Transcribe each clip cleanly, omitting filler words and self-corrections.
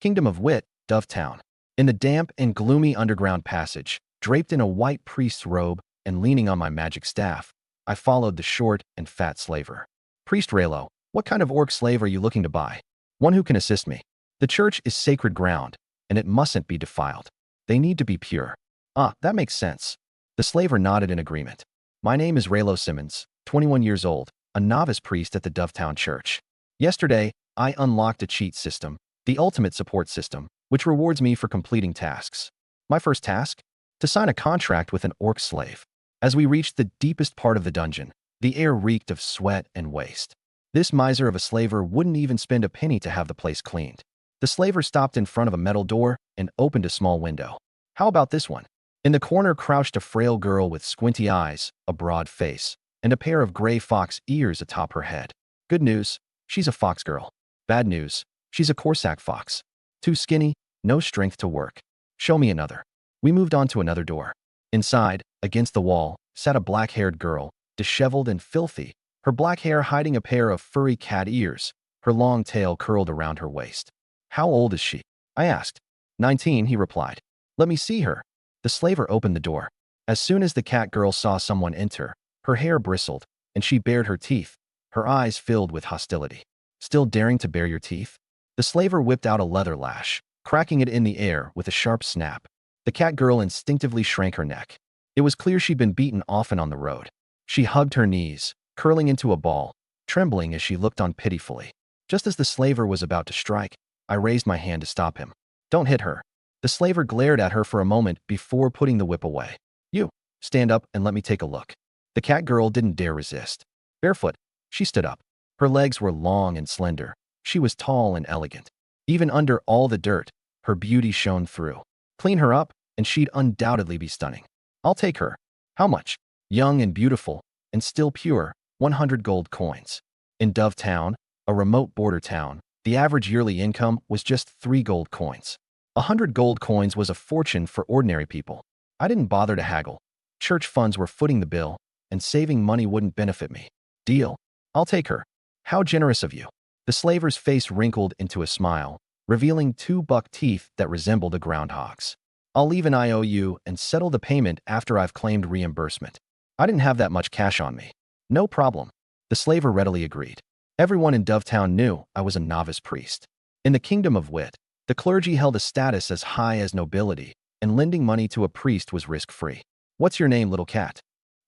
Kingdom of Wit, Dovetown. In the damp and gloomy underground passage, draped in a white priest's robe and leaning on my magic staff, I followed the short and fat slaver. Priest Raylo, what kind of orc slave are you looking to buy? One who can assist me. The church is sacred ground, and it mustn't be defiled. They need to be pure. Ah, that makes sense. The slaver nodded in agreement. My name is Raylo Simmons, 21 years old, a novice priest at the Dovetown Church. Yesterday, I unlocked a cheat system, the ultimate support system, which rewards me for completing tasks. My first task? To sign a contract with an orc slave. As we reached the deepest part of the dungeon, the air reeked of sweat and waste. This miser of a slaver wouldn't even spend a penny to have the place cleaned. The slaver stopped in front of a metal door and opened a small window. How about this one? In the corner crouched a frail girl with squinty eyes, a broad face, and a pair of gray fox ears atop her head. Good news, she's a fox girl. Bad news, she's a Corsac fox. Too skinny, no strength to work. Show me another. We moved on to another door. Inside, against the wall, sat a black-haired girl, disheveled and filthy, her black hair hiding a pair of furry cat ears, her long tail curled around her waist. How old is she? I asked. 19, he replied. Let me see her. The slaver opened the door. As soon as the cat girl saw someone enter, her hair bristled, and she bared her teeth, her eyes filled with hostility. Still daring to bare your teeth? The slaver whipped out a leather lash, cracking it in the air with a sharp snap. The cat girl instinctively shrank her neck. It was clear she'd been beaten often on the road. She hugged her knees, curling into a ball, trembling as she looked on pitifully. Just as the slaver was about to strike, I raised my hand to stop him. Don't hit her. The slaver glared at her for a moment before putting the whip away. You, stand up and let me take a look. The cat girl didn't dare resist. Barefoot, she stood up. Her legs were long and slender. She was tall and elegant. Even under all the dirt, her beauty shone through. Clean her up, and she'd undoubtedly be stunning. I'll take her. How much? Young and beautiful, and still pure, 100 gold coins. In Dovetown, a remote border town, the average yearly income was just 3 gold coins. 100 gold coins was a fortune for ordinary people. I didn't bother to haggle. Church funds were footing the bill, and saving money wouldn't benefit me. Deal. I'll take her. How generous of you. The slaver's face wrinkled into a smile, revealing 2 buck teeth that resembled a groundhog's. I'll leave an IOU and settle the payment after I've claimed reimbursement. I didn't have that much cash on me. No problem. The slaver readily agreed. Everyone in Dovetown knew I was a novice priest. In the Kingdom of Wit, the clergy held a status as high as nobility, and lending money to a priest was risk-free. What's your name, little cat?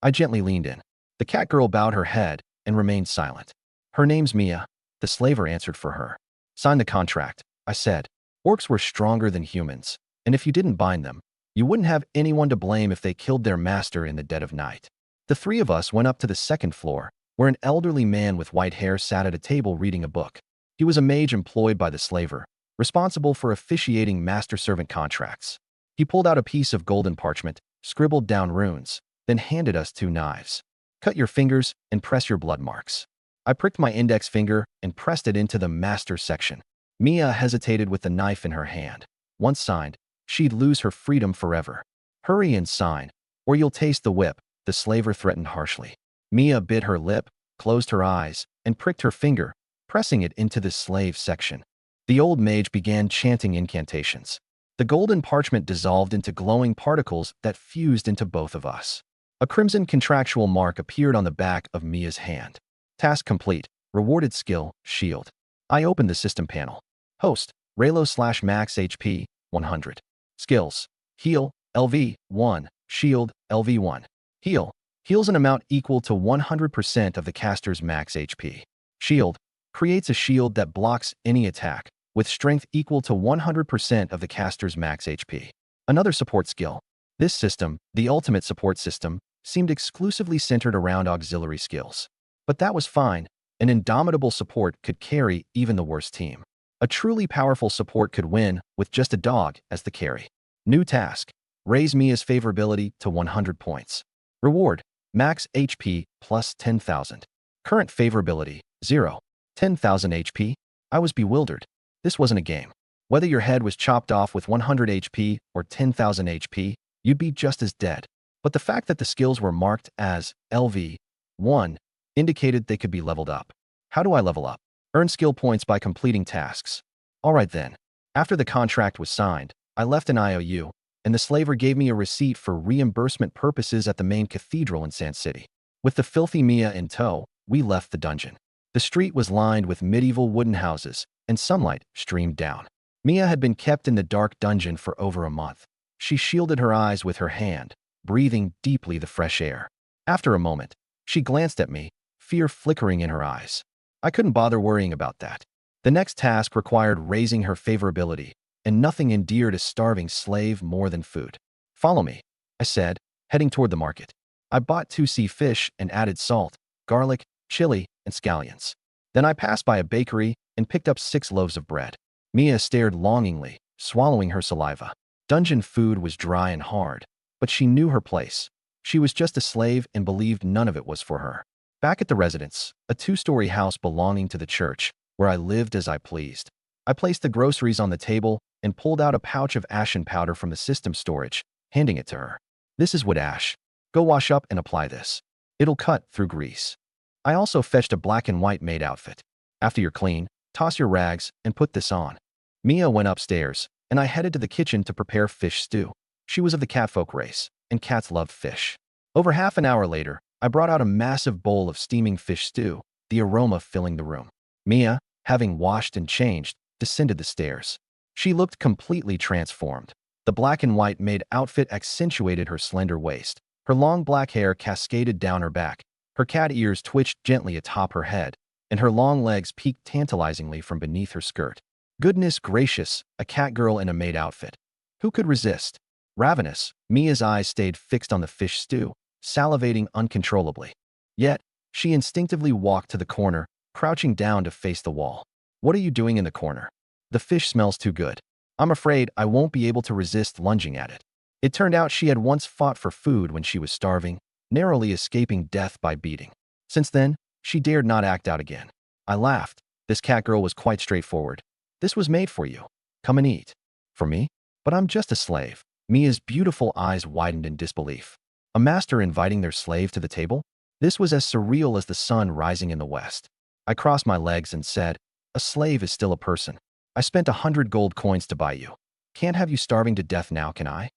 I gently leaned in. The cat girl bowed her head and remained silent. Her name's Mia, the slaver answered for her. Sign the contract, I said. Orcs were stronger than humans, and if you didn't bind them, you wouldn't have anyone to blame if they killed their master in the dead of night. The 3 of us went up to the 2nd floor, where an elderly man with white hair sat at a table reading a book. He was a mage employed by the slaver, responsible for officiating master-servant contracts. He pulled out a piece of golden parchment, scribbled down runes, then handed us 2 knives. Cut your fingers and press your blood marks. I pricked my index finger and pressed it into the master section. Mia hesitated with the knife in her hand. Once signed, she'd lose her freedom forever. Hurry and sign, or you'll taste the whip, the slaver threatened harshly. Mia bit her lip, closed her eyes, and pricked her finger, pressing it into the slave section. The old mage began chanting incantations. The golden parchment dissolved into glowing particles that fused into both of us. A crimson contractual mark appeared on the back of Mia's hand. Task complete. Rewarded skill, shield. I opened the system panel. Host, Raylo/max HP, 100. Skills, heal, LV, 1, shield, LV, 1. Heal, heals an amount equal to 100% of the caster's max HP. Shield, creates a shield that blocks any attack, with strength equal to 100% of the caster's max HP. Another support skill. This system, the ultimate support system, seemed exclusively centered around auxiliary skills. But that was fine. An indomitable support could carry even the worst team. A truly powerful support could win with just a dog as the carry. New task. Raise Mia's favorability to 100 points. Reward. Max HP plus 10,000. Current favorability, 0. 10,000 HP? I was bewildered. This wasn't a game. Whether your head was chopped off with 100 HP or 10,000 HP, you'd be just as dead. But the fact that the skills were marked as LV 1 indicated they could be leveled up. How do I level up? Earn skill points by completing tasks. Alright then. After the contract was signed, I left an IOU, and the slaver gave me a receipt for reimbursement purposes at the main cathedral in Sand City. With the filthy Mia in tow, we left the dungeon. The street was lined with medieval wooden houses, and sunlight streamed down. Mia had been kept in the dark dungeon for over a month. She shielded her eyes with her hand, breathing deeply the fresh air. After a moment, she glanced at me, fear flickering in her eyes. I couldn't bother worrying about that. The next task required raising her favorability, and nothing endeared a starving slave more than food. "Follow me," I said, heading toward the market. I bought 2 sea fish and added salt, garlic, chili, and scallions. Then I passed by a bakery and picked up 6 loaves of bread. Mia stared longingly, swallowing her saliva. Dungeon food was dry and hard, but she knew her place. She was just a slave and believed none of it was for her. Back at the residence, a 2-story house belonging to the church, where I lived as I pleased. I placed the groceries on the table and pulled out a pouch of ashen powder from the system storage, handing it to her. "This is wood ash. Go wash up and apply this. It'll cut through grease." I also fetched a black and white maid outfit. "After you're clean, toss your rags and put this on." Mia went upstairs, and I headed to the kitchen to prepare fish stew. She was of the catfolk race, and cats loved fish. Over half an hour later, I brought out a massive bowl of steaming fish stew, the aroma filling the room. Mia, having washed and changed, descended the stairs. She looked completely transformed. The black and white maid outfit accentuated her slender waist. Her long black hair cascaded down her back. Her cat ears twitched gently atop her head, and her long legs peeked tantalizingly from beneath her skirt. Goodness gracious, a cat girl in a maid outfit. Who could resist? Ravenous, Mia's eyes stayed fixed on the fish stew, salivating uncontrollably. Yet, she instinctively walked to the corner, crouching down to face the wall. "What are you doing in the corner? The fish smells too good. I'm afraid I won't be able to resist lunging at it." It turned out she had once fought for food when she was starving, narrowly escaping death by beating. Since then, she dared not act out again. I laughed. This cat girl was quite straightforward. "This was made for you. Come and eat." "For me? But I'm just a slave." Mia's beautiful eyes widened in disbelief. A master inviting their slave to the table? This was as surreal as the sun rising in the west. I crossed my legs and said, "A slave is still a person. I spent 100 gold coins to buy you. Can't have you starving to death now, can I?"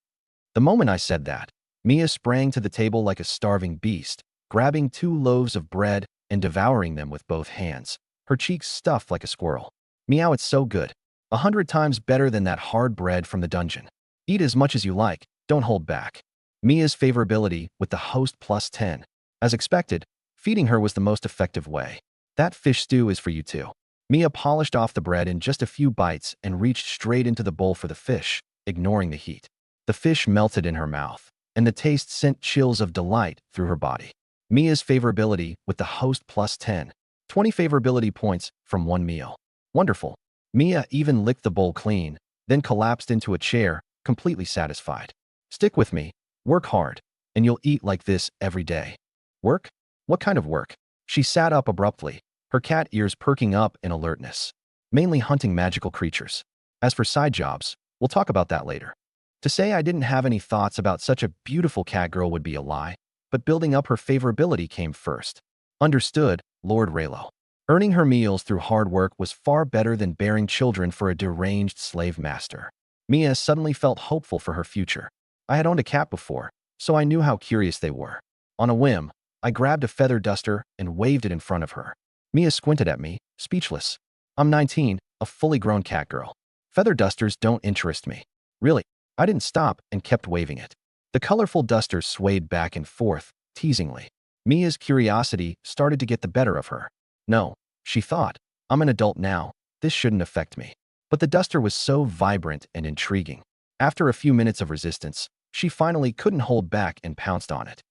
The moment I said that, Mia sprang to the table like a starving beast, grabbing 2 loaves of bread and devouring them with both hands, her cheeks stuffed like a squirrel. "Meow, it's so good. 100 times better than that hard bread from the dungeon. Eat as much as you like, don't hold back." Mia's favorability with the host plus 10. As expected, feeding her was the most effective way. "That fish stew is for you too." Mia polished off the bread in just a few bites and reached straight into the bowl for the fish, ignoring the heat. The fish melted in her mouth, and the taste sent chills of delight through her body. Mia's favorability with the host plus 10. 20 favorability points from 1 meal. Wonderful. Mia even licked the bowl clean, then collapsed into a chair, completely satisfied. "Stick with me, work hard, and you'll eat like this every day." "Work? What kind of work?" She sat up abruptly, her cat ears perking up in alertness. "Mainly hunting magical creatures. As for side jobs, we'll talk about that later." To say I didn't have any thoughts about such a beautiful cat girl would be a lie, but building up her favorability came first. Understood, Lord Raylo. Earning her meals through hard work was far better than bearing children for a deranged slave master. Mia suddenly felt hopeful for her future. I had owned a cat before, so I knew how curious they were. On a whim, I grabbed a feather duster and waved it in front of her. Mia squinted at me, speechless. "I'm 19, a fully grown cat girl. Feather dusters don't interest me." "Really?" I didn't stop and kept waving it. The colorful duster swayed back and forth, teasingly. Mia's curiosity started to get the better of her. "No," she thought, "I'm an adult now. This shouldn't affect me." But the duster was so vibrant and intriguing. After a few minutes of resistance, she finally couldn't hold back and pounced on it.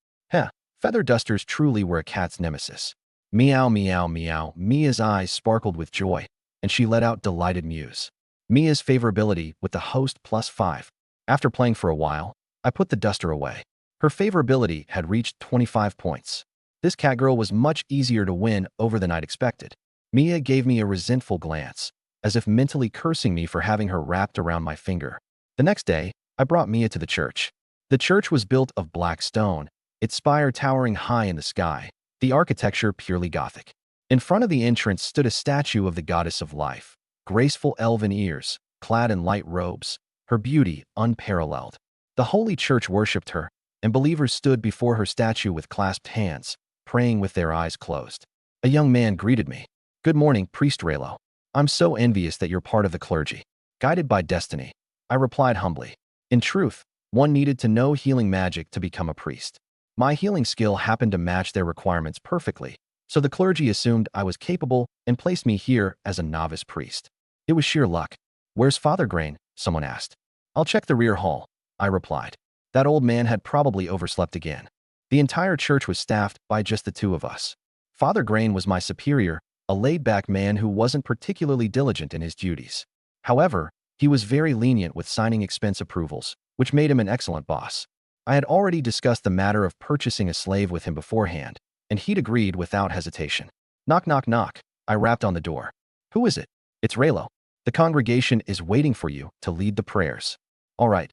Feather dusters truly were a cat's nemesis. Meow, meow, meow. Mia's eyes sparkled with joy, and she let out delighted mews. Mia's favorability with the host plus 5. After playing for a while, I put the duster away. Her favorability had reached 25 points. This cat girl was much easier to win over than I'd expected. Mia gave me a resentful glance, as if mentally cursing me for having her wrapped around my finger. The next day, I brought Mia to the church. The church was built of black stone, its spire towering high in the sky, the architecture purely Gothic. In front of the entrance stood a statue of the goddess of life, graceful elven ears, clad in light robes, her beauty unparalleled. The Holy Church worshipped her, and believers stood before her statue with clasped hands, praying with their eyes closed. A young man greeted me. "Good morning, Priest Raylo. I'm so envious that you're part of the clergy." Guided by destiny, I replied humbly. In truth, one needed to know healing magic to become a priest. My healing skill happened to match their requirements perfectly, so the clergy assumed I was capable and placed me here as a novice priest. It was sheer luck. "Where's Father Grain?" someone asked. "I'll check the rear hall," I replied. That old man had probably overslept again. The entire church was staffed by just the two of us. Father Grain was my superior, a laid-back man who wasn't particularly diligent in his duties. However, he was very lenient with signing expense approvals, which made him an excellent boss. I had already discussed the matter of purchasing a slave with him beforehand, and he'd agreed without hesitation. Knock, knock, knock. I rapped on the door. "Who is it?" "It's Raylo. The congregation is waiting for you to lead the prayers." All right,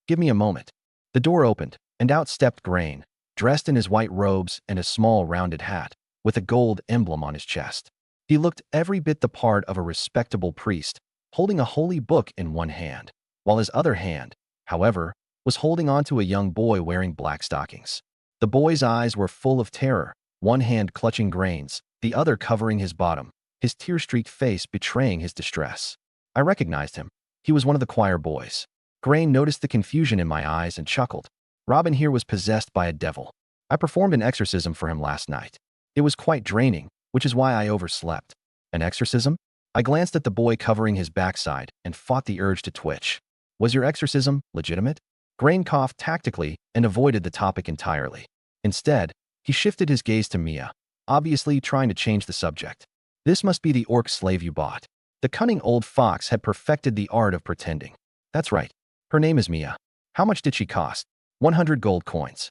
give me a moment." The door opened, and out stepped Grain, dressed in his white robes and a small rounded hat, with a gold emblem on his chest. He looked every bit the part of a respectable priest, holding a holy book in one hand, while his other hand, however, was holding onto a young boy wearing black stockings. The boy's eyes were full of terror, one hand clutching Grain's, the other covering his bottom, his tear-streaked face betraying his distress. I recognized him. He was one of the choir boys. Grain noticed the confusion in my eyes and chuckled. Robin here was possessed by a devil. I performed an exorcism for him last night. It was quite draining, which is why I overslept. An exorcism? I glanced at the boy covering his backside and fought the urge to twitch. Was your exorcism legitimate? Grain coughed tactically and avoided the topic entirely. Instead, he shifted his gaze to Mia, obviously trying to change the subject. "This must be the orc slave you bought." The cunning old fox had perfected the art of pretending. "That's right. Her name is Mia." "How much did she cost?" 100 gold coins.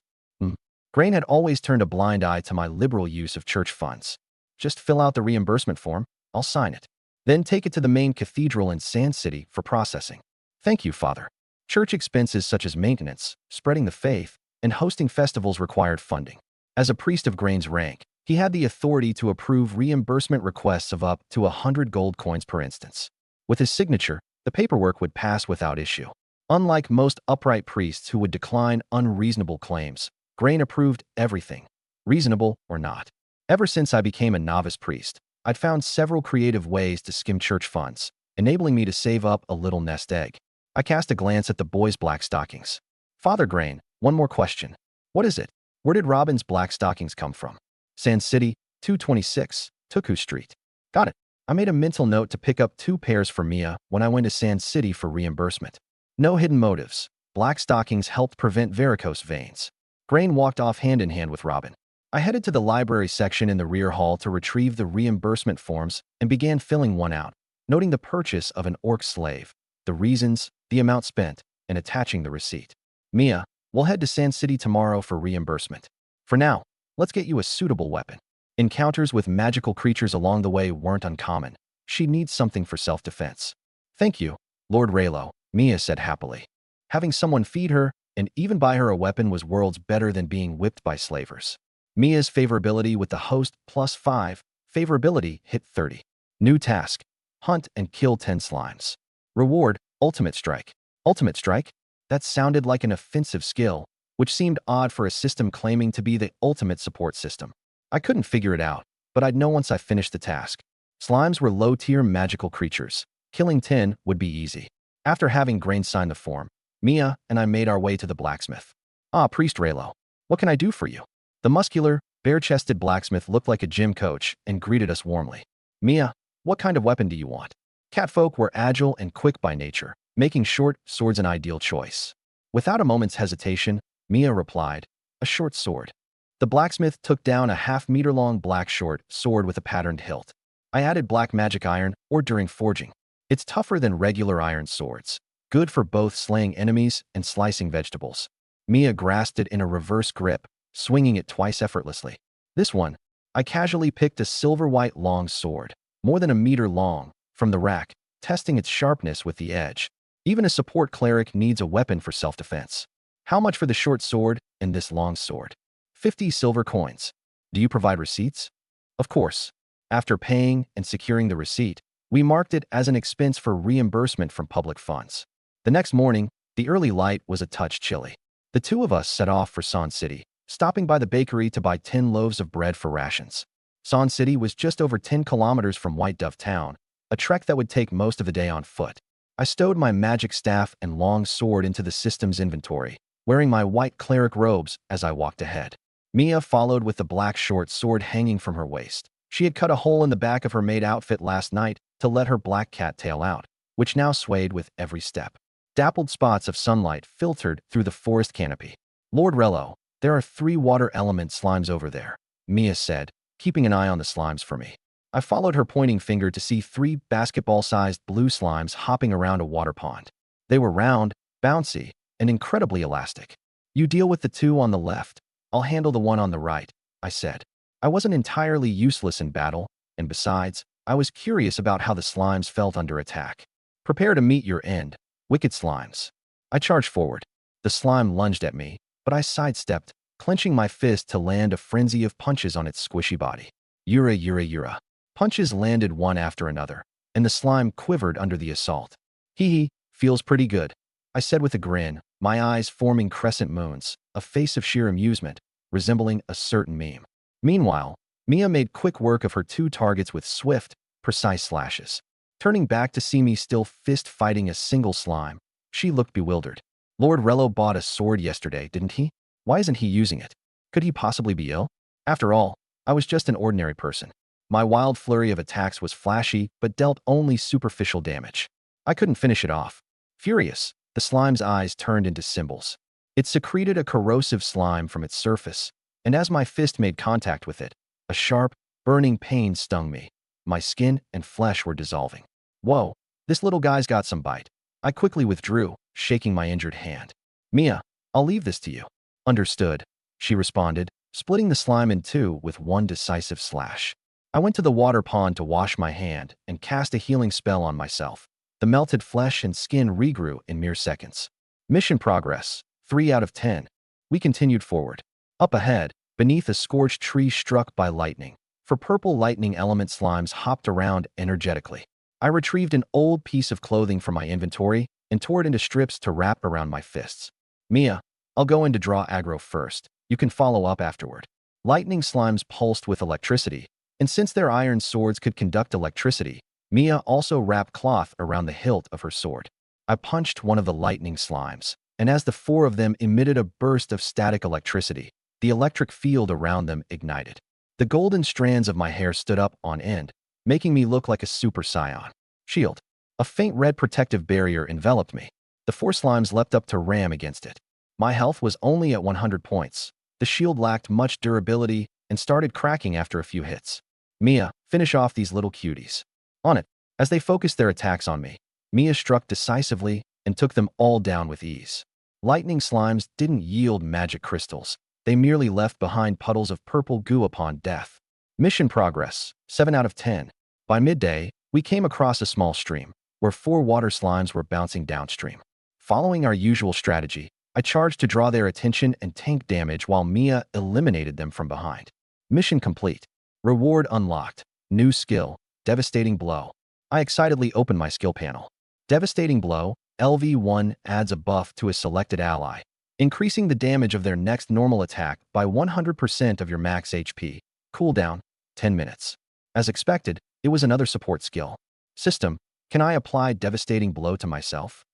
Grain had always turned a blind eye to my liberal use of church funds. "Just fill out the reimbursement form. I'll sign it. Then take it to the main cathedral in Sand City for processing." "Thank you, Father." Church expenses such as maintenance, spreading the faith, and hosting festivals required funding. As a priest of Grain's rank, he had the authority to approve reimbursement requests of up to 100 gold coins per instance. With his signature, the paperwork would pass without issue. Unlike most upright priests who would decline unreasonable claims, Grain approved everything, reasonable or not. Ever since I became a novice priest, I'd found several creative ways to skim church funds, enabling me to save up a little nest egg. I cast a glance at the boy's black stockings. "Father Grain, one more question. What is it? Where did Robin's black stockings come from?" "Sand City, 226, Tuku Street." "Got it." I made a mental note to pick up 2 pairs for Mia when I went to Sand City for reimbursement. No hidden motives. Black stockings helped prevent varicose veins. Grain walked off hand in hand with Robin. I headed to the library section in the rear hall to retrieve the reimbursement forms and began filling one out, noting the purchase of an orc slave, the reasons, the amount spent, and attaching the receipt. "Mia, we'll head to Sand City tomorrow for reimbursement. For now, let's get you a suitable weapon." Encounters with magical creatures along the way weren't uncommon. She needs something for self-defense. "Thank you, Lord Raylo," Mia said happily. Having someone feed her and even buy her a weapon was worlds better than being whipped by slavers. Mia's favorability with the host +5, favorability hit 30. New task: hunt and kill 10 slimes. Reward: Ultimate Strike. Ultimate Strike? That sounded like an offensive skill, which seemed odd for a system claiming to be the ultimate support system. I couldn't figure it out, but I'd know once I finished the task. Slimes were low-tier magical creatures. Killing 10 would be easy. After having Grain sign the form, Mia and I made our way to the blacksmith. "Ah, Priest Raylo, what can I do for you?" The muscular, bare-chested blacksmith looked like a gym coach and greeted us warmly. "Mia, what kind of weapon do you want?" Catfolk were agile and quick by nature, making short swords an ideal choice. Without a moment's hesitation, Mia replied, "A short sword." The blacksmith took down a half-meter-long black short sword with a patterned hilt. I added black magic iron, or during forging. It's tougher than regular iron swords, good for both slaying enemies and slicing vegetables. Mia grasped it in a reverse grip, swinging it twice effortlessly. This one, I casually picked a silver-white long sword, more than a meter long, from the rack, testing its sharpness with the edge. Even a support cleric needs a weapon for self-defense. "How much for the short sword and this long sword?" 50 silver coins. "Do you provide receipts?" "Of course." After paying and securing the receipt, We marked it as an expense for reimbursement from public funds. The next morning, the early light was a touch chilly. The two of us set off for San City, stopping by the bakery to buy 10 loaves of bread for rations. San City was just over 10 kilometers from White Dove Town, a trek that would take most of the day on foot. I stowed my magic staff and long sword into the system's inventory, wearing my white cleric robes as I walked ahead. Mia followed with the black short sword hanging from her waist. She had cut a hole in the back of her maid outfit last night to let her black cat tail out, which now swayed with every step. Dappled spots of sunlight filtered through the forest canopy. Lord Rello, there are 3 water element slimes over there, Mia said, keeping an eye on the slimes for me. I followed her pointing finger to see 3 basketball-sized blue slimes hopping around a water pond. They were round, bouncy, and incredibly elastic. You deal with the 2 on the left. I'll handle the one on the right, I said. I wasn't entirely useless in battle, and besides, I was curious about how the slimes felt under attack. Prepare to meet your end, wicked slimes. I charged forward. The slime lunged at me, but I sidestepped, clenching my fist to land a frenzy of punches on its squishy body. Yura, yura, yura. Punches landed one after another, and the slime quivered under the assault. Hee hee, feels pretty good, I said with a grin, my eyes forming crescent moons, a face of sheer amusement, resembling a certain meme. Meanwhile, Mia made quick work of her 2 targets with swift, precise slashes. Turning back to see me still fist-fighting a single slime, she looked bewildered. Lord Rello bought a sword yesterday, didn't he? Why isn't he using it? Could he possibly be ill? After all, I was just an ordinary person. My wild flurry of attacks was flashy, but dealt only superficial damage. I couldn't finish it off. Furious, the slime's eyes turned into symbols. It secreted a corrosive slime from its surface, and as my fist made contact with it, a sharp, burning pain stung me. My skin and flesh were dissolving. Whoa, this little guy's got some bite. I quickly withdrew, shaking my injured hand. Mia, I'll leave this to you. Understood, she responded, splitting the slime in 2 with one decisive slash. I went to the water pond to wash my hand and cast a healing spell on myself. The melted flesh and skin regrew in mere seconds. Mission progress, 3 out of 10. We continued forward. Up ahead, beneath a scorched tree struck by lightning, for purple lightning element slimes hopped around energetically. I retrieved an old piece of clothing from my inventory and tore it into strips to wrap around my fists. Mia, I'll go in to draw aggro first. You can follow up afterward. Lightning slimes pulsed with electricity, and since their iron swords could conduct electricity, Mia also wrapped cloth around the hilt of her sword. I punched one of the lightning slimes, and as the 4 of them emitted a burst of static electricity, the electric field around them ignited. The golden strands of my hair stood up on end, making me look like a super scion. Shield. A faint red protective barrier enveloped me. The 4 slimes leapt up to ram against it. My health was only at 100 points. The shield lacked much durability and started cracking after a few hits. Mia, finish off these little cuties. On it. As they focused their attacks on me, Mia struck decisively and took them all down with ease. Lightning slimes didn't yield magic crystals. They merely left behind puddles of purple goo upon death. Mission progress, 7 out of 10. By midday, we came across a small stream, where 4 water slimes were bouncing downstream. Following our usual strategy, I charged to draw their attention and tank damage while Mia eliminated them from behind. Mission complete. Reward unlocked. New skill, Devastating Blow. I excitedly opened my skill panel. Devastating Blow, LV1 adds a buff to a selected ally, increasing the damage of their next normal attack by 100% of your max HP. Cooldown, 10 minutes. As expected, it was another support skill. System, can I apply Devastating Blow to myself?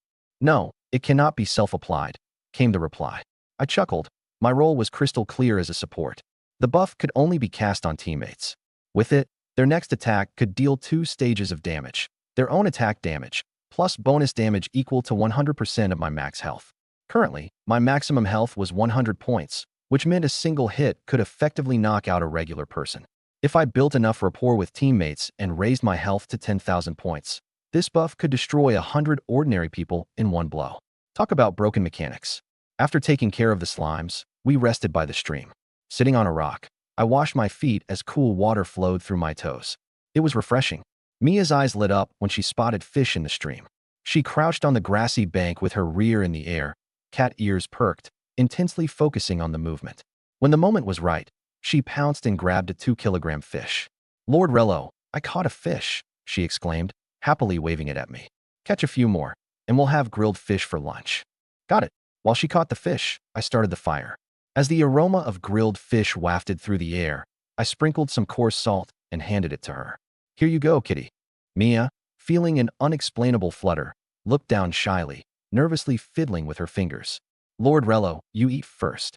No, it cannot be self-applied, came the reply. I chuckled. My role was crystal clear as a support. The buff could only be cast on teammates. With it, their next attack could deal 2 stages of damage. Their own attack damage, plus bonus damage equal to 100% of my max health. Currently, my maximum health was 100 points, which meant a single hit could effectively knock out a regular person. If I built enough rapport with teammates and raised my health to 10,000 points, this buff could destroy 100 ordinary people in one blow. Talk about broken mechanics. After taking care of the slimes, we rested by the stream. Sitting on a rock, I washed my feet as cool water flowed through my toes. It was refreshing. Mia's eyes lit up when she spotted fish in the stream. She crouched on the grassy bank with her rear in the air, cat ears perked, intensely focusing on the movement. When the moment was right, she pounced and grabbed a 2-kilogram fish. Lord Rello, I caught a fish, she exclaimed, happily waving it at me. Catch a few more, and we'll have grilled fish for lunch. Got it. While she caught the fish, I started the fire. As the aroma of grilled fish wafted through the air, I sprinkled some coarse salt and handed it to her. Here you go, kitty. Mia, feeling an unexplainable flutter, looked down shyly, nervously fiddling with her fingers. Lord Rello, you eat first.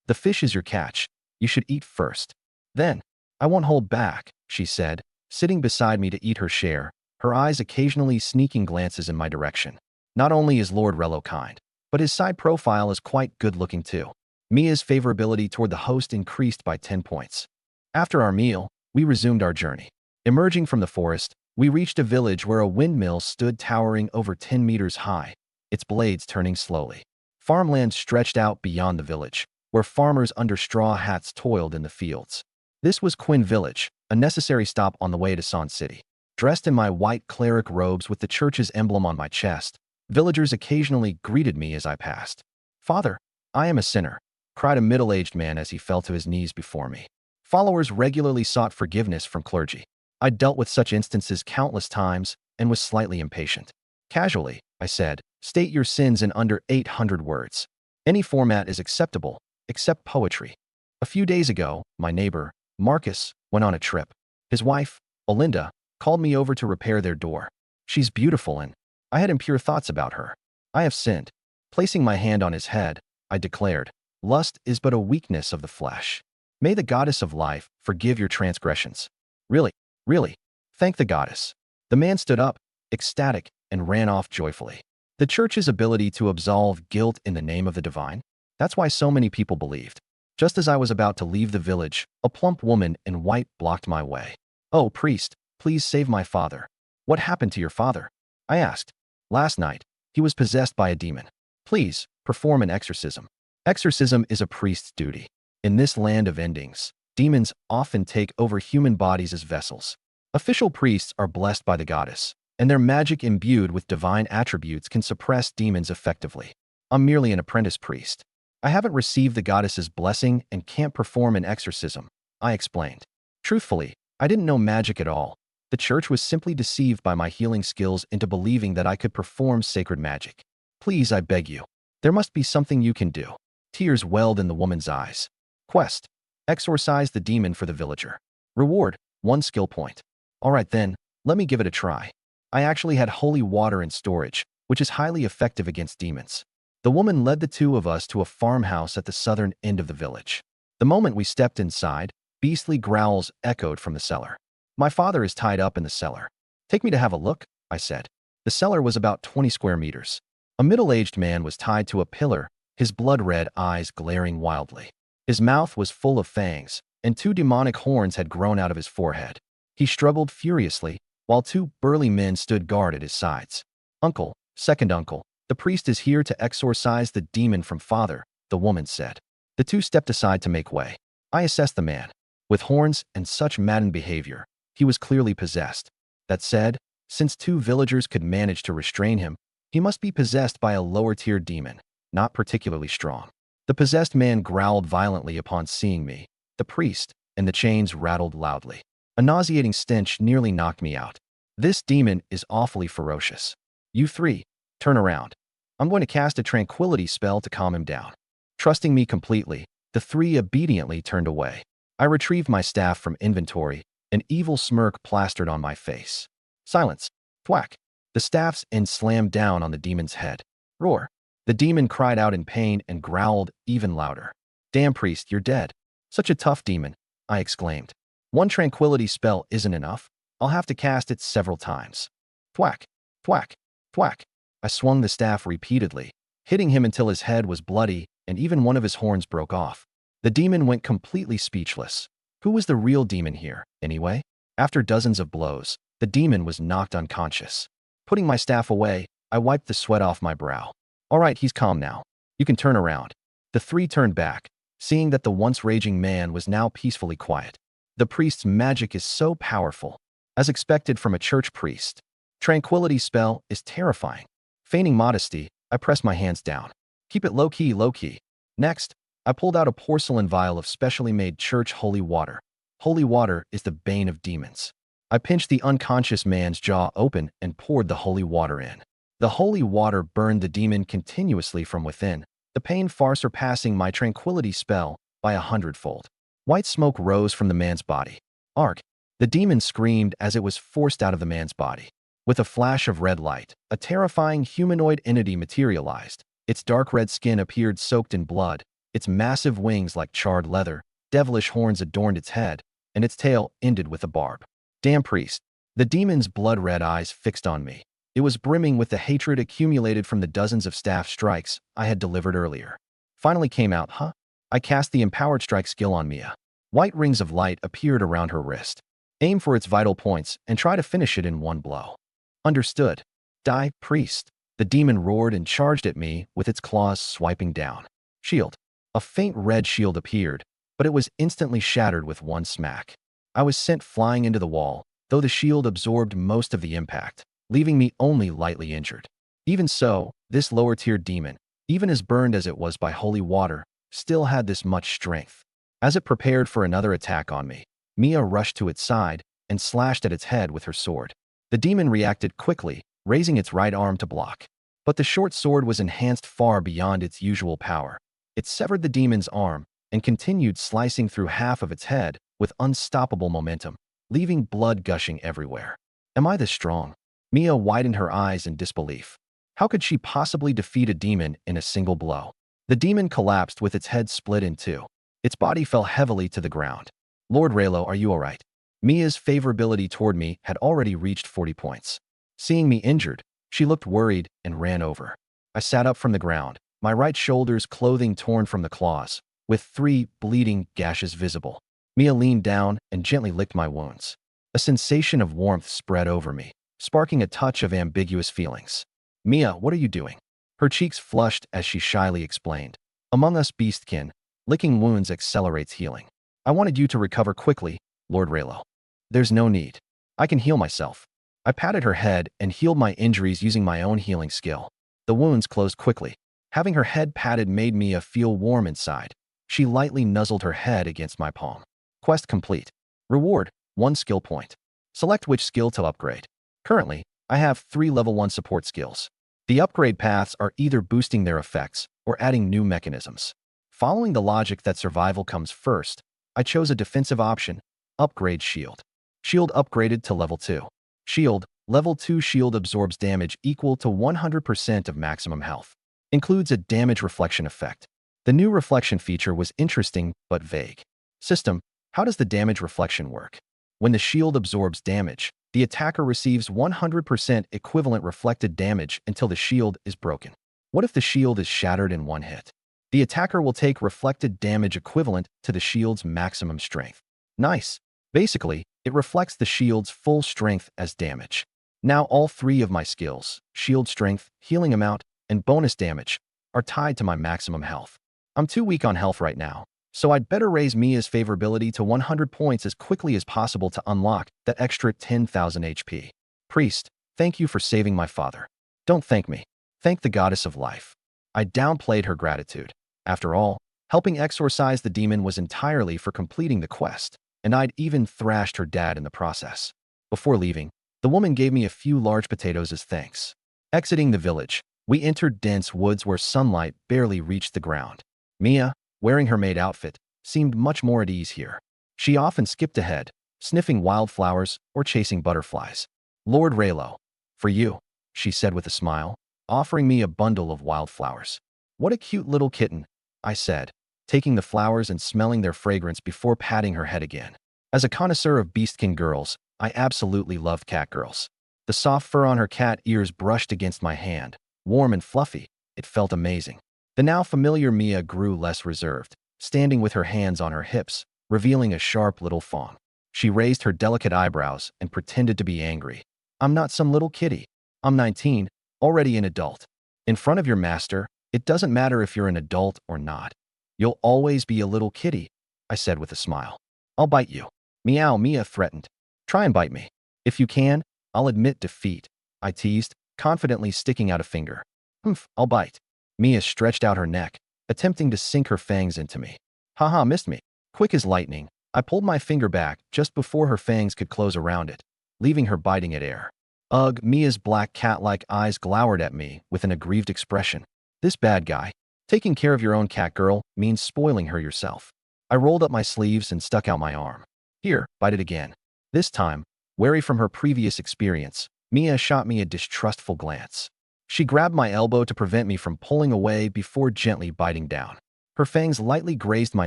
The fish is your catch. You should eat first. Then, I won't hold back, she said, sitting beside me to eat her share, her eyes occasionally sneaking glances in my direction. Not only is Lord Rello kind, but his side profile is quite good-looking too. Mia's favorability toward the host increased by 10 points. After our meal, we resumed our journey. Emerging from the forest, we reached a village where a windmill stood towering over 10 meters high, its blades turning slowly. Farmland stretched out beyond the village, where farmers under straw hats toiled in the fields. This was Quinn Village, a necessary stop on the way to San City. Dressed in my white cleric robes with the church's emblem on my chest, villagers occasionally greeted me as I passed. Father, I am a sinner, cried a middle-aged man as he fell to his knees before me. Followers regularly sought forgiveness from clergy. I dealt with such instances countless times and was slightly impatient. Casually, I said, state your sins in under 800 words. Any format is acceptable, except poetry. A few days ago, my neighbor, Marcus, went on a trip. His wife, Olinda, called me over to repair their door. She's beautiful and I had impure thoughts about her. I have sinned. Placing my hand on his head, I declared, lust is but a weakness of the flesh. May the goddess of life forgive your transgressions. Really, really, thank the goddess. The man stood up, ecstatic, and ran off joyfully. The church's ability to absolve guilt in the name of the divine? That's why so many people believed. Just as I was about to leave the village, a plump woman in white blocked my way. Oh, priest, please save my father. What happened to your father? I asked. Last night, he was possessed by a demon. Please, perform an exorcism. Exorcism is a priest's duty. In this land of endings, demons often take over human bodies as vessels. Official priests are blessed by the goddess, and their magic imbued with divine attributes can suppress demons effectively. I'm merely an apprentice priest. I haven't received the goddess's blessing and can't perform an exorcism, I explained. Truthfully, I didn't know magic at all. The church was simply deceived by my healing skills into believing that I could perform sacred magic. Please, I beg you. There must be something you can do. Tears welled in the woman's eyes. Quest: exorcise the demon for the villager. Reward: 1 skill point. All right then, let me give it a try. I actually had holy water in storage, which is highly effective against demons. The woman led the two of us to a farmhouse at the southern end of the village. The moment we stepped inside, beastly growls echoed from the cellar. My father is tied up in the cellar. Take me to have a look, I said. The cellar was about 20 square meters. A middle-aged man was tied to a pillar, his blood-red eyes glaring wildly. His mouth was full of fangs, and 2 demonic horns had grown out of his forehead. He struggled furiously, while 2 burly men stood guard at his sides. Uncle, second uncle, the priest is here to exorcise the demon from father, the woman said. The 2 stepped aside to make way. I assessed the man. With horns and such maddened behavior, he was clearly possessed. That said, since 2 villagers could manage to restrain him, he must be possessed by a lower-tier demon, not particularly strong. The possessed man growled violently upon seeing me, the priest, and the chains rattled loudly. A nauseating stench nearly knocked me out. This demon is awfully ferocious. You 3, turn around. I'm going to cast a tranquility spell to calm him down. Trusting me completely, the 3 obediently turned away. I retrieved my staff from inventory, an evil smirk plastered on my face. Silence. Thwack. The staff's end slammed down on the demon's head. Roar. The demon cried out in pain and growled even louder. Damn priest, you're dead. Such a tough demon, I exclaimed. 1 tranquility spell isn't enough. I'll have to cast it several times. Thwack. Thwack. Thwack. I swung the staff repeatedly, hitting him until his head was bloody and even one of his horns broke off. The demon went completely speechless. Who was the real demon here, anyway? After dozens of blows, the demon was knocked unconscious. Putting my staff away, I wiped the sweat off my brow. All right, he's calm now. You can turn around. The 3 turned back, seeing that the once raging man was now peacefully quiet. The priest's magic is so powerful, as expected from a church priest. Tranquility spell is terrifying. Feigning modesty, I pressed my hands down. Keep it low-key, low-key. Next, I pulled out a porcelain vial of specially made church holy water. Holy water is the bane of demons. I pinched the unconscious man's jaw open and poured the holy water in. The holy water burned the demon continuously from within, the pain far surpassing my tranquility spell by 100-fold. White smoke rose from the man's body. Ark! The demon screamed as it was forced out of the man's body. With a flash of red light, a terrifying humanoid entity materialized. Its dark red skin appeared soaked in blood, its massive wings like charred leather, devilish horns adorned its head, and its tail ended with a barb. Damn priest! The demon's blood-red eyes fixed on me. It was brimming with the hatred accumulated from the dozens of staff strikes I had delivered earlier. Finally came out, huh? I cast the empowered strike skill on Mia. White rings of light appeared around her wrist. Aim for its vital points and try to finish it in one blow. Understood. Die, priest. The demon roared and charged at me with its claws swiping down. Shield. A faint red shield appeared, but it was instantly shattered with one smack. I was sent flying into the wall, though the shield absorbed most of the impact, leaving me only lightly injured. Even so, this lower-tier demon, even as burned as it was by holy water, still had this much strength. As it prepared for another attack on me, Mia rushed to its side and slashed at its head with her sword. The demon reacted quickly, raising its right arm to block. But the short sword was enhanced far beyond its usual power. It severed the demon's arm and continued slicing through half of its head with unstoppable momentum, leaving blood gushing everywhere. Am I this strong? Mia widened her eyes in disbelief. How could she possibly defeat a demon in a single blow? The demon collapsed with its head split in two. Its body fell heavily to the ground. Lord Raylo, are you all right? Mia's favorability toward me had already reached 40 points. Seeing me injured, she looked worried and ran over. I sat up from the ground, my right shoulder's clothing torn from the claws, with 3 bleeding gashes visible. Mia leaned down and gently licked my wounds. A sensation of warmth spread over me, sparking a touch of ambiguous feelings. Mia, what are you doing? Her cheeks flushed as she shyly explained. Among us beastkin, licking wounds accelerates healing. I wanted you to recover quickly, Lord Raylo. There's no need. I can heal myself. I patted her head and healed my injuries using my own healing skill. The wounds closed quickly. Having her head patted made Mia feel warm inside. She lightly nuzzled her head against my palm. Quest complete. Reward, 1 skill point. Select which skill to upgrade. Currently, I have 3 level 1 support skills. The upgrade paths are either boosting their effects or adding new mechanisms. Following the logic that survival comes first, I chose a defensive option, upgrade shield. Shield upgraded to level 2. Shield, level 2 shield absorbs damage equal to 100% of maximum health. Includes a damage reflection effect. The new reflection feature was interesting but vague. System, how does the damage reflection work? When the shield absorbs damage, the attacker receives 100% equivalent reflected damage until the shield is broken. What if the shield is shattered in one hit? The attacker will take reflected damage equivalent to the shield's maximum strength. Nice. Basically, it reflects the shield's full strength as damage. Now all 3 of my skills, shield strength, healing amount, and bonus damage, are tied to my maximum health. I'm too weak on health right now, so I'd better raise Mia's favorability to 100 points as quickly as possible to unlock that extra 10,000 HP. Priest, thank you for saving my father. Don't thank me. Thank the goddess of life. I downplayed her gratitude. After all, helping exorcise the demon was entirely for completing the quest, and I'd even thrashed her dad in the process. Before leaving, the woman gave me a few large potatoes as thanks. Exiting the village, we entered dense woods where sunlight barely reached the ground. Mia, wearing her maid outfit, seemed much more at ease here. She often skipped ahead, sniffing wildflowers or chasing butterflies. Lord Raylo, for you, she said with a smile, offering me a bundle of wildflowers. What a cute little kitten, I said, taking the flowers and smelling their fragrance before patting her head again. As a connoisseur of beastkin girls, I absolutely love cat girls. The soft fur on her cat ears brushed against my hand, warm and fluffy. It felt amazing. The now familiar Mia grew less reserved, standing with her hands on her hips, revealing a sharp little fawn. She raised her delicate eyebrows and pretended to be angry. I'm not some little kitty. I'm 19, already an adult. In front of your master, it doesn't matter if you're an adult or not. You'll always be a little kitty, I said with a smile. I'll bite you. Meow, Mia threatened. Try and bite me. If you can, I'll admit defeat, I teased, confidently sticking out a finger. Humph, I'll bite. Mia stretched out her neck, attempting to sink her fangs into me. Haha, missed me. Quick as lightning, I pulled my finger back just before her fangs could close around it, leaving her biting at air. Ugh, Mia's black cat-like eyes glowered at me with an aggrieved expression. This bad guy. Taking care of your own cat girl means spoiling her yourself. I rolled up my sleeves and stuck out my arm. Here, bite it again. This time, wary from her previous experience, Mia shot me a distrustful glance. She grabbed my elbow to prevent me from pulling away before gently biting down. Her fangs lightly grazed my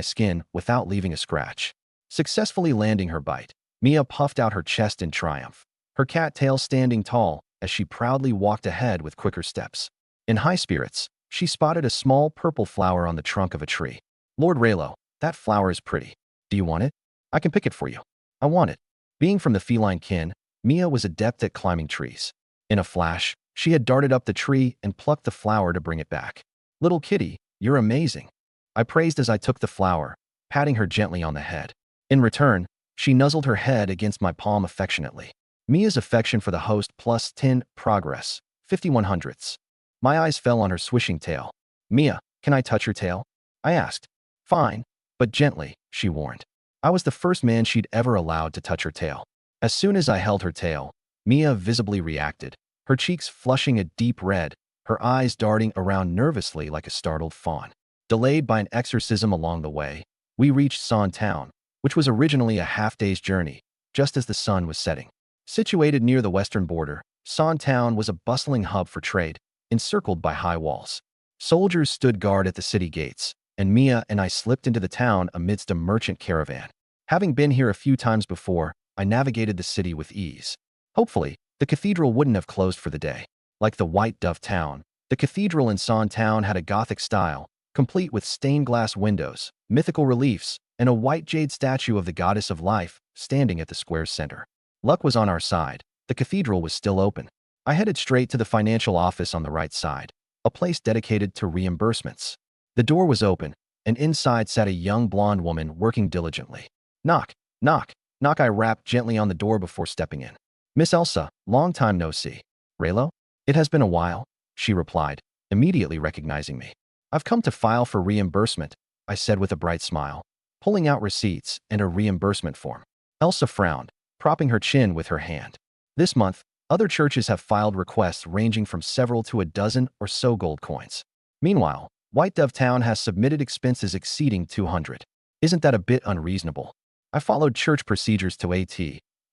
skin without leaving a scratch. Successfully landing her bite, Mia puffed out her chest in triumph, her cat tail standing tall as she proudly walked ahead with quicker steps. In high spirits, she spotted a small purple flower on the trunk of a tree. Lord Raylo, that flower is pretty. Do you want it? I can pick it for you. I want it. Being from the feline kin, Mia was adept at climbing trees. In a flash, she had darted up the tree and plucked the flower to bring it back. Little kitty, you're amazing. I praised as I took the flower, patting her gently on the head. In return, she nuzzled her head against my palm affectionately. Mia's affection for the host plus 10 progress, 5100ths. My eyes fell on her swishing tail. Mia, can I touch your tail? I asked. Fine, but gently, she warned. I was the first man she'd ever allowed to touch her tail. As soon as I held her tail, Mia visibly reacted, her cheeks flushing a deep red, her eyes darting around nervously like a startled fawn. Delayed by an exorcism along the way, we reached San Town, which was originally a half-day's journey, just as the sun was setting. Situated near the western border, San Town was a bustling hub for trade, encircled by high walls. Soldiers stood guard at the city gates, and Mia and I slipped into the town amidst a merchant caravan. Having been here a few times before, I navigated the city with ease. Hopefully, the cathedral wouldn't have closed for the day. Like the White Dove Town, the cathedral in San Town had a Gothic style, complete with stained glass windows, mythical reliefs, and a white jade statue of the goddess of life standing at the square's center. Luck was on our side. The cathedral was still open. I headed straight to the financial office on the right side, a place dedicated to reimbursements. The door was open, and inside sat a young blonde woman working diligently. Knock, knock, knock. I rapped gently on the door before stepping in. Miss Elsa, long time no see. Raylo? It has been a while, she replied, immediately recognizing me. I've come to file for reimbursement, I said with a bright smile, pulling out receipts and a reimbursement form. Elsa frowned, propping her chin with her hand. This month, other churches have filed requests ranging from several to a dozen or so gold coins. Meanwhile, White Dove Town has submitted expenses exceeding 200. Isn't that a bit unreasonable? I followed church procedures to AT.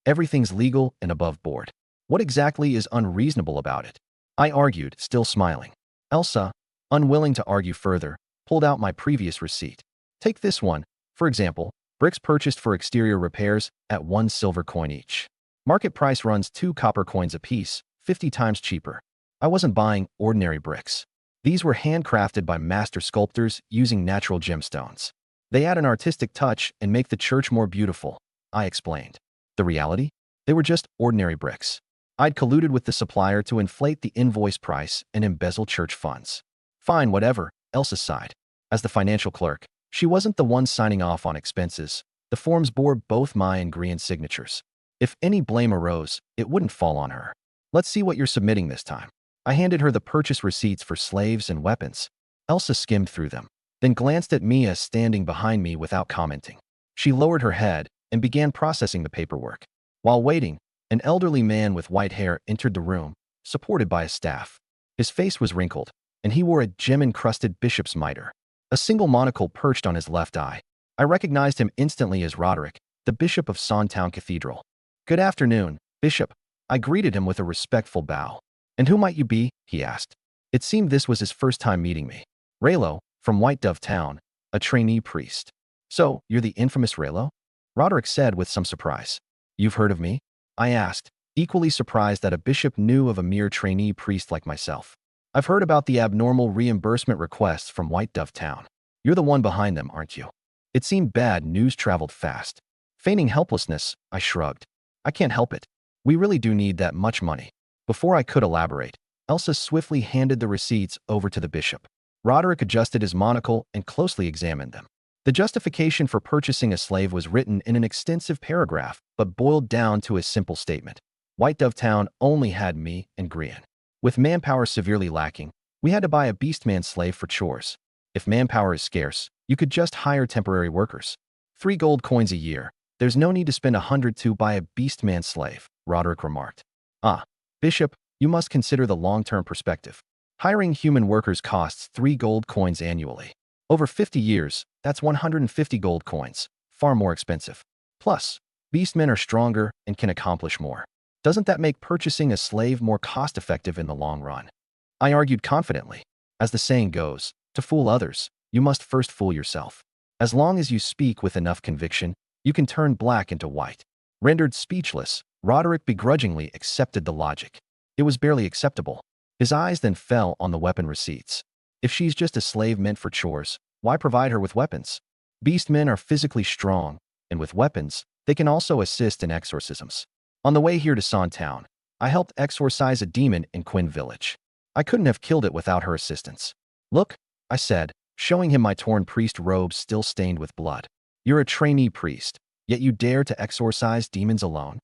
Everything's legal and above board. What exactly is unreasonable about it? I argued, still smiling. Elsa, unwilling to argue further, pulled out my previous receipt. Take this one, for example, bricks purchased for exterior repairs at 1 silver coin each. Market price runs 2 copper coins apiece, 50 times cheaper. I wasn't buying ordinary bricks. These were handcrafted by master sculptors using natural gemstones. They add an artistic touch and make the church more beautiful, I explained. The reality? They were just ordinary bricks. I'd colluded with the supplier to inflate the invoice price and embezzle church funds. Fine, whatever, Elsa sighed. As the financial clerk, she wasn't the one signing off on expenses. The forms bore both my and Grian's signatures. If any blame arose, it wouldn't fall on her. Let's see what you're submitting this time. I handed her the purchase receipts for slaves and weapons. Elsa skimmed through them, then glanced at Mia standing behind me without commenting. She lowered her head and began processing the paperwork. While waiting, an elderly man with white hair entered the room, supported by a staff. His face was wrinkled, and he wore a gem-encrusted bishop's mitre. A single monocle perched on his left eye. I recognized him instantly as Roderick, the bishop of San Town Cathedral. Good afternoon, Bishop. I greeted him with a respectful bow. And who might you be? He asked. It seemed this was his first time meeting me. Raylo, from White Dove Town, a trainee priest. So, you're the infamous Raylo? Roderick said with some surprise. You've heard of me? I asked, equally surprised that a bishop knew of a mere trainee priest like myself. I've heard about the abnormal reimbursement requests from White Dove Town. You're the one behind them, aren't you? It seemed bad news traveled fast. Feigning helplessness, I shrugged. I can't help it. We really do need that much money. Before I could elaborate, Elsa swiftly handed the receipts over to the bishop. Roderick adjusted his monocle and closely examined them. The justification for purchasing a slave was written in an extensive paragraph, but boiled down to a simple statement. White Dove Town only had me and Grian. With manpower severely lacking, we had to buy a beastman slave for chores. If manpower is scarce, you could just hire temporary workers. 3 gold coins a year, There's no need to spend 100 to buy a beastman slave, Roderick remarked. Ah, Bishop, you must consider the long-term perspective. Hiring human workers costs 3 gold coins annually. Over 50 years, that's 150 gold coins, far more expensive. Plus, beastmen are stronger and can accomplish more. Doesn't that make purchasing a slave more cost-effective in the long run? I argued confidently. As the saying goes, to fool others, you must first fool yourself. As long as you speak with enough conviction, you can turn black into white. Rendered speechless, Roderick begrudgingly accepted the logic. It was barely acceptable. His eyes then fell on the weapon receipts. If she's just a slave meant for chores, why provide her with weapons? Beastmen are physically strong, and with weapons, they can also assist in exorcisms. On the way here to San Town, I helped exorcise a demon in Quinn Village. I couldn't have killed it without her assistance. Look, I said, showing him my torn priest robe still stained with blood. You're a trainee priest, yet you dare to exorcise demons alone?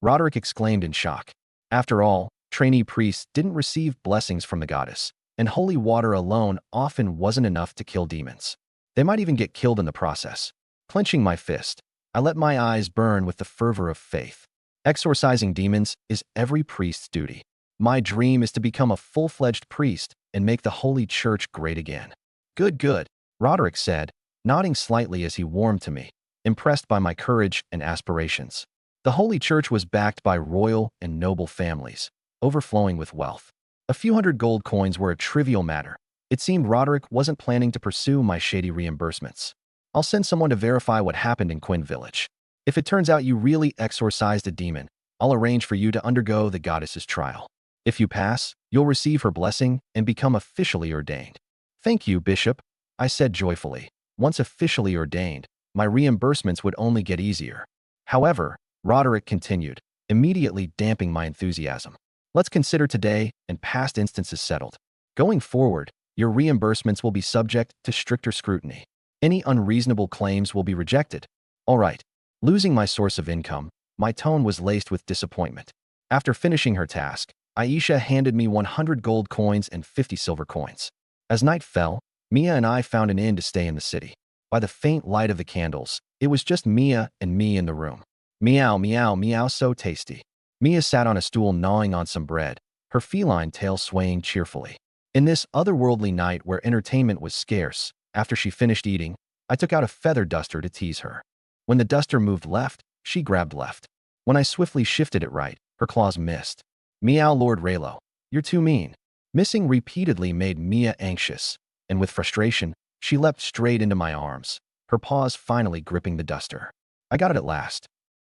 Roderick exclaimed in shock. After all, trainee priests didn't receive blessings from the goddess, and holy water alone often wasn't enough to kill demons. They might even get killed in the process. Clenching my fist, I let my eyes burn with the fervor of faith. Exorcising demons is every priest's duty. My dream is to become a full-fledged priest and make the Holy Church great again. Good, good, Roderick said, nodding slightly as he warmed to me, impressed by my courage and aspirations. The Holy Church was backed by royal and noble families, overflowing with wealth. A few hundred gold coins were a trivial matter. It seemed Roderick wasn't planning to pursue my shady reimbursements. I'll send someone to verify what happened in Quinn Village. If it turns out you really exorcised a demon, I'll arrange for you to undergo the goddess's trial. If you pass, you'll receive her blessing and become officially ordained. Thank you, Bishop, I said joyfully. Once officially ordained, my reimbursements would only get easier. However, Roderick continued, immediately damping my enthusiasm. Let's consider today and past instances settled. Going forward, your reimbursements will be subject to stricter scrutiny. Any unreasonable claims will be rejected. All right. Losing my source of income, my tone was laced with disappointment. After finishing her task, Aisha handed me 100 gold coins and 50 silver coins. As night fell, Mia and I found an inn to stay in the city. By the faint light of the candles, it was just Mia and me in the room. Meow, meow, meow, so tasty. Mia sat on a stool gnawing on some bread, her feline tail swaying cheerfully. In this otherworldly night where entertainment was scarce, after she finished eating, I took out a feather duster to tease her. When the duster moved left, she grabbed left. When I swiftly shifted it right, her claws missed. Meow, Lord Raylo, you're too mean. Missing repeatedly made Mia anxious, and with frustration, she leapt straight into my arms, her paws finally gripping the duster. I got it at last.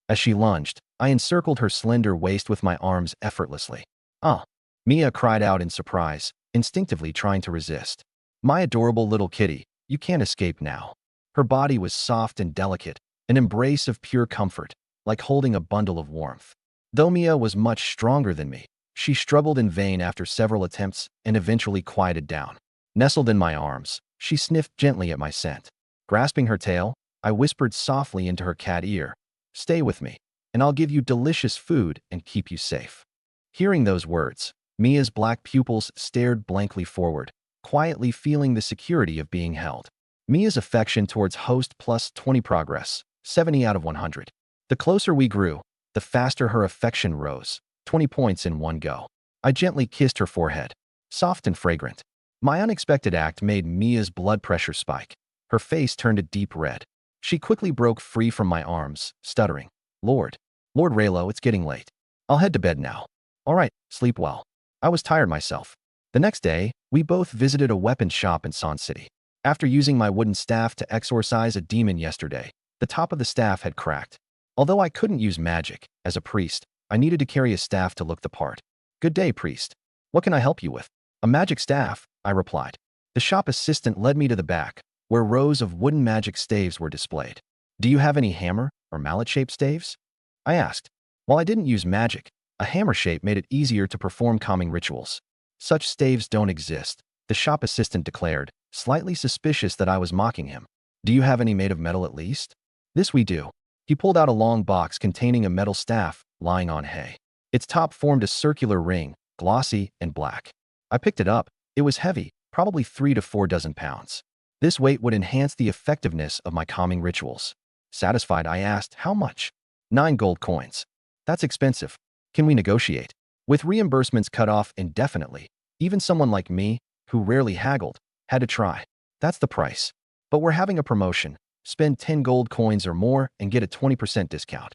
As she lunged, I encircled her slender waist with my arms effortlessly. Ah! Mia cried out in surprise, instinctively trying to resist. My adorable little kitty, you can't escape now. Her body was soft and delicate, an embrace of pure comfort, like holding a bundle of warmth. Though Mia was much stronger than me, she struggled in vain after several attempts and eventually quieted down. Nestled in my arms, she sniffed gently at my scent. Grasping her tail, I whispered softly into her cat ear, "Stay with me, and I'll give you delicious food and keep you safe." Hearing those words, Mia's black pupils stared blankly forward, quietly feeling the security of being held. Mia's affection towards host plus 20 progress, 70 out of 100. The closer we grew, the faster her affection rose, 20 points in one go. I gently kissed her forehead, soft and fragrant. My unexpected act made Mia's blood pressure spike. Her face turned a deep red. She quickly broke free from my arms, stuttering, Lord Raylo, it's getting late. I'll head to bed now." "All right, sleep well." I was tired myself. The next day, we both visited a weapons shop in San City. After using my wooden staff to exorcise a demon yesterday, the top of the staff had cracked. Although I couldn't use magic, as a priest, I needed to carry a staff to look the part. "Good day, priest. What can I help you with?" "A magic staff," I replied. The shop assistant led me to the back, where rows of wooden magic staves were displayed. "Do you have any hammer or mallet-shaped staves?" I asked. While I didn't use magic, a hammer shape made it easier to perform calming rituals. "Such staves don't exist," the shop assistant declared, slightly suspicious that I was mocking him. "Do you have any made of metal at least?" "This we do." He pulled out a long box containing a metal staff lying on hay. Its top formed a circular ring, glossy and black. I picked it up. It was heavy, probably 3 to 4 dozen pounds. This weight would enhance the effectiveness of my calming rituals. Satisfied, I asked, how much? 9 gold coins. That's expensive. Can we negotiate? With reimbursements cut off indefinitely, even someone like me, who rarely haggled, had to try. That's the price. But we're having a promotion. Spend 10 gold coins or more and get a 20% discount.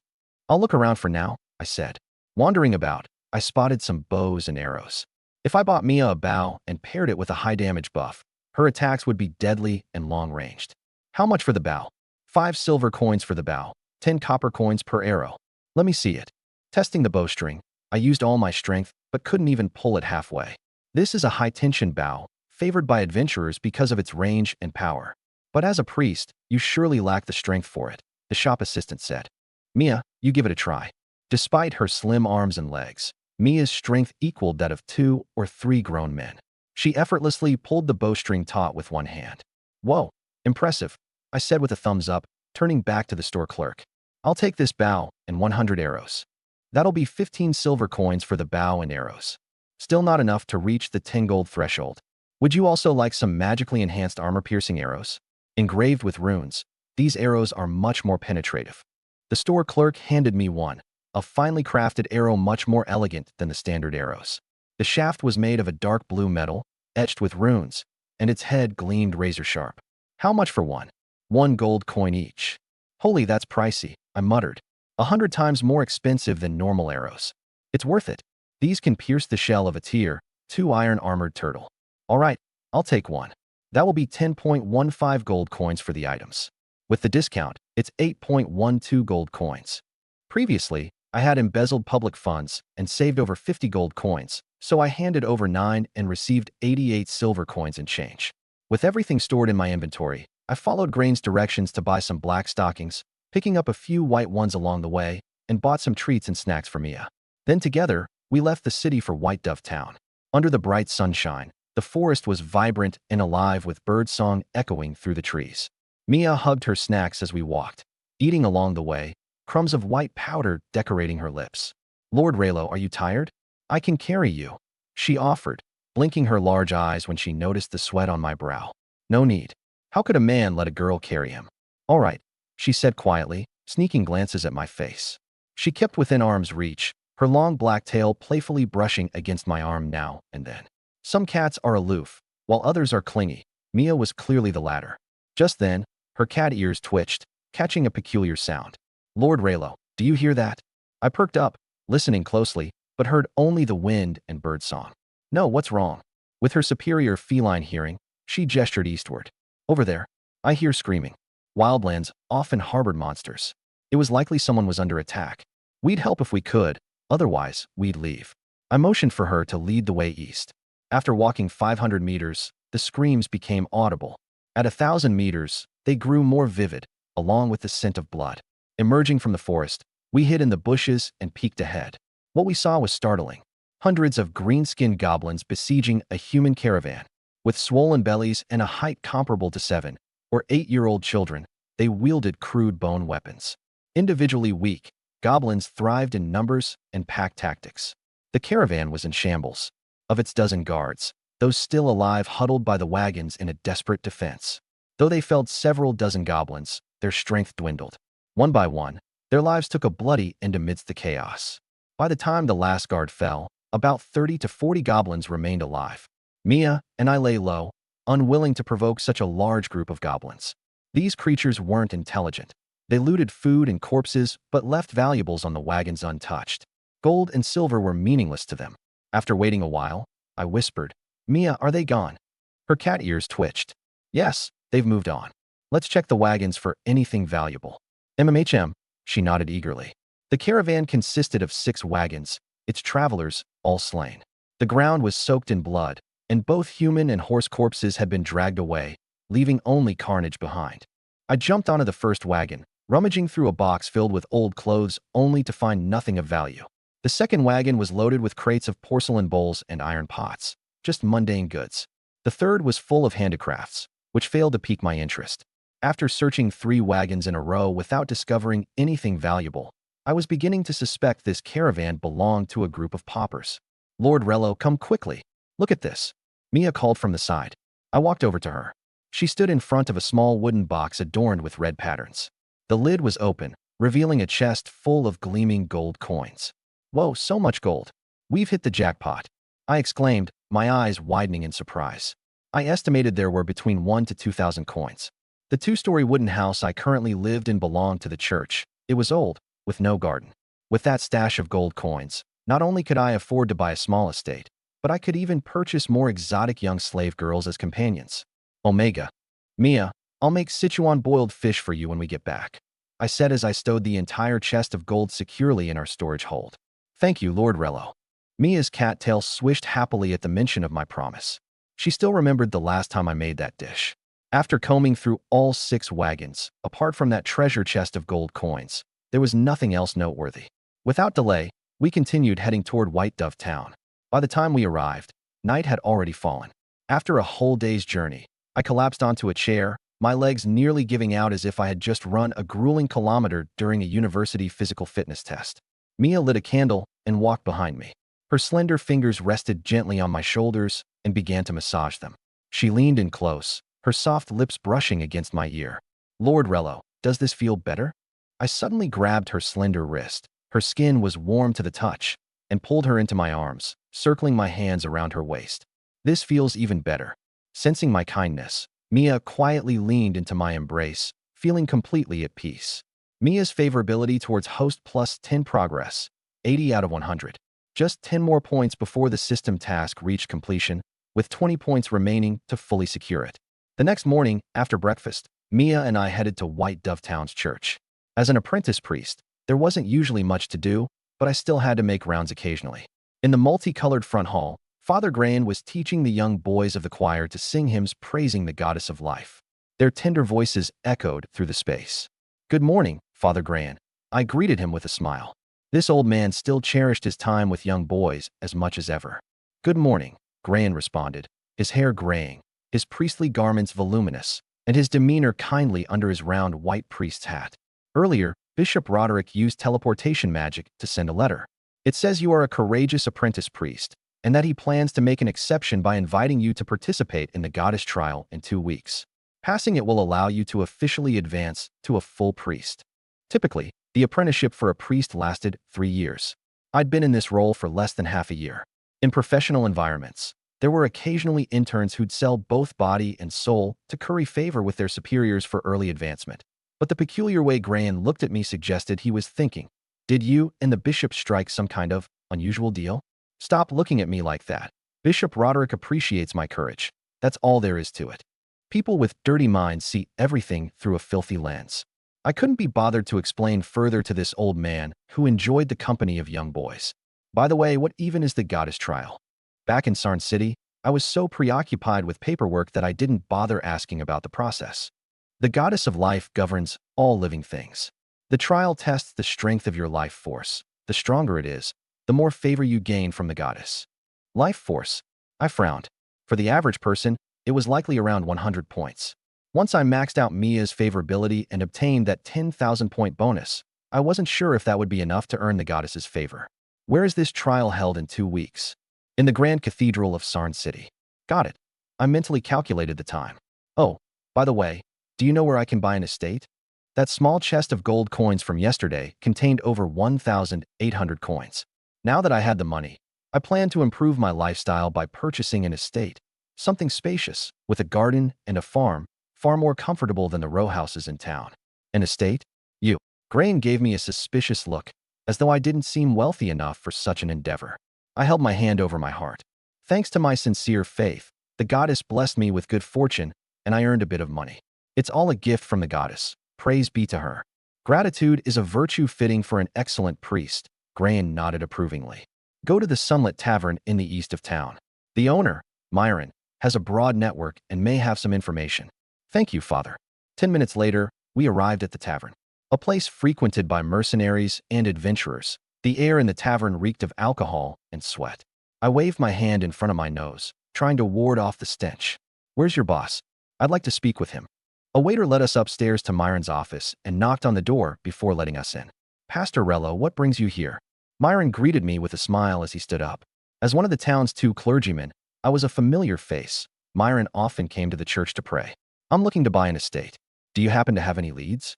I'll look around for now, I said. Wandering about, I spotted some bows and arrows. If I bought Mia a bow and paired it with a high damage buff, her attacks would be deadly and long-ranged. How much for the bow? 5 silver coins for the bow, 10 copper coins per arrow. Let me see it. Testing the bowstring, I used all my strength but couldn't even pull it halfway. This is a high-tension bow, favored by adventurers because of its range and power. But as a priest, you surely lack the strength for it, the shop assistant said. Mia, you give it a try. Despite her slim arms and legs, Mia's strength equaled that of 2 or 3 grown men. She effortlessly pulled the bowstring taut with one hand. Whoa, impressive, I said with a thumbs up, turning back to the store clerk. I'll take this bow and 100 arrows. That'll be 15 silver coins for the bow and arrows. Still not enough to reach the 10 gold threshold. Would you also like some magically enhanced armor-piercing arrows? Engraved with runes, these arrows are much more penetrative. The store clerk handed me one, a finely crafted arrow much more elegant than the standard arrows. The shaft was made of a dark blue metal, etched with runes, and its head gleamed razor-sharp. How much for one? 1 gold coin each. Holy, that's pricey, I muttered. 100 times more expensive than normal arrows. It's worth it. These can pierce the shell of a tier 2 iron-armored turtle. All right, I'll take one. That will be 10.15 gold coins for the items. With the discount, it's 8.12 gold coins. Previously, I had embezzled public funds and saved over 50 gold coins, so I handed over 9 and received 88 silver coins in change. With everything stored in my inventory, I followed Grain's directions to buy some black stockings, picking up a few white ones along the way, and bought some treats and snacks for Mia. Then together, we left the city for White Dove Town. Under the bright sunshine, the forest was vibrant and alive with birdsong echoing through the trees. Mia hugged her snacks as we walked, eating along the way, crumbs of white powder decorating her lips. Lord Raylo, are you tired? I can carry you, she offered, blinking her large eyes when she noticed the sweat on my brow. No need. How could a man let a girl carry him? All right, she said quietly, sneaking glances at my face. She kept within arm's reach, her long black tail playfully brushing against my arm now and then. Some cats are aloof, while others are clingy. Mia was clearly the latter. Just then, her cat ears twitched, catching a peculiar sound. Lord Raylo, do you hear that? I perked up, listening closely, but heard only the wind and birdsong. No, what's wrong? With her superior feline hearing, she gestured eastward. Over there, I hear screaming. Wildlands often harbored monsters. It was likely someone was under attack. We'd help if we could, otherwise, we'd leave. I motioned for her to lead the way east. After walking 500 meters, the screams became audible. At 1,000 meters, they grew more vivid, along with the scent of blood. Emerging from the forest, we hid in the bushes and peeked ahead. What we saw was startling. Hundreds of green-skinned goblins besieging a human caravan. With swollen bellies and a height comparable to 7 or 8-year-old children, they wielded crude bone weapons. Individually weak, goblins thrived in numbers and pack tactics. The caravan was in shambles. Of its dozen guards, those still alive huddled by the wagons in a desperate defense. Though they felled several dozen goblins, their strength dwindled. One by one, their lives took a bloody end amidst the chaos. By the time the last guard fell, about 30 to 40 goblins remained alive. Mia and I lay low, unwilling to provoke such a large group of goblins. These creatures weren't intelligent. They looted food and corpses but left valuables on the wagons untouched. Gold and silver were meaningless to them. After waiting a while, I whispered, Mia, are they gone? Her cat ears twitched. Yes, they've moved on. Let's check the wagons for anything valuable. MMHM, she nodded eagerly. The caravan consisted of 6 wagons, its travelers all slain. The ground was soaked in blood, and both human and horse corpses had been dragged away, leaving only carnage behind. I jumped onto the first wagon, rummaging through a box filled with old clothes only to find nothing of value. The second wagon was loaded with crates of porcelain bowls and iron pots, just mundane goods. The third was full of handicrafts, which failed to pique my interest. After searching 3 wagons in a row without discovering anything valuable, I was beginning to suspect this caravan belonged to a group of paupers. Lord Rello, come quickly. Look at this. Mia called from the side. I walked over to her. She stood in front of a small wooden box adorned with red patterns. The lid was open, revealing a chest full of gleaming gold coins. Whoa, so much gold. We've hit the jackpot, I exclaimed, my eyes widening in surprise. I estimated there were between 1 to 2,000 coins. The two-story wooden house I currently lived in belonged to the church. It was old, with no garden. With that stash of gold coins, not only could I afford to buy a small estate, but I could even purchase more exotic young slave girls as companions. Omega. Mia, I'll make Sichuan boiled fish for you when we get back, I said as I stowed the entire chest of gold securely in our storage hold. Thank you, Lord Rello. Mia's cattail swished happily at the mention of my promise. She still remembered the last time I made that dish. After combing through all 6 wagons, apart from that treasure chest of gold coins, there was nothing else noteworthy. Without delay, we continued heading toward White Dove Town. By the time we arrived, night had already fallen. After a whole day's journey, I collapsed onto a chair, my legs nearly giving out as if I had just run a grueling kilometer during a university physical fitness test. Mia lit a candle and walked behind me. Her slender fingers rested gently on my shoulders and began to massage them. She leaned in close, her soft lips brushing against my ear. Lord Rello, does this feel better? I suddenly grabbed her slender wrist. Her skin was warm to the touch, and pulled her into my arms, circling my hands around her waist. This feels even better. Sensing my kindness, Mia quietly leaned into my embrace, feeling completely at peace. Mia's favorability towards host plus 10 progress, 80 out of 100. Just 10 more points before the system task reached completion, with 20 points remaining to fully secure it. The next morning, after breakfast, Mia and I headed to White Dove Town's church. As an apprentice priest, there wasn't usually much to do, but I still had to make rounds occasionally. In the multicolored front hall, Father Graham was teaching the young boys of the choir to sing hymns praising the goddess of life. Their tender voices echoed through the space. Good morning, Father Graham. I greeted him with a smile. This old man still cherished his time with young boys as much as ever. Good morning, Graham responded, his hair graying, his priestly garments voluminous, and his demeanor kindly under his round white priest's hat. Earlier, Bishop Roderick used teleportation magic to send a letter. It says you are a courageous apprentice priest, and that he plans to make an exception by inviting you to participate in the goddess trial in 2 weeks. Passing it will allow you to officially advance to a full priest. Typically, the apprenticeship for a priest lasted 3 years. I'd been in this role for less than half a year. In professional environments, there were occasionally interns who'd sell both body and soul to curry favor with their superiors for early advancement. But the peculiar way Graham looked at me suggested he was thinking, did you and the bishop strike some kind of unusual deal? Stop looking at me like that. Bishop Roderick appreciates my courage. That's all there is to it. People with dirty minds see everything through a filthy lens. I couldn't be bothered to explain further to this old man who enjoyed the company of young boys. By the way, what even is the goddess trial? Back in Sarn City, I was so preoccupied with paperwork that I didn't bother asking about the process. The goddess of life governs all living things. The trial tests the strength of your life force. The stronger it is, the more favor you gain from the goddess. Life force. I frowned. For the average person, it was likely around 100 points. Once I maxed out Mia's favorability and obtained that 10,000-point bonus, I wasn't sure if that would be enough to earn the goddess's favor. Where is this trial held in 2 weeks? In the Grand Cathedral of Sarn City. Got it. I mentally calculated the time. Oh, by the way, do you know where I can buy an estate? That small chest of gold coins from yesterday contained over 1,800 coins. Now that I had the money, I planned to improve my lifestyle by purchasing an estate. Something spacious, with a garden and a farm, far more comfortable than the row houses in town. An estate? You. Graham gave me a suspicious look, as though I didn't seem wealthy enough for such an endeavor. I held my hand over my heart. Thanks to my sincere faith, the goddess blessed me with good fortune, and I earned a bit of money. It's all a gift from the goddess. Praise be to her. Gratitude is a virtue fitting for an excellent priest. Graham nodded approvingly. Go to the Sunlit Tavern in the east of town. The owner, Myron, has a broad network and may have some information. Thank you, Father. 10 minutes later, we arrived at the tavern. A place frequented by mercenaries and adventurers. The air in the tavern reeked of alcohol and sweat. I waved my hand in front of my nose, trying to ward off the stench. Where's your boss? I'd like to speak with him. A waiter led us upstairs to Myron's office and knocked on the door before letting us in. Pastor Rello, what brings you here? Myron greeted me with a smile as he stood up. As one of the town's 2 clergymen, I was a familiar face. Myron often came to the church to pray. I'm looking to buy an estate. Do you happen to have any leads?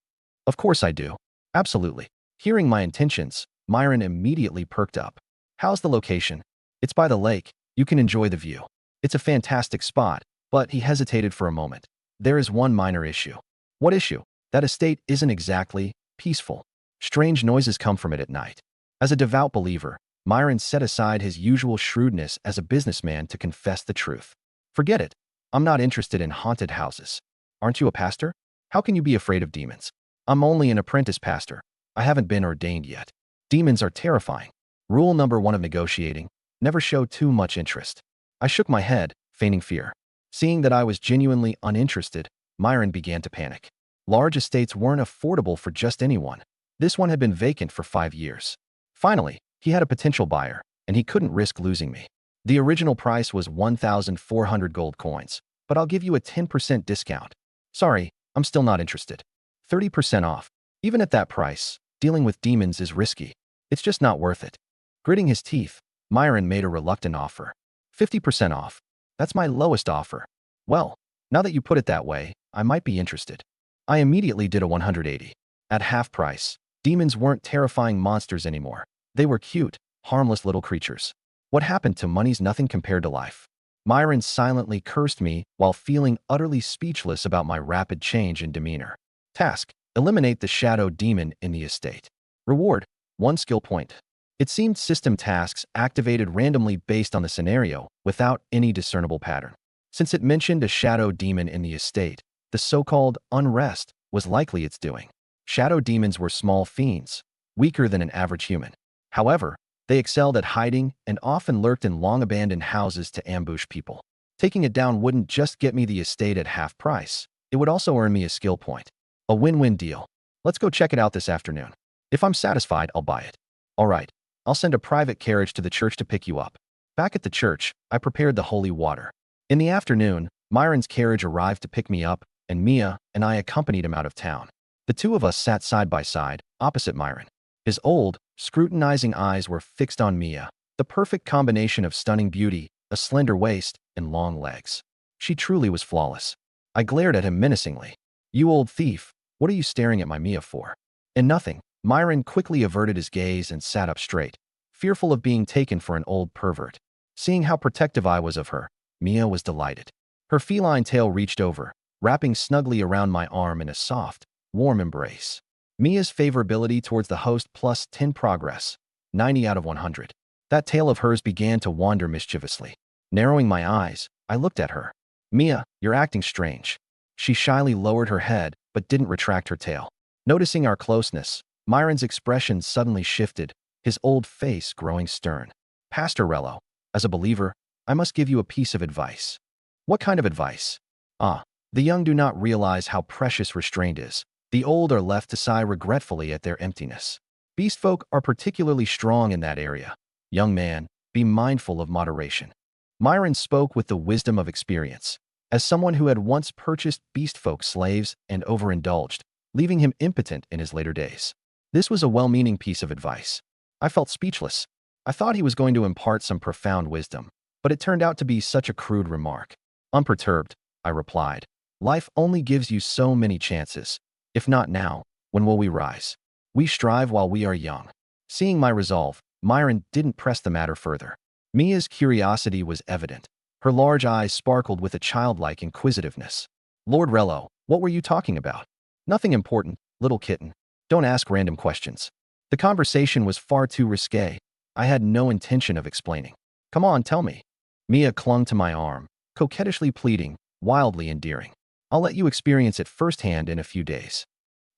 Of course I do. Absolutely. Hearing my intentions, Myron immediately perked up. How's the location? It's by the lake. You can enjoy the view. It's a fantastic spot, but he hesitated for a moment. There is one minor issue. What issue? That estate isn't exactly peaceful. Strange noises come from it at night. As a devout believer, Myron set aside his usual shrewdness as a businessman to confess the truth. Forget it. I'm not interested in haunted houses. Aren't you a pastor? How can you be afraid of demons? I'm only an apprentice pastor. I haven't been ordained yet. Demons are terrifying. Rule number 1 of negotiating: never show too much interest. I shook my head, feigning fear. Seeing that I was genuinely uninterested, Myron began to panic. Large estates weren't affordable for just anyone. This one had been vacant for 5 years. Finally, he had a potential buyer, and he couldn't risk losing me. The original price was 1,400 gold coins, but I'll give you a 10% discount. Sorry, I'm still not interested. 30% off. Even at that price, dealing with demons is risky. It's just not worth it. Gritting his teeth, Myron made a reluctant offer. 50% off. That's my lowest offer. Well, now that you put it that way, I might be interested. I immediately did a 180. At half price, demons weren't terrifying monsters anymore. They were cute, harmless little creatures. What happened to money's nothing compared to life. Myron silently cursed me while feeling utterly speechless about my rapid change in demeanor. Task: eliminate the shadow demon in the estate. Reward: 1 skill point. It seemed system tasks activated randomly based on the scenario, without any discernible pattern. Since it mentioned a shadow demon in the estate, the so-called unrest was likely its doing. Shadow demons were small fiends, weaker than an average human. However, they excelled at hiding and often lurked in long-abandoned houses to ambush people. Taking it down wouldn't just get me the estate at half price, it would also earn me a skill point. A win-win deal. Let's go check it out this afternoon. If I'm satisfied, I'll buy it. All right, I'll send a private carriage to the church to pick you up. Back at the church, I prepared the holy water. In the afternoon, Myron's carriage arrived to pick me up, and Mia and I accompanied him out of town. The two of us sat side by side, opposite Myron. His old, scrutinizing eyes were fixed on Mia, the perfect combination of stunning beauty, a slender waist, and long legs. She truly was flawless. I glared at him menacingly. You old thief, what are you staring at my Mia for? And nothing. Myron quickly averted his gaze and sat up straight, fearful of being taken for an old pervert. Seeing how protective I was of her, Mia was delighted. Her feline tail reached over, wrapping snugly around my arm in a soft, warm embrace. Mia's favorability towards the host plus 10 progress, 90 out of 100. That tail of hers began to wander mischievously. Narrowing my eyes, I looked at her. Mia, you're acting strange. She shyly lowered her head, but didn't retract her tail. Noticing our closeness, Myron's expression suddenly shifted, his old face growing stern. Pastor Rello, as a believer, I must give you a piece of advice. What kind of advice? The young do not realize how precious restraint is. The old are left to sigh regretfully at their emptiness. Beast folk are particularly strong in that area. Young man, be mindful of moderation. Myron spoke with the wisdom of experience, as someone who had once purchased beast folk slaves and overindulged, leaving him impotent in his later days. This was a well-meaning piece of advice. I felt speechless. I thought he was going to impart some profound wisdom, but it turned out to be such a crude remark. Unperturbed, I replied. Life only gives you so many chances. If not now, when will we rise? We strive while we are young. Seeing my resolve, Myron didn't press the matter further. Mia's curiosity was evident. Her large eyes sparkled with a childlike inquisitiveness. Lord Rello, what were you talking about? Nothing important, little kitten. Don't ask random questions. The conversation was far too risque. I had no intention of explaining. Come on, tell me. Mia clung to my arm, coquettishly pleading, wildly endearing. I'll let you experience it firsthand in a few days.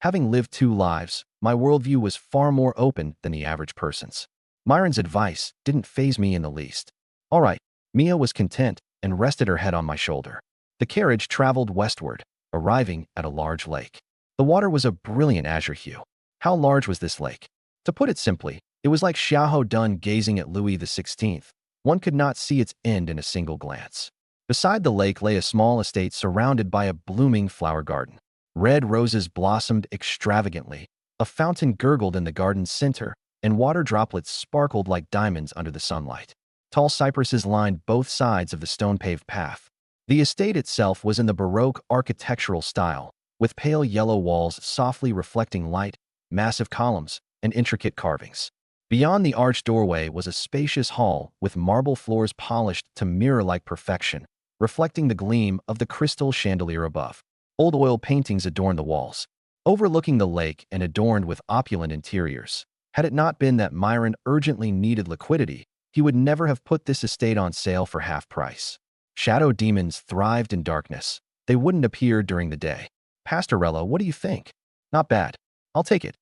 Having lived 2 lives, my worldview was far more open than the average person's. Myron's advice didn't faze me in the least. All right, Mia was content and rested her head on my shoulder. The carriage traveled westward, arriving at a large lake. The water was a brilliant azure hue. How large was this lake? To put it simply, it was like Xiahou Dun gazing at Louis XVI. One could not see its end in a single glance. Beside the lake lay a small estate surrounded by a blooming flower garden. Red roses blossomed extravagantly, a fountain gurgled in the garden's center, and water droplets sparkled like diamonds under the sunlight. Tall cypresses lined both sides of the stone-paved path. The estate itself was in the Baroque architectural style, with pale yellow walls softly reflecting light, massive columns, and intricate carvings. Beyond the arched doorway was a spacious hall with marble floors polished to mirror-like perfection, reflecting the gleam of the crystal chandelier above. Old oil paintings adorned the walls, overlooking the lake and adorned with opulent interiors. Had it not been that Myron urgently needed liquidity, he would never have put this estate on sale for half price. Shadow demons thrived in darkness. They wouldn't appear during the day. Pastorella, what do you think? Not bad. I'll take it.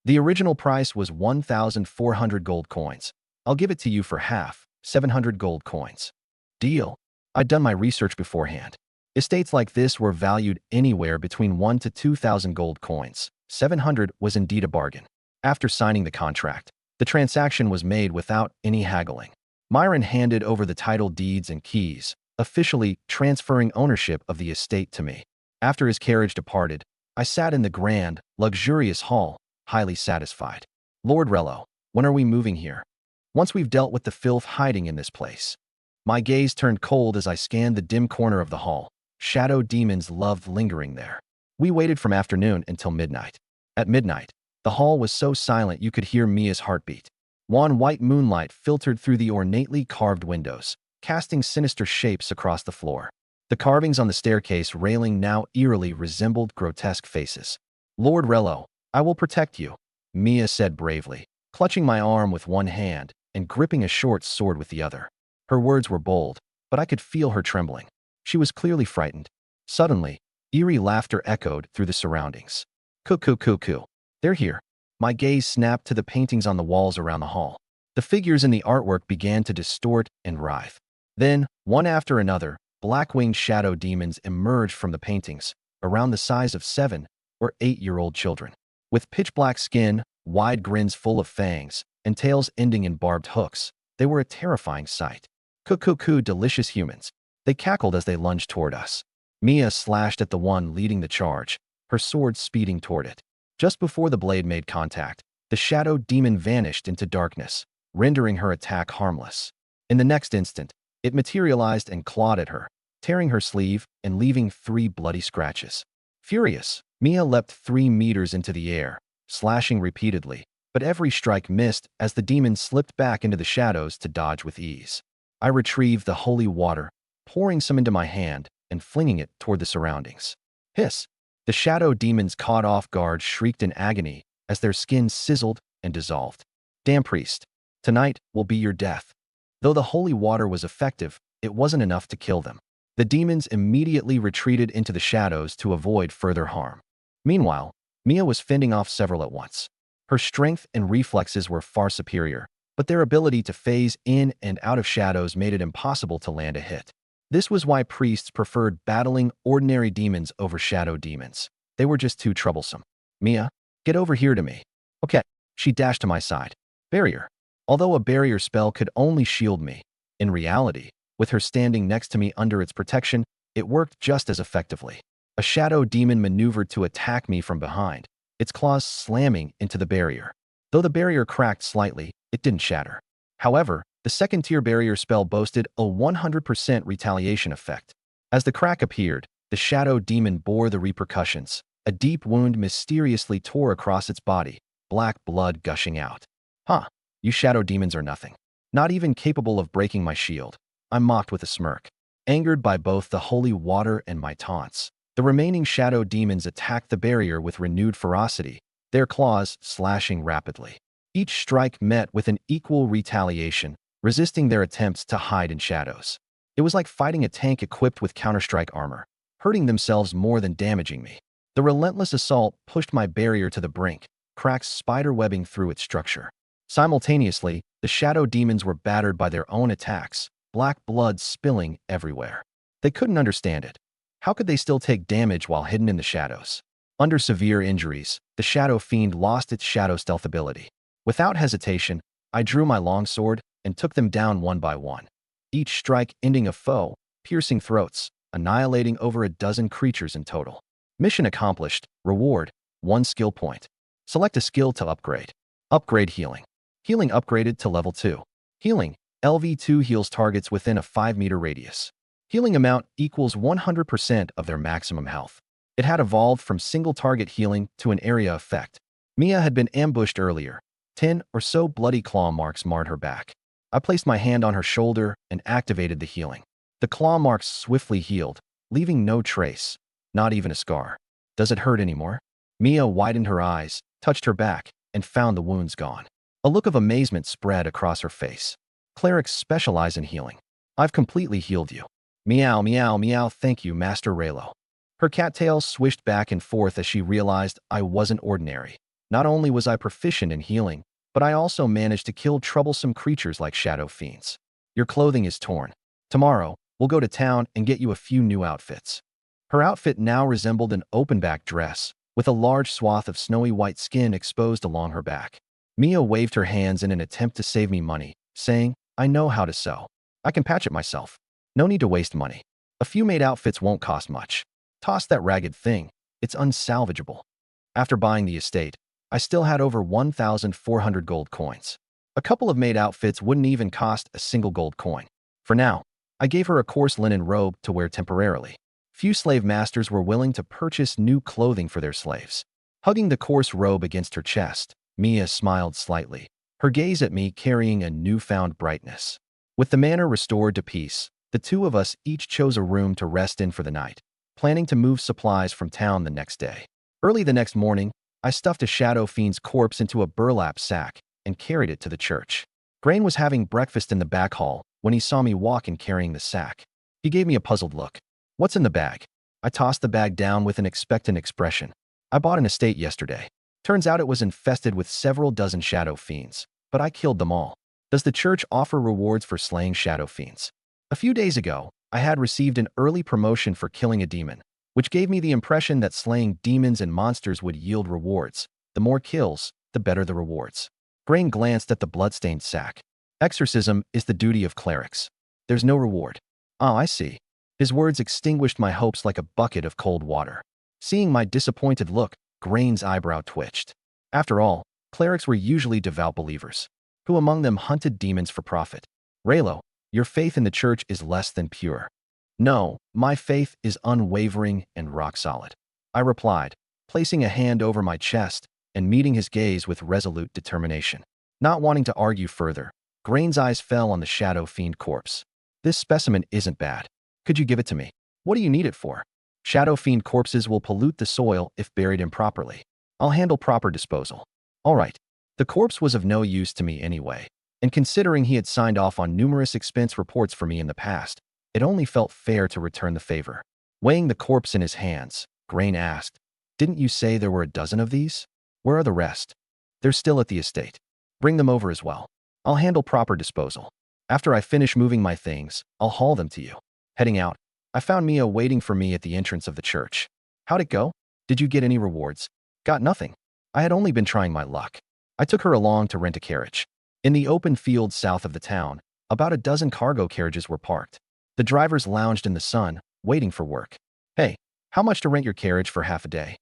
The original price was 1,400 gold coins. I'll give it to you for half, 700 gold coins. Deal. I'd done my research beforehand. Estates like this were valued anywhere between 1 to 2,000 gold coins. 700 was indeed a bargain. After signing the contract, the transaction was made without any haggling. Myron handed over the title deeds and keys, officially transferring ownership of the estate to me. After his carriage departed, I sat in the grand, luxurious hall, highly satisfied. Lord Rello, when are we moving here? Once we've dealt with the filth hiding in this place. My gaze turned cold as I scanned the dim corner of the hall. Shadow demons loved lingering there. We waited from afternoon until midnight. At midnight, the hall was so silent you could hear Mia's heartbeat. Wan white moonlight filtered through the ornately carved windows, casting sinister shapes across the floor. The carvings on the staircase railing now eerily resembled grotesque faces. Lord Rello, I will protect you, Mia said bravely, clutching my arm with one hand and gripping a short sword with the other. Her words were bold, but I could feel her trembling. She was clearly frightened. Suddenly, eerie laughter echoed through the surroundings. Cuckoo. They're here. My gaze snapped to the paintings on the walls around the hall. The figures in the artwork began to distort and writhe. Then, one after another, black-winged shadow demons emerged from the paintings, around the size of 7 or 8-year-old children. With pitch-black skin, wide grins full of fangs, and tails ending in barbed hooks, they were a terrifying sight. Cuckoo, delicious humans. They cackled as they lunged toward us. Mia slashed at the one leading the charge, her sword speeding toward it. Just before the blade made contact, the shadow demon vanished into darkness, rendering her attack harmless. In the next instant, it materialized and clawed at her, tearing her sleeve and leaving 3 bloody scratches. Furious, Mia leapt 3 meters into the air, slashing repeatedly, but every strike missed as the demon slipped back into the shadows to dodge with ease. I retrieved the holy water, pouring some into my hand and flinging it toward the surroundings. Hiss! The shadow demons caught off guard shrieked in agony as their skin sizzled and dissolved. Damn priest, tonight will be your death. Though the holy water was effective, it wasn't enough to kill them. The demons immediately retreated into the shadows to avoid further harm. Meanwhile, Mia was fending off several at once. Her strength and reflexes were far superior, but their ability to phase in and out of shadows made it impossible to land a hit. This was why priests preferred battling ordinary demons over shadow demons. They were just too troublesome. Mia, get over here to me. Okay. She dashed to my side. Barrier. Although a barrier spell could only shield me, in reality, with her standing next to me under its protection, it worked just as effectively. A shadow demon maneuvered to attack me from behind, its claws slamming into the barrier. Though the barrier cracked slightly, it didn't shatter. However, the second-tier barrier spell boasted a 100% retaliation effect. As the crack appeared, the shadow demon bore the repercussions. A deep wound mysteriously tore across its body, black blood gushing out. Huh, you shadow demons are nothing. Not even capable of breaking my shield. I mocked with a smirk. Angered by both the holy water and my taunts, the remaining shadow demons attacked the barrier with renewed ferocity, their claws slashing rapidly. Each strike met with an equal retaliation, resisting their attempts to hide in shadows. It was like fighting a tank equipped with Counter-Strike armor, hurting themselves more than damaging me. The relentless assault pushed my barrier to the brink, cracks spider-webbing through its structure. Simultaneously, the shadow demons were battered by their own attacks, black blood spilling everywhere. They couldn't understand it. How could they still take damage while hidden in the shadows? Under severe injuries, the Shadow Fiend lost its shadow stealth ability. Without hesitation, I drew my longsword and took them down one by one. Each strike ending a foe, piercing throats, annihilating over a dozen creatures in total. Mission accomplished. Reward, 1 skill point. Select a skill to upgrade. Upgrade healing. Healing upgraded to level 2. Healing, LV2 heals targets within a 5-meter radius. Healing amount equals 100% of their maximum health. It had evolved from single-target healing to an area effect. Mia had been ambushed earlier. 10 or so bloody claw marks marred her back. I placed my hand on her shoulder and activated the healing. The claw marks swiftly healed, leaving no trace, not even a scar. Does it hurt anymore? Mia widened her eyes, touched her back, and found the wounds gone. A look of amazement spread across her face. Clerics specialize in healing. I've completely healed you. Meow, meow, meow, thank you, Master Raylo. Her cattail swished back and forth as she realized I wasn't ordinary. Not only was I proficient in healing, but I also managed to kill troublesome creatures like shadow fiends. Your clothing is torn. Tomorrow, we'll go to town and get you a few new outfits. Her outfit now resembled an open-back dress, with a large swath of snowy white skin exposed along her back. Mia waved her hands in an attempt to save me money, saying, I know how to sew. I can patch it myself. No need to waste money. A few maid outfits won't cost much. Toss that ragged thing. It's unsalvageable. After buying the estate, I still had over 1,400 gold coins. A couple of maid outfits wouldn't even cost a single gold coin. For now, I gave her a coarse linen robe to wear temporarily. Few slave masters were willing to purchase new clothing for their slaves. Hugging the coarse robe against her chest, Mia smiled slightly, her gaze at me carrying a newfound brightness. With the manor restored to peace, the two of us each chose a room to rest in for the night, planning to move supplies from town the next day. Early the next morning, I stuffed a shadow fiend's corpse into a burlap sack and carried it to the church. Grain was having breakfast in the back hall when he saw me walk and carrying the sack. He gave me a puzzled look. What's in the bag? I tossed the bag down with an expectant expression. I bought an estate yesterday. Turns out it was infested with several dozen shadow fiends, but I killed them all. Does the church offer rewards for slaying shadow fiends? A few days ago, I had received an early promotion for killing a demon, which gave me the impression that slaying demons and monsters would yield rewards. The more kills, the better the rewards. Grain glanced at the bloodstained sack. Exorcism is the duty of clerics. There's no reward. Oh, I see. His words extinguished my hopes like a bucket of cold water. Seeing my disappointed look, Grain's eyebrow twitched. After all, clerics were usually devout believers, who among them hunted demons for profit. Raylo, your faith in the church is less than pure. No, my faith is unwavering and rock solid, I replied, placing a hand over my chest and meeting his gaze with resolute determination. Not wanting to argue further, Grain's eyes fell on the shadow fiend corpse. This specimen isn't bad. Could you give it to me? What do you need it for? Shadow fiend corpses will pollute the soil if buried improperly. I'll handle proper disposal. All right. The corpse was of no use to me anyway, and considering he had signed off on numerous expense reports for me in the past, it only felt fair to return the favor. Weighing the corpse in his hands, Grain asked, Didn't you say there were a dozen of these? Where are the rest? They're still at the estate. Bring them over as well. I'll handle proper disposal. After I finish moving my things, I'll haul them to you. Heading out, I found Mia waiting for me at the entrance of the church. How'd it go? Did you get any rewards? Got nothing. I had only been trying my luck. I took her along to rent a carriage. In the open field south of the town, about a dozen cargo carriages were parked. The drivers lounged in the sun, waiting for work. Hey, how much to rent your carriage for half a day?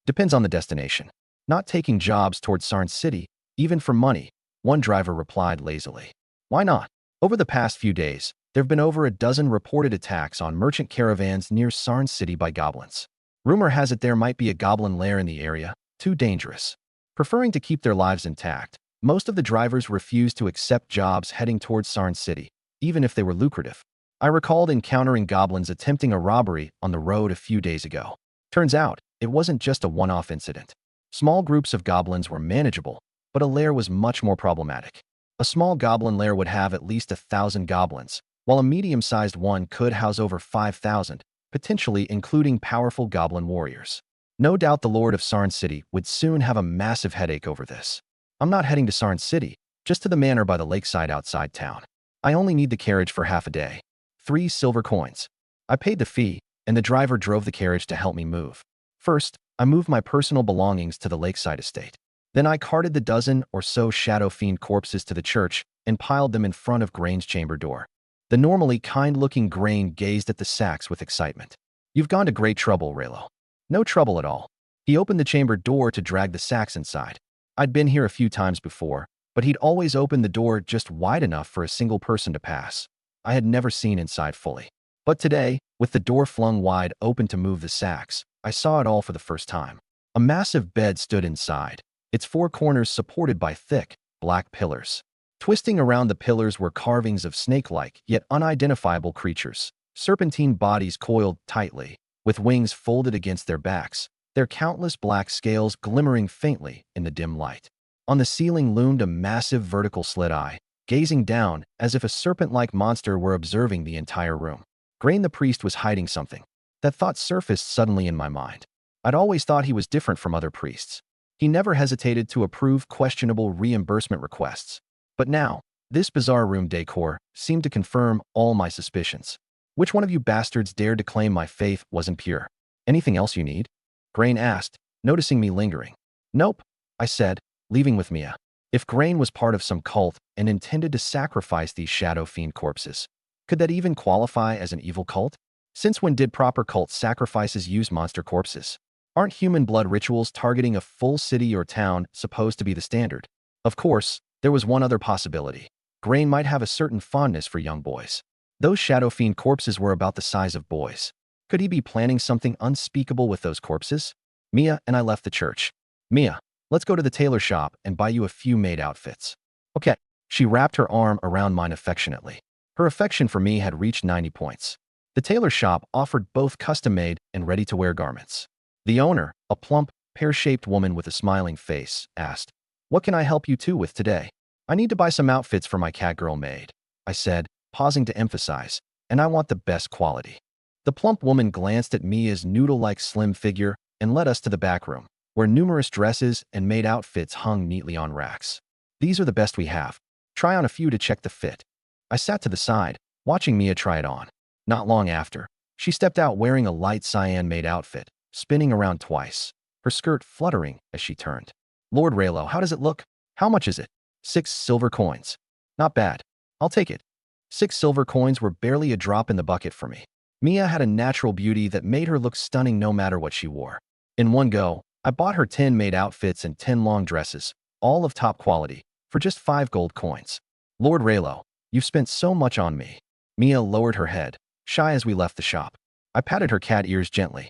Depends on the destination. Not taking jobs towards Sarn City, even for money, one driver replied lazily. Why not? Over the past few days, there have been over a dozen reported attacks on merchant caravans near Sarn City by goblins. Rumor has it there might be a goblin lair in the area, too dangerous. Preferring to keep their lives intact, most of the drivers refused to accept jobs heading towards Sarn City, even if they were lucrative. I recalled encountering goblins attempting a robbery on the road a few days ago. Turns out, it wasn't just a one-off incident. Small groups of goblins were manageable, but a lair was much more problematic. A small goblin lair would have at least 1,000 goblins, while a medium-sized one could house over 5,000, potentially including powerful goblin warriors. No doubt the Lord of Sarn City would soon have a massive headache over this. I'm not heading to Sarn City, just to the manor by the lakeside outside town. I only need the carriage for half a day. 3 silver coins. I paid the fee, and the driver drove the carriage to help me move. First, I moved my personal belongings to the lakeside estate. Then I carted the dozen or so shadow fiend corpses to the church and piled them in front of Grain's chamber door. The normally kind-looking Grain gazed at the sacks with excitement. You've gone to great trouble, Raylo. No trouble at all. He opened the chamber door to drag the sacks inside. I'd been here a few times before, but he'd always opened the door just wide enough for a single person to pass. I had never seen inside fully. But today, with the door flung wide open to move the sacks, I saw it all for the first time. A massive bed stood inside, its four corners supported by thick, black pillars. Twisting around the pillars were carvings of snake-like, yet unidentifiable creatures, serpentine bodies coiled tightly, with wings folded against their backs, their countless black scales glimmering faintly in the dim light. On the ceiling loomed a massive vertical slit-eye, gazing down as if a serpent-like monster were observing the entire room. Grain the priest was hiding something. That thought surfaced suddenly in my mind. I'd always thought he was different from other priests. He never hesitated to approve questionable reimbursement requests. But now, this bizarre room decor seemed to confirm all my suspicions. Which one of you bastards dared to claim my faith wasn't pure? Anything else you need? Grain asked, noticing me lingering. Nope, I said, leaving with Mia. If Grain was part of some cult and intended to sacrifice these shadow fiend corpses, could that even qualify as an evil cult? Since when did proper cult sacrifices use monster corpses? Aren't human blood rituals targeting a full city or town supposed to be the standard? Of course, there was one other possibility. Grain might have a certain fondness for young boys. Those shadow fiend corpses were about the size of boys. Could he be planning something unspeakable with those corpses? Mia and I left the church. Mia, let's go to the tailor shop and buy you a few maid outfits. Okay. She wrapped her arm around mine affectionately. Her affection for me had reached 90 points. The tailor shop offered both custom-made and ready-to-wear garments. The owner, a plump, pear-shaped woman with a smiling face, asked, "What can I help you two with today?" "I need to buy some outfits for my catgirl maid," I said, pausing to emphasize, "and I want the best quality." The plump woman glanced at Mia's noodle-like slim figure and led us to the back room, where numerous dresses and maid outfits hung neatly on racks. "These are the best we have. Try on a few to check the fit." I sat to the side, watching Mia try it on. Not long after, she stepped out wearing a light cyan maid outfit, spinning around twice, her skirt fluttering as she turned. "Lord Raylo, how does it look? How much is it?" 6 silver coins. "Not bad. I'll take it." 6 silver coins were barely a drop in the bucket for me. Mia had a natural beauty that made her look stunning no matter what she wore. In one go, I bought her 10 maid outfits and 10 long dresses, all of top quality, for just 5 gold coins. "Lord Raylo, you've spent so much on me." Mia lowered her head, shy as we left the shop. I patted her cat ears gently.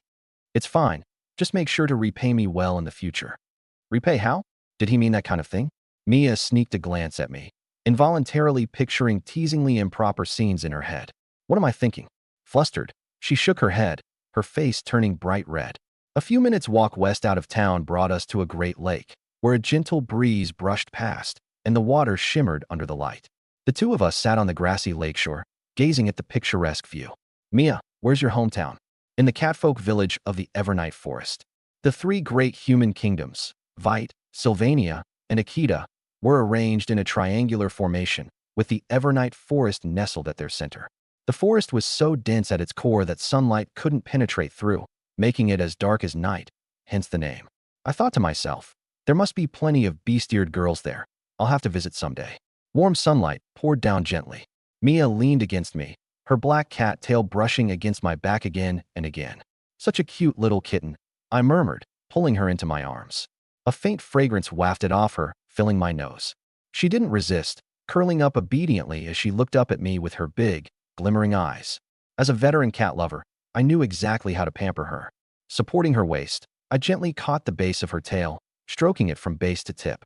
"It's fine. Just make sure to repay me well in the future." "Repay how? Did he mean that kind of thing?" Mia sneaked a glance at me, involuntarily picturing teasingly improper scenes in her head. What am I thinking? Flustered, she shook her head, her face turning bright red. A few minutes' walk west out of town brought us to a great lake, where a gentle breeze brushed past, and the water shimmered under the light. The two of us sat on the grassy lakeshore, gazing at the picturesque view. "Mia, where's your hometown?" "In the catfolk village of the Evernight Forest." The 3 great human kingdoms, Vite, Sylvania, and Akita, were arranged in a triangular formation, with the Evernight Forest nestled at their center. The forest was so dense at its core that sunlight couldn't penetrate through, making it as dark as night, hence the name. I thought to myself, there must be plenty of beast-eared girls there. I'll have to visit someday. Warm sunlight poured down gently. Mia leaned against me, her black cat tail brushing against my back again and again. "Such a cute little kitten," I murmured, pulling her into my arms. A faint fragrance wafted off her, filling my nose. She didn't resist, curling up obediently as she looked up at me with her big, glimmering eyes. As a veteran cat lover, I knew exactly how to pamper her. Supporting her waist, I gently caught the base of her tail, stroking it from base to tip.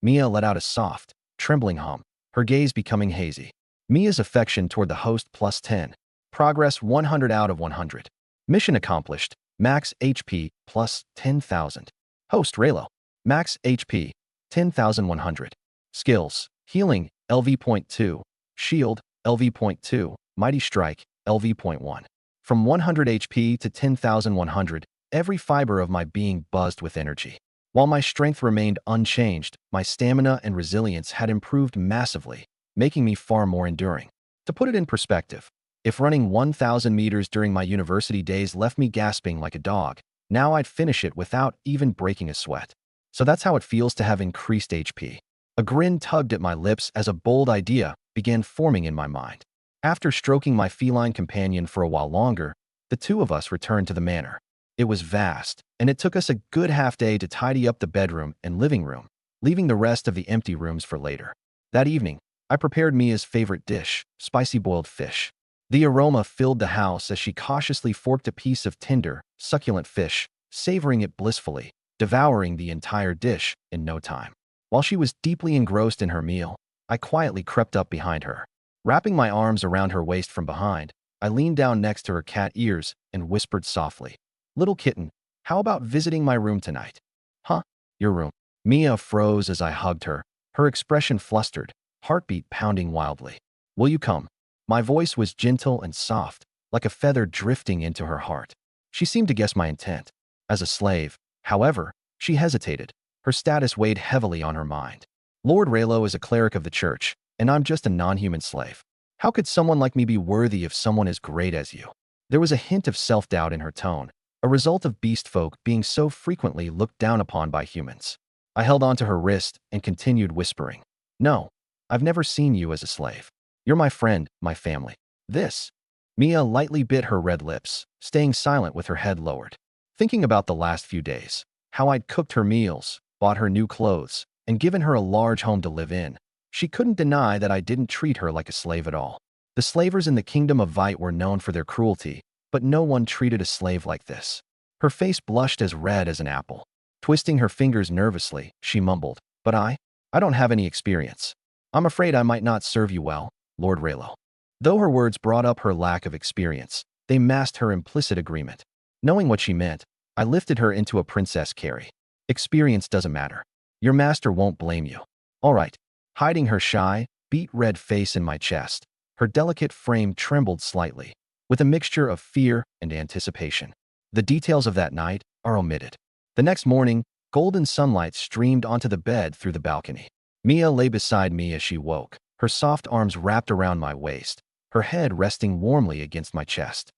Mia let out a soft, trembling hum, her gaze becoming hazy. Mia's affection toward the host plus 10. Progress 100 out of 100. Mission accomplished. Max HP plus 10,000. Host Raylo. Max HP 10,100. Skills. Healing LV.2. Shield LV.2. Mighty Strike LV.1. From 100 HP to 10,100, every fiber of my being buzzed with energy. While my strength remained unchanged, my stamina and resilience had improved massively, making me far more enduring. To put it in perspective, if running 1,000 meters during my university days left me gasping like a dog, now I'd finish it without even breaking a sweat. So that's how it feels to have increased HP. A grin tugged at my lips as a bold idea began forming in my mind. After stroking my feline companion for a while longer, the two of us returned to the manor. It was vast, and it took us a good half day to tidy up the bedroom and living room, leaving the rest of the empty rooms for later. That evening, I prepared Mia's favorite dish, spicy boiled fish. The aroma filled the house as she cautiously forked a piece of tender, succulent fish, savoring it blissfully, devouring the entire dish in no time. While she was deeply engrossed in her meal, I quietly crept up behind her. Wrapping my arms around her waist from behind, I leaned down next to her cat ears and whispered softly, "Little kitten, how about visiting my room tonight?" "Huh? Your room?" Mia froze as I hugged her, her expression flustered, heartbeat pounding wildly. "Will you come?" My voice was gentle and soft, like a feather drifting into her heart. She seemed to guess my intent. As a slave, however, she hesitated. Her status weighed heavily on her mind. Lord Raylo is a cleric of the church, and I'm just a non-human slave. How could someone like me be worthy of someone as great as you? There was a hint of self-doubt in her tone, a result of beast folk being so frequently looked down upon by humans. I held onto her wrist and continued whispering, "No, I've never seen you as a slave. You're my friend, my family. This." Mia lightly bit her red lips, staying silent with her head lowered. Thinking about the last few days, how I'd cooked her meals, bought her new clothes, and given her a large home to live in, she couldn't deny that I didn't treat her like a slave at all. The slavers in the kingdom of Vite were known for their cruelty, but no one treated a slave like this. Her face blushed as red as an apple. Twisting her fingers nervously, she mumbled, "But I don't have any experience. I'm afraid I might not serve you well, Lord Raylo." Though her words brought up her lack of experience, they masked her implicit agreement. Knowing what she meant, I lifted her into a princess carry. "Experience doesn't matter. Your master won't blame you." "All right." Hiding her shy, beet-red face in my chest, her delicate frame trembled slightly, with a mixture of fear and anticipation. The details of that night are omitted. The next morning, golden sunlight streamed onto the bed through the balcony. Mia lay beside me as she woke, her soft arms wrapped around my waist, her head resting warmly against my chest.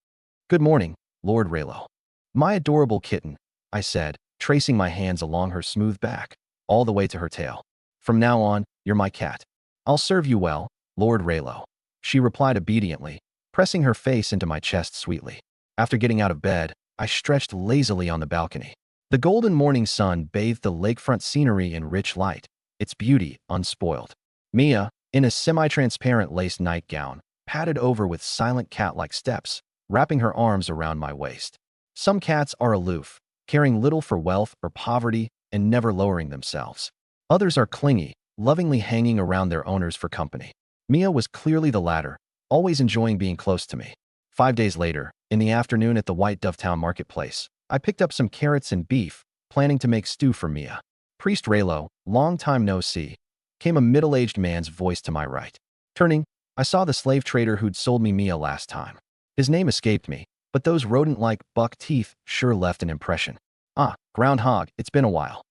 "Good morning, Lord Raylo." "My adorable kitten," I said, tracing my hands along her smooth back, all the way to her tail. "From now on, you're my cat." "I'll serve you well, Lord Raylo," she replied obediently, pressing her face into my chest sweetly. After getting out of bed, I stretched lazily on the balcony. The golden morning sun bathed the lakefront scenery in rich light, its beauty unspoiled. Mia, in a semi-transparent lace nightgown, padded over with silent cat-like steps, wrapping her arms around my waist. Some cats are aloof, caring little for wealth or poverty and never lowering themselves. Others are clingy, lovingly hanging around their owners for company. Mia was clearly the latter, always enjoying being close to me. 5 days later, in the afternoon at the White Dove Town marketplace, I picked up some carrots and beef, planning to make stew for Mia. "Priest Raylo, long time no see," came a middle-aged man's voice to my right. Turning, I saw the slave trader who'd sold me Mia last time. His name escaped me, but those rodent-like buck teeth sure left an impression. "Ah, groundhog, it's been a while."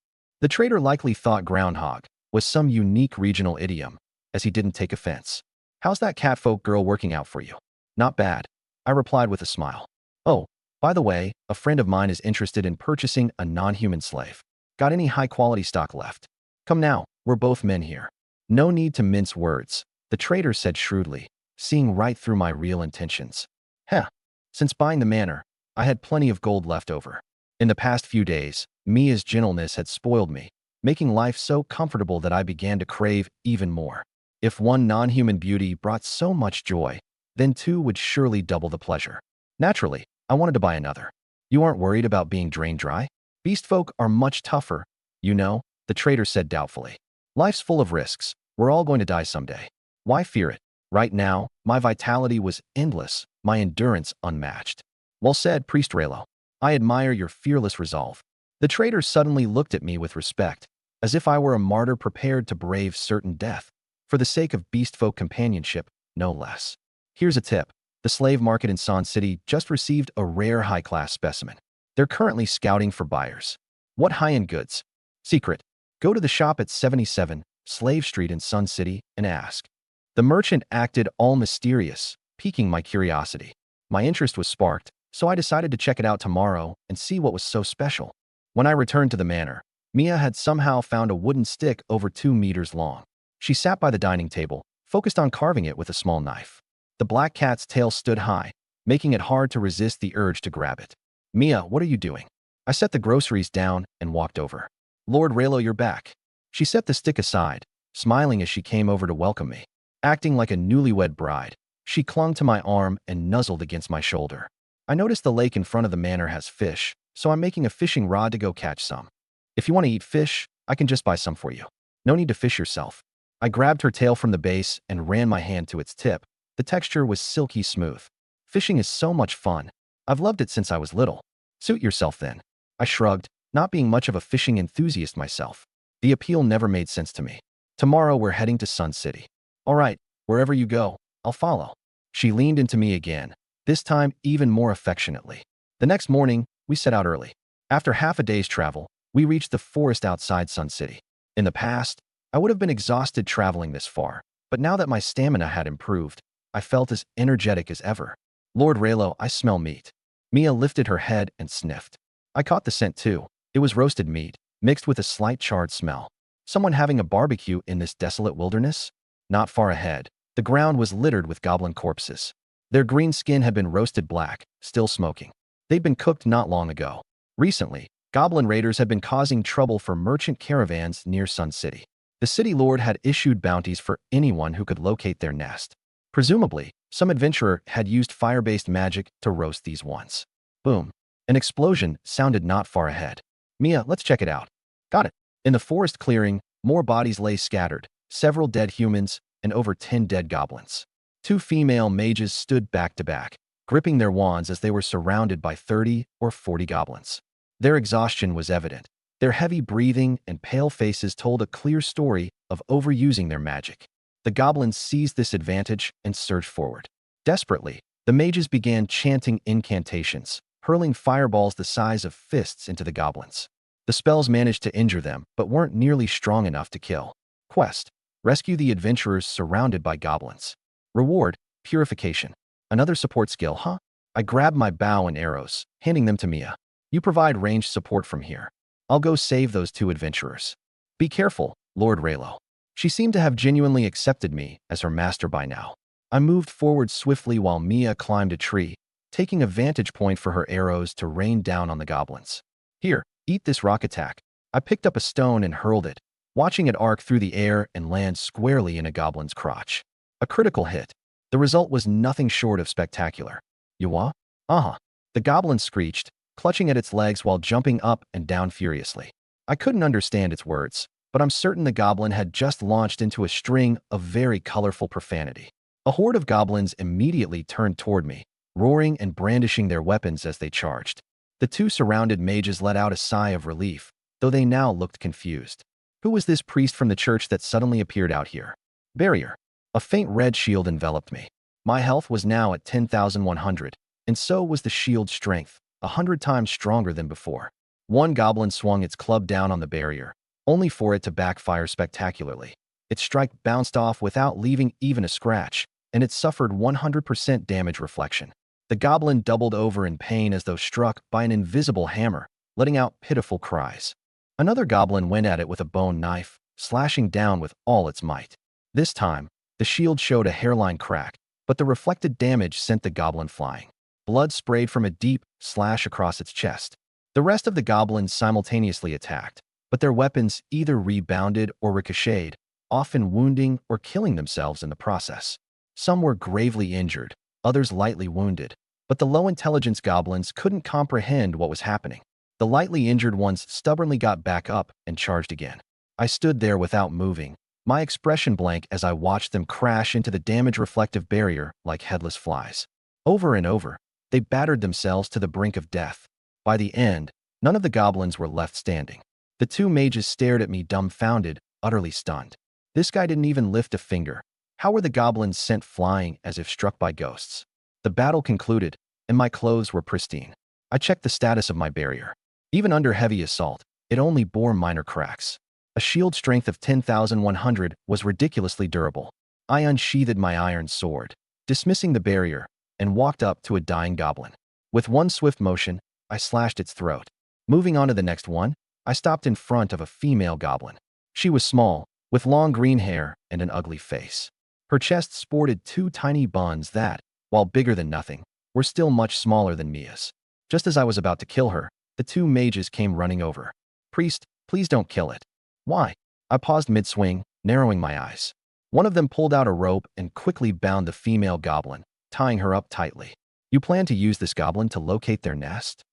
The trader likely thought groundhog was some unique regional idiom, as he didn't take offense. "How's that catfolk girl working out for you?" "Not bad," I replied with a smile. "Oh, by the way, a friend of mine is interested in purchasing a non-human slave. Got any high-quality stock left? Come now, we're both men here." "No need to mince words," the trader said shrewdly, seeing right through my real intentions. "Heh, since buying the manor, I had plenty of gold left over. In the past few days, Mia's gentleness had spoiled me, making life so comfortable that I began to crave even more. If one non-human beauty brought so much joy, then two would surely double the pleasure. Naturally, I wanted to buy another." "You aren't worried about being drained dry? Beast folk are much tougher, you know," the trader said doubtfully. "Life's full of risks. We're all going to die someday. Why fear it? Right now, my vitality was endless, my endurance unmatched." "Well said, Priest Raylo. I admire your fearless resolve." The trader suddenly looked at me with respect, as if I were a martyr prepared to brave certain death, for the sake of beast folk companionship, no less. "Here's a tip. The slave market in San City just received a rare high-class specimen. They're currently scouting for buyers." "What high-end goods?" "Secret. Go to the shop at 77 Slave Street in Sun City and ask." The merchant acted all mysterious, piquing my curiosity. My interest was sparked, so I decided to check it out tomorrow and see what was so special. When I returned to the manor, Mia had somehow found a wooden stick over 2 meters long. She sat by the dining table, focused on carving it with a small knife. The black cat's tail stood high, making it hard to resist the urge to grab it. "Mia, what are you doing?" I set the groceries down and walked over. "Lord Raylo, you're back." She set the stick aside, smiling as she came over to welcome me. Acting like a newlywed bride, She clung to my arm and nuzzled against my shoulder. I noticed the lake in front of the manor has fish, so I'm making a fishing rod to go catch some. If you want to eat fish, I can just buy some for you. No need to fish yourself. I grabbed her tail from the base and ran my hand to its tip. The texture was silky smooth. Fishing is so much fun. I've loved it since I was little. Suit yourself then. I shrugged, not being much of a fishing enthusiast myself. The appeal never made sense to me. Tomorrow we're heading to Sun City. All right, wherever you go, I'll follow. She leaned into me again, this time even more affectionately. The next morning, we set out early. After half a day's travel, we reached the forest outside Sun City. In the past, I would have been exhausted traveling this far, but now that my stamina had improved, I felt as energetic as ever. Lord Raylo, I smell meat. Mia lifted her head and sniffed. I caught the scent too. It was roasted meat, mixed with a slight charred smell. Someone having a barbecue in this desolate wilderness? Not far ahead, the ground was littered with goblin corpses. Their green skin had been roasted black, still smoking. They'd been cooked not long ago. Recently, goblin raiders had been causing trouble for merchant caravans near Sun City. The city lord had issued bounties for anyone who could locate their nest. Presumably, some adventurer had used fire-based magic to roast these ones. Boom. An explosion sounded not far ahead. Mia, let's check it out. Got it. In the forest clearing, more bodies lay scattered, several dead humans, and over 10 dead goblins. 2 female mages stood back to back, gripping their wands as they were surrounded by 30 or 40 goblins. Their exhaustion was evident. Their heavy breathing and pale faces told a clear story of overusing their magic. The goblins seized this advantage and surged forward. Desperately, the mages began chanting incantations, hurling fireballs the size of fists into the goblins. The spells managed to injure them, but weren't nearly strong enough to kill. Quest: rescue the adventurers surrounded by goblins. Reward: purification. Another support skill, huh? I grabbed my bow and arrows, handing them to Mia. You provide ranged support from here. I'll go save those 2 adventurers. Be careful, Lord Raylo. She seemed to have genuinely accepted me as her master by now. I moved forward swiftly while Mia climbed a tree, taking a vantage point for her arrows to rain down on the goblins. Here, eat this rock attack. I picked up a stone and hurled it, watching it arc through the air and land squarely in a goblin's crotch. A critical hit. The result was nothing short of spectacular. Yawa? Uh-huh. The goblin screeched, clutching at its legs while jumping up and down furiously. I couldn't understand its words, but I'm certain the goblin had just launched into a string of very colorful profanity. A horde of goblins immediately turned toward me, roaring and brandishing their weapons as they charged. The 2 surrounded mages let out a sigh of relief, though they now looked confused. Who was this priest from the church that suddenly appeared out here? Barrier. A faint red shield enveloped me. My health was now at 10,100, and so was the shield's strength, 100 times stronger than before. One goblin swung its club down on the barrier, only for it to backfire spectacularly. Its strike bounced off without leaving even a scratch, and it suffered 100% damage reflection. The goblin doubled over in pain as though struck by an invisible hammer, letting out pitiful cries. Another goblin went at it with a bone knife, slashing down with all its might. This time, the shield showed a hairline crack, but the reflected damage sent the goblin flying. Blood sprayed from a deep slash across its chest. The rest of the goblins simultaneously attacked, but their weapons either rebounded or ricocheted, often wounding or killing themselves in the process. Some were gravely injured, others lightly wounded, but the low-intelligence goblins couldn't comprehend what was happening. The lightly injured ones stubbornly got back up and charged again. I stood there without moving, my expression blank as I watched them crash into the damage-reflective barrier like headless flies. Over and over, they battered themselves to the brink of death. By the end, none of the goblins were left standing. The 2 mages stared at me dumbfounded, utterly stunned. This guy didn't even lift a finger. How were the goblins sent flying as if struck by ghosts? The battle concluded, and my clothes were pristine. I checked the status of my barrier. Even under heavy assault, it only bore minor cracks. A shield strength of 10,100 was ridiculously durable. I unsheathed my iron sword, dismissing the barrier, and walked up to a dying goblin. With one swift motion, I slashed its throat. Moving on to the next one, I stopped in front of a female goblin. She was small, with long green hair and an ugly face. Her chest sported 2 tiny buns that, while bigger than nothing, were still much smaller than Mia's. Just as I was about to kill her, the 2 mages came running over. Priest, please don't kill it. Why? I paused mid-swing, narrowing my eyes. One of them pulled out a rope and quickly bound the female goblin, tying her up tightly. You plan to use this goblin to locate their nest?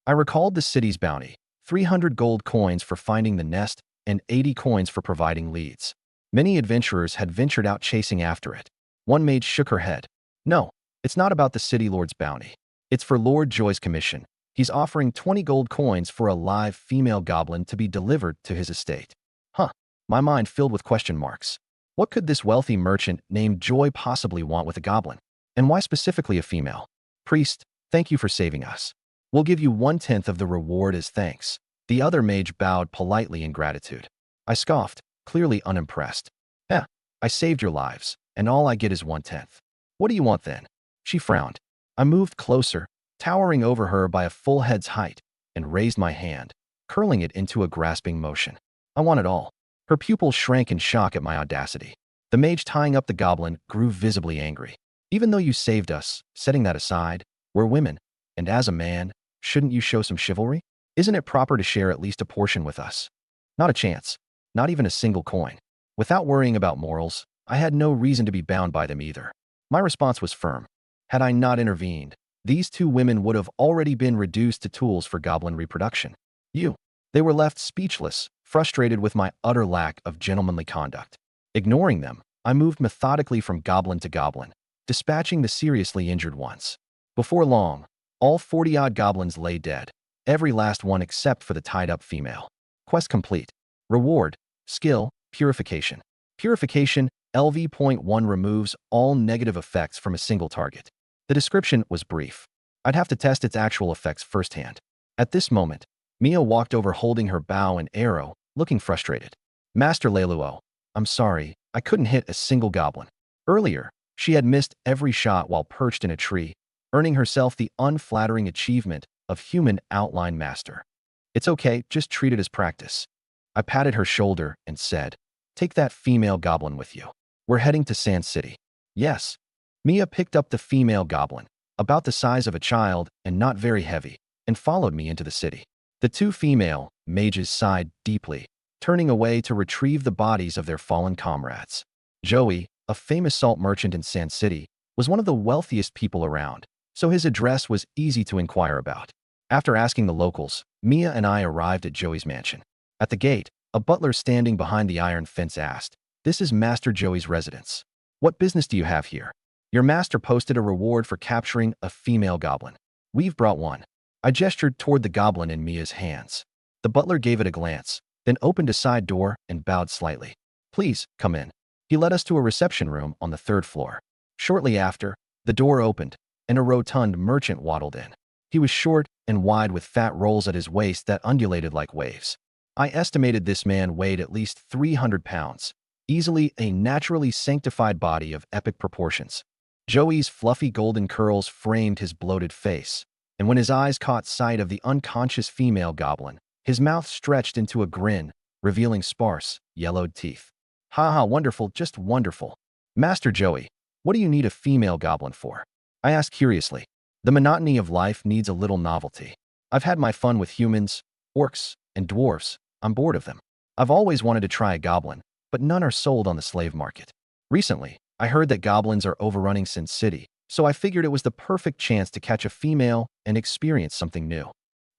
I recalled the city's bounty, 300 gold coins for finding the nest and 80 coins for providing leads. Many adventurers had ventured out chasing after it. One mage shook her head. No, it's not about the city lord's bounty. It's for Lord Joy's commission. He's offering 20 gold coins for a live female goblin to be delivered to his estate. Huh, my mind filled with question marks. What could this wealthy merchant named Joy possibly want with a goblin? And why specifically a female? Priest, thank you for saving us. We'll give you 1/10 of the reward as thanks. The other mage bowed politely in gratitude. I scoffed, clearly unimpressed. I saved your lives, and all I get is 1/10. What do you want then? She frowned. I moved closer, towering over her by a full head's height, and raised my hand, curling it into a grasping motion. I want it all. Her pupils shrank in shock at my audacity. The mage tying up the goblin grew visibly angry. Even though you saved us, setting that aside, we're women, and as a man, shouldn't you show some chivalry? Isn't it proper to share at least a portion with us? Not a chance. Not even a single coin. Without worrying about morals, I had no reason to be bound by them either. My response was firm. Had I not intervened, these two women would have already been reduced to tools for goblin reproduction. They were left speechless, frustrated with my utter lack of gentlemanly conduct. Ignoring them, I moved methodically from goblin to goblin, dispatching the seriously injured ones. Before long, all 40-odd goblins lay dead, every last one except for the tied-up female. Quest complete. Reward, skill, purification. Purification, LV.1 removes all negative effects from a single target. The description was brief. I'd have to test its actual effects firsthand. At this moment, Mia walked over holding her bow and arrow, looking frustrated. Master Leluo, I'm sorry, I couldn't hit a single goblin. Earlier, she had missed every shot while perched in a tree, earning herself the unflattering achievement of human outline master. It's okay, just treat it as practice. I patted her shoulder and said, take that female goblin with you. We're heading to Sand City. Yes. Mia picked up the female goblin, about the size of a child and not very heavy, and followed me into the city. The two female mages sighed deeply, turning away to retrieve the bodies of their fallen comrades. Joey, a famous salt merchant in Sand City, was one of the wealthiest people around, so his address was easy to inquire about. After asking the locals, Mia and I arrived at Joey's mansion. At the gate, a butler standing behind the iron fence asked, "This is Master Joey's residence. What business do you have here? Your master posted a reward for capturing a female goblin. We've brought one." I gestured toward the goblin in Mia's hands. The butler gave it a glance, then opened a side door and bowed slightly. "Please, come in." He led us to a reception room on the 3rd floor. Shortly after, the door opened, and a rotund merchant waddled in. He was short and wide with fat rolls at his waist that undulated like waves. I estimated this man weighed at least 300 pounds, easily a naturally sanctified body of epic proportions. Joey's fluffy golden curls framed his bloated face, and when his eyes caught sight of the unconscious female goblin, his mouth stretched into a grin, revealing sparse, yellowed teeth. "Ha ha, wonderful, just wonderful. Master Joey, what do you need a female goblin for?" I asked curiously. The monotony of life needs a little novelty. I've had my fun with humans, orcs, and dwarfs. I'm bored of them. I've always wanted to try a goblin, but none are sold on the slave market. Recently, I heard that goblins are overrunning Sin City, so I figured it was the perfect chance to catch a female and experience something new.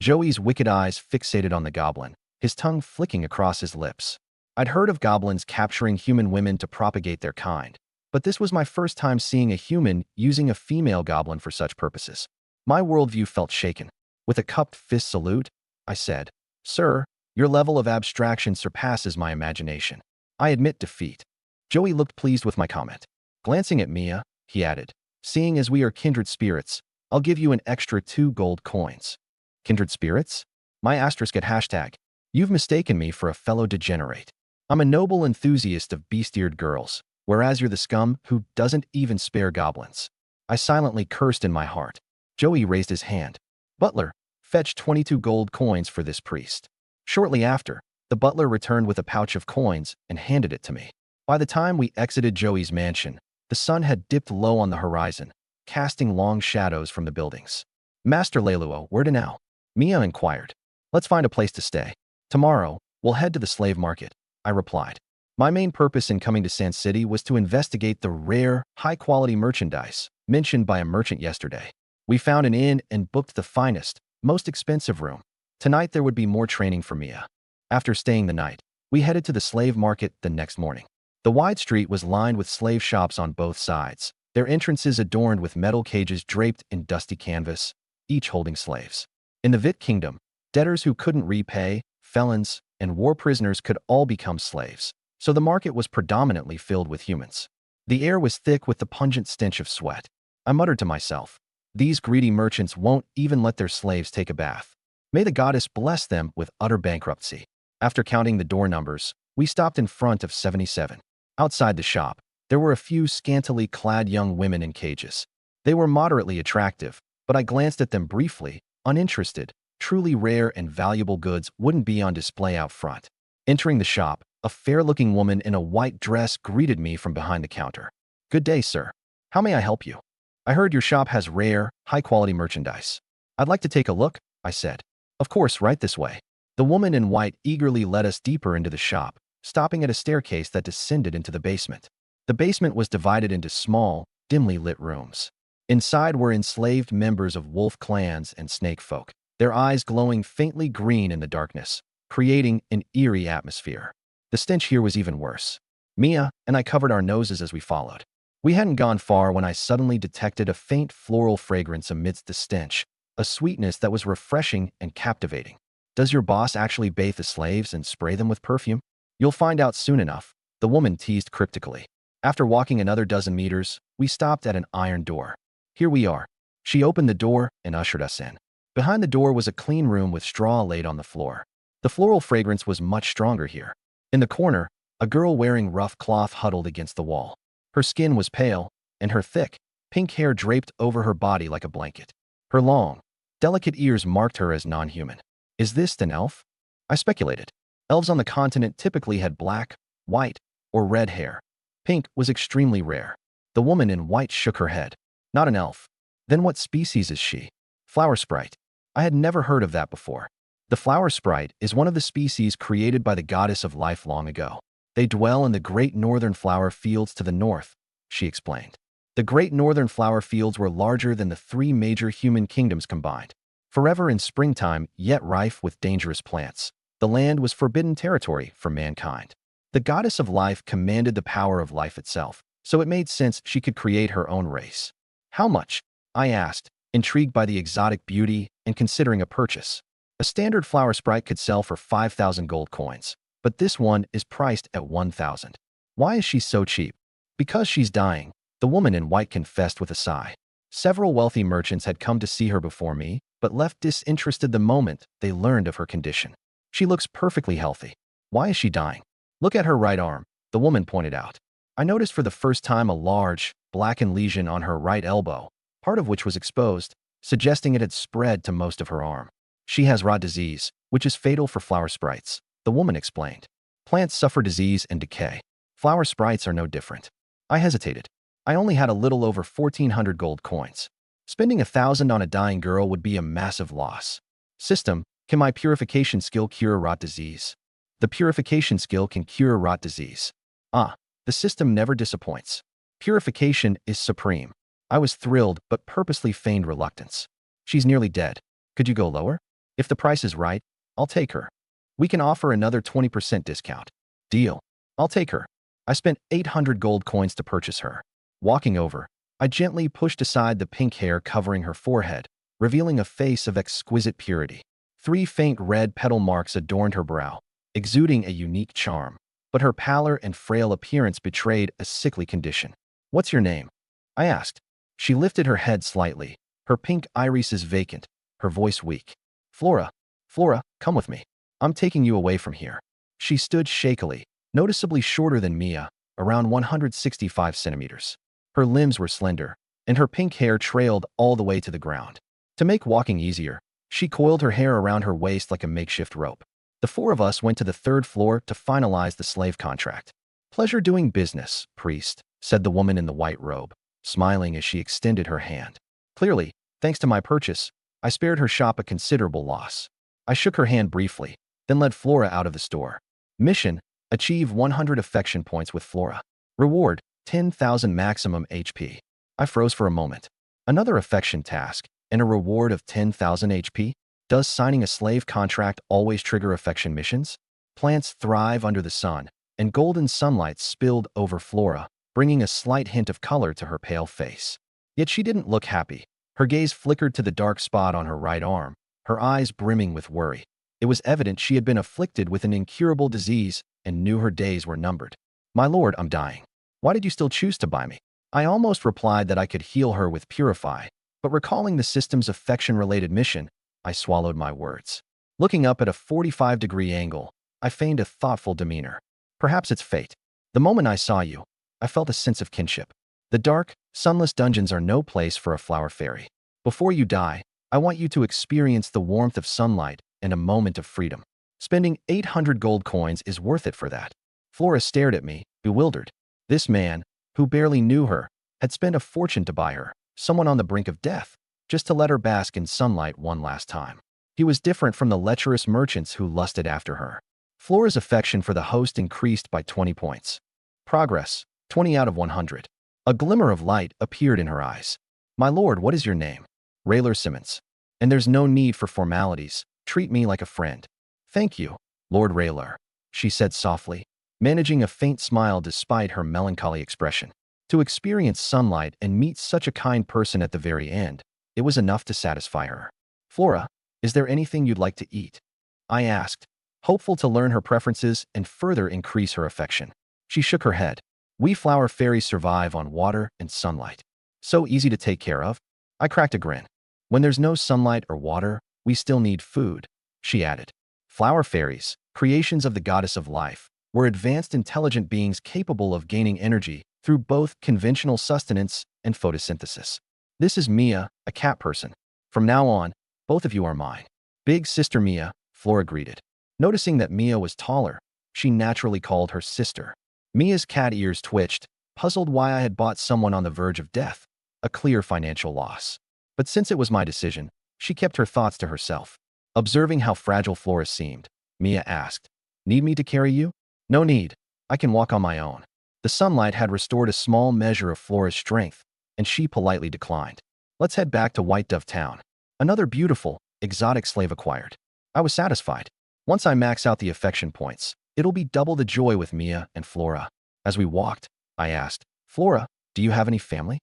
Joey's wicked eyes fixated on the goblin, his tongue flicking across his lips. I'd heard of goblins capturing human women to propagate their kind, but this was my first time seeing a human using a female goblin for such purposes. My worldview felt shaken. With a cupped fist salute, I said, "Sir, your level of abstraction surpasses my imagination. I admit defeat." Joey looked pleased with my comment. Glancing at Mia, he added, "Seeing as we are kindred spirits, I'll give you an extra 2 gold coins." Kindred spirits? My asterisk at hashtag. You've mistaken me for a fellow degenerate. I'm a noble enthusiast of beast-eared girls, whereas you're the scum who doesn't even spare goblins. I silently cursed in my heart. Joey raised his hand. "Butler, fetch 22 gold coins for this priest." Shortly after, the butler returned with a pouch of coins and handed it to me. By the time we exited Joey's mansion, the sun had dipped low on the horizon, casting long shadows from the buildings. "Master Leluo, where to now?" Mia inquired. "Let's find a place to stay. Tomorrow, we'll head to the slave market," I replied. My main purpose in coming to Sand City was to investigate the rare, high-quality merchandise mentioned by a merchant yesterday. We found an inn and booked the finest, most expensive room. Tonight there would be more training for Mia. After staying the night, we headed to the slave market the next morning. The wide street was lined with slave shops on both sides, their entrances adorned with metal cages draped in dusty canvas, each holding slaves. In the Vit Kingdom, debtors who couldn't repay, felons, and war prisoners could all become slaves, so the market was predominantly filled with humans. The air was thick with the pungent stench of sweat. I muttered to myself, these greedy merchants won't even let their slaves take a bath. May the goddess bless them with utter bankruptcy. After counting the door numbers, we stopped in front of 77. Outside the shop, there were a few scantily clad young women in cages. They were moderately attractive, but I glanced at them briefly, uninterested. Truly rare and valuable goods wouldn't be on display out front. Entering the shop, a fair-looking woman in a white dress greeted me from behind the counter. "Good day, sir. How may I help you? I heard your shop has rare, high-quality merchandise. I'd like to take a look," I said. "Of course, right this way." The woman in white eagerly led us deeper into the shop, stopping at a staircase that descended into the basement. The basement was divided into small, dimly lit rooms. Inside were enslaved members of wolf clans and snake folk, their eyes glowing faintly green in the darkness, creating an eerie atmosphere. The stench here was even worse. Mia and I covered our noses as we followed. We hadn't gone far when I suddenly detected a faint floral fragrance amidst the stench, a sweetness that was refreshing and captivating. "Does your boss actually bathe the slaves and spray them with perfume?" "You'll find out soon enough," the woman teased cryptically. After walking another dozen meters, we stopped at an iron door. "Here we are." She opened the door and ushered us in. Behind the door was a clean room with straw laid on the floor. The floral fragrance was much stronger here. In the corner, a girl wearing rough cloth huddled against the wall. Her skin was pale, and her thick, pink hair draped over her body like a blanket. Her long, delicate ears marked her as non-human. "Is this an elf?" I speculated. Elves on the continent typically had black, white, or red hair. Pink was extremely rare. The woman in white shook her head. "Not an elf." "Then what species is she?" "Flower sprite." I had never heard of that before. The flower sprite is one of the species created by the goddess of life long ago. They dwell in the great northern flower fields to the north, she explained. The great northern flower fields were larger than the 3 major human kingdoms combined. Forever in springtime, yet rife with dangerous plants. The land was forbidden territory for mankind. The goddess of life commanded the power of life itself, so it made sense she could create her own race. "How much?" I asked, intrigued by the exotic beauty and considering a purchase. A standard flower sprite could sell for 5,000 gold coins, but this one is priced at 1,000. "Why is she so cheap?" "Because she's dying," the woman in white confessed with a sigh. Several wealthy merchants had come to see her before me, but left disinterested the moment they learned of her condition. "She looks perfectly healthy. Why is she dying?" "Look at her right arm," the woman pointed out. I noticed for the first time a large, blackened lesion on her right elbow, part of which was exposed, suggesting it had spread to most of her arm. "She has rot disease, which is fatal for flower sprites," the woman explained. "Plants suffer disease and decay. Flower sprites are no different." I hesitated. I only had a little over 1,400 gold coins. Spending 1,000 on a dying girl would be a massive loss. "System, can my purification skill cure rot disease?" "The purification skill can cure rot disease." Ah, the system never disappoints. Purification is supreme. I was thrilled, but purposely feigned reluctance. "She's nearly dead. Could you go lower?" "If the price is right, I'll take her. We can offer another 20% discount." "Deal. I'll take her." I spent 800 gold coins to purchase her. Walking over, I gently pushed aside the pink hair covering her forehead, revealing a face of exquisite purity. 3 faint red petal marks adorned her brow, exuding a unique charm, but her pallor and frail appearance betrayed a sickly condition. "What's your name?" I asked. She lifted her head slightly, her pink irises vacant, her voice weak. "Flora. Flora, come with me. I'm taking you away from here." She stood shakily, noticeably shorter than Mia, around 165 centimeters. Her limbs were slender, and her pink hair trailed all the way to the ground. To make walking easier, she coiled her hair around her waist like a makeshift rope. The 4 of us went to the 3rd floor to finalize the slave contract. "Pleasure doing business, priest," said the woman in the white robe, smiling as she extended her hand. Clearly, thanks to my purchase, I spared her shop a considerable loss. I shook her hand briefly, then led Flora out of the store. "Mission, Achieve 100 affection points with Flora. Reward, 10,000 maximum HP. I froze for a moment. Another affection task, and a reward of 10,000 HP? Does signing a slave contract always trigger affection missions? Plants thrive under the sun, and golden sunlight spilled over Flora, bringing a slight hint of color to her pale face. Yet she didn't look happy. Her gaze flickered to the dark spot on her right arm, her eyes brimming with worry. It was evident she had been afflicted with an incurable disease and knew her days were numbered. "My lord, I'm dying. Why did you still choose to buy me?" I almost replied that I could heal her with Purify, but recalling the system's affection-related mission, I swallowed my words. Looking up at a 45-degree angle, I feigned a thoughtful demeanor. "Perhaps it's fate. The moment I saw you, I felt a sense of kinship. The dark, sunless dungeons are no place for a flower fairy. Before you die, I want you to experience the warmth of sunlight and a moment of freedom. Spending 800 gold coins is worth it for that." Flora stared at me, bewildered. This man, who barely knew her, had spent a fortune to buy her, someone on the brink of death, just to let her bask in sunlight one last time. He was different from the lecherous merchants who lusted after her. Flora's affection for the host increased by 20 points. Progress, 20 out of 100. A glimmer of light appeared in her eyes. "My lord, what is your name?" "Rayler Simmons. And there's no need for formalities. Treat me like a friend." "Thank you, Lord Rayler," she said softly, managing a faint smile despite her melancholy expression. To experience sunlight and meet such a kind person at the very end, it was enough to satisfy her. "Flora, is there anything you'd like to eat?" I asked, hopeful to learn her preferences and further increase her affection. She shook her head. "We flower fairies survive on water and sunlight. So easy to take care of." I cracked a grin. "When there's no sunlight or water, we still need food," she added. Flower fairies, creations of the goddess of life, were advanced intelligent beings capable of gaining energy through both conventional sustenance and photosynthesis. "This is Mia, a cat person. From now on, both of you are mine." "Big sister Mia," Flora greeted. Noticing that Mia was taller, she naturally called her sister. Mia's cat ears twitched, puzzled why I had bought someone on the verge of death, a clear financial loss. But since it was my decision, she kept her thoughts to herself. Observing how fragile Flora seemed, Mia asked, "Need me to carry you?" "No need. I can walk on my own." The sunlight had restored a small measure of Flora's strength, and she politely declined. "Let's head back to White Dove Town." Another beautiful, exotic slave acquired. I was satisfied. Once I max out the affection points, it'll be double the joy with Mia and Flora. As we walked, I asked, "Flora, do you have any family?"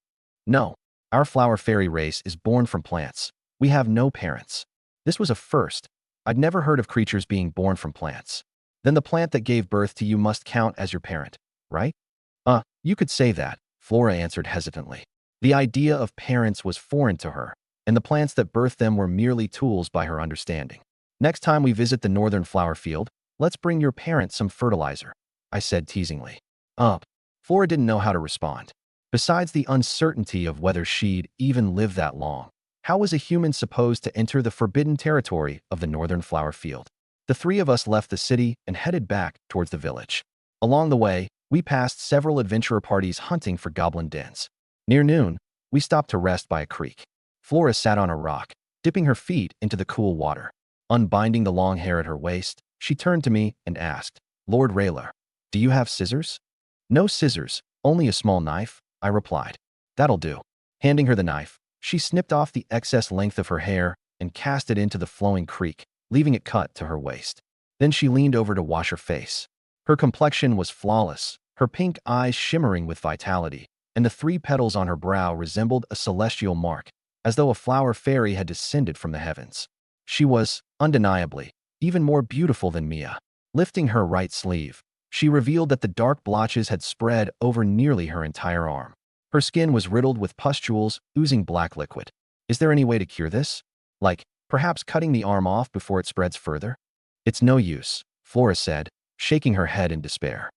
"No. Our flower fairy race is born from plants. We have no parents." This was a first. I'd never heard of creatures being born from plants. "Then the plant that gave birth to you must count as your parent, right?" You could say that," Flora answered hesitantly. The idea of parents was foreign to her, and the plants that birthed them were merely tools by her understanding. "Next time we visit the northern flower field, let's bring your parents some fertilizer," I said teasingly. Flora didn't know how to respond. Besides the uncertainty of whether she'd even live that long, how was a human supposed to enter the forbidden territory of the northern flower field? The three of us left the city and headed back towards the village. Along the way, we passed several adventurer parties hunting for goblin dens. Near noon, we stopped to rest by a creek. Flora sat on a rock, dipping her feet into the cool water. Unbinding the long hair at her waist, she turned to me and asked, "Lord Rayler, do you have scissors?" "No scissors, only a small knife," I replied. "That'll do." Handing her the knife, she snipped off the excess length of her hair and cast it into the flowing creek, leaving it cut to her waist. Then she leaned over to wash her face. Her complexion was flawless, her pink eyes shimmering with vitality, and the 3 petals on her brow resembled a celestial mark, as though a flower fairy had descended from the heavens. She was, undeniably, even more beautiful than Mia. Lifting her right sleeve, she revealed that the dark blotches had spread over nearly her entire arm. Her skin was riddled with pustules oozing black liquid. "Is there any way to cure this? Like, perhaps cutting the arm off before it spreads further?" "It's no use," Flora said, shaking her head in despair.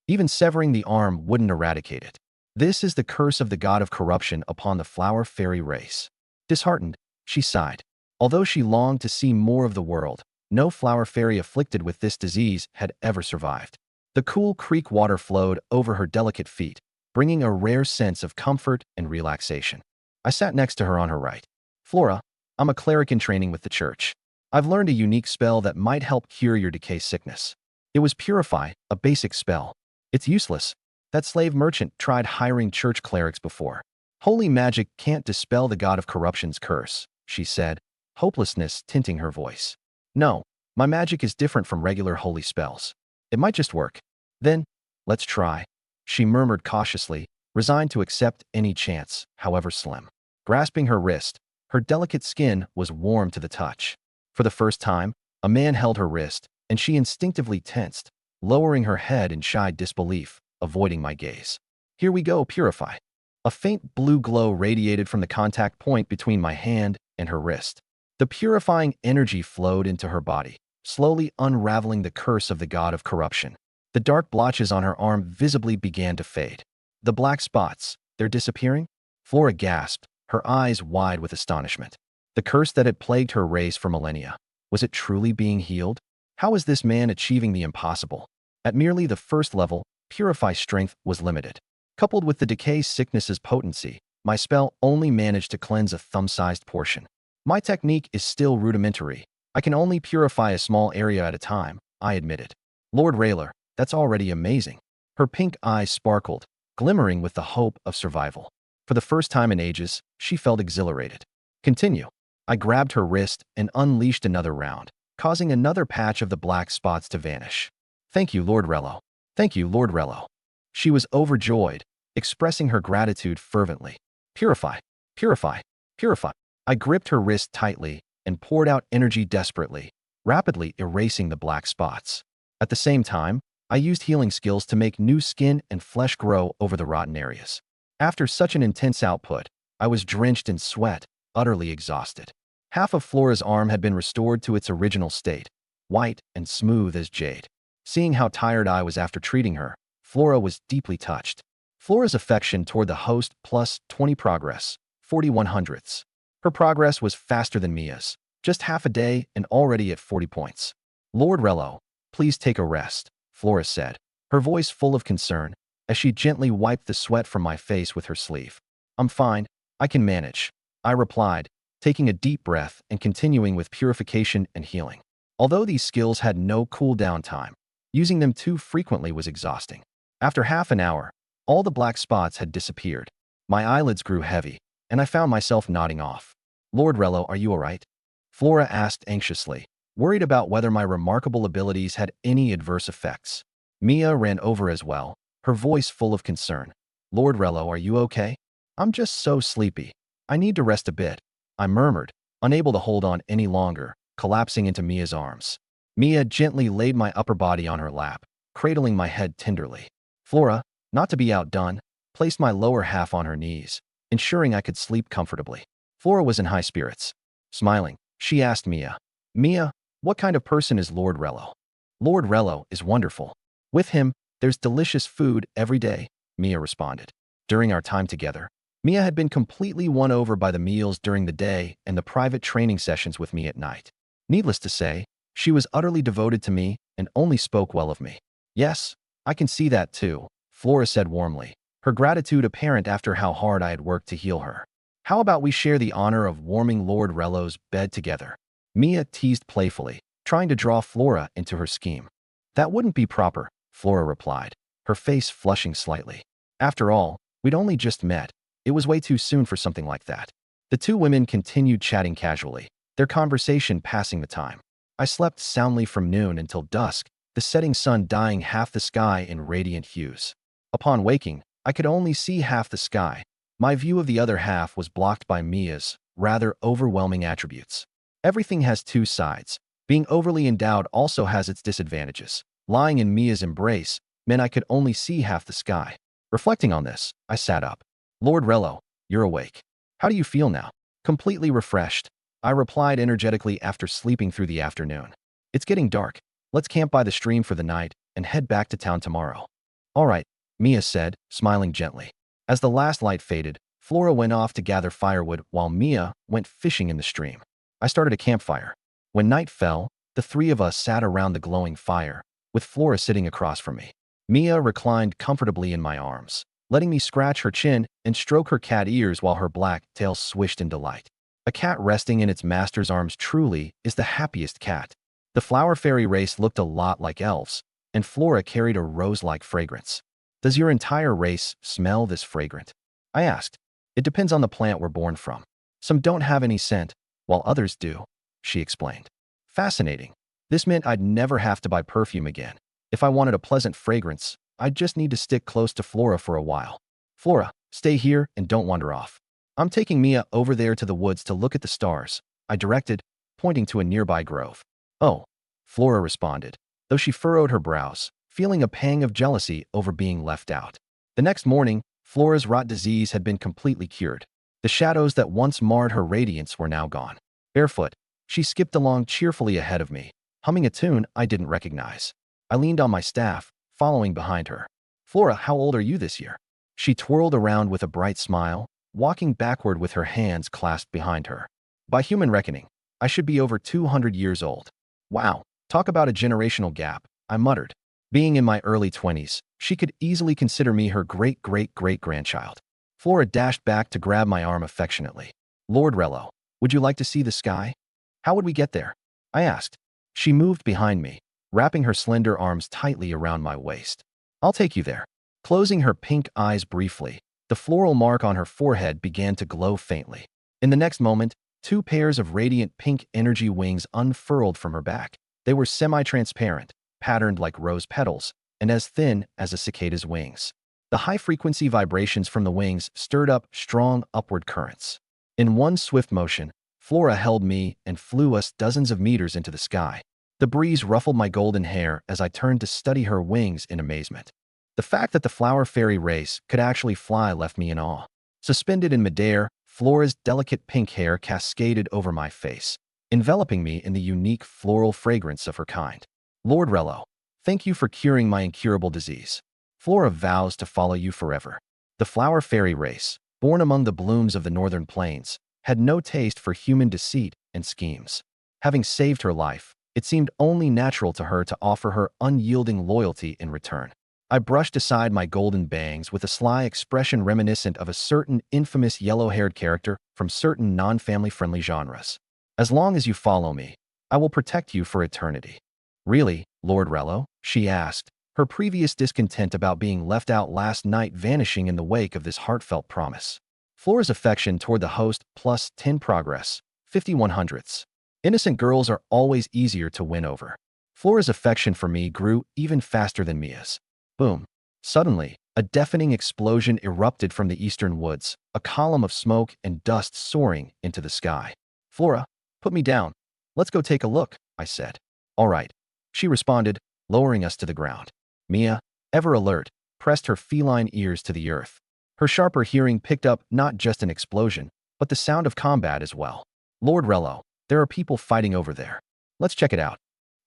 "Even severing the arm wouldn't eradicate it. This is the curse of the god of corruption upon the flower fairy race." Disheartened, she sighed. Although she longed to see more of the world, no flower fairy afflicted with this disease had ever survived. The cool creek water flowed over her delicate feet, bringing a rare sense of comfort and relaxation. I sat next to her on her right. "Flora, I'm a cleric in training with the church. I've learned a unique spell that might help cure your decay sickness." It was Purify, a basic spell. It's useless. That slave merchant tried hiring church clerics before. Holy magic can't dispel the god of corruption's curse, she said, hopelessness tinting her voice. No, my magic is different from regular holy spells. It might just work. Then, let's try, she murmured cautiously, resigned to accept any chance, however slim. Grasping her wrist, her delicate skin was warm to the touch. For the first time, a man held her wrist, and she instinctively tensed, lowering her head in shy disbelief, avoiding my gaze. Here we go, Purify. A faint blue glow radiated from the contact point between my hand and her wrist. The purifying energy flowed into her body, slowly unraveling the curse of the god of corruption. The dark blotches on her arm visibly began to fade. The black spots, they're disappearing? Flora gasped, her eyes wide with astonishment. The curse that had plagued her race for millennia, was it truly being healed? How was this man achieving the impossible? At merely the first level, Purify strength was limited. Coupled with the decay sickness's potency, my spell only managed to cleanse a thumb-sized portion. My technique is still rudimentary. I can only purify a small area at a time, I admitted. Lord Rayler, that's already amazing. Her pink eyes sparkled, glimmering with the hope of survival. For the first time in ages, she felt exhilarated. Continue. I grabbed her wrist and unleashed another round, causing another patch of the black spots to vanish. Thank you, Lord Rello. Thank you, Lord Rello. She was overjoyed, expressing her gratitude fervently. Purify, purify, purify. I gripped her wrist tightly and poured out energy desperately, rapidly erasing the black spots. At the same time, I used healing skills to make new skin and flesh grow over the rotten areas. After such an intense output, I was drenched in sweat, utterly exhausted. Half of Flora's arm had been restored to its original state, white and smooth as jade. Seeing how tired I was after treating her, Flora was deeply touched. Flora's affection toward the host plus 20 progress, 41 hundredths. Her progress was faster than Mia's, just half a day and already at 40 points. Lord Rello, please take a rest, Flora said, her voice full of concern, as she gently wiped the sweat from my face with her sleeve. I'm fine, I can manage, I replied, taking a deep breath and continuing with purification and healing. Although these skills had no cool-down time, using them too frequently was exhausting. After half an hour, all the black spots had disappeared. My eyelids grew heavy, and I found myself nodding off. Lord Rello, are you all right? Flora asked anxiously, worried about whether my remarkable abilities had any adverse effects. Mia ran over as well, her voice full of concern. Lord Rello, are you okay? I'm just so sleepy. I need to rest a bit, I murmured, unable to hold on any longer, collapsing into Mia's arms. Mia gently laid my upper body on her lap, cradling my head tenderly. Flora, not to be outdone, placed my lower half on her knees, ensuring I could sleep comfortably. Flora was in high spirits. Smiling, she asked Mia, Mia, what kind of person is Lord Rello? Lord Rello is wonderful. With him, there's delicious food every day, Mia responded. During our time together, Mia had been completely won over by the meals during the day and the private training sessions with me at night. Needless to say, she was utterly devoted to me and only spoke well of me. Yes, I can see that too, Flora said warmly, her gratitude apparent after how hard I had worked to heal her. How about we share the honor of warming Lord Rello's bed together? Mia teased playfully, trying to draw Flora into her scheme. That wouldn't be proper, Flora replied, her face flushing slightly. After all, we'd only just met. It was way too soon for something like that. The two women continued chatting casually, their conversation passing the time. I slept soundly from noon until dusk, the setting sun dyeing half the sky in radiant hues. Upon waking, I could only see half the sky. My view of the other half was blocked by Mia's rather overwhelming attributes. Everything has two sides. Being overly endowed also has its disadvantages. Lying in Mia's embrace meant I could only see half the sky. Reflecting on this, I sat up. Lord Rello, you're awake. How do you feel now? Completely refreshed, I replied energetically after sleeping through the afternoon. It's getting dark. Let's camp by the stream for the night and head back to town tomorrow. All right, Mia said, smiling gently. As the last light faded, Flora went off to gather firewood while Mia went fishing in the stream. I started a campfire. When night fell, the three of us sat around the glowing fire, with Flora sitting across from me. Mia reclined comfortably in my arms, letting me scratch her chin and stroke her cat ears while her black tail swished in delight. A cat resting in its master's arms truly is the happiest cat. The flower fairy race looked a lot like elves, and Flora carried a rose-like fragrance. Does your entire race smell this fragrant? I asked. It depends on the plant we're born from. Some don't have any scent, while others do, she explained. Fascinating. This meant I'd never have to buy perfume again. If I wanted a pleasant fragrance, I'd just need to stick close to Flora for a while. Flora, stay here and don't wander off. I'm taking Mia over there to the woods to look at the stars, I directed, pointing to a nearby grove. Oh, Flora responded, though she furrowed her brows, feeling a pang of jealousy over being left out. The next morning, Flora's rot disease had been completely cured. The shadows that once marred her radiance were now gone. Barefoot, she skipped along cheerfully ahead of me, humming a tune I didn't recognize. I leaned on my staff, following behind her. Flora, how old are you this year? She twirled around with a bright smile, walking backward with her hands clasped behind her. By human reckoning, I should be over 200 years old. Wow, talk about a generational gap, I muttered. Being in my early 20s, she could easily consider me her great-great-great-grandchild. Flora dashed back to grab my arm affectionately. Lord Rello, would you like to see the sky? How would we get there? I asked. She moved behind me, wrapping her slender arms tightly around my waist. I'll take you there. Closing her pink eyes briefly, the floral mark on her forehead began to glow faintly. In the next moment, two pairs of radiant pink energy wings unfurled from her back. They were semi-transparent, patterned like rose petals, and as thin as a cicada's wings. The high-frequency vibrations from the wings stirred up strong upward currents. In one swift motion, Flora held me and flew us dozens of meters into the sky. The breeze ruffled my golden hair as I turned to study her wings in amazement. The fact that the flower fairy race could actually fly left me in awe. Suspended in midair, Flora's delicate pink hair cascaded over my face, enveloping me in the unique floral fragrance of her kind. Lord Rello, thank you for curing my incurable disease. Flora vows to follow you forever. The flower fairy race, born among the blooms of the northern plains, had no taste for human deceit and schemes. Having saved her life, it seemed only natural to her to offer her unyielding loyalty in return. I brushed aside my golden bangs with a sly expression reminiscent of a certain infamous yellow-haired character from certain non-family-friendly genres. As long as you follow me, I will protect you for eternity. Really, Lord Rello? She asked, her previous discontent about being left out last night vanishing in the wake of this heartfelt promise. Flora's affection toward the host plus 10 progress, 5100ths. Innocent girls are always easier to win over. Flora's affection for me grew even faster than Mia's. Boom. Suddenly, a deafening explosion erupted from the eastern woods, a column of smoke and dust soaring into the sky. Flora, put me down. Let's go take a look, I said. All right, she responded, lowering us to the ground. Mia, ever alert, pressed her feline ears to the earth. Her sharper hearing picked up not just an explosion, but the sound of combat as well. Lord Rello, there are people fighting over there. Let's check it out.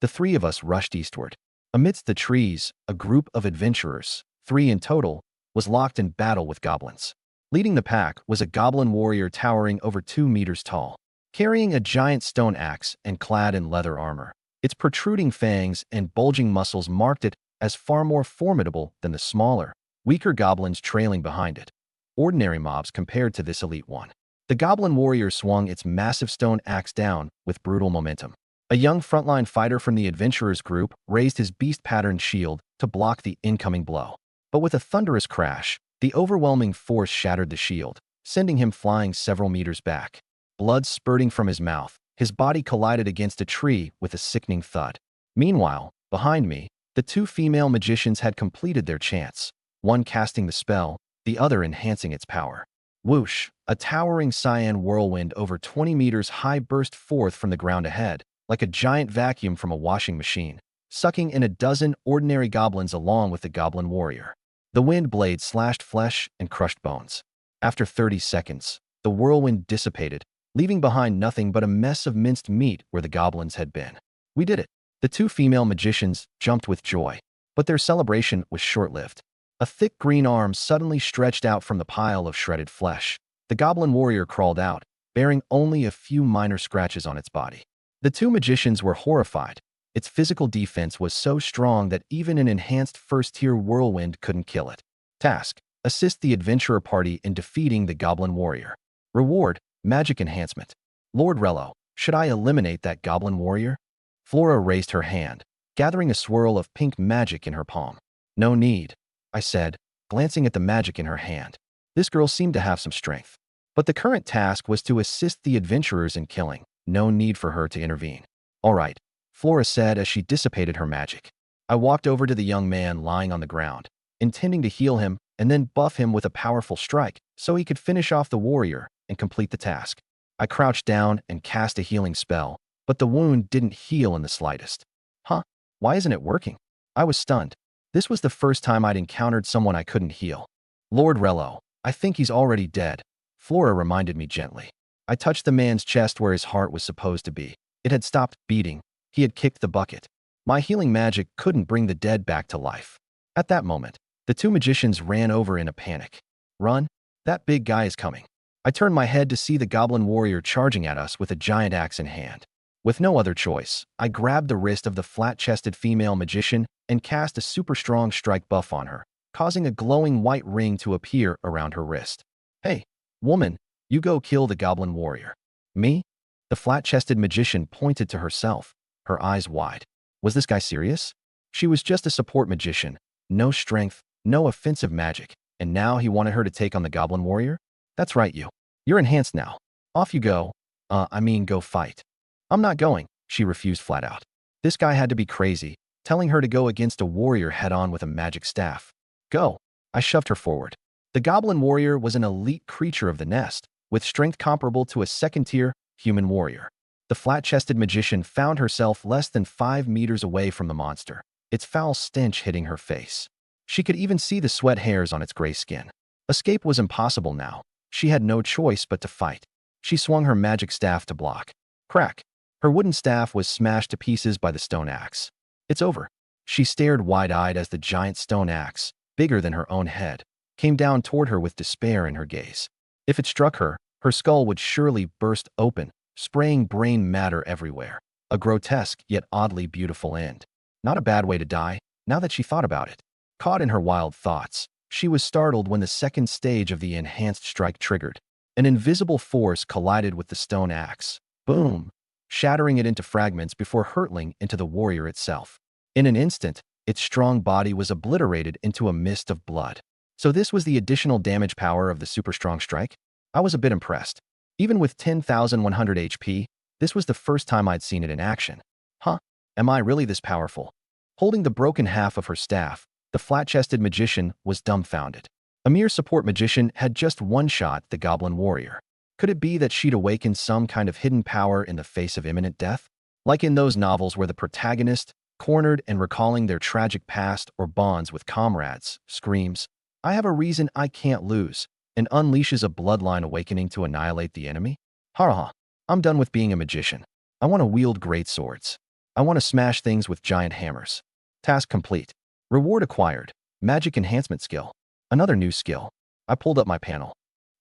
The three of us rushed eastward. Amidst the trees, a group of adventurers, 3 in total, was locked in battle with goblins. Leading the pack was a goblin warrior towering over 2 meters tall, carrying a giant stone axe and clad in leather armor. Its protruding fangs and bulging muscles marked it as far more formidable than the smaller, weaker goblins trailing behind it. Ordinary mobs compared to this elite one. The goblin warrior swung its massive stone axe down with brutal momentum. A young frontline fighter from the adventurers group raised his beast-patterned shield to block the incoming blow. But with a thunderous crash, the overwhelming force shattered the shield, sending him flying several meters back. Blood spurting from his mouth, his body collided against a tree with a sickening thud. Meanwhile, behind me, the 2 female magicians had completed their chants, one casting the spell, the other enhancing its power. Whoosh! A towering cyan whirlwind over 20 meters high burst forth from the ground ahead, like a giant vacuum from a washing machine, sucking in a dozen ordinary goblins along with the goblin warrior. The wind blade slashed flesh and crushed bones. After 30 seconds, the whirlwind dissipated, leaving behind nothing but a mess of minced meat where the goblins had been. We did it. The 2 female magicians jumped with joy, but their celebration was short-lived. A thick green arm suddenly stretched out from the pile of shredded flesh. The goblin warrior crawled out, bearing only a few minor scratches on its body. The 2 magicians were horrified. Its physical defense was so strong that even an enhanced first-tier whirlwind couldn't kill it. Task: assist the adventurer party in defeating the goblin warrior. Reward: magic enhancement. Lord Rello, should I eliminate that goblin warrior? Flora raised her hand, gathering a swirl of pink magic in her palm. "No need," I said, glancing at the magic in her hand. This girl seemed to have some strength. But the current task was to assist the adventurers in killing. No need for her to intervene. "All right," Flora said as she dissipated her magic. I walked over to the young man lying on the ground, intending to heal him and then buff him with a powerful strike so he could finish off the warrior and complete the task. I crouched down and cast a healing spell, but the wound didn't heal in the slightest. Huh? Why isn't it working? I was stunned. This was the first time I'd encountered someone I couldn't heal. "Lord Rello, I think he's already dead," Flora reminded me gently. I touched the man's chest where his heart was supposed to be. It had stopped beating. He had kicked the bucket. My healing magic couldn't bring the dead back to life. At that moment, the two magicians ran over in a panic. "Run! That big guy is coming." I turned my head to see the goblin warrior charging at us with a giant axe in hand. With no other choice, I grabbed the wrist of the flat-chested female magician and cast a super strong strike buff on her, causing a glowing white ring to appear around her wrist. "Hey, woman, you go kill the goblin warrior." "Me?" The flat-chested magician pointed to herself, her eyes wide. Was this guy serious? She was just a support magician, no strength, no offensive magic, and now he wanted her to take on the goblin warrior? "That's right, you. You're enhanced now. Off you go. Go fight." "I'm not going," she refused flat out. This guy had to be crazy, telling her to go against a warrior head-on with a magic staff. "Go." I shoved her forward. The goblin warrior was an elite creature of the nest, with strength comparable to a second-tier human warrior. The flat-chested magician found herself less than 5 meters away from the monster, its foul stench hitting her face. She could even see the sweat hairs on its gray skin. Escape was impossible now. She had no choice but to fight. She swung her magic staff to block. Crack! Her wooden staff was smashed to pieces by the stone axe. "It's over." She stared wide-eyed as the giant stone axe, bigger than her own head, came down toward her with despair in her gaze. If it struck her, her skull would surely burst open, spraying brain matter everywhere. A grotesque yet oddly beautiful end. Not a bad way to die, now that she thought about it. Caught in her wild thoughts, she was startled when the second stage of the enhanced strike triggered. An invisible force collided with the stone axe. Boom! Shattering it into fragments before hurtling into the warrior itself. In an instant, its strong body was obliterated into a mist of blood. So this was the additional damage power of the super strong strike? I was a bit impressed. Even with 10,100 HP, this was the first time I'd seen it in action. Huh? Am I really this powerful? Holding the broken half of her staff, the flat-chested magician was dumbfounded. A mere support magician had just one-shot the goblin warrior. Could it be that she'd awakened some kind of hidden power in the face of imminent death? Like in those novels where the protagonist, cornered and recalling their tragic past or bonds with comrades, screams, "I have a reason I can't lose," and unleashes a bloodline awakening to annihilate the enemy? Ha! I'm done with being a magician. I want to wield great swords. I want to smash things with giant hammers. Task complete. Reward acquired. Magic enhancement skill. Another new skill. I pulled up my panel.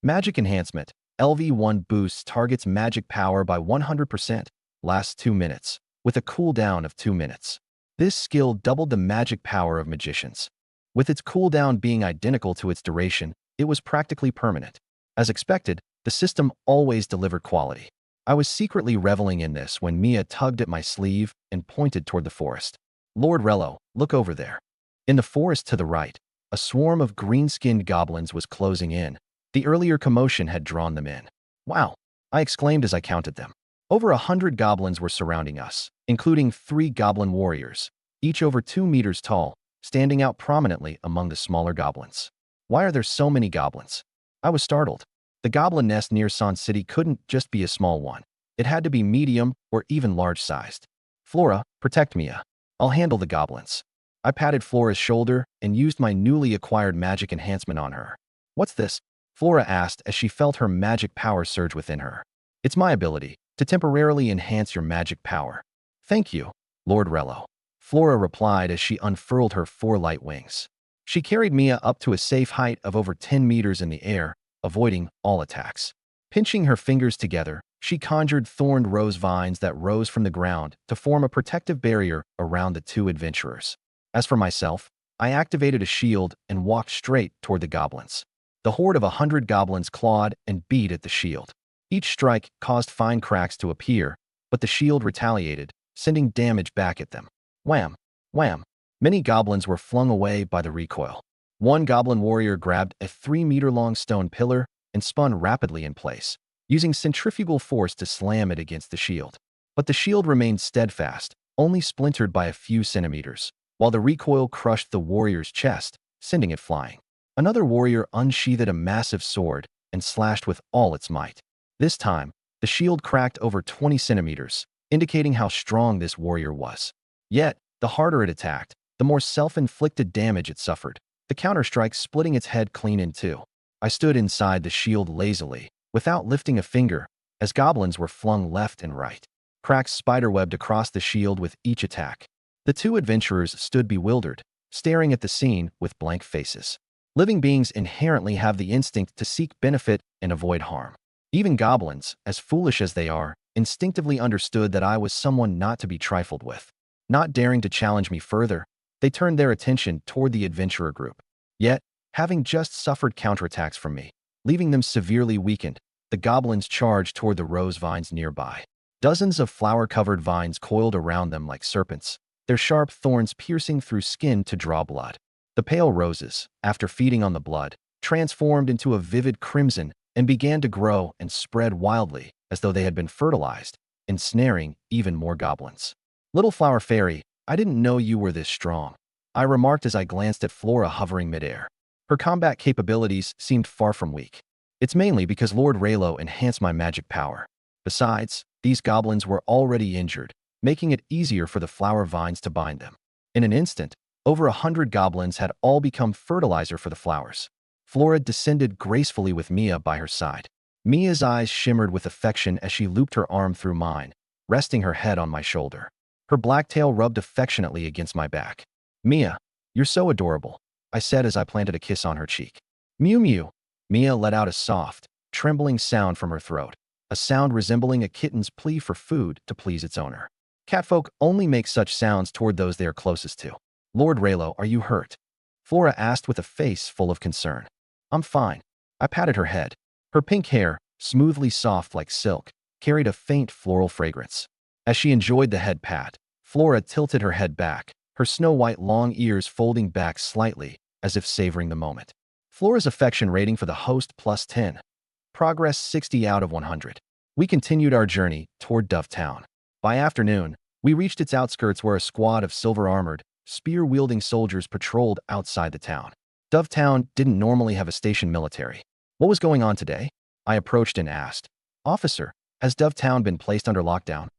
Magic enhancement. LV1 boosts target's magic power by 100%. Lasts 2 minutes, with a cooldown of 2 minutes. This skill doubled the magic power of magicians. With its cooldown being identical to its duration, it was practically permanent. As expected, the system always delivered quality. I was secretly reveling in this when Mia tugged at my sleeve and pointed toward the forest. "Lord Rello, look over there." In the forest to the right, a swarm of green-skinned goblins was closing in. The earlier commotion had drawn them in. "Wow!" I exclaimed as I counted them. Over 100 goblins were surrounding us, including 3 goblin warriors, each over 2 meters tall, standing out prominently among the smaller goblins. Why are there so many goblins? I was startled. The goblin nest near San City couldn't just be a small one. It had to be medium or even large-sized. "Flora, protect Mia. I'll handle the goblins." I patted Flora's shoulder and used my newly acquired magic enhancement on her. "What's this?" Flora asked as she felt her magic power surge within her. "It's my ability to temporarily enhance your magic power." "Thank you, Lord Rello," Flora replied as she unfurled her 4 light wings. She carried Mia up to a safe height of over 10 meters in the air, avoiding all attacks. Pinching her fingers together, she conjured thorned rose vines that rose from the ground to form a protective barrier around the 2 adventurers. As for myself, I activated a shield and walked straight toward the goblins. The horde of 100 goblins clawed and beat at the shield. Each strike caused fine cracks to appear, but the shield retaliated, sending damage back at them. Wham! Wham! Many goblins were flung away by the recoil. One goblin warrior grabbed a 3-meter-long stone pillar and spun rapidly in place, using centrifugal force to slam it against the shield. But the shield remained steadfast, only splintered by a few centimeters, while the recoil crushed the warrior's chest, sending it flying. Another warrior unsheathed a massive sword and slashed with all its might. This time, the shield cracked over 20 centimeters, indicating how strong this warrior was. Yet, the harder it attacked, the more self-inflicted damage it suffered, the counterstrike splitting its head clean in two. I stood inside the shield lazily, without lifting a finger, as goblins were flung left and right. Cracks spiderwebbed across the shield with each attack. The two adventurers stood bewildered, staring at the scene with blank faces. Living beings inherently have the instinct to seek benefit and avoid harm. Even goblins, as foolish as they are, instinctively understood that I was someone not to be trifled with. Not daring to challenge me further, they turned their attention toward the adventurer group. Yet, having just suffered counterattacks from me, leaving them severely weakened, the goblins charged toward the rose vines nearby. Dozens of flower-covered vines coiled around them like serpents, their sharp thorns piercing through skin to draw blood. The pale roses, after feeding on the blood, transformed into a vivid crimson and began to grow and spread wildly as though they had been fertilized, ensnaring even more goblins. "Little flower fairy, I didn't know you were this strong," I remarked as I glanced at Flora hovering midair. Her combat capabilities seemed far from weak. "It's mainly because Lord Raylo enhanced my magic power. Besides, these goblins were already injured, making it easier for the flower vines to bind them. In an instant, over 100 goblins had all become fertilizer for the flowers." Flora descended gracefully with Mia by her side. Mia's eyes shimmered with affection as she looped her arm through mine, resting her head on my shoulder. Her black tail rubbed affectionately against my back. "Mia, you're so adorable," I said as I planted a kiss on her cheek. "Mew mew." Mia let out a soft, trembling sound from her throat, a sound resembling a kitten's plea for food to please its owner. Catfolk only make such sounds toward those they are closest to. "Lord Raylo, are you hurt?" Flora asked with a face full of concern. "I'm fine." I patted her head. Her pink hair, smoothly soft like silk, carried a faint floral fragrance. As she enjoyed the head pat, Flora tilted her head back, her snow-white long ears folding back slightly, as if savoring the moment. Flora's affection rating for the host +10. Progress 60 out of 100. We continued our journey toward Dovetown. By afternoon, we reached its outskirts where a squad of silver-armored, spear-wielding soldiers patrolled outside the town. Dovetown didn't normally have a station military. What was going on today? I approached and asked. "Officer, has Dovetown been placed under lockdown?"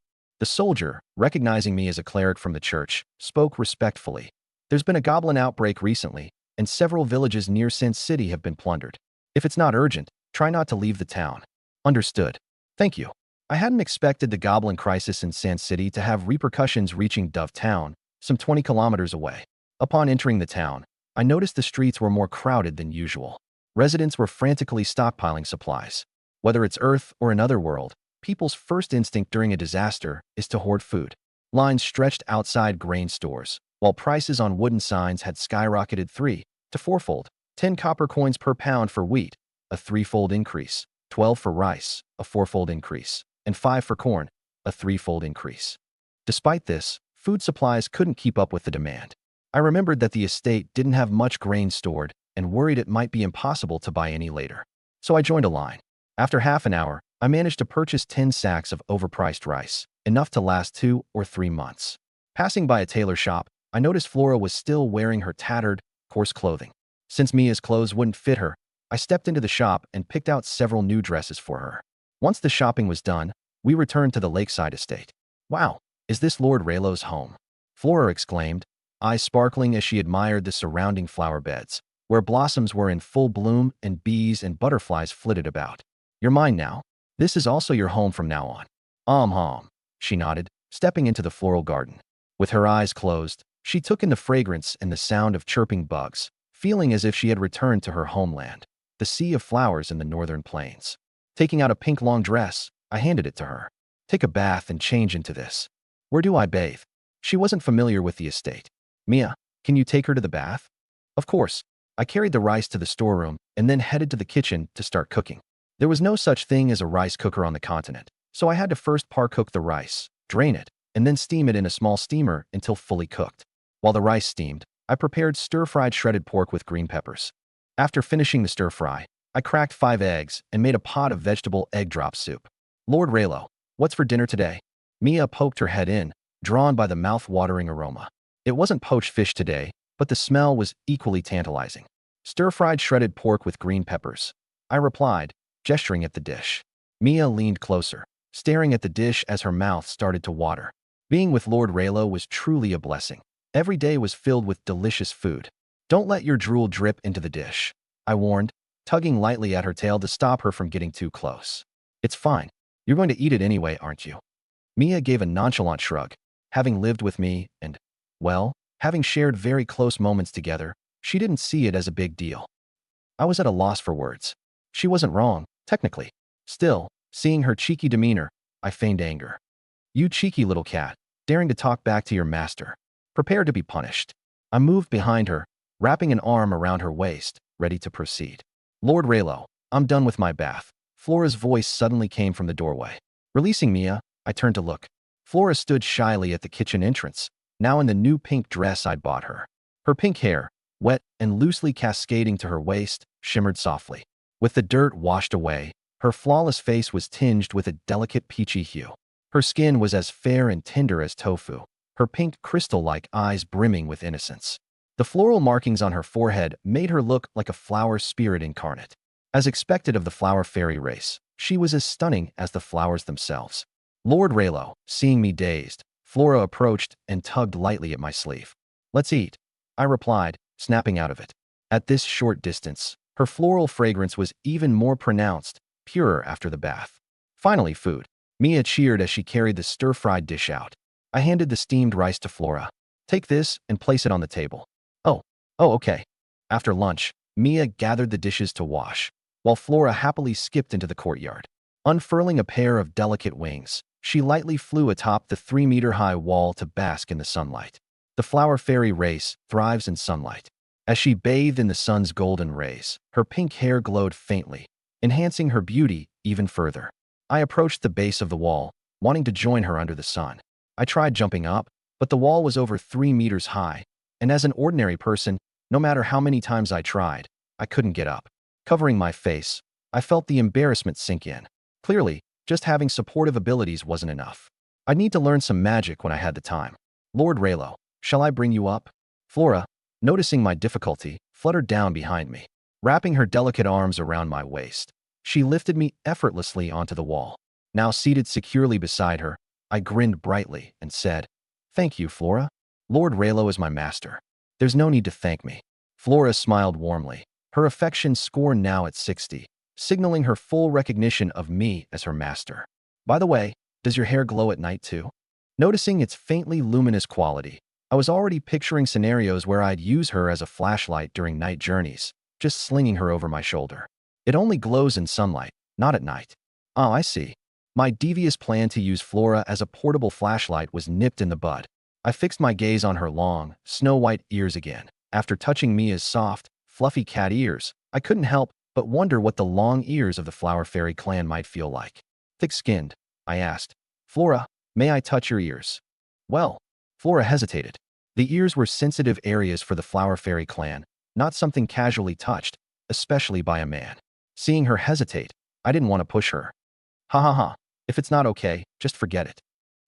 The soldier, recognizing me as a cleric from the church, spoke respectfully. "There's been a goblin outbreak recently, and several villages near Sin City have been plundered. If it's not urgent, try not to leave the town." "Understood. Thank you." I hadn't expected the goblin crisis in Sin City to have repercussions reaching Dovetown, some 20 kilometers away. Upon entering the town, I noticed the streets were more crowded than usual. Residents were frantically stockpiling supplies. Whether it's Earth or another world, people's first instinct during a disaster is to hoard food. Lines stretched outside grain stores, while prices on wooden signs had skyrocketed 3 to 4-fold. 10 copper coins per pound for wheat, a 3-fold increase, 12 for rice, a 4-fold increase, and 5 for corn, a 3-fold increase. Despite this, food supplies couldn't keep up with the demand. I remembered that the estate didn't have much grain stored and worried it might be impossible to buy any later. So I joined a line. After half an hour, I managed to purchase 10 sacks of overpriced rice, enough to last 2 or 3 months. Passing by a tailor shop, I noticed Flora was still wearing her tattered, coarse clothing. Since Mia's clothes wouldn't fit her, I stepped into the shop and picked out several new dresses for her. Once the shopping was done, we returned to the lakeside estate. "Wow, is this Lord Raylo's home?" Flora exclaimed, eyes sparkling as she admired the surrounding flower beds, where blossoms were in full bloom and bees and butterflies flitted about. "You're mine now. This is also your home from now on." Hom," she nodded, stepping into the floral garden. With her eyes closed, she took in the fragrance and the sound of chirping bugs, feeling as if she had returned to her homeland, the sea of flowers in the northern plains. Taking out a pink long dress, I handed it to her. "Take a bath and change into this." "Where do I bathe?" She wasn't familiar with the estate. "Mia, can you take her to the bath?" Of course. I carried the rice to the storeroom and then headed to the kitchen to start cooking. There was no such thing as a rice cooker on the continent, so I had to first par-cook the rice, drain it, and then steam it in a small steamer until fully cooked. While the rice steamed, I prepared stir-fried shredded pork with green peppers. After finishing the stir-fry, I cracked 5 eggs and made a pot of vegetable egg drop soup. Lord Raylo, what's for dinner today? Mia poked her head in, drawn by the mouth-watering aroma. It wasn't poached fish today, but the smell was equally tantalizing. Stir-fried shredded pork with green peppers. I replied, gesturing at the dish. Mia leaned closer, staring at the dish as her mouth started to water. Being with Lord Raylo was truly a blessing. Every day was filled with delicious food. Don't let your drool drip into the dish, I warned, tugging lightly at her tail to stop her from getting too close. It's fine. You're going to eat it anyway, aren't you? Mia gave a nonchalant shrug. Having lived with me and, well, having shared very close moments together, she didn't see it as a big deal. I was at a loss for words. She wasn't wrong, technically. Still, seeing her cheeky demeanor, I feigned anger. You cheeky little cat, daring to talk back to your master. Prepare to be punished. I moved behind her, wrapping an arm around her waist, ready to proceed. Lord Raylo, I'm done with my bath. Flora's voice suddenly came from the doorway. Releasing Mia, I turned to look. Flora stood shyly at the kitchen entrance, now in the new pink dress I'd bought her. Her pink hair, wet and loosely cascading to her waist, shimmered softly. With the dirt washed away, her flawless face was tinged with a delicate peachy hue. Her skin was as fair and tender as tofu, her pink crystal-like eyes brimming with innocence. The floral markings on her forehead made her look like a flower spirit incarnate. As expected of the flower fairy race, she was as stunning as the flowers themselves. Lord Raylo, seeing me dazed, Flora approached and tugged lightly at my sleeve. Let's eat, I replied, snapping out of it. At this short distance, her floral fragrance was even more pronounced, purer after the bath. Finally, food. Mia cheered as she carried the stir-fried dish out. I handed the steamed rice to Flora. Take this and place it on the table. Oh, okay. After lunch, Mia gathered the dishes to wash, while Flora happily skipped into the courtyard. Unfurling a pair of delicate wings, she lightly flew atop the 3-meter-high wall to bask in the sunlight. The flower fairy race thrives in sunlight. As she bathed in the sun's golden rays, her pink hair glowed faintly, enhancing her beauty even further. I approached the base of the wall, wanting to join her under the sun. I tried jumping up, but the wall was over 3 meters high, and as an ordinary person, no matter how many times I tried, I couldn't get up. Covering my face, I felt the embarrassment sink in. Clearly, just having supportive abilities wasn't enough. I'd need to learn some magic when I had the time. Lord Raylo, shall I bring you up? Flora, noticing my difficulty, fluttered down behind me, wrapping her delicate arms around my waist. She lifted me effortlessly onto the wall. Now seated securely beside her, I grinned brightly and said, Thank you, Flora. Lord Raylo is my master. There's no need to thank me. Flora smiled warmly, her affection score now at 60, signaling her full recognition of me as her master. By the way, does your hair glow at night too? Noticing its faintly luminous quality, I was already picturing scenarios where I'd use her as a flashlight during night journeys, just slinging her over my shoulder. It only glows in sunlight, not at night. Oh, I see. My devious plan to use Flora as a portable flashlight was nipped in the bud. I fixed my gaze on her long, snow-white ears again. After touching Mia's soft, fluffy cat ears, I couldn't help but wonder what the long ears of the Flower Fairy clan might feel like. Thick-skinned, I asked, Flora, may I touch your ears? Well, Flora hesitated. The ears were sensitive areas for the Flower Fairy clan, not something casually touched, especially by a man. Seeing her hesitate, I didn't want to push her. Ha ha ha, if it's not okay, just forget it.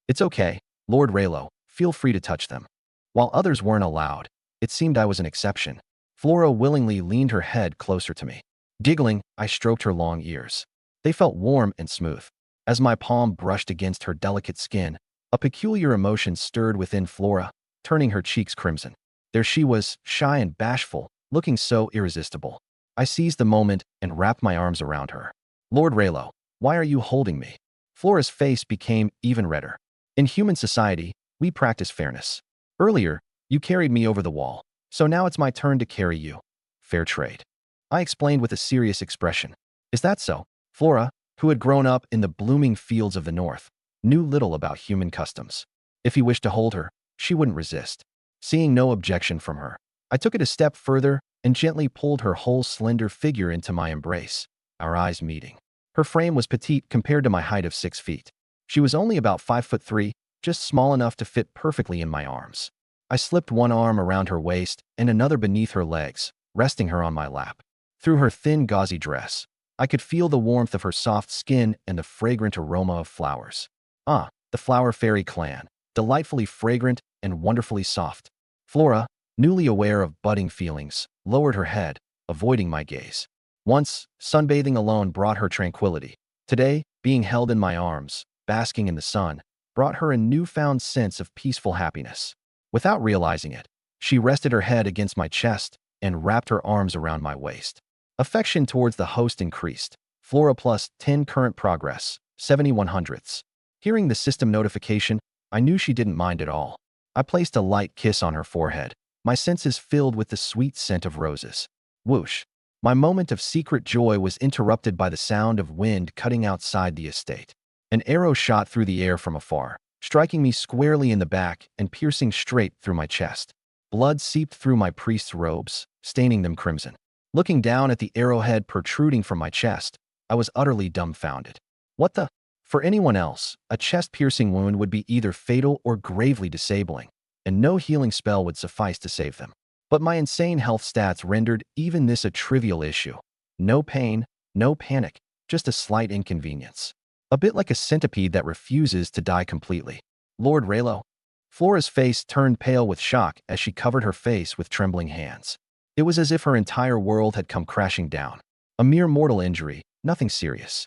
It's okay, Lord Raylo, feel free to touch them. While others weren't allowed, it seemed I was an exception. Flora willingly leaned her head closer to me. Giggling, I stroked her long ears. They felt warm and smooth. As my palm brushed against her delicate skin, a peculiar emotion stirred within Flora, turning her cheeks crimson. There she was, shy and bashful, looking so irresistible. I seized the moment and wrapped my arms around her. Lord Raylo, why are you holding me? Flora's face became even redder. In human society, we practice fairness. Earlier, you carried me over the wall, so now it's my turn to carry you. Fair trade. I explained with a serious expression. Is that so? Flora, who had grown up in the blooming fields of the north, knew little about human customs. If he wished to hold her, she wouldn't resist. Seeing no objection from her, I took it a step further and gently pulled her whole slender figure into my embrace, our eyes meeting. Her frame was petite compared to my height of 6 feet. She was only about 5'3", just small enough to fit perfectly in my arms. I slipped one arm around her waist and another beneath her legs, resting her on my lap. Through her thin gauzy dress, I could feel the warmth of her soft skin and the fragrant aroma of flowers. Ah, the flower fairy clan, delightfully fragrant and wonderfully soft. Flora, newly aware of budding feelings, lowered her head, avoiding my gaze. Once, sunbathing alone brought her tranquility. Today, being held in my arms, basking in the sun, brought her a newfound sense of peaceful happiness. Without realizing it, she rested her head against my chest and wrapped her arms around my waist. Affection towards the host increased. Flora plus 10 current progress, 71 hundredths. Hearing the system notification, I knew she didn't mind at all. I placed a light kiss on her forehead, my senses filled with the sweet scent of roses. Whoosh! My moment of secret joy was interrupted by the sound of wind cutting outside the estate. An arrow shot through the air from afar, striking me squarely in the back and piercing straight through my chest. Blood seeped through my priest's robes, staining them crimson. Looking down at the arrowhead protruding from my chest, I was utterly dumbfounded. What the? For anyone else, a chest-piercing wound would be either fatal or gravely disabling, and no healing spell would suffice to save them. But my insane health stats rendered even this a trivial issue. No pain, no panic, just a slight inconvenience. A bit like a centipede that refuses to die completely. Lord Raylo. Flora's face turned pale with shock as she covered her face with trembling hands. It was as if her entire world had come crashing down. A mere mortal injury, nothing serious.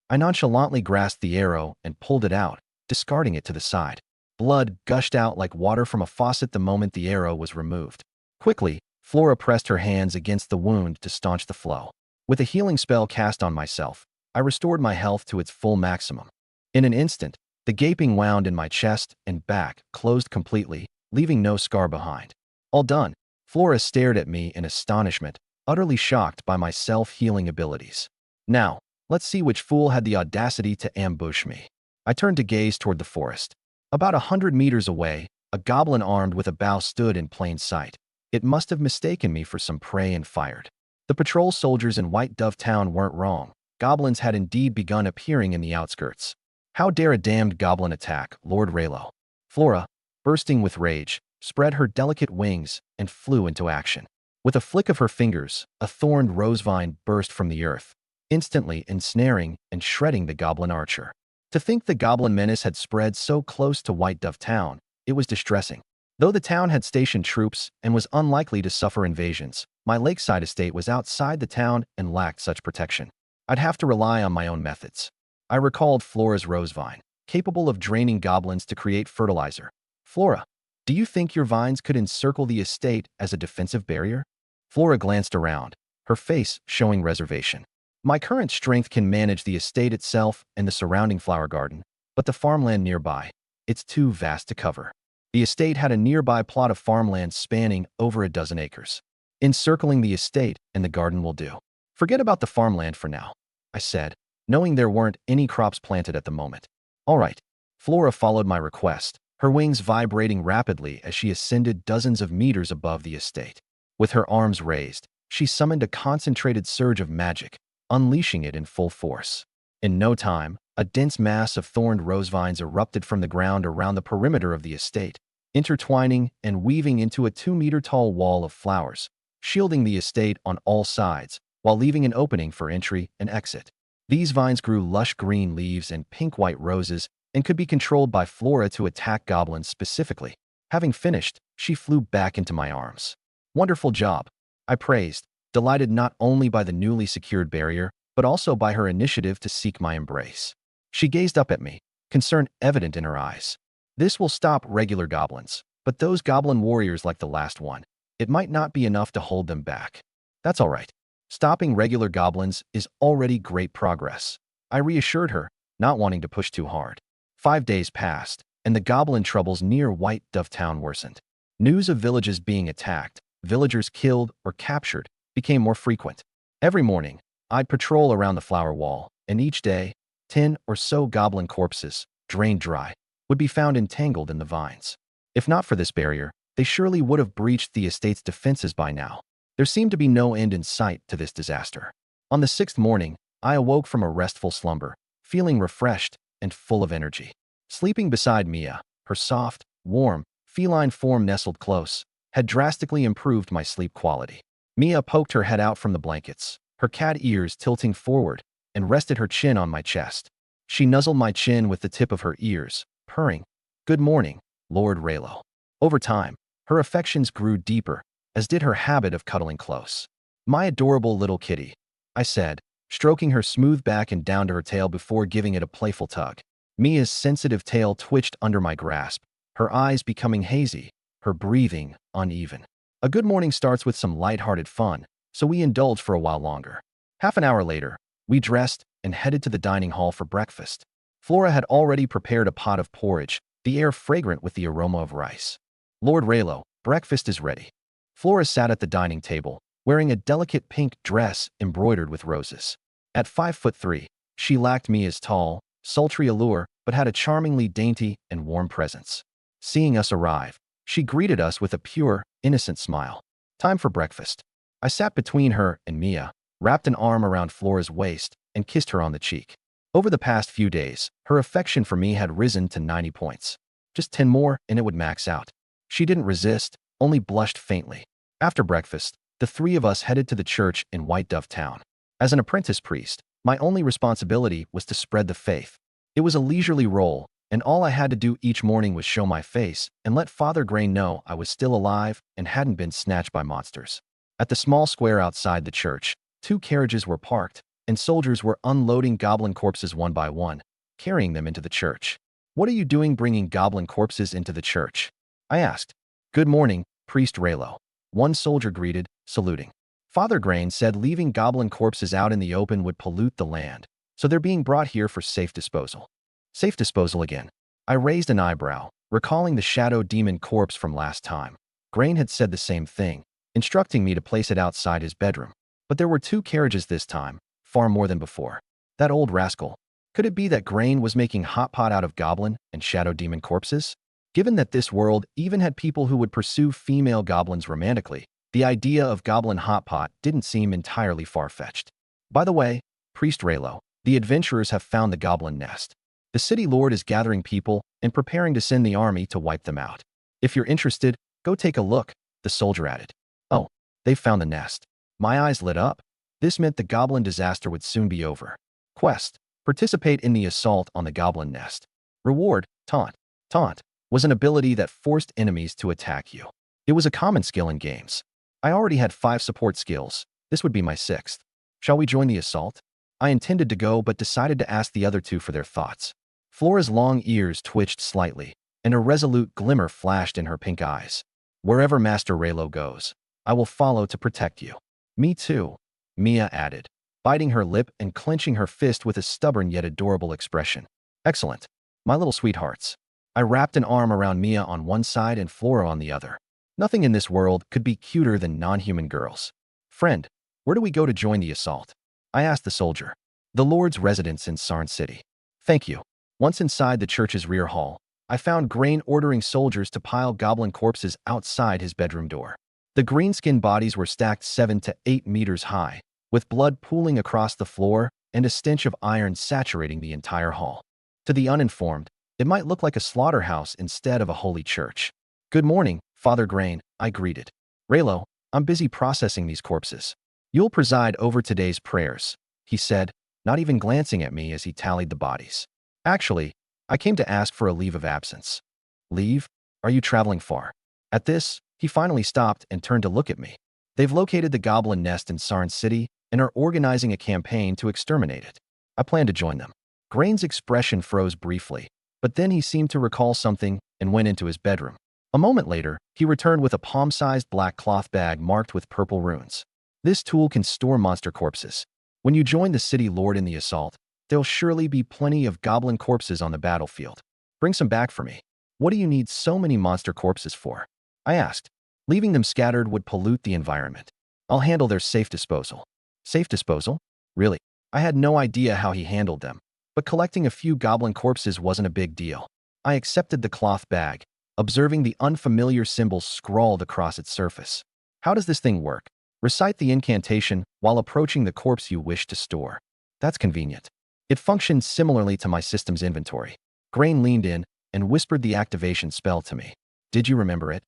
I nonchalantly grasped the arrow and pulled it out, discarding it to the side. Blood gushed out like water from a faucet the moment the arrow was removed. Quickly, Flora pressed her hands against the wound to staunch the flow. With a healing spell cast on myself, I restored my health to its full maximum. In an instant, the gaping wound in my chest and back closed completely, leaving no scar behind. All done. Flora stared at me in astonishment, utterly shocked by my self-healing abilities. Now, let's see which fool had the audacity to ambush me. I turned to gaze toward the forest. About 100 meters away, a goblin armed with a bow stood in plain sight. It must have mistaken me for some prey and fired. The patrol soldiers in White Dove Town weren't wrong. Goblins had indeed begun appearing in the outskirts. How dare a damned goblin attack, Lord Raylo? Flora, bursting with rage, spread her delicate wings and flew into action. With a flick of her fingers, a thorned rosevine burst from the earth, instantly ensnaring and shredding the goblin archer. To think the goblin menace had spread so close to White Dove Town, it was distressing. Though the town had stationed troops and was unlikely to suffer invasions, my lakeside estate was outside the town and lacked such protection. I'd have to rely on my own methods. I recalled Flora's rosevine, capable of draining goblins to create fertilizer. Flora, do you think your vines could encircle the estate as a defensive barrier? Flora glanced around, her face showing reservation. My current strength can manage the estate itself and the surrounding flower garden, but the farmland nearby, it's too vast to cover. The estate had a nearby plot of farmland spanning over a dozen acres. Encircling the estate and the garden will do. Forget about the farmland for now, I said, knowing there weren't any crops planted at the moment. All right. Flora followed my request, her wings vibrating rapidly as she ascended dozens of meters above the estate. With her arms raised, she summoned a concentrated surge of magic, unleashing it in full force. In no time, a dense mass of thorned rosevines erupted from the ground around the perimeter of the estate, intertwining and weaving into a 2-meter-tall wall of flowers, shielding the estate on all sides, while leaving an opening for entry and exit. These vines grew lush green leaves and pink-white roses and could be controlled by Flora to attack goblins specifically. Having finished, she flew back into my arms. Wonderful job, I praised, delighted not only by the newly secured barrier, but also by her initiative to seek my embrace. She gazed up at me, concern evident in her eyes. This will stop regular goblins, but those goblin warriors like the last one, it might not be enough to hold them back. That's all right. Stopping regular goblins is already great progress, I reassured her, not wanting to push too hard. 5 days passed, and the goblin troubles near White Dove Town worsened. News of villages being attacked, villagers killed or captured, became more frequent. Every morning, I'd patrol around the flower wall, and each day, 10 or so goblin corpses, drained dry, would be found entangled in the vines. If not for this barrier, they surely would have breached the estate's defenses by now. There seemed to be no end in sight to this disaster. On the 6th morning, I awoke from a restful slumber, feeling refreshed and full of energy. Sleeping beside Mia, her soft, warm, feline form nestled close, had drastically improved my sleep quality. Mia poked her head out from the blankets, her cat ears tilting forward, and rested her chin on my chest. She nuzzled my chin with the tip of her ears, purring, "Good morning, Lord Raylo." Over time, her affections grew deeper, as did her habit of cuddling close. "My adorable little kitty," I said, stroking her smooth back and down to her tail before giving it a playful tug. Mia's sensitive tail twitched under my grasp, her eyes becoming hazy, her breathing uneven. A good morning starts with some lighthearted fun, so we indulged for a while longer. Half an hour later, we dressed and headed to the dining hall for breakfast. Flora had already prepared a pot of porridge, the air fragrant with the aroma of rice. "Lord Raylo, breakfast is ready." Flora sat at the dining table, wearing a delicate pink dress embroidered with roses. At 5'3", she lacked Mia's tall, sultry allure, but had a charmingly dainty and warm presence. Seeing us arrive, she greeted us with a pure, innocent smile. "Time for breakfast." I sat between her and Mia, wrapped an arm around Flora's waist, and kissed her on the cheek. Over the past few days, her affection for me had risen to 90 points. Just 10 more and it would max out. She didn't resist, only blushed faintly. After breakfast, the three of us headed to the church in White Dove Town. As an apprentice priest, my only responsibility was to spread the faith. It was a leisurely role, and all I had to do each morning was show my face and let Father Grain know I was still alive and hadn't been snatched by monsters. At the small square outside the church, 2 carriages were parked, and soldiers were unloading goblin corpses one by one, carrying them into the church. "What are you doing bringing goblin corpses into the church?" I asked. "Good morning, Priest Raylo," one soldier greeted, saluting. "Father Grain said leaving goblin corpses out in the open would pollute the land, so they're being brought here for safe disposal." Safe disposal again. I raised an eyebrow, recalling the shadow demon corpse from last time. Grain had said the same thing, instructing me to place it outside his bedroom. But there were 2 carriages this time, far more than before. That old rascal. Could it be that Grain was making hot pot out of goblin and shadow demon corpses? Given that this world even had people who would pursue female goblins romantically, the idea of goblin hot pot didn't seem entirely far-fetched. "By the way, Priest Raylo, the adventurers have found the goblin nest. The city lord is gathering people and preparing to send the army to wipe them out. If you're interested, go take a look," the soldier added. "Oh, they've found the nest." My eyes lit up. This meant the goblin disaster would soon be over. Quest: participate in the assault on the goblin nest. Reward: taunt. Taunt was an ability that forced enemies to attack you. It was a common skill in games. I already had 5 support skills. This would be my 6th. Shall we join the assault? I intended to go but decided to ask the other 2 for their thoughts. Flora's long ears twitched slightly, and a resolute glimmer flashed in her pink eyes. "Wherever Master Raylo goes, I will follow to protect you." "Me too," Mia added, biting her lip and clenching her fist with a stubborn yet adorable expression. "Excellent, my little sweethearts." I wrapped an arm around Mia on one side and Flora on the other. Nothing in this world could be cuter than non-human girls. "Friend, where do we go to join the assault?" I asked the soldier. "The Lord's residence in Sarn City." "Thank you." Once inside the church's rear hall, I found Grain ordering soldiers to pile goblin corpses outside his bedroom door. The green-skinned bodies were stacked 7 to 8 meters high, with blood pooling across the floor and a stench of iron saturating the entire hall. To the uninformed, it might look like a slaughterhouse instead of a holy church. "Good morning, Father Grain," I greeted. "Raylo, I'm busy processing these corpses. You'll preside over today's prayers," he said, not even glancing at me as he tallied the bodies. "Actually, I came to ask for a leave of absence." "Leave? Are you traveling far?" At this, he finally stopped and turned to look at me. "They've located the goblin nest in Sarn City and are organizing a campaign to exterminate it. I plan to join them." Grain's expression froze briefly, but then he seemed to recall something and went into his bedroom. A moment later, he returned with a palm-sized black cloth bag marked with purple runes. "This tool can store monster corpses. When you join the city lord in the assault, there'll surely be plenty of goblin corpses on the battlefield. Bring some back for me." "What do you need so many monster corpses for?" I asked. "Leaving them scattered would pollute the environment. I'll handle their safe disposal." "Safe disposal? Really?" I had no idea how he handled them, but collecting a few goblin corpses wasn't a big deal. I accepted the cloth bag, observing the unfamiliar symbols scrawled across its surface. "How does this thing work?" "Recite the incantation while approaching the corpse you wish to store." "That's convenient." It functioned similarly to my system's inventory. Grain leaned in and whispered the activation spell to me. Did you remember it?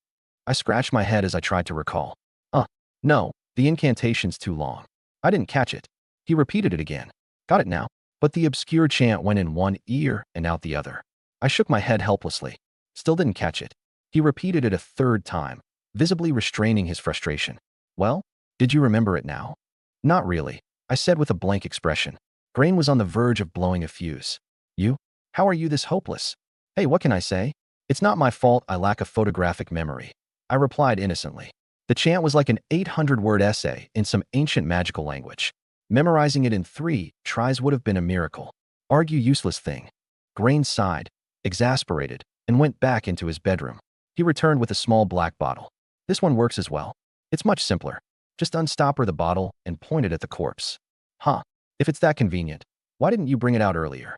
I scratched my head as I tried to recall. No, the incantation's too long. I didn't catch it. He repeated it again. Got it now. But the obscure chant went in one ear and out the other. I shook my head helplessly. Still didn't catch it. He repeated it a third time, visibly restraining his frustration. Well, did you remember it now? Not really, I said with a blank expression. Grain was on the verge of blowing a fuse. You? How are you this hopeless? Hey, what can I say? It's not my fault I lack a photographic memory. I replied innocently. The chant was like an 800-word essay in some ancient magical language. Memorizing it in 3 tries would have been a miracle. Argue useless thing. Grain sighed, exasperated, and went back into his bedroom. He returned with a small black bottle. This one works as well. It's much simpler. Just unstopper the bottle and point it at the corpse. Huh. If it's that convenient, why didn't you bring it out earlier?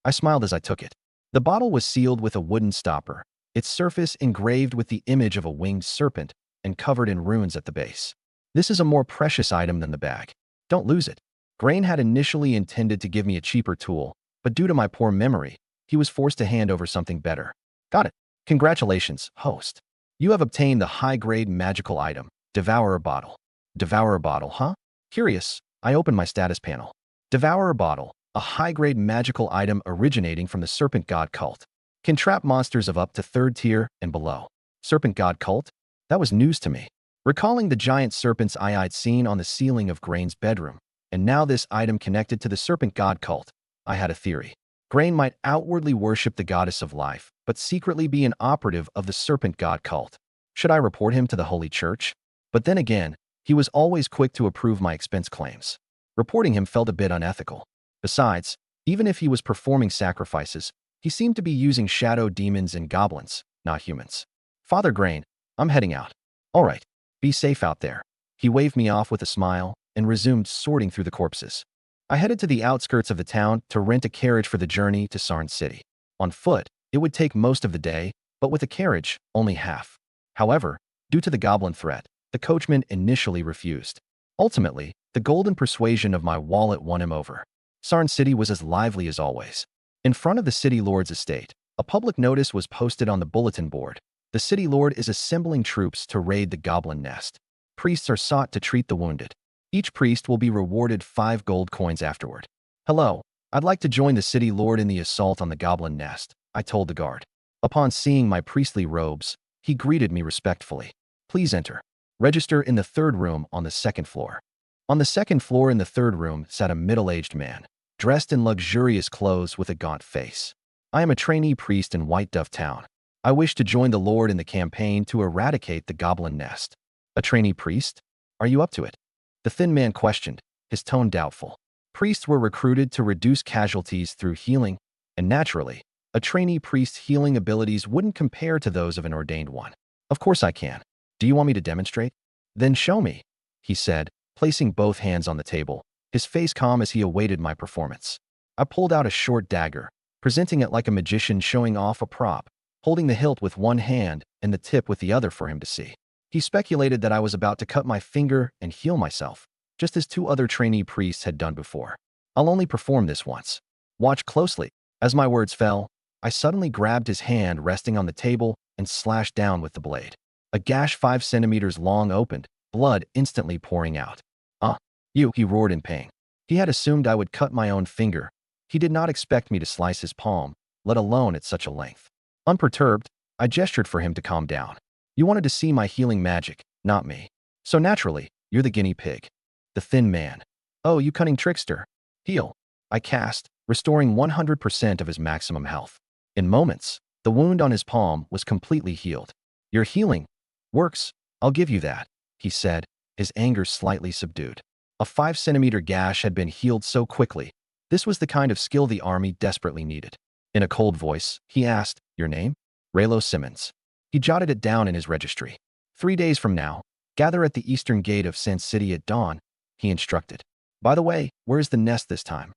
I smiled as I took it. The bottle was sealed with a wooden stopper, its surface engraved with the image of a winged serpent and covered in runes at the base. This is a more precious item than the bag. Don't lose it. Grain had initially intended to give me a cheaper tool, but due to my poor memory, he was forced to hand over something better. Got it. Congratulations, host. You have obtained the high-grade magical item, Devourer Bottle. Devourer Bottle, huh? Curious, I opened my status panel. Devourer Bottle, a high-grade magical item originating from the Serpent God cult. Can trap monsters of up to 3rd tier and below. Serpent God cult? That was news to me. Recalling the giant serpents I'd seen on the ceiling of Grain's bedroom, and now this item connected to the Serpent God cult, I had a theory. Grain might outwardly worship the goddess of life, but secretly be an operative of the Serpent God cult. Should I report him to the Holy Church? But then again, he was always quick to approve my expense claims. Reporting him felt a bit unethical. Besides, even if he was performing sacrifices, he seemed to be using shadow demons and goblins, not humans. Father Grain, I'm heading out. All right, be safe out there. He waved me off with a smile and resumed sorting through the corpses. I headed to the outskirts of the town to rent a carriage for the journey to Sarn City. On foot, it would take most of the day, but with a carriage, only half. However, due to the goblin threat, the coachman initially refused. Ultimately, the golden persuasion of my wallet won him over. Sarn City was as lively as always. In front of the city lord's estate, a public notice was posted on the bulletin board. The city lord is assembling troops to raid the goblin nest. Priests are sought to treat the wounded. Each priest will be rewarded 5 gold coins afterward. Hello, I'd like to join the city lord in the assault on the goblin nest, I told the guard. Upon seeing my priestly robes, he greeted me respectfully. Please enter. Register in the 3rd room on the 2nd floor. On the 2nd floor in the 3rd room sat a middle-aged man, dressed in luxurious clothes with a gaunt face. I am a trainee priest in White Dove Town. I wish to join the Lord in the campaign to eradicate the goblin nest. A trainee priest? Are you up to it? The thin man questioned, his tone doubtful. Priests were recruited to reduce casualties through healing, and naturally, a trainee priest's healing abilities wouldn't compare to those of an ordained one. Of course I can. Do you want me to demonstrate? Then show me, he said, placing both hands on the table, his face calm as he awaited my performance. I pulled out a short dagger, presenting it like a magician showing off a prop, holding the hilt with one hand and the tip with the other for him to see. He speculated that I was about to cut my finger and heal myself, just as 2 other trainee priests had done before. I'll only perform this once. Watch closely. As my words fell, I suddenly grabbed his hand resting on the table and slashed down with the blade. A gash 5 centimeters long opened, blood instantly pouring out. He roared in pain. He had assumed I would cut my own finger. He did not expect me to slice his palm, let alone at such a length. Unperturbed, I gestured for him to calm down. You wanted to see my healing magic, not me. So naturally, you're the guinea pig. The thin man. Oh, you cunning trickster. Heal. I cast, restoring 100% of his maximum health. In moments, the wound on his palm was completely healed. Your healing works, I'll give you that, he said, his anger slightly subdued. A 5-centimeter gash had been healed so quickly. This was the kind of skill the army desperately needed. In a cold voice, he asked, your name? Raylo Simmons. He jotted it down in his registry. 3 days from now, gather at the eastern gate of Sand City at dawn, he instructed. By the way, where is the nest this time?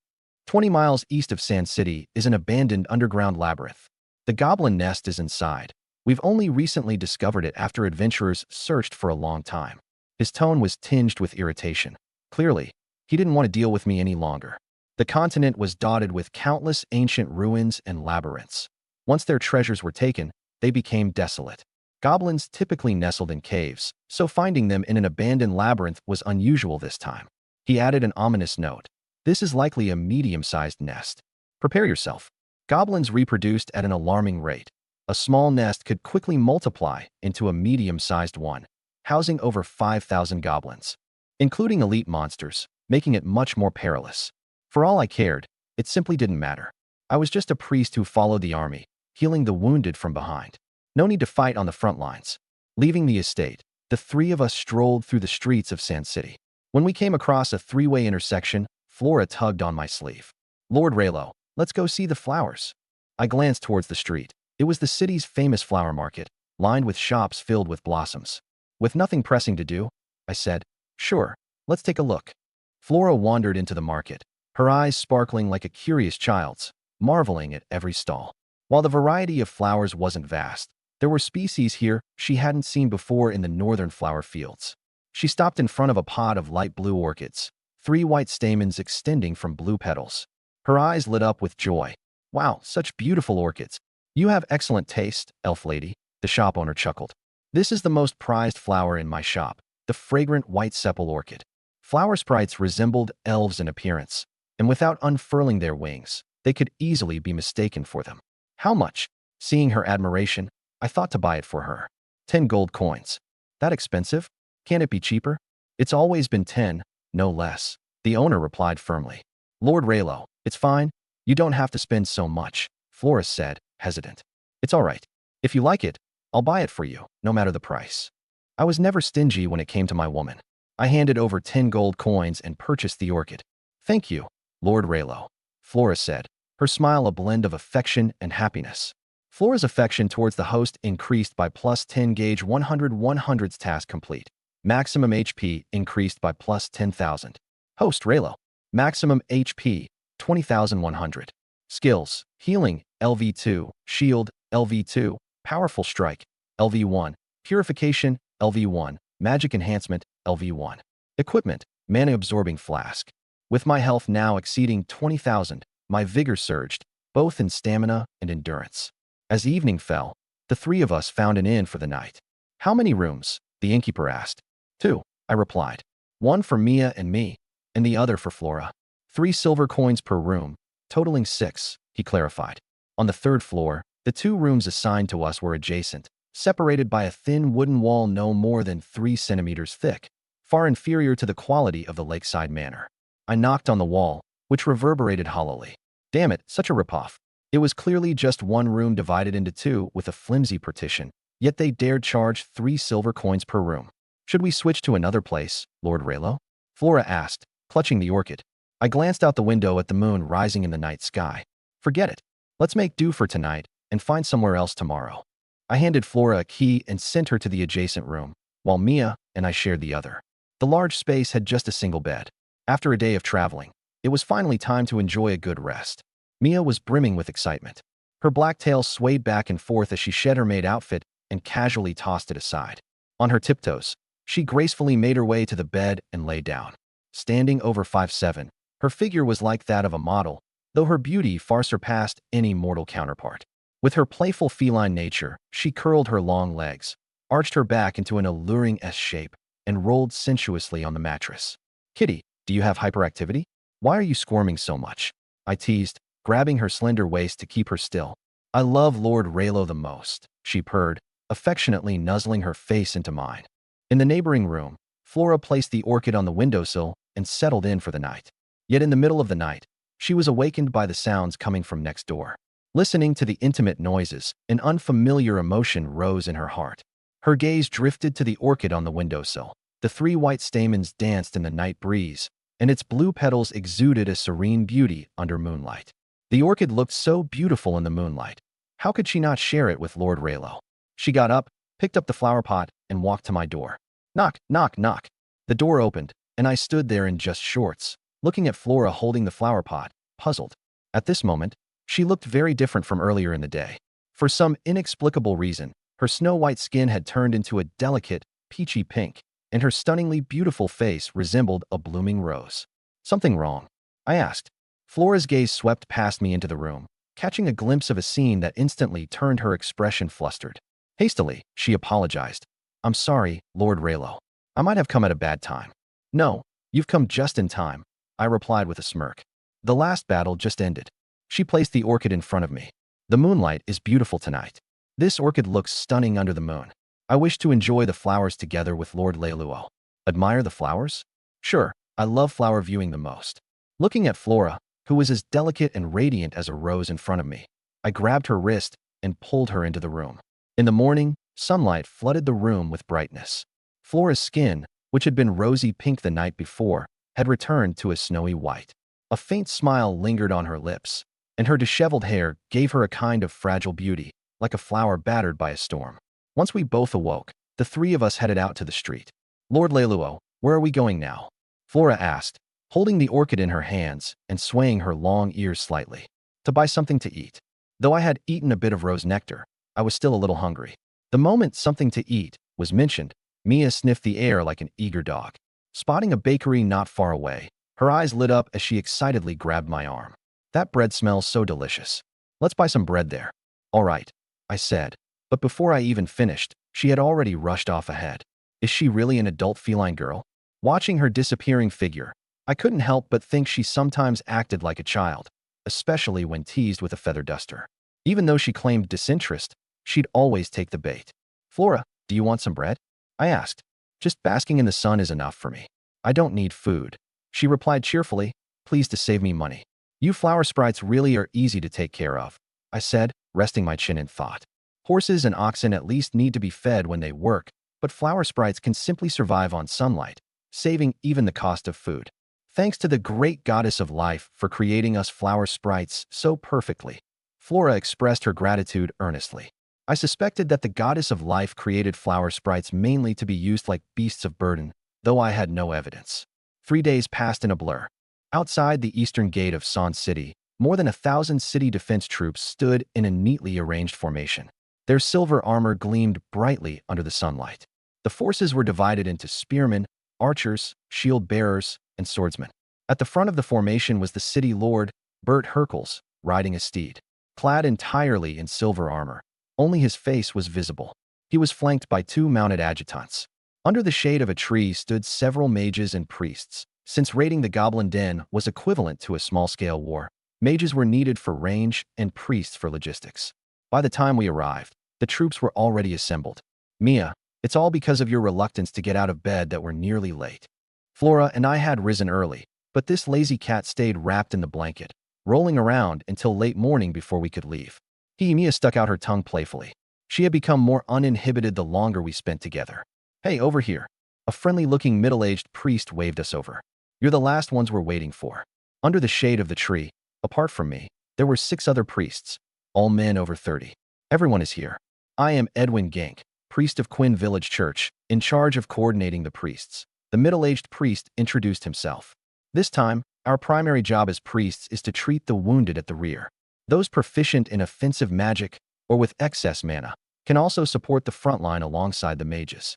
20 miles east of Sand City is an abandoned underground labyrinth. The goblin nest is inside. We've only recently discovered it after adventurers searched for a long time. His tone was tinged with irritation. Clearly, he didn't want to deal with me any longer. The continent was dotted with countless ancient ruins and labyrinths. Once their treasures were taken, they became desolate. Goblins typically nestled in caves, so finding them in an abandoned labyrinth was unusual this time. He added an ominous note. This is likely a medium-sized nest. Prepare yourself. Goblins reproduced at an alarming rate. A small nest could quickly multiply into a medium-sized one, housing over 5,000 goblins, including elite monsters, making it much more perilous. For all I cared, it simply didn't matter. I was just a priest who followed the army, healing the wounded from behind. No need to fight on the front lines. Leaving the estate, the three of us strolled through the streets of Sand City. When we came across a three-way intersection, Flora tugged on my sleeve. Lord Raylo, let's go see the flowers. I glanced towards the street. It was the city's famous flower market, lined with shops filled with blossoms. With nothing pressing to do, I said, sure, let's take a look. Flora wandered into the market, her eyes sparkling like a curious child's, marveling at every stall. While the variety of flowers wasn't vast, there were species here she hadn't seen before in the northern flower fields. She stopped in front of a pot of light blue orchids, 3 white stamens extending from blue petals. Her eyes lit up with joy. Wow, such beautiful orchids. You have excellent taste, elf lady, the shop owner chuckled. This is the most prized flower in my shop, the fragrant white sepal orchid. Flower sprites resembled elves in appearance, and without unfurling their wings, they could easily be mistaken for them. How much? Seeing her admiration, I thought to buy it for her. 10 gold coins. That expensive? Can't it be cheaper? It's always been 10, no less. The owner replied firmly. Lord Raylo, it's fine. You don't have to spend so much, Flora said, hesitant. It's all right. If you like it, I'll buy it for you, no matter the price. I was never stingy when it came to my woman. I handed over 10 gold coins and purchased the orchid. Thank you, Lord Raylo, Flora said, her smile a blend of affection and happiness. Flora's affection towards the host increased by plus 10 gauge 100/100's task complete. Maximum HP increased by plus 10,000. Host Raylo. Maximum HP 20,100. Skills: Healing, LV2, Shield, LV2, Powerful Strike, LV1, Purification, LV1, Magic Enhancement, LV1. Equipment: Mana-Absorbing Flask. With my health now exceeding 20,000, my vigor surged, both in stamina and endurance. As evening fell, the three of us found an inn for the night. How many rooms? The innkeeper asked. 2, I replied. 1 for Mia and me, and the other for Flora. 3 silver coins per room, totaling 6, he clarified. On the 3rd floor, the 2 rooms assigned to us were adjacent, separated by a thin wooden wall no more than 3 centimeters thick, far inferior to the quality of the lakeside manor. I knocked on the wall, which reverberated hollowly. Damn it, such a ripoff. It was clearly just one room divided into 2 with a flimsy partition, yet they dared charge 3 silver coins per room. Should we switch to another place, Lord Raylo? Flora asked, clutching the orchid. I glanced out the window at the moon rising in the night sky. Forget it. Let's make do for tonight and find somewhere else tomorrow. I handed Flora a key and sent her to the adjacent room, while Mia and I shared the other. The large space had just a single bed. After a day of traveling, it was finally time to enjoy a good rest. Mia was brimming with excitement. Her black tail swayed back and forth as she shed her maid outfit and casually tossed it aside. On her tiptoes, she gracefully made her way to the bed and lay down. Standing over 5'7", her figure was like that of a model, though her beauty far surpassed any mortal counterpart. With her playful feline nature, she curled her long legs, arched her back into an alluring S shape, and rolled sensuously on the mattress. Kitty, do you have hyperactivity? Why are you squirming so much? I teased, grabbing her slender waist to keep her still. I love Lord Raylo the most, she purred, affectionately nuzzling her face into mine. In the neighboring room, Flora placed the orchid on the windowsill and settled in for the night. Yet in the middle of the night, she was awakened by the sounds coming from next door. Listening to the intimate noises, an unfamiliar emotion rose in her heart. Her gaze drifted to the orchid on the windowsill. The 3 white stamens danced in the night breeze, and its blue petals exuded a serene beauty under moonlight. The orchid looked so beautiful in the moonlight. How could she not share it with Lord Raylo? She got up, picked up the flower pot, and walked to my door. Knock, knock, knock. The door opened, and I stood there in just shorts, looking at Flora holding the flower pot, puzzled. At this moment, she looked very different from earlier in the day. For some inexplicable reason, her snow-white skin had turned into a delicate, peachy pink, and her stunningly beautiful face resembled a blooming rose. Something wrong? I asked. Flora's gaze swept past me into the room, catching a glimpse of a scene that instantly turned her expression flustered. Hastily, she apologized. I'm sorry, Lord Raylo. I might have come at a bad time. No, you've come just in time, I replied with a smirk. The last battle just ended. She placed the orchid in front of me. The moonlight is beautiful tonight. This orchid looks stunning under the moon. I wish to enjoy the flowers together with Lord Leiluo. Admire the flowers? Sure, I love flower viewing the most. Looking at Flora, who was as delicate and radiant as a rose in front of me, I grabbed her wrist and pulled her into the room. In the morning, sunlight flooded the room with brightness. Flora's skin, which had been rosy pink the night before, had returned to a snowy white. A faint smile lingered on her lips, and her disheveled hair gave her a kind of fragile beauty, like a flower battered by a storm. Once we both awoke, the three of us headed out to the street. Lord Leiluo, where are we going now? Flora asked, holding the orchid in her hands and swaying her long ears slightly. To buy something to eat. Though I had eaten a bit of rose nectar, I was still a little hungry. The moment something to eat was mentioned, Mia sniffed the air like an eager dog. Spotting a bakery not far away, her eyes lit up as she excitedly grabbed my arm. That bread smells so delicious. Let's buy some bread there. All right, I said. But before I even finished, she had already rushed off ahead. Is she really an adult feline girl? Watching her disappearing figure, I couldn't help but think she sometimes acted like a child, especially when teased with a feather duster. Even though she claimed disinterest, she'd always take the bait. Flora, do you want some bread? I asked. Just basking in the sun is enough for me. I don't need food. She replied cheerfully, pleased to save me money. You flower sprites really are easy to take care of, I said, resting my chin in thought. Horses and oxen at least need to be fed when they work, but flower sprites can simply survive on sunlight, saving even the cost of food. Thanks to the great goddess of life for creating us flower sprites so perfectly. Flora expressed her gratitude earnestly. I suspected that the goddess of life created flower sprites mainly to be used like beasts of burden, though I had no evidence. 3 days passed in a blur. Outside the eastern gate of San City, more than 1,000 city defense troops stood in a neatly arranged formation. Their silver armor gleamed brightly under the sunlight. The forces were divided into spearmen, archers, shield bearers, and swordsmen. At the front of the formation was the city lord, Bert Hercules, riding a steed. Clad entirely in silver armor, only his face was visible. He was flanked by 2 mounted adjutants. Under the shade of a tree stood several mages and priests. Since raiding the Goblin Den was equivalent to a small-scale war, mages were needed for range and priests for logistics. By the time we arrived, the troops were already assembled. Mia, it's all because of your reluctance to get out of bed that we're nearly late. Flora and I had risen early, but this lazy cat stayed wrapped in the blanket, rolling around until late morning before we could leave. Mia stuck out her tongue playfully. She had become more uninhibited the longer we spent together. Hey, over here. A friendly-looking middle-aged priest waved us over. You're the last ones we're waiting for. Under the shade of the tree, apart from me, there were 6 other priests, all men over 30. Everyone is here. I am Edwin Gank, priest of Quinn Village Church, in charge of coordinating the priests. The middle-aged priest introduced himself. This time, our primary job as priests is to treat the wounded at the rear. Those proficient in offensive magic or with excess mana can also support the front line alongside the mages.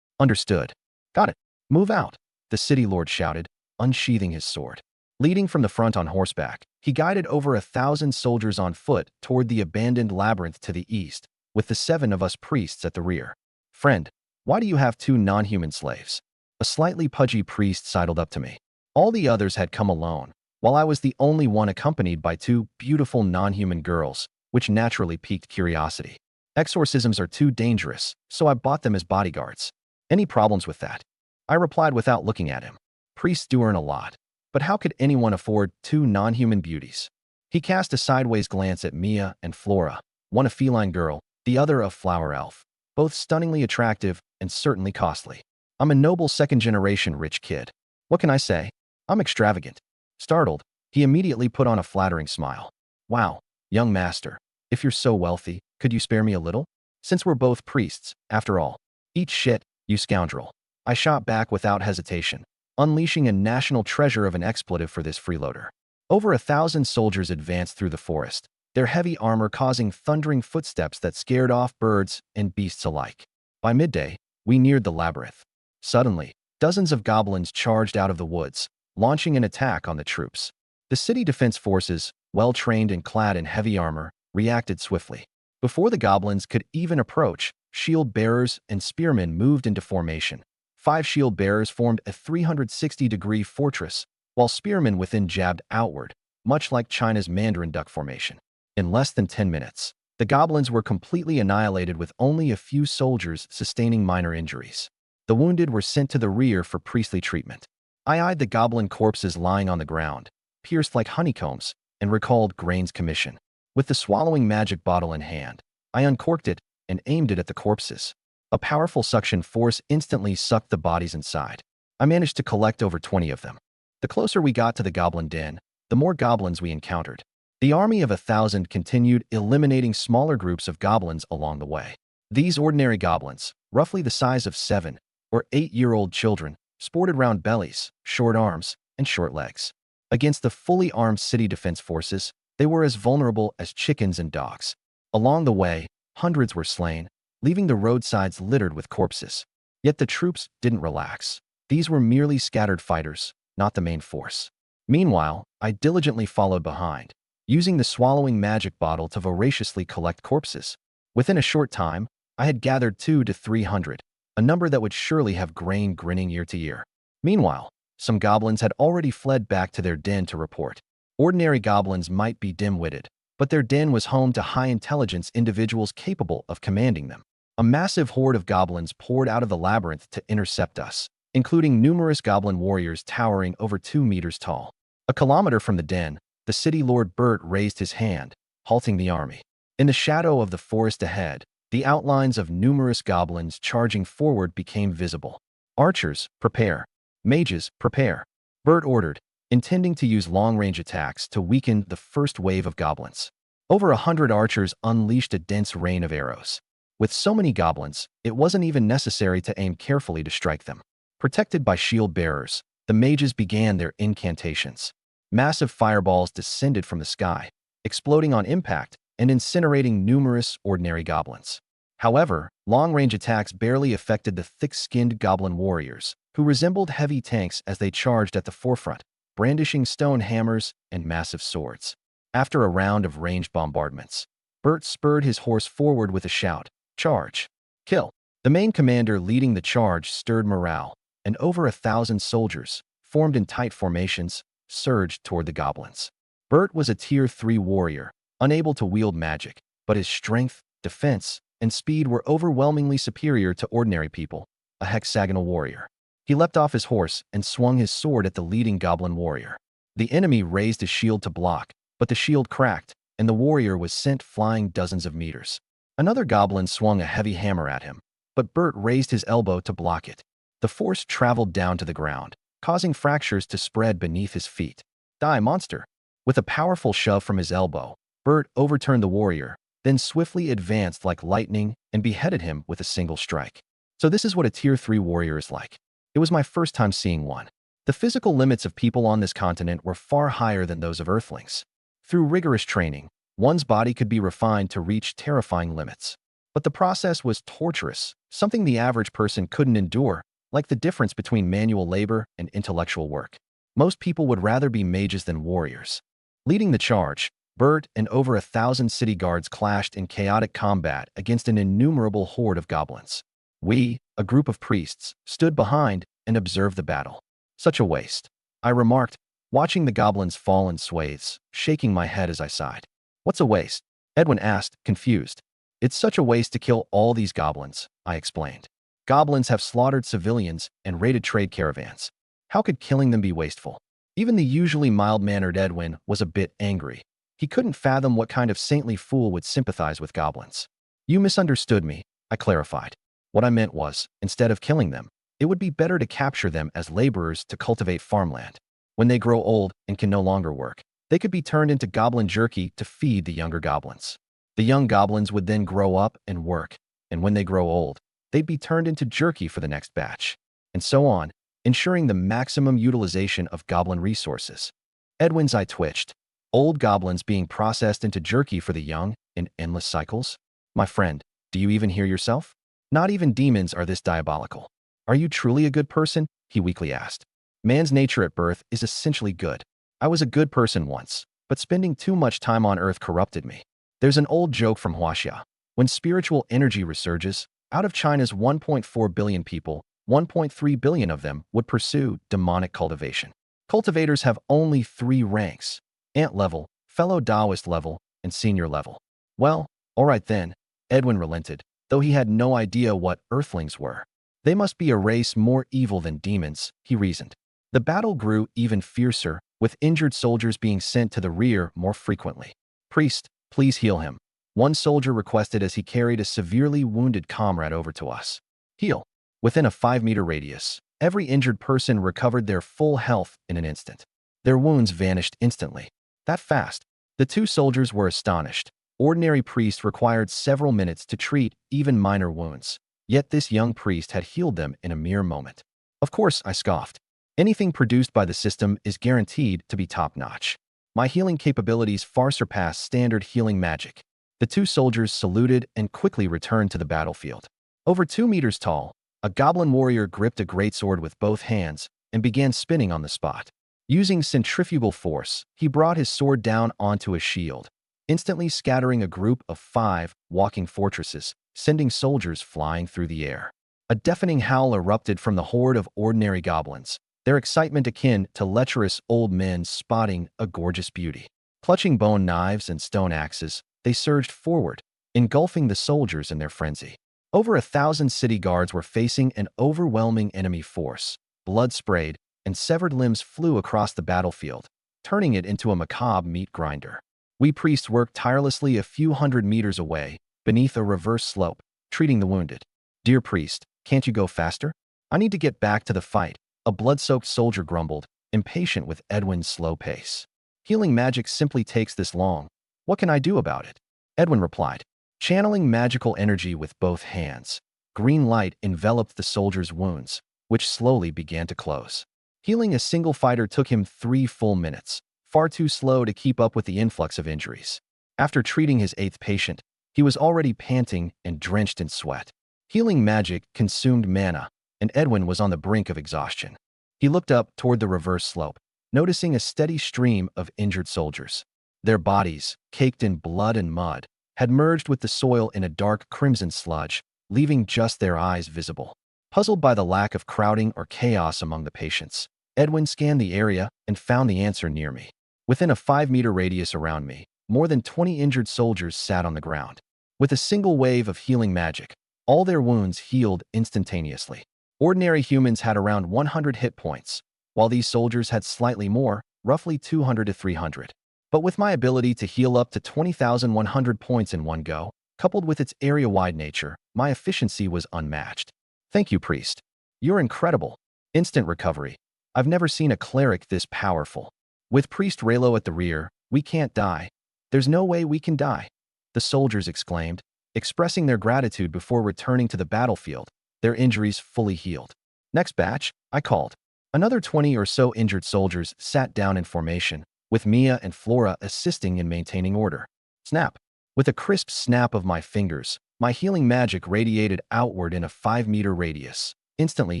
Understood. Got it. Move out, the city lord shouted, unsheathing his sword. Leading from the front on horseback, he guided over 1,000 soldiers on foot toward the abandoned labyrinth to the east, with the 7 of us priests at the rear. Friend, why do you have 2 non-human slaves? A slightly pudgy priest sidled up to me. All the others had come alone, while I was the only one accompanied by 2 beautiful non-human girls, which naturally piqued curiosity. Exorcisms are too dangerous, so I bought them as bodyguards. Any problems with that? I replied without looking at him. Priests do earn a lot, but how could anyone afford 2 non-human beauties? He cast a sideways glance at Mia and Flora, one a feline girl, the other a flower elf, both stunningly attractive and certainly costly. I'm a noble second-generation rich kid. What can I say? I'm extravagant. Startled, he immediately put on a flattering smile. Wow, young master, if you're so wealthy, could you spare me a little? Since we're both priests, after all. Eat shit, you scoundrel. I shot back without hesitation, unleashing a national treasure of an expletive for this freeloader. Over 1,000 soldiers advanced through the forest, their heavy armor causing thundering footsteps that scared off birds and beasts alike. By midday, we neared the labyrinth. Suddenly, dozens of goblins charged out of the woods, launching an attack on the troops. The city defense forces, well-trained and clad in heavy armor, reacted swiftly. Before the goblins could even approach, shield bearers and spearmen moved into formation. 5 shield bearers formed a 360-degree fortress, while spearmen within jabbed outward, much like China's Mandarin duck formation. In less than 10 minutes, the goblins were completely annihilated with only a few soldiers sustaining minor injuries. The wounded were sent to the rear for priestly treatment. I eyed the goblin corpses lying on the ground, pierced like honeycombs, and recalled Grain's commission. With the swallowing magic bottle in hand, I uncorked it and aimed it at the corpses. A powerful suction force instantly sucked the bodies inside. I managed to collect over 20 of them. The closer we got to the goblin den, the more goblins we encountered. The army of 1,000 continued eliminating smaller groups of goblins along the way. These ordinary goblins, roughly the size of 7 or 8-year-old children, sported round bellies, short arms, and short legs. Against the fully armed city defense forces, they were as vulnerable as chickens and dogs. Along the way, hundreds were slain, leaving the roadsides littered with corpses. Yet the troops didn't relax. These were merely scattered fighters, not the main force. Meanwhile, I diligently followed behind, using the swallowing magic bottle to voraciously collect corpses. Within a short time, I had gathered 200 to 300, a number that would surely have Grain grinning ear to ear. Meanwhile, some goblins had already fled back to their den to report. Ordinary goblins might be dim-witted, but their den was home to high-intelligence individuals capable of commanding them. A massive horde of goblins poured out of the labyrinth to intercept us, including numerous goblin warriors towering over 2 meters tall. A kilometer from the den, the city lord Bert raised his hand, halting the army. In the shadow of the forest ahead, the outlines of numerous goblins charging forward became visible. Archers, prepare. Mages, prepare. Bert ordered, intending to use long-range attacks to weaken the first wave of goblins. Over 100 archers unleashed a dense rain of arrows. With so many goblins, it wasn't even necessary to aim carefully to strike them. Protected by shield bearers, the mages began their incantations. Massive fireballs descended from the sky, exploding on impact and incinerating numerous ordinary goblins. However, long-range attacks barely affected the thick-skinned goblin warriors, who resembled heavy tanks as they charged at the forefront, brandishing stone hammers and massive swords. After a round of ranged bombardments, Bert spurred his horse forward with a shout, "Charge! Kill!" The main commander leading the charge stirred morale, and over 1,000 soldiers, formed in tight formations, surged toward the goblins. Bert was a Tier 3 warrior, unable to wield magic, but his strength, defense, and speed were overwhelmingly superior to ordinary people, a hexagonal warrior. He leapt off his horse and swung his sword at the leading goblin warrior. The enemy raised his shield to block, but the shield cracked, and the warrior was sent flying dozens of meters. Another goblin swung a heavy hammer at him, but Bert raised his elbow to block it. The force traveled down to the ground, causing fractures to spread beneath his feet. "Die, monster!" With a powerful shove from his elbow, Bert overturned the warrior, then swiftly advanced like lightning and beheaded him with a single strike. So this is what a Tier 3 warrior is like. It was my first time seeing one. The physical limits of people on this continent were far higher than those of Earthlings. Through rigorous training, one's body could be refined to reach terrifying limits. But the process was torturous, something the average person couldn't endure, like the difference between manual labor and intellectual work. Most people would rather be mages than warriors. Leading the charge, Bert and over 1,000 city guards clashed in chaotic combat against an innumerable horde of goblins. We, a group of priests, stood behind and observed the battle. Such a waste, I remarked, watching the goblins fall in swathes, shaking my head as I sighed. "What's a waste?" Edwin asked, confused. "It's such a waste to kill all these goblins," I explained. "Goblins have slaughtered civilians and raided trade caravans. How could killing them be wasteful?" Even the usually mild-mannered Edwin was a bit angry. He couldn't fathom what kind of saintly fool would sympathize with goblins. "You misunderstood me," I clarified. "What I meant was, instead of killing them, it would be better to capture them as laborers to cultivate farmland. When they grow old and can no longer work, they could be turned into goblin jerky to feed the younger goblins. The young goblins would then grow up and work, and when they grow old, they'd be turned into jerky for the next batch, and so on, ensuring the maximum utilization of goblin resources." Edwin's eye twitched. Old goblins being processed into jerky for the young in endless cycles? "My friend, do you even hear yourself? Not even demons are this diabolical. Are you truly a good person?" he weakly asked. "Man's nature at birth is essentially good. I was a good person once, but spending too much time on Earth corrupted me. There's an old joke from Huaxia. When spiritual energy resurges, Out of China's 1.4 billion people, 1.3 billion of them would pursue demonic cultivation. Cultivators have only three ranks: ant level, fellow Taoist level, and senior level. Well, all right then, Edwin relented, though he had no idea what earthlings were. They must be a race more evil than demons, he reasoned. The battle grew even fiercer, with injured soldiers being sent to the rear more frequently. "Priest, please heal him," one soldier requested as he carried a severely wounded comrade over to us. Heal. Within a 5-meter radius, every injured person recovered their full health in an instant. Their wounds vanished instantly. That fast. The two soldiers were astonished. Ordinary priests required several minutes to treat even minor wounds. Yet this young priest had healed them in a mere moment. Of course, I scoffed. Anything produced by the system is guaranteed to be top-notch. My healing capabilities far surpass standard healing magic. The two soldiers saluted and quickly returned to the battlefield. Over 2 meters tall, a goblin warrior gripped a greatsword with both hands and began spinning on the spot. Using centrifugal force, he brought his sword down onto a shield, instantly scattering a group of 5 walking fortresses, sending soldiers flying through the air. A deafening howl erupted from the horde of ordinary goblins, their excitement akin to lecherous old men spotting a gorgeous beauty. Clutching bone knives and stone axes, they surged forward, engulfing the soldiers in their frenzy. Over 1,000 city guards were facing an overwhelming enemy force. Blood sprayed, and severed limbs flew across the battlefield, turning it into a macabre meat grinder. We priests worked tirelessly a few hundred meters away, beneath a reverse slope, treating the wounded. "Dear priest, can't you go faster? I need to get back to the fight," a blood-soaked soldier grumbled, impatient with Edwin's slow pace. "Healing magic simply takes this long. What can I do about it?" Edwin replied, channeling magical energy with both hands. Green light enveloped the soldier's wounds, which slowly began to close. Healing a single fighter took him 3 full minutes, far too slow to keep up with the influx of injuries. After treating his 8th patient, he was already panting and drenched in sweat. Healing magic consumed mana, and Edwin was on the brink of exhaustion. He looked up toward the reverse slope, noticing a steady stream of injured soldiers. Their bodies, caked in blood and mud, had merged with the soil in a dark crimson sludge, leaving just their eyes visible. Puzzled by the lack of crowding or chaos among the patients, Edwin scanned the area and found the answer near me. Within a 5-meter radius around me, more than 20 injured soldiers sat on the ground. With a single wave of healing magic, all their wounds healed instantaneously. Ordinary humans had around 100 hit points, while these soldiers had slightly more, roughly 200 to 300. But with my ability to heal up to 20,100 points in one go, coupled with its area-wide nature, my efficiency was unmatched. "Thank you, priest. You're incredible." Instant recovery. I've never seen a cleric this powerful. With Priest Raylo at the rear, we can't die. There's no way we can die, the soldiers exclaimed, expressing their gratitude before returning to the battlefield, their injuries fully healed. "Next batch," I called. Another 20 or so injured soldiers sat down in formation, with Mia and Flora assisting in maintaining order. Snap. With a crisp snap of my fingers, my healing magic radiated outward in a 5-meter radius, instantly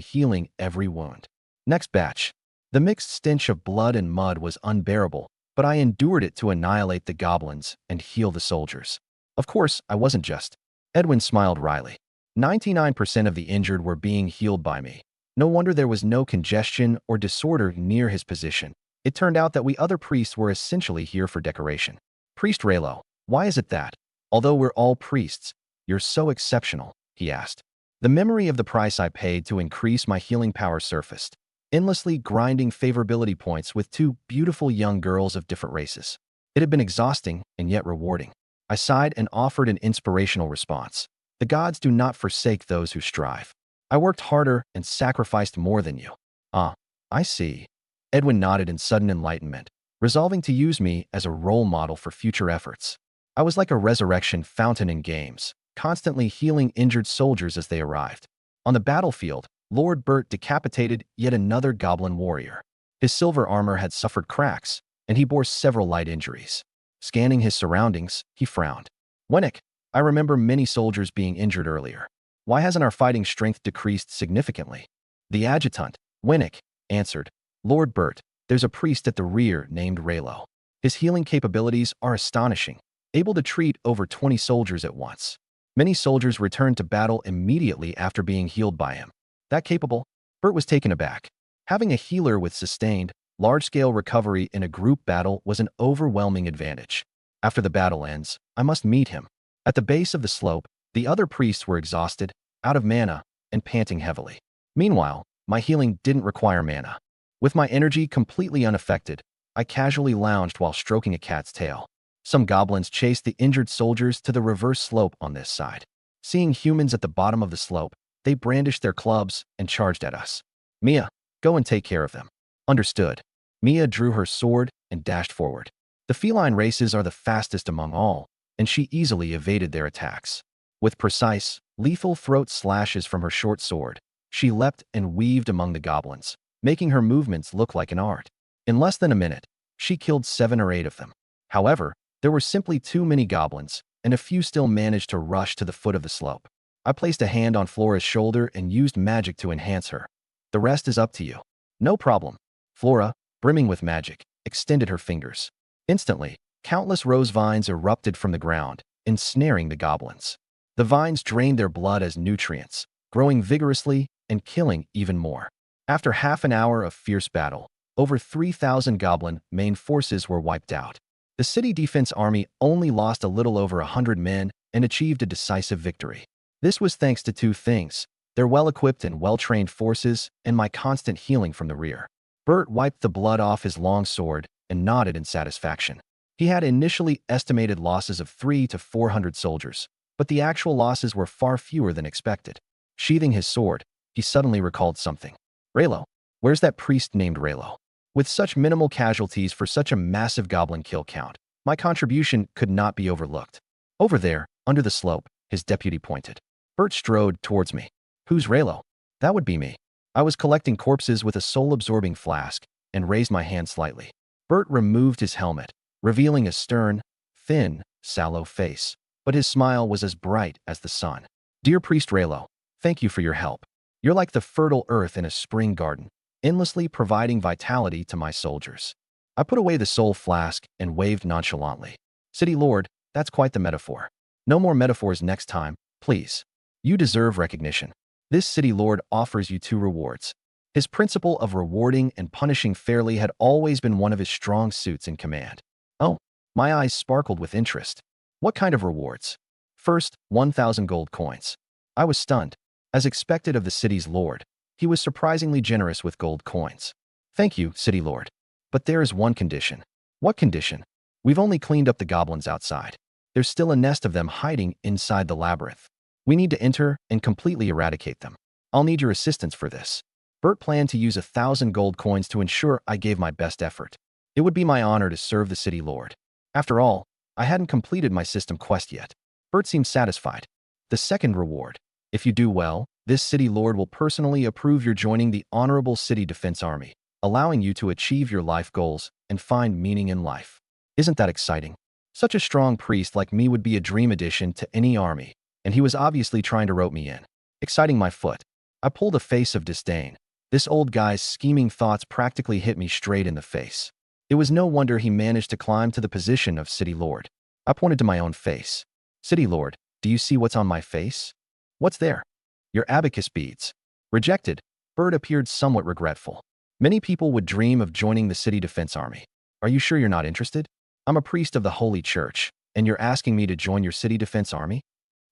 healing every wound. Next batch. The mixed stench of blood and mud was unbearable, but I endured it to annihilate the goblins and heal the soldiers. Of course, I wasn't just. Edwin smiled wryly. 99% of the injured were being healed by me. No wonder there was no congestion or disorder near his position. It turned out that we other priests were essentially here for decoration. "Priest Raylo, why is it that, although we're all priests, you're so exceptional?" he asked. The memory of the price I paid to increase my healing power surfaced, endlessly grinding favorability points with 2 beautiful young girls of different races. It had been exhausting and yet rewarding. I sighed and offered an inspirational response. "The gods do not forsake those who strive. I worked harder and sacrificed more than you." "Ah, I see." Edwin nodded in sudden enlightenment, resolving to use me as a role model for future efforts. I was like a resurrection fountain in games, constantly healing injured soldiers as they arrived. On the battlefield, Lord Bert decapitated yet another goblin warrior. His silver armor had suffered cracks, and he bore several light injuries. Scanning his surroundings, he frowned. "Winnick, I remember many soldiers being injured earlier. Why hasn't our fighting strength decreased significantly?" "The adjutant, Winnick, answered. "Lord Bert, there's a priest at the rear named Raylo. His healing capabilities are astonishing, able to treat over 20 soldiers at once." Many soldiers returned to battle immediately after being healed by him. That capable? Bert was taken aback. Having a healer with sustained, large-scale recovery in a group battle was an overwhelming advantage. After the battle ends, I must meet him. At the base of the slope, the other priests were exhausted, out of mana, and panting heavily. Meanwhile, my healing didn't require mana. With my energy completely unaffected, I casually lounged while stroking a cat's tail. Some goblins chased the injured soldiers to the reverse slope on this side. Seeing humans at the bottom of the slope, they brandished their clubs and charged at us. Mia, go and take care of them. Understood. Mia drew her sword and dashed forward. The feline races are the fastest among all, and she easily evaded their attacks. With precise, lethal throat slashes from her short sword, she leapt and weaved among the goblins, making her movements look like an art. In less than a minute, she killed 7 or 8 of them. However, there were simply too many goblins, and a few still managed to rush to the foot of the slope. I placed a hand on Flora's shoulder and used magic to enhance her. The rest is up to you. No problem. Flora, brimming with magic, extended her fingers. Instantly, countless rose vines erupted from the ground, ensnaring the goblins. The vines drained their blood as nutrients, growing vigorously and killing even more. After half an hour of fierce battle, over 3,000 goblin main forces were wiped out. The city defense army only lost a little over 100 men and achieved a decisive victory. This was thanks to 2 things: their well-equipped and well-trained forces and my constant healing from the rear. Bert wiped the blood off his long sword and nodded in satisfaction. He had initially estimated losses of 300 to 400 soldiers, but the actual losses were far fewer than expected. Sheathing his sword, he suddenly recalled something. Raylo. Where's that priest named Raylo? With such minimal casualties for such a massive goblin kill count, my contribution could not be overlooked. Over there, under the slope, his deputy pointed. Bert strode towards me. Who's Raylo? That would be me. I was collecting corpses with a soul-absorbing flask and raised my hand slightly. Bert removed his helmet, revealing a stern, thin, sallow face, but his smile was as bright as the sun. Dear Priest Raylo, thank you for your help. You're like the fertile earth in a spring garden, endlessly providing vitality to my soldiers. I put away the soul flask and waved nonchalantly. City Lord, that's quite the metaphor. No more metaphors next time, please. You deserve recognition. This City Lord offers you 2 rewards. His principle of rewarding and punishing fairly had always been one of his strong suits in command. Oh, my eyes sparkled with interest. What kind of rewards? First, 1,000 gold coins. I was stunned. As expected of the city's lord, he was surprisingly generous with gold coins. Thank you, City Lord. But there is one condition. What condition? We've only cleaned up the goblins outside. There's still a nest of them hiding inside the labyrinth. We need to enter and completely eradicate them. I'll need your assistance for this. Bert planned to use 1,000 gold coins to ensure I gave my best effort. It would be my honor to serve the City Lord. After all, I hadn't completed my system quest yet. Bert seemed satisfied. The second reward. If you do well, this City Lord will personally approve your joining the Honorable City Defense Army, allowing you to achieve your life goals and find meaning in life. Isn't that exciting? Such a strong priest like me would be a dream addition to any army, and he was obviously trying to rope me in. Exciting my foot. I pulled a face of disdain. This old guy's scheming thoughts practically hit me straight in the face. It was no wonder he managed to climb to the position of City Lord. I pointed to my own face. City Lord, do you see what's on my face? What's there? Your abacus beads. Rejected. Bert appeared somewhat regretful. Many people would dream of joining the City Defense Army. Are you sure you're not interested? I'm a priest of the Holy Church, and you're asking me to join your City Defense Army?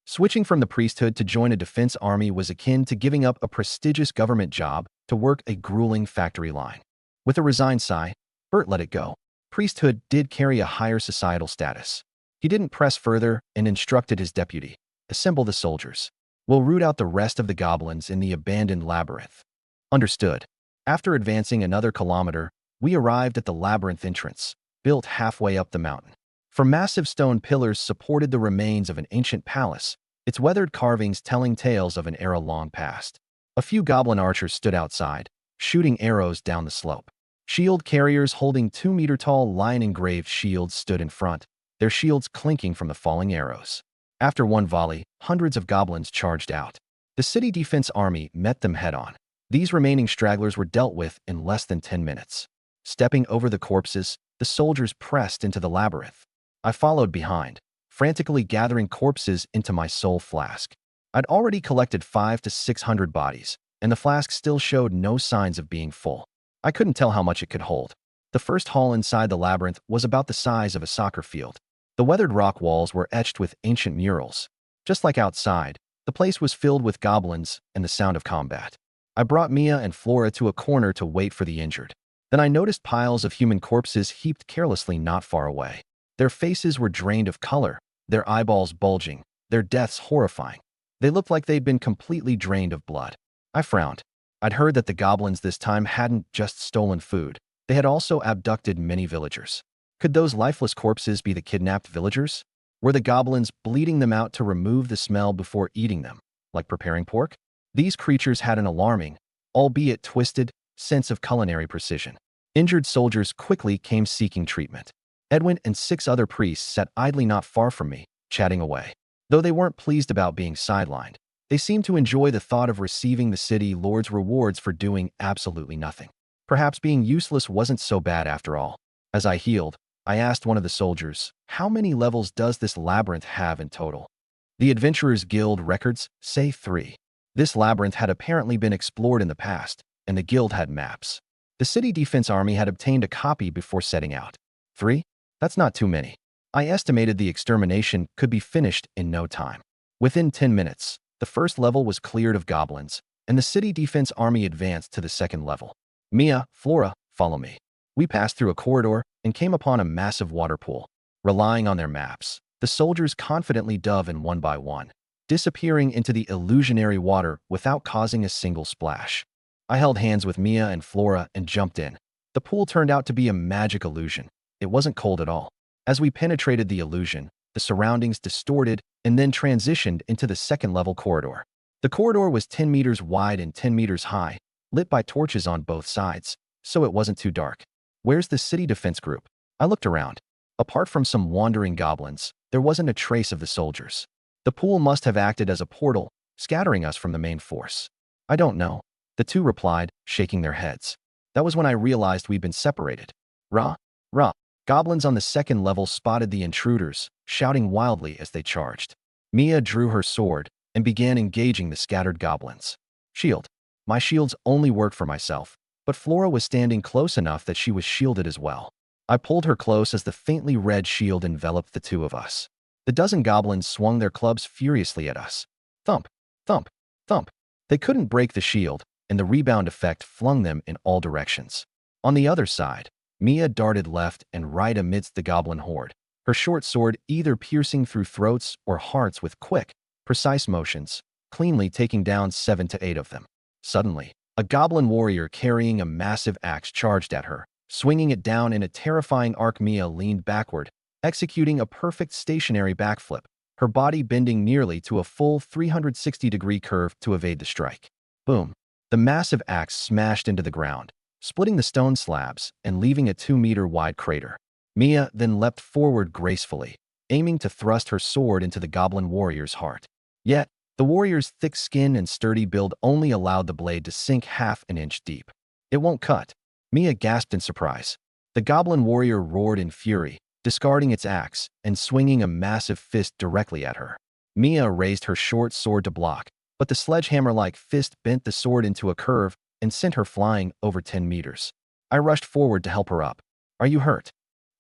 Switching from the priesthood to join a defense army was akin to giving up a prestigious government job to work a grueling factory line. With a resigned sigh, Bert let it go. Priesthood did carry a higher societal status. He didn't press further and instructed his deputy, assemble the soldiers. We'll root out the rest of the goblins in the abandoned labyrinth. Understood. After advancing another kilometer, we arrived at the labyrinth entrance, built halfway up the mountain. From massive stone pillars supported the remains of an ancient palace, its weathered carvings telling tales of an era long past. A few goblin archers stood outside, shooting arrows down the slope. Shield carriers holding 2-meter-tall lion-engraved shields stood in front, their shields clinking from the falling arrows. After one volley, hundreds of goblins charged out. The city defense army met them head-on. These remaining stragglers were dealt with in less than 10 minutes. Stepping over the corpses, the soldiers pressed into the labyrinth. I followed behind, frantically gathering corpses into my soul flask. I'd already collected 500 to 600 bodies, and the flask still showed no signs of being full. I couldn't tell how much it could hold. The first hall inside the labyrinth was about the size of a soccer field. The weathered rock walls were etched with ancient murals. Just like outside, the place was filled with goblins and the sound of combat. I brought Mia and Flora to a corner to wait for the injured. Then I noticed piles of human corpses heaped carelessly not far away. Their faces were drained of color, their eyeballs bulging, their deaths horrifying. They looked like they'd been completely drained of blood. I frowned. I'd heard that the goblins this time hadn't just stolen food. They had also abducted many villagers. Could those lifeless corpses be the kidnapped villagers? Were the goblins bleeding them out to remove the smell before eating them, like preparing pork? These creatures had an alarming, albeit twisted, sense of culinary precision. Injured soldiers quickly came seeking treatment. Edwin and 6 other priests sat idly not far from me, chatting away. Though they weren't pleased about being sidelined, they seemed to enjoy the thought of receiving the city lord's rewards for doing absolutely nothing. Perhaps being useless wasn't so bad after all. As I healed, I asked one of the soldiers, "How many levels does this labyrinth have in total?" The Adventurers Guild records say 3. This labyrinth had apparently been explored in the past, and the guild had maps. The city defense army had obtained a copy before setting out. 3? That's not too many. I estimated the extermination could be finished in no time. Within 10 minutes, the first level was cleared of goblins, and the city defense army advanced to the second level. Mia, Flora, follow me. We passed through a corridor and came upon a massive water pool. Relying on their maps, the soldiers confidently dove in one by one, disappearing into the illusionary water without causing a single splash. I held hands with Mia and Flora and jumped in. The pool turned out to be a magic illusion. It wasn't cold at all. As we penetrated the illusion, the surroundings distorted and then transitioned into the second-level corridor. The corridor was 10 meters wide and 10 meters high, lit by torches on both sides, so it wasn't too dark. "Where's the city defense group?" I looked around. Apart from some wandering goblins, there wasn't a trace of the soldiers. The pool must have acted as a portal, scattering us from the main force. "I don't know," the 2 replied, shaking their heads. That was when I realized we'd been separated. Rah, rah. Goblins on the second level spotted the intruders, shouting wildly as they charged. Mia drew her sword and began engaging the scattered goblins. Shield. My shields only worked for myself, but Flora was standing close enough that she was shielded as well. I pulled her close as the faintly red shield enveloped the 2 of us. The dozen goblins swung their clubs furiously at us. Thump, thump, thump. They couldn't break the shield, and the rebound effect flung them in all directions. On the other side, Mia darted left and right amidst the goblin horde, her short sword either piercing through throats or hearts with quick, precise motions, cleanly taking down 7 to 8 of them. Suddenly, a goblin warrior carrying a massive axe charged at her, swinging it down in a terrifying arc. Mia leaned backward, executing a perfect stationary backflip, her body bending nearly to a full 360-degree curve to evade the strike. Boom! The massive axe smashed into the ground, splitting the stone slabs and leaving a 2-meter-wide crater. Mia then leapt forward gracefully, aiming to thrust her sword into the goblin warrior's heart. Yet, the warrior's thick skin and sturdy build only allowed the blade to sink half an inch deep. "It won't cut." Mia gasped in surprise. The goblin warrior roared in fury, discarding its axe and swinging a massive fist directly at her. Mia raised her short sword to block, but the sledgehammer-like fist bent the sword into a curve and sent her flying over 10 meters. I rushed forward to help her up. "Are you hurt?"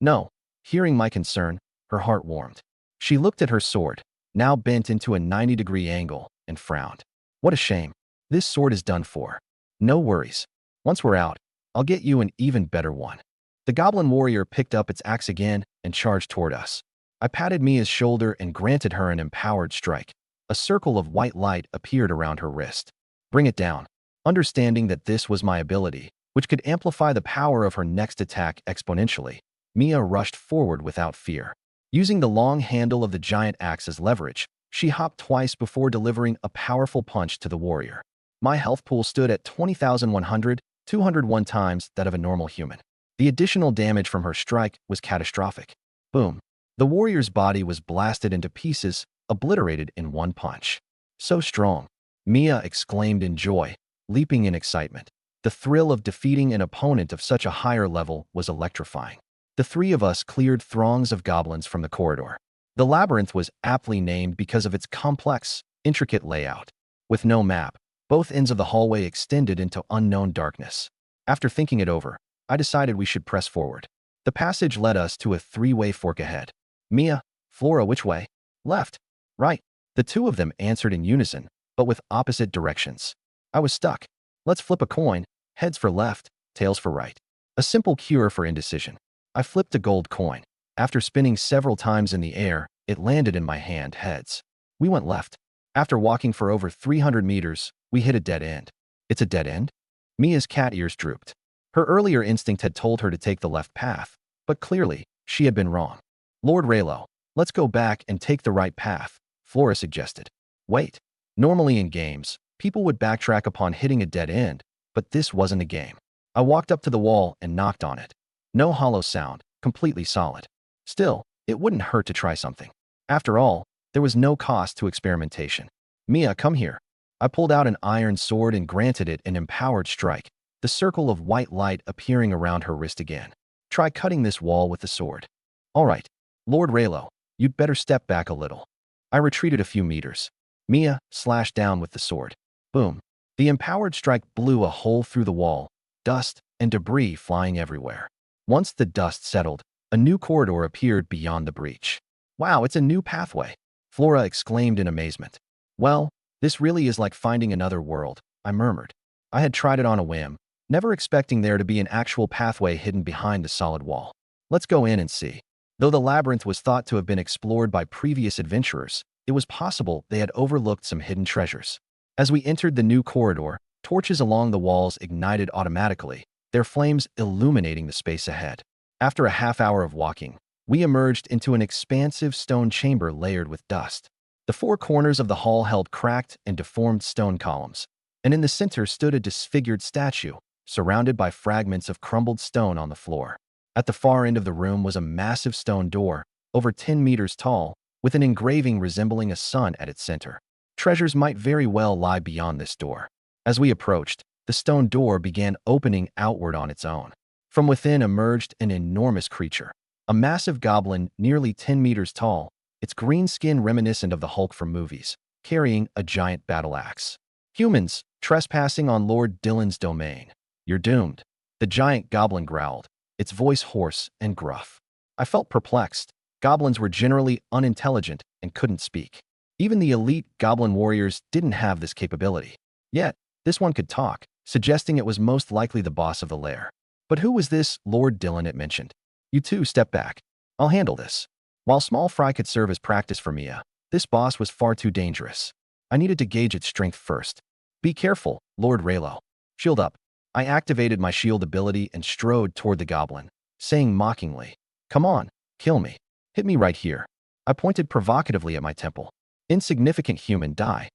"No." Hearing my concern, her heart warmed. She looked at her sword, now bent into a 90-degree angle, and frowned. "What a shame. This sword is done for." "No worries. Once we're out, I'll get you an even better one." The goblin warrior picked up its axe again and charged toward us. I patted Mia's shoulder and granted her an empowered strike. A circle of white light appeared around her wrist. "Bring it down." Understanding that this was my ability, which could amplify the power of her next attack exponentially, Mia rushed forward without fear. Using the long handle of the giant axe as leverage, she hopped twice before delivering a powerful punch to the warrior. My health pool stood at 20,100, 201 times that of a normal human. The additional damage from her strike was catastrophic. Boom. The warrior's body was blasted into pieces, obliterated in one punch. "So strong," Mia exclaimed in joy, leaping in excitement. The thrill of defeating an opponent of such a higher level was electrifying. The 3 of us cleared throngs of goblins from the corridor. The labyrinth was aptly named because of its complex, intricate layout. With no map, both ends of the hallway extended into unknown darkness. After thinking it over, I decided we should press forward. The passage led us to a three-way fork ahead. Mia, Flora, which way? Left. Right. The two of them answered in unison, but with opposite directions. I was stuck. Let's flip a coin, heads for left, tails for right. A simple cure for indecision. I flipped a gold coin. After spinning several times in the air, it landed in my hand, heads. We went left. After walking for over 300 meters, we hit a dead end. It's a dead end? Mia's cat ears drooped. Her earlier instinct had told her to take the left path, but clearly, she had been wrong. Lord Raylo, let's go back and take the right path, Flora suggested. Wait. Normally in games, people would backtrack upon hitting a dead end, but this wasn't a game. I walked up to the wall and knocked on it. No hollow sound, completely solid. Still, it wouldn't hurt to try something. After all, there was no cost to experimentation. Mia, come here. I pulled out an iron sword and granted it an empowered strike, the circle of white light appearing around her wrist again. Try cutting this wall with the sword. All right. Lord Raylo, you'd better step back a little. I retreated a few meters. Mia slashed down with the sword. Boom. The empowered strike blew a hole through the wall, dust and debris flying everywhere. Once the dust settled, a new corridor appeared beyond the breach. Wow, it's a new pathway, Flora exclaimed in amazement. Well, this really is like finding another world, I murmured. I had tried it on a whim, never expecting there to be an actual pathway hidden behind the solid wall. Let's go in and see. Though the labyrinth was thought to have been explored by previous adventurers, it was possible they had overlooked some hidden treasures. As we entered the new corridor, torches along the walls ignited automatically, their flames illuminating the space ahead. After a half hour of walking, we emerged into an expansive stone chamber layered with dust. The four corners of the hall held cracked and deformed stone columns, and in the center stood a disfigured statue, surrounded by fragments of crumbled stone on the floor. At the far end of the room was a massive stone door, over 10 meters tall, with an engraving resembling a sun at its center. Treasures might very well lie beyond this door. As we approached, the stone door began opening outward on its own. From within emerged an enormous creature, a massive goblin nearly 10 meters tall, its green skin reminiscent of the Hulk from movies, carrying a giant battle axe. Humans, trespassing on Lord Dylan's domain. You're doomed. The giant goblin growled, its voice hoarse and gruff. I felt perplexed. Goblins were generally unintelligent and couldn't speak. Even the elite goblin warriors didn't have this capability. Yet, this one could talk, suggesting it was most likely the boss of the lair. But who was this Lord Dylan it mentioned? You two step back. I'll handle this. While small fry could serve as practice for Mia, this boss was far too dangerous. I needed to gauge its strength first. Be careful, Lord Raylo. Shield up. I activated my shield ability and strode toward the goblin, saying mockingly, Come on, kill me. Hit me right here. I pointed provocatively at my temple. Insignificant human, die.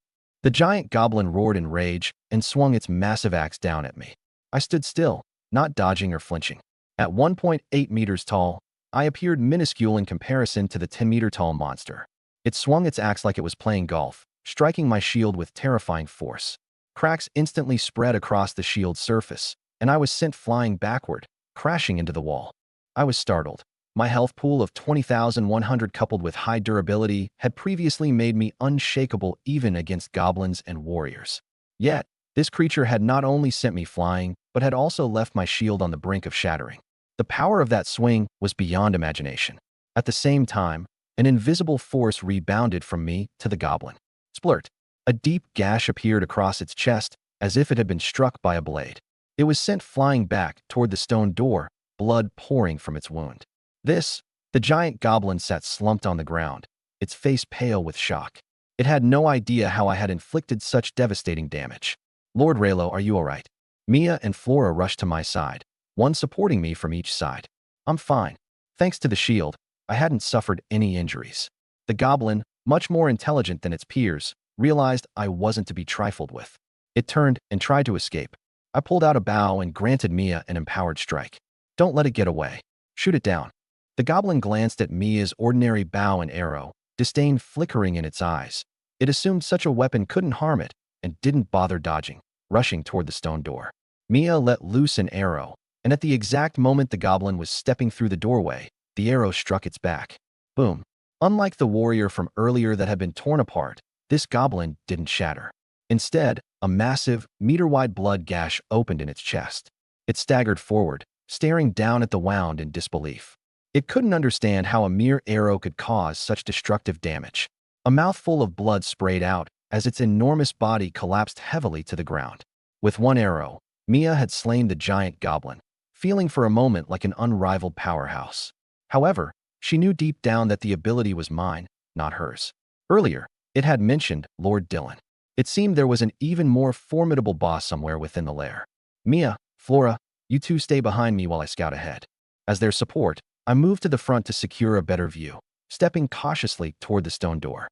The giant goblin roared in rage and swung its massive axe down at me. I stood still, not dodging or flinching. At 1.8 meters tall, I appeared minuscule in comparison to the 10-meter-tall monster. It swung its axe like it was playing golf, striking my shield with terrifying force. Cracks instantly spread across the shield's surface, and I was sent flying backward, crashing into the wall. I was startled. My health pool of 20,100 coupled with high durability had previously made me unshakable even against goblins and warriors. Yet, this creature had not only sent me flying, but had also left my shield on the brink of shattering. The power of that swing was beyond imagination. At the same time, an invisible force rebounded from me to the goblin. Splurt. A deep gash appeared across its chest, as if it had been struck by a blade. It was sent flying back toward the stone door, blood pouring from its wound. The giant goblin sat slumped on the ground, its face pale with shock. It had no idea how I had inflicted such devastating damage. Lord Raylo, are you all right? Mia and Flora rushed to my side, one supporting me from each side. I'm fine. Thanks to the shield, I hadn't suffered any injuries. The goblin, much more intelligent than its peers, realized I wasn't to be trifled with. It turned and tried to escape. I pulled out a bow and granted Mia an empowered strike. Don't let it get away. Shoot it down. The goblin glanced at Mia's ordinary bow and arrow, disdain flickering in its eyes. It assumed such a weapon couldn't harm it and didn't bother dodging, rushing toward the stone door. Mia let loose an arrow, and at the exact moment the goblin was stepping through the doorway, the arrow struck its back. Boom. Unlike the warrior from earlier that had been torn apart, this goblin didn't shatter. Instead, a massive, meter-wide blood gash opened in its chest. It staggered forward, staring down at the wound in disbelief. It couldn't understand how a mere arrow could cause such destructive damage. A mouthful of blood sprayed out as its enormous body collapsed heavily to the ground. With one arrow, Mia had slain the giant goblin, feeling for a moment like an unrivaled powerhouse. However, she knew deep down that the ability was mine, not hers. Earlier, it had mentioned Lord Dylan. It seemed there was an even more formidable boss somewhere within the lair. Mia, Flora, you two stay behind me while I scout ahead. As their support, I moved to the front to secure a better view, stepping cautiously toward the stone door.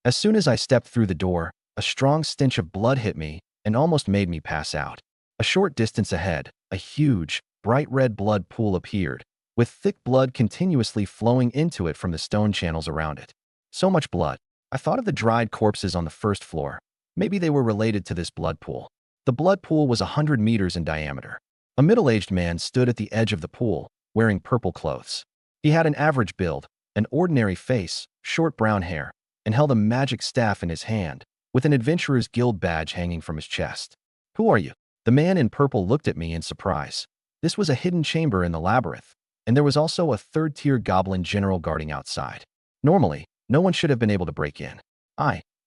As soon as I stepped through the door, a strong stench of blood hit me and almost made me pass out. A short distance ahead, a huge, bright red blood pool appeared, with thick blood continuously flowing into it from the stone channels around it. So much blood. I thought of the dried corpses on the first floor. Maybe they were related to this blood pool. The blood pool was 100 meters in diameter. A middle-aged man stood at the edge of the pool, wearing purple clothes. He had an average build, an ordinary face, short brown hair, and held a magic staff in his hand, with an adventurer's guild badge hanging from his chest. Who are you? The man in purple looked at me in surprise. This was a hidden chamber in the labyrinth, and there was also a third-tier goblin general guarding outside. Normally, no one should have been able to break in.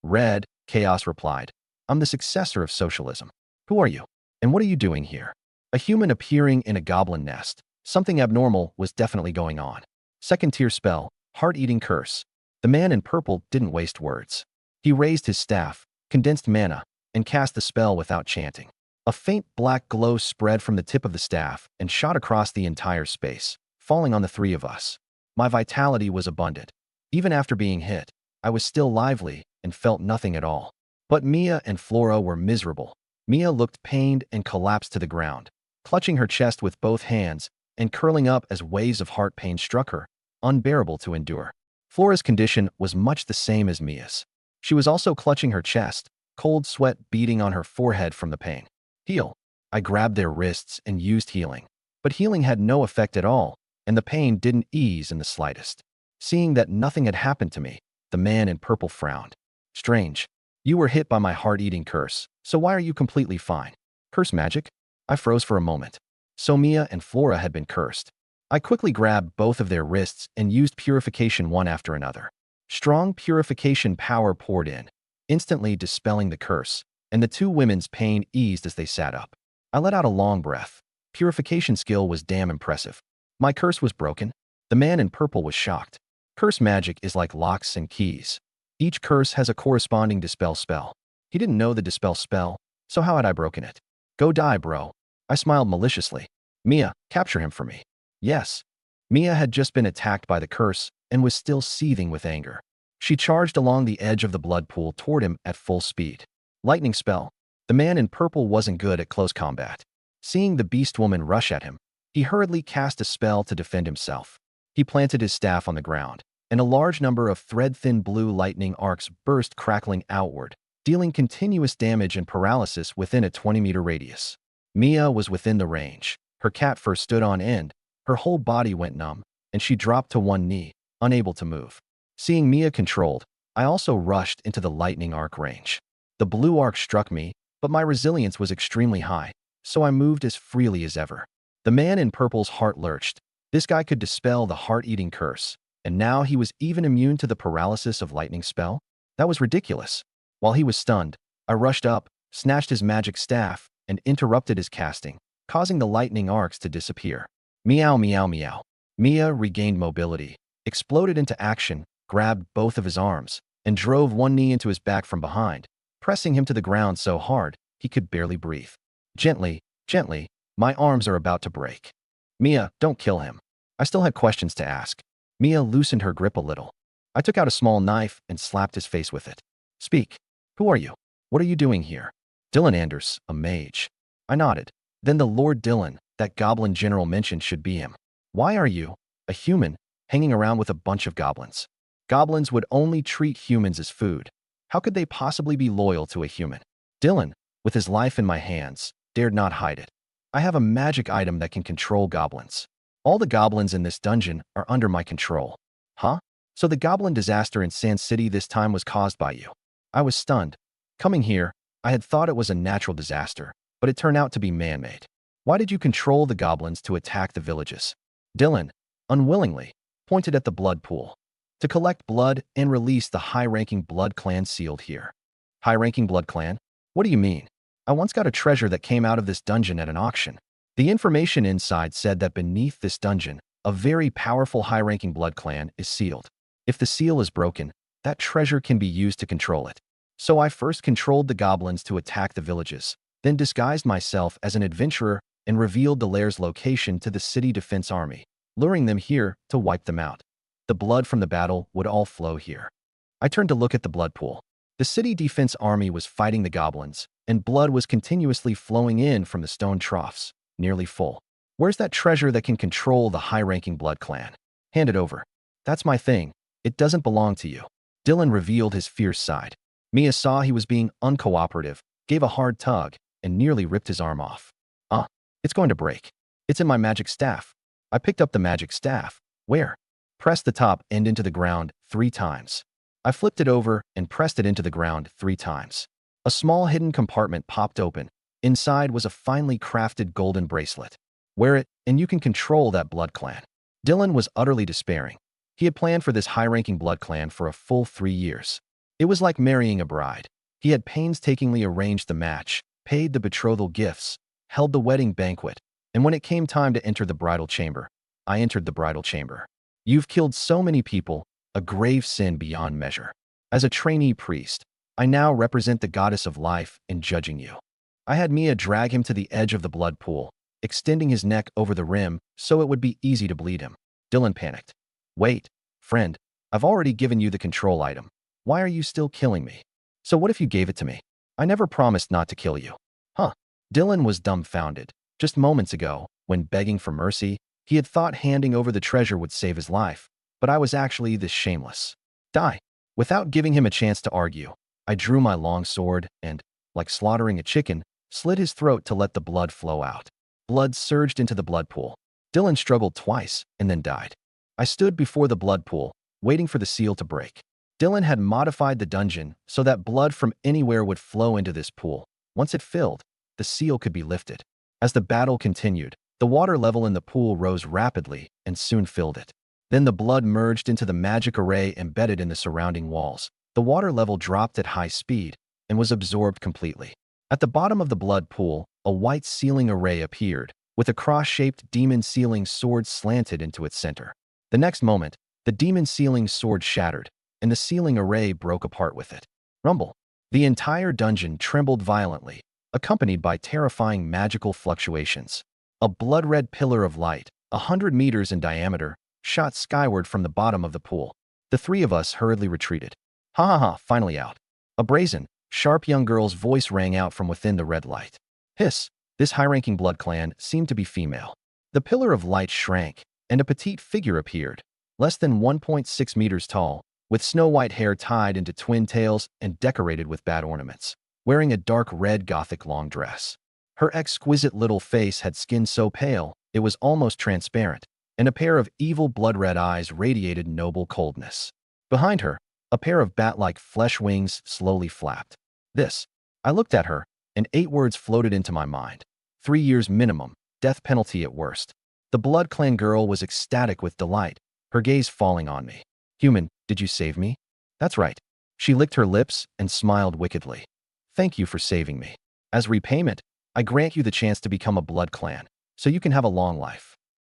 Red, Chaos replied. I'm the successor of socialism. Who are you? And what are you doing here? A human appearing in a goblin nest. Something abnormal was definitely going on. Second-tier spell, Heart-Eating Curse. The man in purple didn't waste words. He raised his staff, condensed mana, and cast the spell without chanting. A faint black glow spread from the tip of the staff and shot across the entire space, falling on the three of us. My vitality was abundant. Even after being hit, I was still lively and felt nothing at all. But Mia and Flora were miserable. Mia looked pained and collapsed to the ground, clutching her chest with both hands and curling up as waves of heart pain struck her, unbearable to endure. Flora's condition was much the same as Mia's. She was also clutching her chest, cold sweat beading on her forehead from the pain. Heal. I grabbed their wrists and used healing. But healing had no effect at all, and the pain didn't ease in the slightest. Seeing that nothing had happened to me, the man in purple frowned. Strange. You were hit by my heart-eating curse, so why are you completely fine? Curse magic? I froze for a moment. So Mia and Flora had been cursed. I quickly grabbed both of their wrists and used purification one after another. Strong purification power poured in, instantly dispelling the curse, and the two women's pain eased as they sat up. I let out a long breath. Purification skill was damn impressive. My curse was broken. The man in purple was shocked. Curse magic is like locks and keys. Each curse has a corresponding dispel spell. He didn't know the dispel spell, so how had I broken it? Go die, bro. I smiled maliciously. Mia, capture him for me. Yes. Mia had just been attacked by the curse and was still seething with anger. She charged along the edge of the blood pool toward him at full speed. Lightning spell. The man in purple wasn't good at close combat. Seeing the beast woman rush at him, he hurriedly cast a spell to defend himself. He planted his staff on the ground, and a large number of thread-thin blue lightning arcs burst crackling outward, dealing continuous damage and paralysis within a 20-meter radius. Mia was within the range. Her cat fur stood on end, her whole body went numb, and she dropped to one knee, unable to move. Seeing Mia controlled, I also rushed into the lightning arc range. The blue arc struck me, but my resilience was extremely high, so I moved as freely as ever. The man in purple's heart lurched. This guy could dispel the heart-eating curse, and now he was even immune to the paralysis of lightning spell? That was ridiculous. While he was stunned, I rushed up, snatched his magic staff, and interrupted his casting, causing the lightning arcs to disappear. Meow, meow, meow. Mia regained mobility, exploded into action, grabbed both of his arms, and drove one knee into his back from behind, pressing him to the ground so hard he could barely breathe. Gently, gently, my arms are about to break. Mia, don't kill him. I still had questions to ask. Mia loosened her grip a little. I took out a small knife and slapped his face with it. Speak. Who are you? What are you doing here? Dylan Anders, a mage. I nodded. Then the Lord Dylan, that goblin general mentioned should be him. Why are you, a human, hanging around with a bunch of goblins? Goblins would only treat humans as food. How could they possibly be loyal to a human? Dylan, with his life in my hands, dared not hide it. I have a magic item that can control goblins. All the goblins in this dungeon are under my control. Huh? So the goblin disaster in Sand City this time was caused by you. I was stunned. Coming here, I had thought it was a natural disaster, but it turned out to be man-made. Why did you control the goblins to attack the villages? Dylan, unwillingly, pointed at the blood pool. To collect blood and release the high-ranking blood clan sealed here. High-ranking blood clan? What do you mean? I once got a treasure that came out of this dungeon at an auction. The information inside said that beneath this dungeon, a very powerful high-ranking blood clan is sealed. If the seal is broken, that treasure can be used to control it. So I first controlled the goblins to attack the villages, then disguised myself as an adventurer and revealed the lair's location to the city defense army, luring them here to wipe them out. The blood from the battle would all flow here. I turned to look at the blood pool. The city defense army was fighting the goblins, and blood was continuously flowing in from the stone troughs, nearly full. Where's that treasure that can control the high-ranking blood clan? Hand it over. That's my thing. It doesn't belong to you. Dylan revealed his fierce side. Mia saw he was being uncooperative, gave a hard tug, and nearly ripped his arm off. It's going to break. It's in my magic staff. I picked up the magic staff. Where? Pressed the top end into the ground 3 times. I flipped it over and pressed it into the ground 3 times. A small hidden compartment popped open. Inside was a finely crafted golden bracelet. Wear it, and you can control that blood clan. Dylan was utterly despairing. He had planned for this high-ranking blood clan for a full 3 years. It was like marrying a bride. He had painstakingly arranged the match, paid the betrothal gifts, held the wedding banquet, and when it came time to enter the bridal chamber, I entered the bridal chamber. You've killed so many people, a grave sin beyond measure. As a trainee priest, I now represent the goddess of life in judging you. I had Mia drag him to the edge of the blood pool, extending his neck over the rim so it would be easy to bleed him. Dylan panicked. Wait, friend, I've already given you the control item. Why are you still killing me? So what if you gave it to me? I never promised not to kill you. Huh? Dylan was dumbfounded. Just moments ago, when begging for mercy, he had thought handing over the treasure would save his life, but I was actually this shameless. Die. Without giving him a chance to argue, I drew my long sword and, like slaughtering a chicken, slit his throat to let the blood flow out. Blood surged into the blood pool. Dylan struggled twice and then died. I stood before the blood pool, waiting for the seal to break. Dylan had modified the dungeon so that blood from anywhere would flow into this pool. Once it filled, the seal could be lifted. As the battle continued, the water level in the pool rose rapidly and soon filled it. Then the blood merged into the magic array embedded in the surrounding walls. The water level dropped at high speed and was absorbed completely. At the bottom of the blood pool, a white sealing array appeared, with a cross-shaped demon sealing sword slanted into its center. The next moment, the demon sealing sword shattered, and the sealing array broke apart with it. Rumble. The entire dungeon trembled violently, accompanied by terrifying magical fluctuations. A blood-red pillar of light, 100 meters in diameter, shot skyward from the bottom of the pool. The 3 of us hurriedly retreated. Ha ha ha, finally out. A brazen, sharp young girl's voice rang out from within the red light. Hiss, this high-ranking blood clan seemed to be female. The pillar of light shrank, and a petite figure appeared, less than 1.6 meters tall, with snow-white hair tied into twin tails and decorated with bat ornaments, wearing a dark red gothic long dress. Her exquisite little face had skin so pale it was almost transparent, and a pair of evil blood-red eyes radiated noble coldness. Behind her, a pair of bat-like flesh wings slowly flapped. I looked at her, and 8 words floated into my mind. 3 years minimum, death penalty at worst. The Blood Clan girl was ecstatic with delight, her gaze falling on me. Human, did you save me? That's right. She licked her lips and smiled wickedly. Thank you for saving me. As repayment, I grant you the chance to become a Blood Clan, so you can have a long life.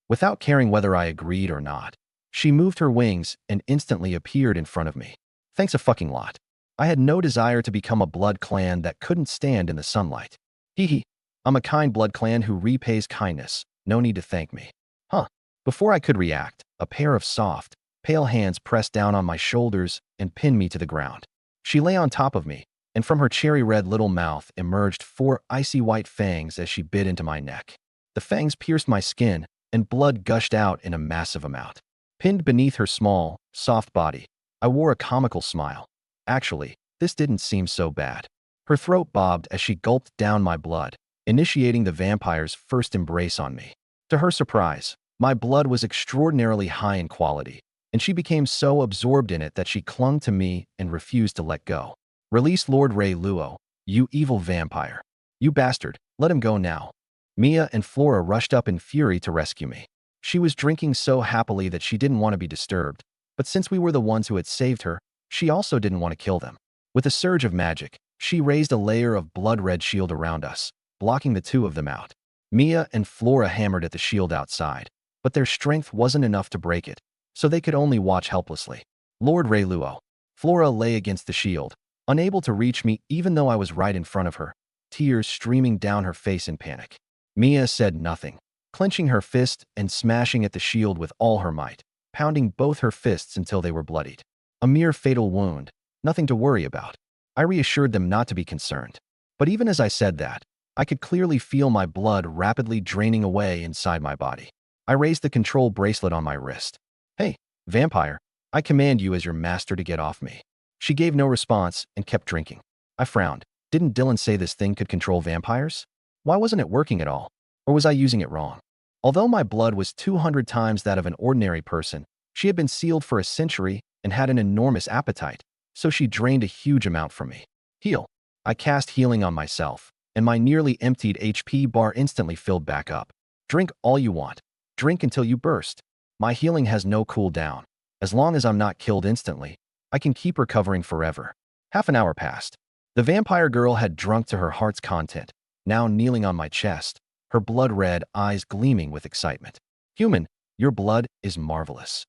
Without caring whether I agreed or not, she moved her wings and instantly appeared in front of me. Thanks a fucking lot. I had no desire to become a Blood Clan that couldn't stand in the sunlight. Hee hee. I'm a kind Blood Clan who repays kindness. No need to thank me. Huh. Before I could react, a pair of soft, pale hands pressed down on my shoulders and pinned me to the ground. She lay on top of me, and from her cherry-red little mouth emerged 4 icy white fangs as she bit into my neck. The fangs pierced my skin, and blood gushed out in a massive amount. Pinned beneath her small, soft body, I wore a comical smile. Actually, this didn't seem so bad. Her throat bobbed as she gulped down my blood, initiating the vampire's first embrace on me. To her surprise, my blood was extraordinarily high in quality, and she became so absorbed in it that she clung to me and refused to let go. Release Lord Ray Luo, you evil vampire. You bastard, let him go now. Mia and Flora rushed up in fury to rescue me. She was drinking so happily that she didn't want to be disturbed, but since we were the ones who had saved her, she also didn't want to kill them. With a surge of magic, she raised a layer of blood-red shield around us, blocking the two of them out. Mia and Flora hammered at the shield outside, but their strength wasn't enough to break it, so they could only watch helplessly. Lord Ray Luo. Flora lay against the shield, unable to reach me even though I was right in front of her, tears streaming down her face in panic. Mia said nothing, clenching her fist and smashing at the shield with all her might, pounding both her fists until they were bloodied. A mere fatal wound, nothing to worry about. I reassured them not to be concerned. But even as I said that, I could clearly feel my blood rapidly draining away inside my body. I raised the control bracelet on my wrist. Hey, vampire, I command you as your master to get off me. She gave no response and kept drinking. I frowned. Didn't Dylan say this thing could control vampires? Why wasn't it working at all? Or was I using it wrong? Although my blood was 200 times that of an ordinary person, she had been sealed for a century and had an enormous appetite, so she drained a huge amount from me. Heal. I cast healing on myself, and my nearly emptied HP bar instantly filled back up. Drink all you want. Drink until you burst. My healing has no cooldown. As long as I'm not killed instantly, I can keep recovering forever. Half an hour passed. The vampire girl had drunk to her heart's content, now kneeling on my chest, her blood-red eyes gleaming with excitement. Human, your blood is marvelous.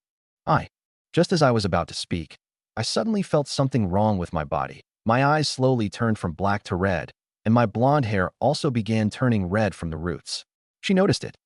Just as I was about to speak, I suddenly felt something wrong with my body. My eyes slowly turned from black to red, and my blonde hair also began turning red from the roots. She noticed it.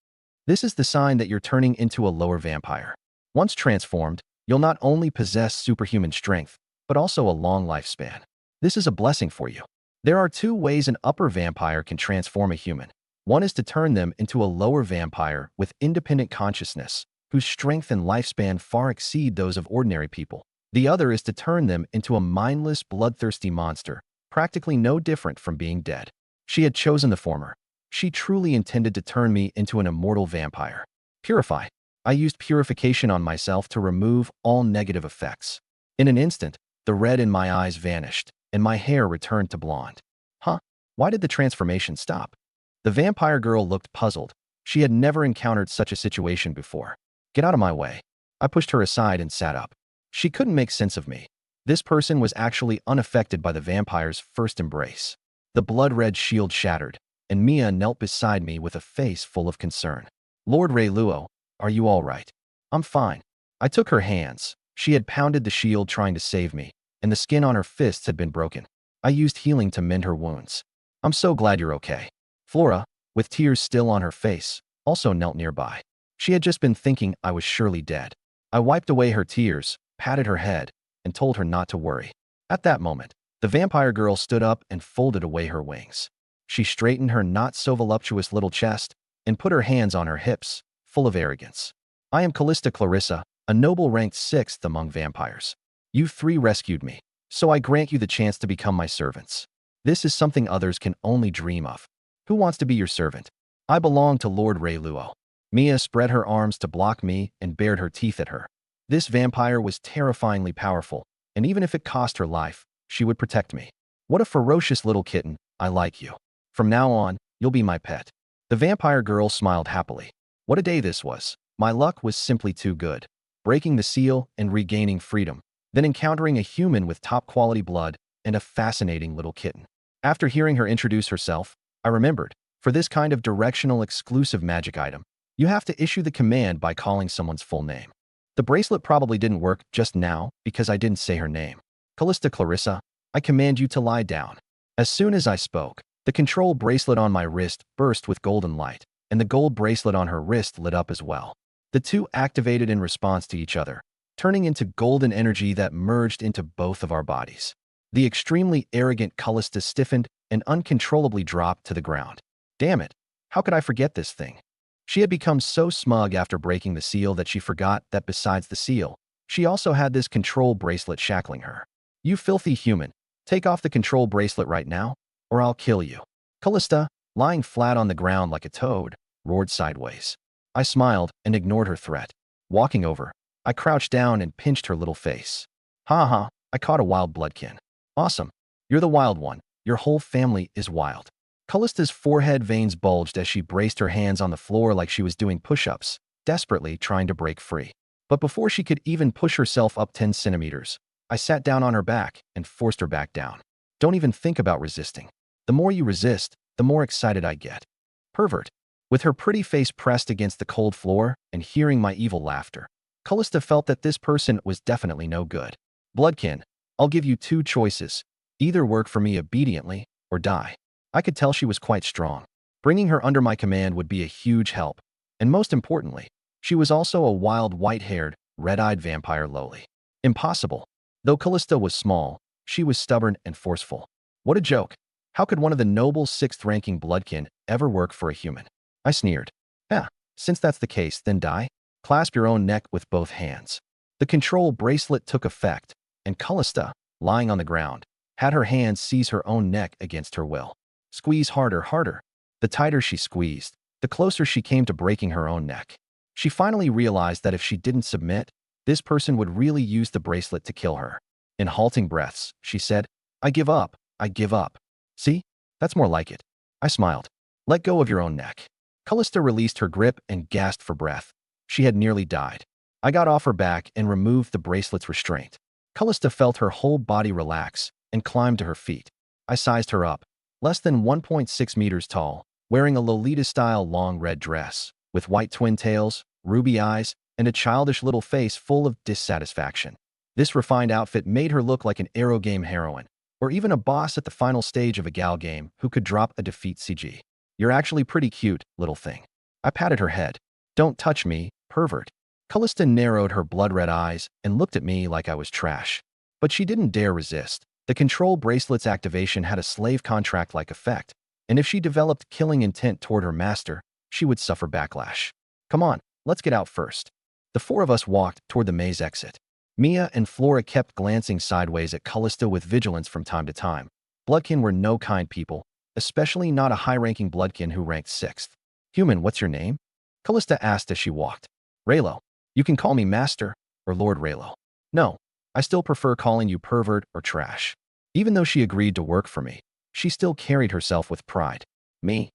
This is the sign that you're turning into a lower vampire. Once transformed, you'll not only possess superhuman strength, but also a long lifespan. This is a blessing for you. There are two ways an upper vampire can transform a human. One is to turn them into a lower vampire with independent consciousness, whose strength and lifespan far exceed those of ordinary people. The other is to turn them into a mindless, bloodthirsty monster, practically no different from being dead. She had chosen the former. She truly intended to turn me into an immortal vampire. Purify. I used purification on myself to remove all negative effects. In an instant, the red in my eyes vanished, and my hair returned to blonde. Huh? Why did the transformation stop? The vampire girl looked puzzled. She had never encountered such a situation before. Get out of my way. I pushed her aside and sat up. She couldn't make sense of me. This person was actually unaffected by the vampire's first embrace. The blood-red shield shattered, and Mia knelt beside me with a face full of concern. Lord Ray Luo, are you all right? I'm fine. I took her hands. She had pounded the shield trying to save me, and the skin on her fists had been broken. I used healing to mend her wounds. I'm so glad you're okay. Flora, with tears still on her face, also knelt nearby. She had just been thinking I was surely dead. I wiped away her tears, patted her head, and told her not to worry. At that moment, the vampire girl stood up and folded away her wings. She straightened her not-so-voluptuous little chest and put her hands on her hips, full of arrogance. I am Callista Clarissa, a noble ranked 6th among vampires. You 3 rescued me, so I grant you the chance to become my servants. This is something others can only dream of. Who wants to be your servant? I belong to Lord Ray Luo. Mia spread her arms to block me and bared her teeth at her. This vampire was terrifyingly powerful, and even if it cost her life, she would protect me. What a ferocious little kitten, I like you. From now on, you'll be my pet. The vampire girl smiled happily. What a day this was. My luck was simply too good. Breaking the seal and regaining freedom, then encountering a human with top-quality blood and a fascinating little kitten. After hearing her introduce herself, I remembered, for this kind of directional exclusive magic item, you have to issue the command by calling someone's full name. The bracelet probably didn't work just now because I didn't say her name. Callista Clarissa, I command you to lie down. As soon as I spoke, the control bracelet on my wrist burst with golden light, and the gold bracelet on her wrist lit up as well. The two activated in response to each other, turning into golden energy that merged into both of our bodies. The extremely arrogant Callista stiffened and uncontrollably dropped to the ground. Damn it, how could I forget this thing? She had become so smug after breaking the seal that she forgot that besides the seal, She also had this control bracelet shackling her. "You filthy human, take off the control bracelet right now, or I'll kill you." Callista, lying flat on the ground like a toad, roared sideways. I smiled and ignored her threat. Walking over, I crouched down and pinched her little face. "Ha ha, I caught a wild bloodkin." "Awesome. You're the wild one. Your whole family is wild." Callista's forehead veins bulged as she braced her hands on the floor like she was doing push-ups, desperately trying to break free. But before she could even push herself up 10 centimeters, I sat down on her back and forced her back down. "Don't even think about resisting. The more you resist, the more excited I get." Pervert. With her pretty face pressed against the cold floor and hearing my evil laughter, Callista felt that this person was definitely no good. "Bloodkin, I'll give you two choices. Either work for me obediently or die." I could tell she was quite strong. Bringing her under my command would be a huge help. And most importantly, she was also a wild, white-haired, red-eyed vampire lowly. Impossible. Though Callista was small, she was stubborn and forceful. What a joke. How could one of the noble sixth-ranking bloodkin ever work for a human? I sneered. "Yeah, since that's the case, then die. Clasp your own neck with both hands." The control bracelet took effect, and Callista, lying on the ground, had her hands seize her own neck against her will. Squeeze harder, harder. The tighter she squeezed, the closer she came to breaking her own neck. She finally realized that if she didn't submit, this person would really use the bracelet to kill her. In halting breaths, she said, "I give up. I give up." "See? That's more like it." I smiled. "Let go of your own neck." Callista released her grip and gasped for breath. She had nearly died. I got off her back and removed the bracelet's restraint. Callista felt her whole body relax and climbed to her feet. I sized her up. Less than 1.6 meters tall, wearing a Lolita-style long red dress, with white twin tails, ruby eyes, and a childish little face full of dissatisfaction. This refined outfit made her look like an Aero game heroine, or even a boss at the final stage of a gal game who could drop a defeat CG. "You're actually pretty cute, little thing." I patted her head. "Don't touch me, pervert." Callista narrowed her blood-red eyes and looked at me like I was trash. But she didn't dare resist. The control bracelet's activation had a slave contract-like effect, and if she developed killing intent toward her master, she would suffer backlash. "Come on, let's get out first." The four of us walked toward the maze exit. Mia and Flora kept glancing sideways at Callista with vigilance from time to time. Bloodkin were no kind people, especially not a high-ranking bloodkin who ranked 6th. "Human, what's your name?" Callista asked as she walked. "Raylo. You can call me Master or Lord Raylo." "No. I still prefer calling you pervert or trash." Even though she agreed to work for me, she still carried herself with pride. Me,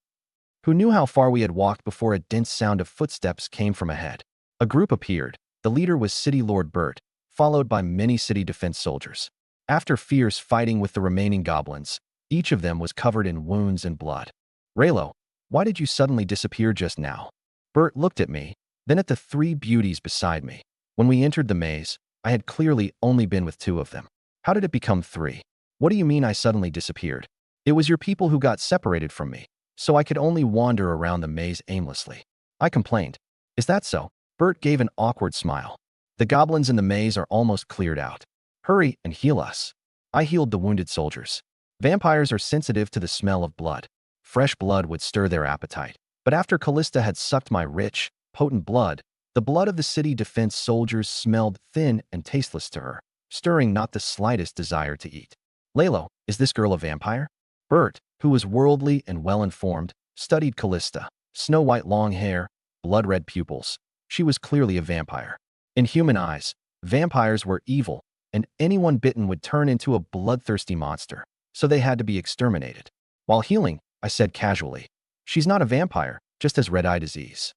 who knew how far we had walked before a dense sound of footsteps came from ahead. A group appeared. The leader was City Lord Bert, followed by many city defense soldiers. After fierce fighting with the remaining goblins, each of them was covered in wounds and blood. "Raylo, why did you suddenly disappear just now?" Bert looked at me, then at the three beauties beside me. When we entered the maze, I had clearly only been with two of them. How did it become three? "What do you mean I suddenly disappeared?" "It was your people who got separated from me, so I could only wander around the maze aimlessly." I complained. "Is that so?" Bert gave an awkward smile. "The goblins in the maze are almost cleared out. Hurry and heal us." I healed the wounded soldiers. Vampires are sensitive to the smell of blood. Fresh blood would stir their appetite. But after Callista had sucked my rich, potent blood, the blood of the city defense soldiers smelled thin and tasteless to her, stirring not the slightest desire to eat. "Laylo, is this girl a vampire?" Bert, who was worldly and well-informed, studied Callista. Snow-white long hair, blood-red pupils. She was clearly a vampire. In human eyes, vampires were evil, and anyone bitten would turn into a bloodthirsty monster, so they had to be exterminated. While healing, I said casually, "She's not a vampire, just has red-eye disease."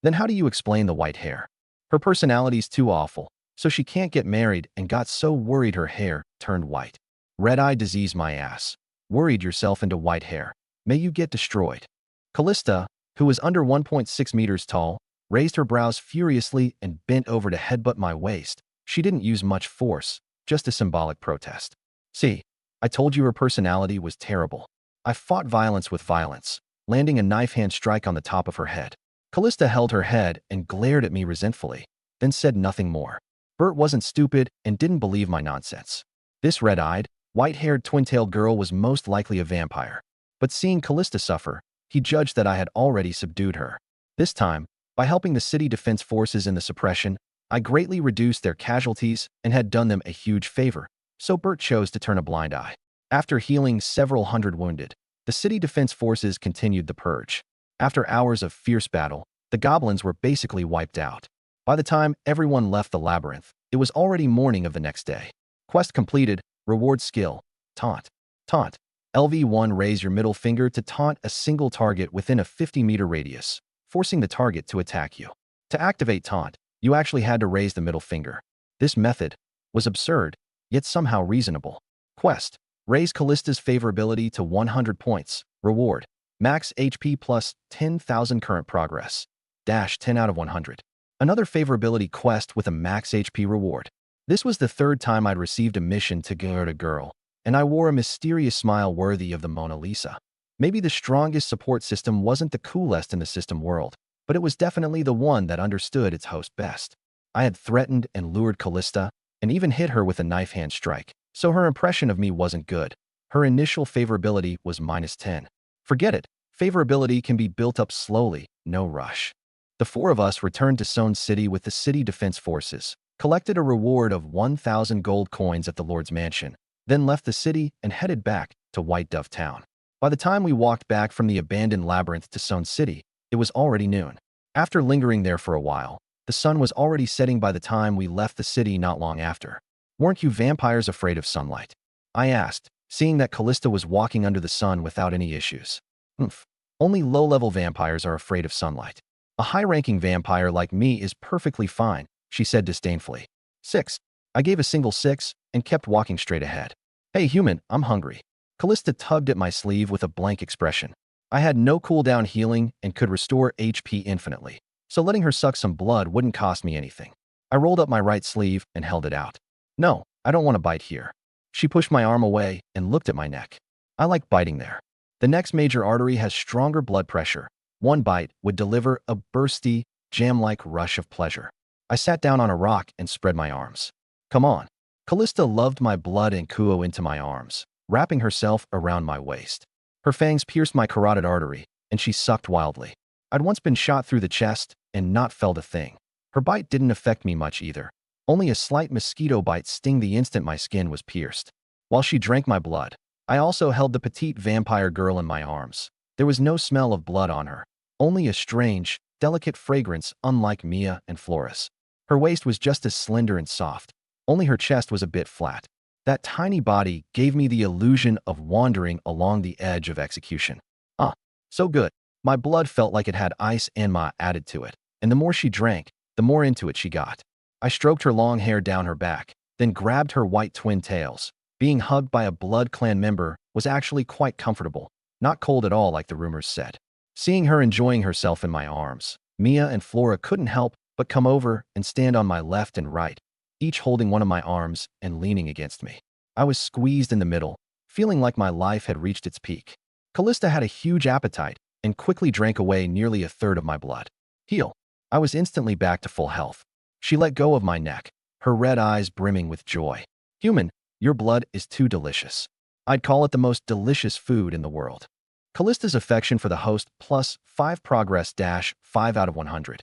"Then how do you explain the white hair?" "Her personality's too awful, so she can't get married and got so worried her hair turned white." "Red-eye disease my ass. Worried yourself into white hair. May you get destroyed." Callista, who was under 1.6 meters tall, raised her brows furiously and bent over to headbutt my waist. She didn't use much force, just a symbolic protest. "See, I told you her personality was terrible." I fought violence with violence, landing a knife-hand strike on the top of her head. Callista held her head and glared at me resentfully, then said nothing more. Bert wasn't stupid and didn't believe my nonsense. This red-eyed, white-haired twin-tailed girl was most likely a vampire. But seeing Callista suffer, he judged that I had already subdued her. This time, by helping the city defense forces in the suppression, I greatly reduced their casualties and had done them a huge favor, so Bert chose to turn a blind eye. After healing several hundred wounded, the city defense forces continued the purge. After hours of fierce battle, the goblins were basically wiped out. By the time everyone left the labyrinth, it was already morning of the next day. Quest completed. Reward skill. Taunt. Taunt. LV1 raise your middle finger to taunt a single target within a 50-meter radius, forcing the target to attack you. To activate taunt, you actually had to raise the middle finger. This method was absurd, yet somehow reasonable. Quest. Raise Callista's favorability to 100 points. Reward. Max HP plus 10,000 current progress. Dash 10 out of 100. Another favorability quest with a max HP reward. This was the third time I'd received a mission to get a girl, and I wore a mysterious smile worthy of the Mona Lisa. Maybe the strongest support system wasn't the coolest in the system world, but it was definitely the one that understood its host best. I had threatened and lured Callista, and even hit her with a knife hand strike, so her impression of me wasn't good. Her initial favorability was -10. Forget it, favorability can be built up slowly, no rush. The four of us returned to Seoul City with the city defense forces, collected a reward of 1,000 gold coins at the Lord's mansion, then left the city and headed back to White Dove Town. By the time we walked back from the abandoned labyrinth to Seoul City, it was already noon. After lingering there for a while, the sun was already setting by the time we left the city not long after. Weren't you vampires afraid of sunlight? I asked, seeing that Callista was walking under the sun without any issues. Only low-level vampires are afraid of sunlight. A high-ranking vampire like me is perfectly fine, she said disdainfully. 6. I gave a single 6 and kept walking straight ahead. Hey human, I'm hungry. Callista tugged at my sleeve with a blank expression. I had no cooldown healing and could restore HP infinitely, so letting her suck some blood wouldn't cost me anything. I rolled up my right sleeve and held it out. No, I don't want to bite here. She pushed my arm away and looked at my neck. I like biting there. The next major artery has stronger blood pressure. One bite would deliver a bursty, jam-like rush of pleasure. I sat down on a rock and spread my arms. Come on. Callista loved my blood and Kuo into my arms, wrapping herself around my waist. Her fangs pierced my carotid artery, and she sucked wildly. I'd once been shot through the chest and not felt a thing. Her bite didn't affect me much either. Only a slight mosquito bite sting the instant my skin was pierced. While she drank my blood, I also held the petite vampire girl in my arms. There was no smell of blood on her, only a strange, delicate fragrance unlike Mia and Floris. Her waist was just as slender and soft, only her chest was a bit flat. That tiny body gave me the illusion of wandering along the edge of execution. So good. My blood felt like it had ice and ma added to it, and the more she drank, the more into it she got. I stroked her long hair down her back, then grabbed her white twin tails. Being hugged by a Blood Clan member was actually quite comfortable, not cold at all like the rumors said. Seeing her enjoying herself in my arms, Mia and Flora couldn't help but come over and stand on my left and right, each holding one of my arms and leaning against me. I was squeezed in the middle, feeling like my life had reached its peak. Callista had a huge appetite and quickly drank away nearly a third of my blood. Heal. I was instantly back to full health. She let go of my neck, her red eyes brimming with joy. Human, your blood is too delicious. I'd call it the most delicious food in the world. Callista's affection for the host plus 5 progress dash 5 out of 100.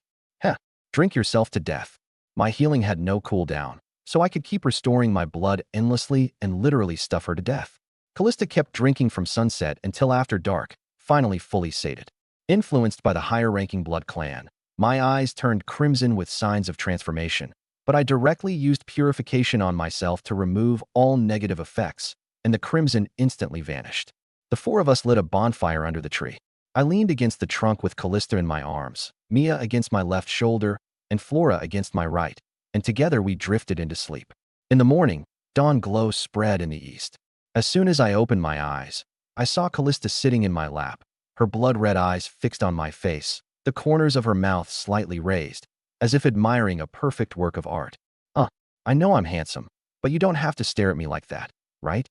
Drink yourself to death. My healing had no cooldown, so I could keep restoring my blood endlessly and literally stuff her to death. Callista kept drinking from sunset until after dark, finally fully sated. Influenced by the higher-ranking Blood Clan, my eyes turned crimson with signs of transformation, but I directly used purification on myself to remove all negative effects, and the crimson instantly vanished. The four of us lit a bonfire under the tree. I leaned against the trunk with Callista in my arms, Mia against my left shoulder, and Flora against my right, and together we drifted into sleep. In the morning, dawn glow spread in the east. As soon as I opened my eyes, I saw Callista sitting in my lap, her blood-red eyes fixed on my face, the corners of her mouth slightly raised, as if admiring a perfect work of art. I know I'm handsome, but you don't have to stare at me like that, right?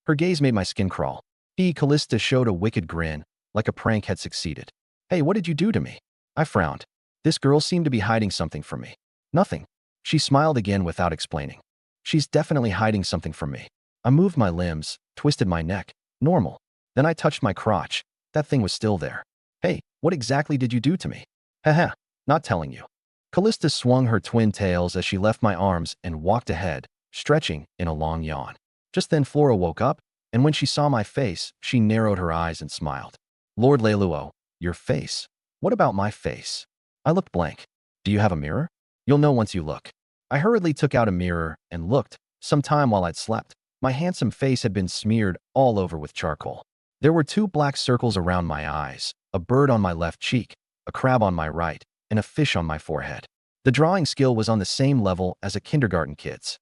Her gaze made my skin crawl. Callista showed a wicked grin, like a prank had succeeded. Hey, what did you do to me? I frowned. This girl seemed to be hiding something from me. Nothing. She smiled again without explaining. She's definitely hiding something from me. I moved my limbs, twisted my neck. Normal. Then I touched my crotch. That thing was still there. Hey, what exactly did you do to me? Haha, not telling you. Callista swung her twin tails as she left my arms and walked ahead, stretching in a long yawn. Just then Flora woke up, and when she saw my face, she narrowed her eyes and smiled. Lord Leluo, your face. What about my face? I looked blank. Do you have a mirror? You'll know once you look. I hurriedly took out a mirror and looked. Some time while I'd slept, my handsome face had been smeared all over with charcoal. There were 2 black circles around my eyes, a bird on my left cheek, a crab on my right, and a fish on my forehead. The drawing skill was on the same level as a kindergarten kid's.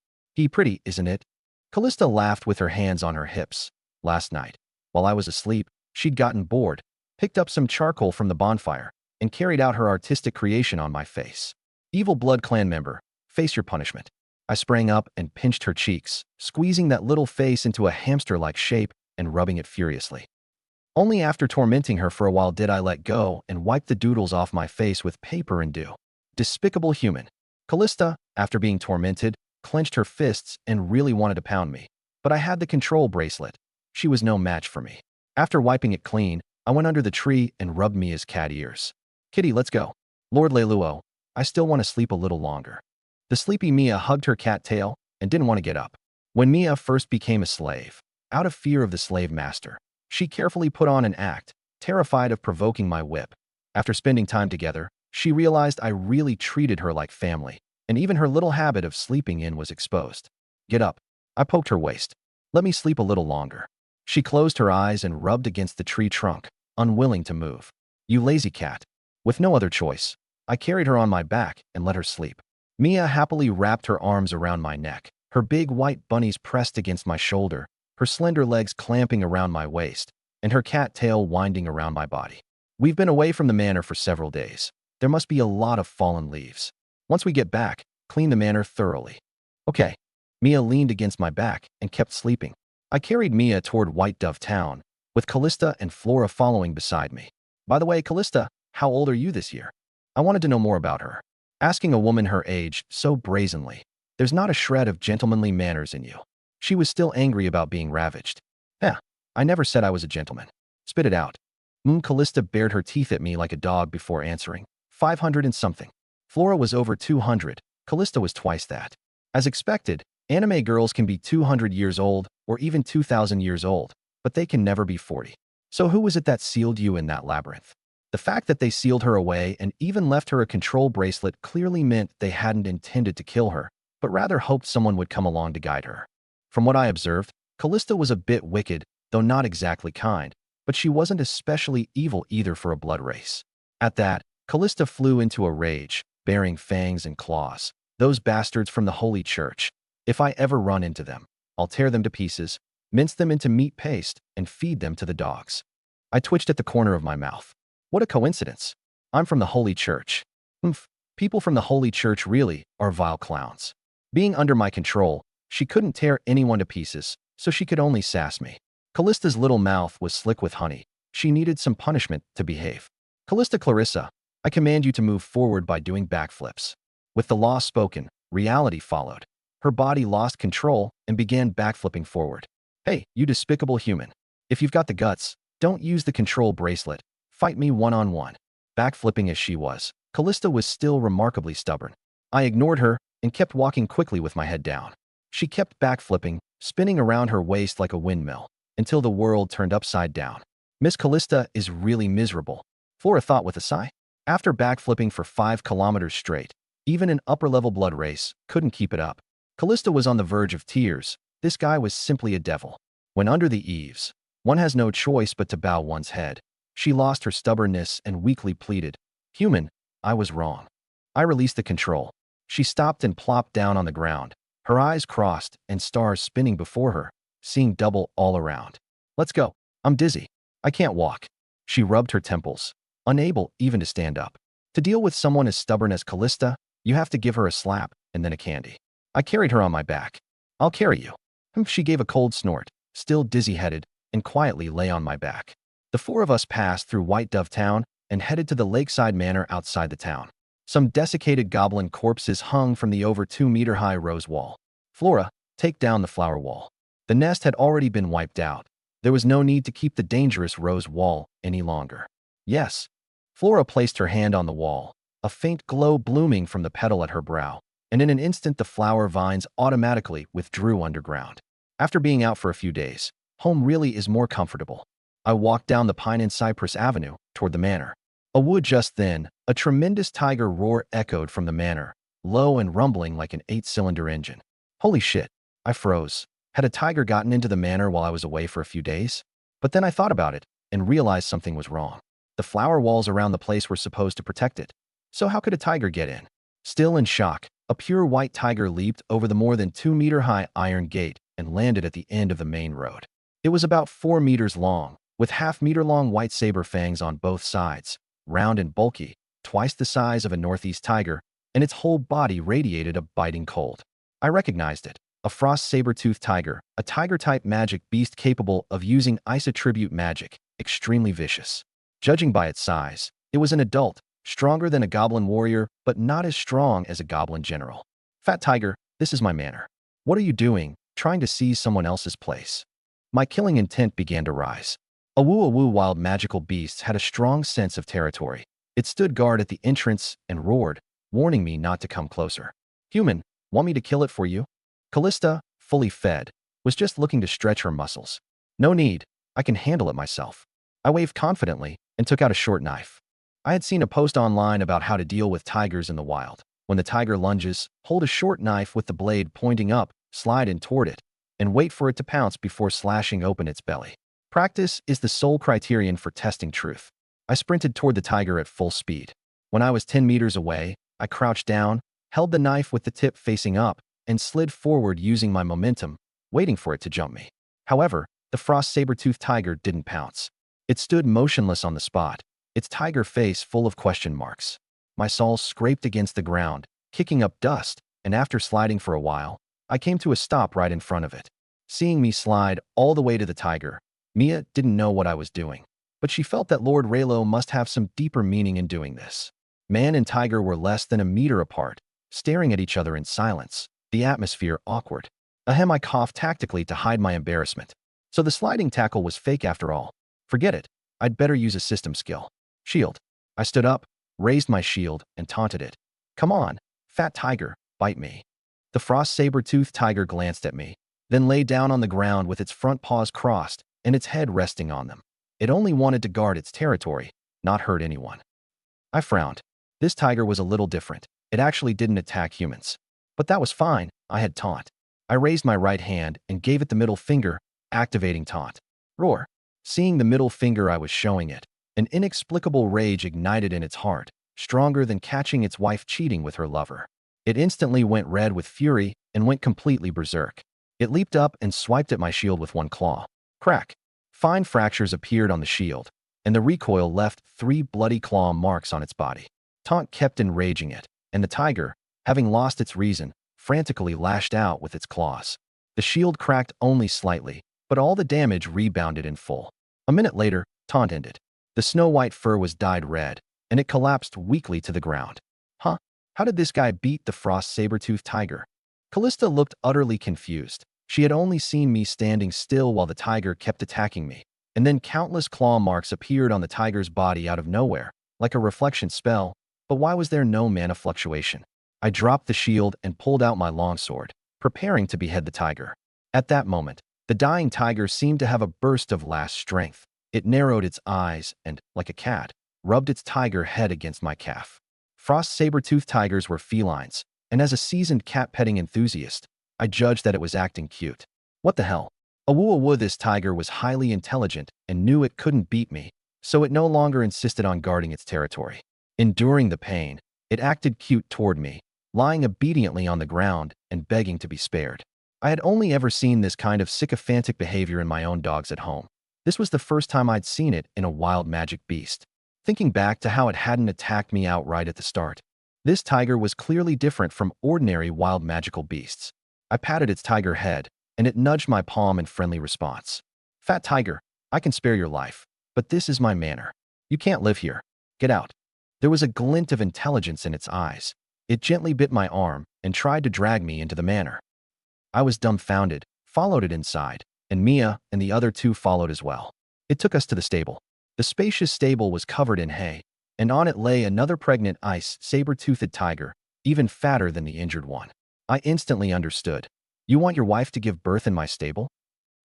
Pretty, isn't it? Callista laughed with her hands on her hips. Last night, while I was asleep, she'd gotten bored, picked up some charcoal from the bonfire, and carried out her artistic creation on my face. Evil Blood Clan member, face your punishment. I sprang up and pinched her cheeks, squeezing that little face into a hamster-like shape and rubbing it furiously. Only after tormenting her for a while did I let go and wipe the doodles off my face with paper and dew. Despicable human. Callista, after being tormented, clenched her fists and really wanted to pound me. But I had the control bracelet. She was no match for me. After wiping it clean, I went under the tree and rubbed Mia's cat ears. Kitty, let's go. Lord Leluo, I still want to sleep a little longer. The sleepy Mia hugged her cat tail and didn't want to get up. When Mia first became a slave, out of fear of the slave master, she carefully put on an act, terrified of provoking my whip. After spending time together, she realized I really treated her like family, and even her little habit of sleeping in was exposed. Get up. I poked her waist. Let me sleep a little longer. She closed her eyes and rubbed against the tree trunk, unwilling to move. You lazy cat. With no other choice, I carried her on my back and let her sleep. Mia happily wrapped her arms around my neck, her big white bunnies pressed against my shoulder, her slender legs clamping around my waist, and her cat tail winding around my body. We've been away from the manor for several days. There must be a lot of fallen leaves. Once we get back, clean the manor thoroughly. Okay. Mia leaned against my back and kept sleeping. I carried Mia toward White Dove Town, with Callista and Flora following beside me. By the way, Callista, how old are you this year? I wanted to know more about her. Asking a woman her age so brazenly. There's not a shred of gentlemanly manners in you. She was still angry about being ravaged. I never said I was a gentleman. Spit it out. Callista bared her teeth at me like a dog before answering. 500 and something. Flora was over 200. Callista was twice that. As expected, anime girls can be 200 years old or even 2,000 years old, but they can never be 40. So who was it that sealed you in that labyrinth? The fact that they sealed her away and even left her a control bracelet clearly meant they hadn't intended to kill her, but rather hoped someone would come along to guide her. From what I observed, Callista was a bit wicked, though not exactly kind, but she wasn't especially evil either for a blood race. At that, Callista flew into a rage, bearing fangs and claws. Those bastards from the Holy Church. If I ever run into them, I'll tear them to pieces, mince them into meat paste, and feed them to the dogs. I twitched at the corner of my mouth. What a coincidence. I'm from the Holy Church. People from the Holy Church really are vile clowns. Being under my control, she couldn't tear anyone to pieces, so she could only sass me. Callista's little mouth was slick with honey. She needed some punishment to behave. Callista Clarissa, I command you to move forward by doing backflips. With the law spoken, reality followed. Her body lost control and began backflipping forward. Hey, you despicable human. If you've got the guts, don't use the control bracelet. Fight me one-on-one. Backflipping as she was, Callista was still remarkably stubborn. I ignored her and kept walking quickly with my head down. She kept backflipping, spinning around her waist like a windmill, until the world turned upside down. Miss Callista is really miserable, Flora thought with a sigh. After backflipping for 5 kilometers straight, even an upper-level blood race couldn't keep it up. Callista was on the verge of tears. This guy was simply a devil. When under the eaves, one has no choice but to bow one's head. She lost her stubbornness and weakly pleaded, "Human, I was wrong." I released the control. She stopped and plopped down on the ground, her eyes crossed and stars spinning before her, seeing double all around. Let's go. I'm dizzy. I can't walk. She rubbed her temples, unable even to stand up. To deal with someone as stubborn as Callista, you have to give her a slap and then a candy. I carried her on my back. I'll carry you. She gave a cold snort, still dizzy-headed, and quietly lay on my back. The 4 of us passed through White Dove Town and headed to the lakeside manor outside the town. Some desiccated goblin corpses hung from the over 2-meter-high rose wall. Flora, take down the flower wall. The nest had already been wiped out. There was no need to keep the dangerous rose wall any longer. Yes. Flora placed her hand on the wall, a faint glow blooming from the petal at her brow, and in an instant the flower vines automatically withdrew underground. After being out for a few days, home really is more comfortable. I walked down the pine and cypress avenue toward the manor. A wood just then, a tremendous tiger roar echoed from the manor, low and rumbling like an 8-cylinder engine. Holy shit, I froze. Had a tiger gotten into the manor while I was away for a few days? But then I thought about it and realized something was wrong. The flower walls around the place were supposed to protect it. So how could a tiger get in? Still in shock, a pure white tiger leaped over the more than 2-meter-high iron gate and landed at the end of the main road. It was about 4 meters long, with half-meter-long white saber fangs on both sides, round and bulky, twice the size of a northeast tiger, and its whole body radiated a biting cold. I recognized it. A frost saber-toothed tiger, a tiger-type magic beast capable of using ice attribute magic, extremely vicious. Judging by its size, it was an adult, stronger than a goblin warrior, but not as strong as a goblin general. Fat tiger, this is my manor. What are you doing, trying to seize someone else's place? My killing intent began to rise. Awu wild magical beasts had a strong sense of territory. It stood guard at the entrance and roared, warning me not to come closer. Human, want me to kill it for you? Callista, fully fed, was just looking to stretch her muscles. No need, I can handle it myself. I waved confidently and took out a short knife. I had seen a post online about how to deal with tigers in the wild. When the tiger lunges, hold a short knife with the blade pointing up, slide in toward it, and wait for it to pounce before slashing open its belly. Practice is the sole criterion for testing truth. I sprinted toward the tiger at full speed. When I was 10 meters away, I crouched down, held the knife with the tip facing up, and slid forward using my momentum, waiting for it to jump me. However, the frost saber-toothed tiger didn't pounce. It stood motionless on the spot, its tiger face full of question marks. My soles scraped against the ground, kicking up dust, and after sliding for a while, I came to a stop right in front of it. Seeing me slide all the way to the tiger, Mia didn't know what I was doing, but she felt that Lord Raylo must have some deeper meaning in doing this. Man and tiger were less than a meter apart, staring at each other in silence, the atmosphere awkward. Ahem, I coughed tactically to hide my embarrassment. So the sliding tackle was fake after all. Forget it, I'd better use a system skill. Shield. I stood up, raised my shield, and taunted it. Come on, fat tiger, bite me. The frost saber-toothed tiger glanced at me, then lay down on the ground with its front paws crossed and its head resting on them. It only wanted to guard its territory, not hurt anyone. I frowned. This tiger was a little different. It actually didn't attack humans. But that was fine, I had taunt. I raised my right hand and gave it the middle finger, activating taunt. Roar. Seeing the middle finger I was showing it, an inexplicable rage ignited in its heart, stronger than catching its wife cheating with her lover. It instantly went red with fury and went completely berserk. It leaped up and swiped at my shield with one claw. Crack. Fine fractures appeared on the shield, and the recoil left 3 bloody claw marks on its body. Taunt kept enraging it, and the tiger, having lost its reason, frantically lashed out with its claws. The shield cracked only slightly, but all the damage rebounded in full. A minute later, taunt ended. The snow-white fur was dyed red, and it collapsed weakly to the ground. Huh? How did this guy beat the frost saber-toothed tiger? Callista looked utterly confused. She had only seen me standing still while the tiger kept attacking me, and then countless claw marks appeared on the tiger's body out of nowhere, like a reflection spell, but why was there no mana fluctuation? I dropped the shield and pulled out my longsword, preparing to behead the tiger. At that moment, the dying tiger seemed to have a burst of last strength. It narrowed its eyes and, like a cat, rubbed its tiger head against my calf. Frost saber-toothed tigers were felines, and as a seasoned cat-petting enthusiast, I judged that it was acting cute. What the hell? Awu, this tiger was highly intelligent and knew it couldn't beat me, so it no longer insisted on guarding its territory. Enduring the pain, it acted cute toward me, lying obediently on the ground and begging to be spared. I had only ever seen this kind of sycophantic behavior in my own dogs at home. This was the first time I'd seen it in a wild magic beast. Thinking back to how it hadn't attacked me outright at the start, this tiger was clearly different from ordinary wild magical beasts. I patted its tiger head, and it nudged my palm in friendly response. Fat tiger, I can spare your life, but this is my manor. You can't live here. Get out. There was a glint of intelligence in its eyes. It gently bit my arm and tried to drag me into the manor. I was dumbfounded, followed it inside, and Mia and the other 2 followed as well. It took us to the stable. The spacious stable was covered in hay, and on it lay another pregnant ice saber-toothed tiger, even fatter than the injured one. I instantly understood. You want your wife to give birth in my stable?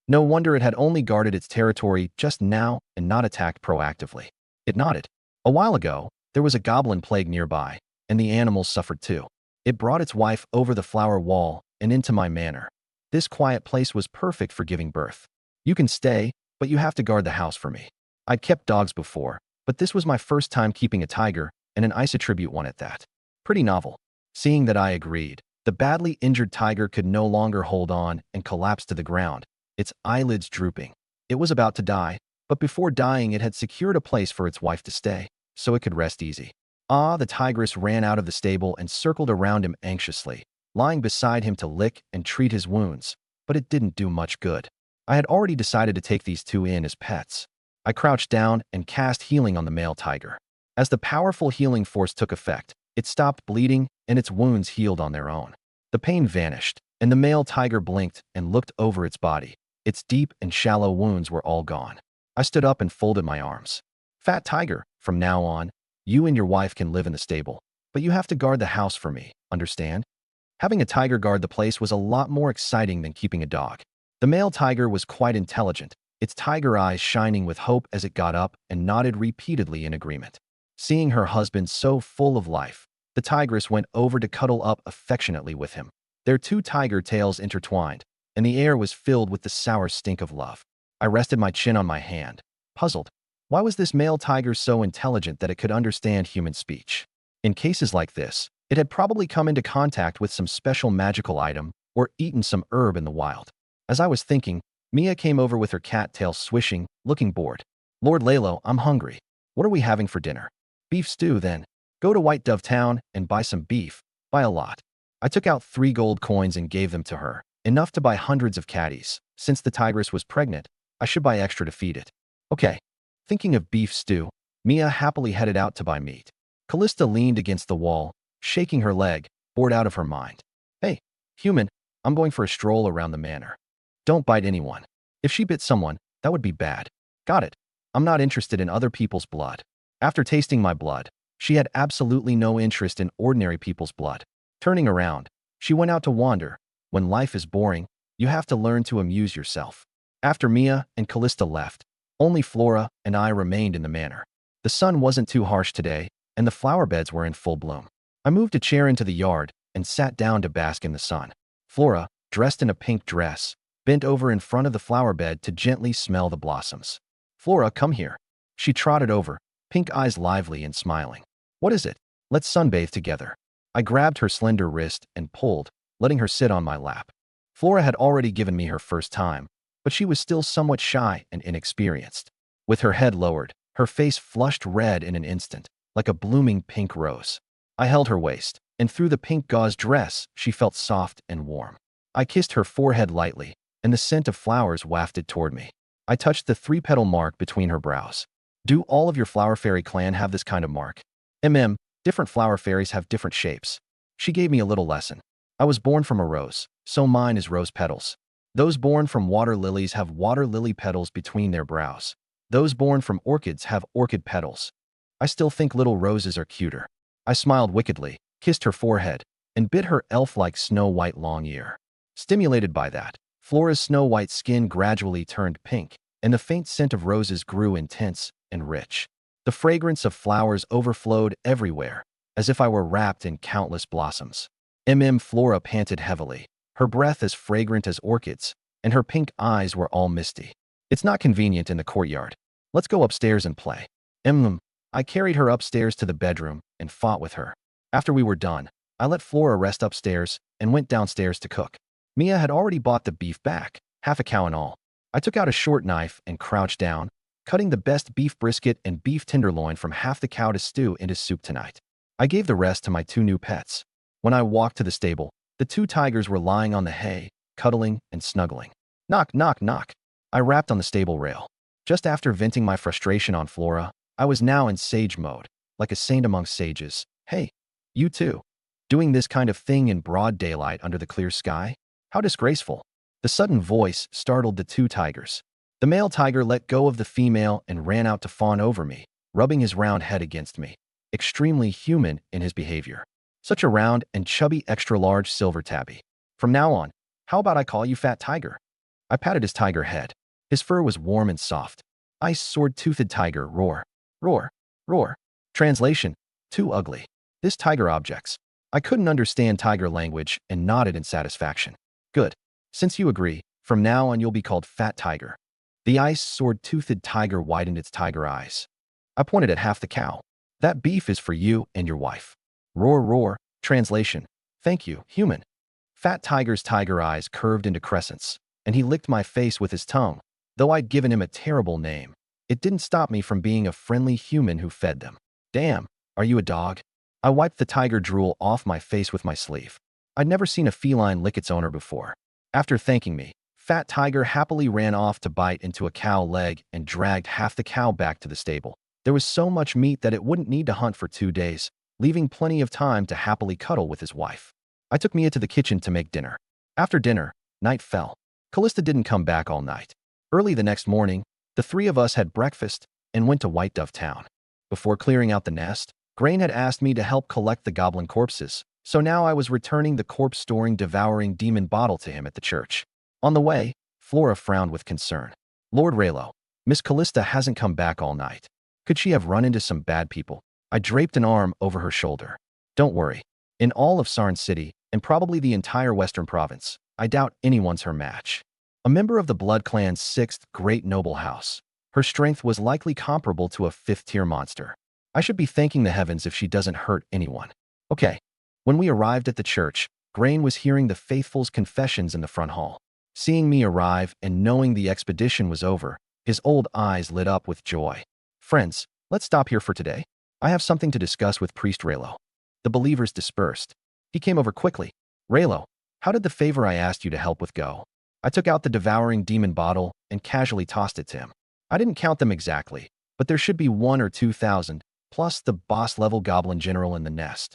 No wonder it had only guarded its territory just now and not attacked proactively. It nodded. A while ago, there was a goblin plague nearby, and the animals suffered too. It brought its wife over the flower wall and into my manor. This quiet place was perfect for giving birth. You can stay, but you have to guard the house for me. I'd kept dogs before, but this was my first time keeping a tiger, and an ice attribute one at that. Pretty novel. Seeing that I agreed, the badly injured tiger could no longer hold on and collapsed to the ground, its eyelids drooping. It was about to die, but before dying it had secured a place for its wife to stay, so it could rest easy. The tigress ran out of the stable and circled around him anxiously, lying beside him to lick and treat his wounds, but it didn't do much good. I had already decided to take these two in as pets. I crouched down and cast healing on the male tiger. As the powerful healing force took effect, it stopped bleeding and its wounds healed on their own. The pain vanished, and the male tiger blinked and looked over its body. Its deep and shallow wounds were all gone. I stood up and folded my arms. Fat tiger, from now on, you and your wife can live in the stable, but you have to guard the house for me, understand? Having a tiger guard the place was a lot more exciting than keeping a dog. The male tiger was quite intelligent, its tiger eyes shining with hope as it got up and nodded repeatedly in agreement. Seeing her husband so full of life, the tigress went over to cuddle up affectionately with him. Their two tiger tails intertwined, and the air was filled with the sour stink of love. I rested my chin on my hand, puzzled. Why was this male tiger so intelligent that it could understand human speech? In cases like this, it had probably come into contact with some special magical item or eaten some herb in the wild. As I was thinking, Mia came over with her cat tail swishing, looking bored. Lord Lalo, I'm hungry. What are we having for dinner? Beef stew, then. Go to White Dove Town and buy some beef. Buy a lot. I took out 3 gold coins and gave them to her, enough to buy hundreds of catties. Since the tigress was pregnant, I should buy extra to feed it. Okay. Thinking of beef stew, Mia happily headed out to buy meat. Callista leaned against the wall, shaking her leg, bored out of her mind. Hey, human, I'm going for a stroll around the manor. Don't bite anyone. If she bit someone, that would be bad. Got it. I'm not interested in other people's blood. After tasting my blood, she had absolutely no interest in ordinary people's blood. Turning around, she went out to wander. When life is boring, you have to learn to amuse yourself. After Mia and Callista left, only Flora and I remained in the manor. The sun wasn't too harsh today, and the flower beds were in full bloom. I moved a chair into the yard and sat down to bask in the sun. Flora, dressed in a pink dress, bent over in front of the flower bed to gently smell the blossoms. Flora, come here. She trotted over, pink eyes lively and smiling. What is it? Let's sunbathe together. I grabbed her slender wrist and pulled, letting her sit on my lap. Flora had already given me her first time, but she was still somewhat shy and inexperienced. With her head lowered, her face flushed red in an instant, like a blooming pink rose. I held her waist, and through the pink gauze dress, she felt soft and warm. I kissed her forehead lightly, and the scent of flowers wafted toward me. I touched the 3-petal mark between her brows. Do all of your flower fairy clan have this kind of mark? Different flower fairies have different shapes. She gave me a little lesson. I was born from a rose, so mine is rose petals. Those born from water lilies have water lily petals between their brows. Those born from orchids have orchid petals. I still think little roses are cuter. I smiled wickedly, kissed her forehead, and bit her elf-like snow-white long ear. Stimulated by that, Flora's snow-white skin gradually turned pink, and the faint scent of roses grew intense and rich. The fragrance of flowers overflowed everywhere, as if I were wrapped in countless blossoms. Flora panted heavily, her breath as fragrant as orchids, and her pink eyes were all misty. It's not convenient in the courtyard. Let's go upstairs and play. I carried her upstairs to the bedroom and fought with her. After we were done, I let Flora rest upstairs and went downstairs to cook. Mia had already bought the beef back, half a cow and all. I took out a short knife and crouched down, cutting the best beef brisket and beef tenderloin from half the cow to stew into soup tonight. I gave the rest to my 2 new pets. When I walked to the stable, the 2 tigers were lying on the hay, cuddling and snuggling. Knock, knock, knock. I rapped on the stable rail. Just after venting my frustration on Flora, I was now in sage mode, like a saint among sages. Hey, you too. Doing this kind of thing in broad daylight under the clear sky? How disgraceful. The sudden voice startled the 2 tigers. The male tiger let go of the female and ran out to fawn over me, rubbing his round head against me, extremely human in his behavior. Such a round and chubby extra-large silver tabby. From now on, how about I call you Fat Tiger? I patted his tiger head. His fur was warm and soft. Ice sword-toothed tiger, roar, roar, roar. Translation, too ugly. This tiger objects. I couldn't understand tiger language and nodded in satisfaction. Good. Since you agree, from now on you'll be called Fat Tiger. The ice sword-toothed tiger widened its tiger eyes. I pointed at half the cow. That beef is for you and your wife. Roar, roar. Translation, thank you, human. Fat Tiger's tiger eyes curved into crescents, and he licked my face with his tongue. Though I'd given him a terrible name, it didn't stop me from being a friendly human who fed them. Damn, are you a dog? I wiped the tiger drool off my face with my sleeve. I'd never seen a feline lick its owner before. After thanking me, Fat Tiger happily ran off to bite into a cow leg and dragged half the cow back to the stable. There was so much meat that it wouldn't need to hunt for 2 days, leaving plenty of time to happily cuddle with his wife. I took Mia to the kitchen to make dinner. After dinner, night fell. Callista didn't come back all night. Early the next morning, the three of us had breakfast and went to White Dove Town. Before clearing out the nest, Grain had asked me to help collect the goblin corpses, so now I was returning the corpse-storing, devouring demon bottle to him at the church. On the way, Flora frowned with concern. Lord Raylo, Miss Callista hasn't come back all night. Could she have run into some bad people? I draped an arm over her shoulder. Don't worry. In all of Sarn City, and probably the entire Western Province, I doubt anyone's her match. A member of the Blood Clan's 6th great noble house, her strength was likely comparable to a 5th-tier monster. I should be thanking the heavens if she doesn't hurt anyone. Okay. When we arrived at the church, Grain was hearing the faithful's confessions in the front hall. Seeing me arrive and knowing the expedition was over, his old eyes lit up with joy. Friends, let's stop here for today. I have something to discuss with Priest Raylo. The believers dispersed. He came over quickly. Raylo, how did the favor I asked you to help with go? I took out the devouring demon bottle and casually tossed it to him. I didn't count them exactly, but there should be 1,000 or 2,000, plus the boss-level goblin general in the nest.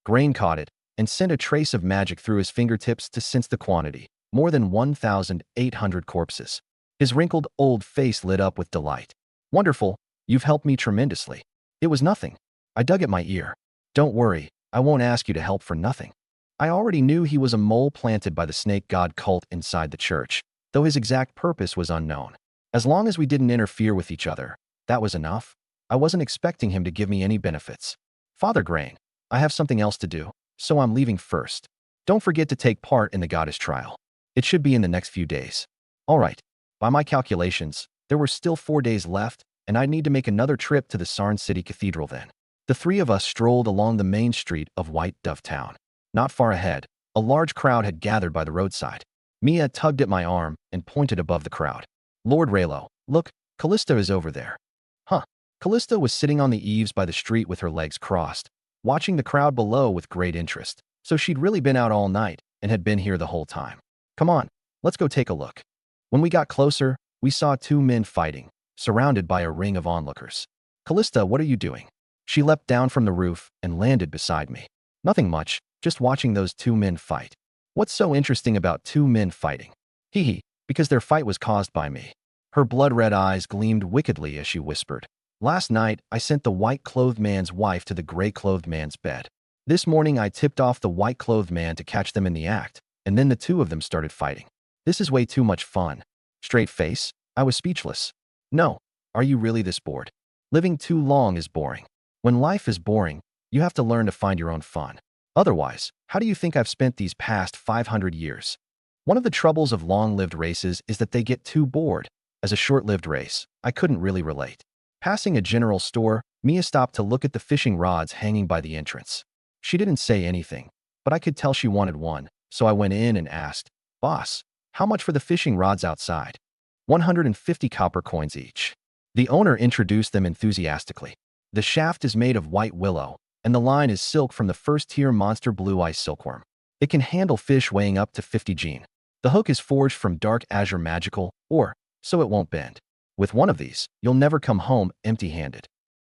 Grain caught it and sent a trace of magic through his fingertips to sense the quantity, more than 1,800 corpses. His wrinkled old face lit up with delight. Wonderful, you've helped me tremendously. It was nothing. I dug at my ear. Don't worry, I won't ask you to help for nothing. I already knew he was a mole planted by the snake god cult inside the church, though his exact purpose was unknown. As long as we didn't interfere with each other, that was enough. I wasn't expecting him to give me any benefits. Father Grain, I have something else to do, so I'm leaving first. Don't forget to take part in the goddess trial. It should be in the next few days. All right. By my calculations, there were still 4 days left, and I'd need to make another trip to the Sarn City Cathedral then. The three of us strolled along the main street of White Dove Town. Not far ahead, a large crowd had gathered by the roadside. Mia tugged at my arm and pointed above the crowd. Lord Raylo, look, Callista is over there. Huh. Callista was sitting on the eaves by the street with her legs crossed, watching the crowd below with great interest. So she'd really been out all night and had been here the whole time. Come on, let's go take a look. When we got closer, we saw 2 men fighting, surrounded by a ring of onlookers. Callista, what are you doing? She leapt down from the roof and landed beside me. Nothing much, just watching those 2 men fight. What's so interesting about 2 men fighting? Hee hee, because their fight was caused by me. Her blood-red eyes gleamed wickedly as she whispered. Last night, I sent the white-clothed man's wife to the gray-clothed man's bed. This morning, I tipped off the white-clothed man to catch them in the act, and then the 2 of them started fighting. This is way too much fun. Straight face, I was speechless. No, are you really this bored? Living too long is boring. When life is boring, you have to learn to find your own fun. Otherwise, how do you think I've spent these past 500 years? One of the troubles of long-lived races is that they get too bored. As a short-lived race, I couldn't really relate. Passing a general store, Mia stopped to look at the fishing rods hanging by the entrance. She didn't say anything, but I could tell she wanted one, so I went in and asked, "Boss, how much for the fishing rods outside?" 150 copper coins each. The owner introduced them enthusiastically. The shaft is made of white willow, and the line is silk from the first-tier monster blue ice silkworm. It can handle fish weighing up to 50 gene. The hook is forged from dark azure magical ore, so it won't bend. With one of these, you'll never come home empty-handed.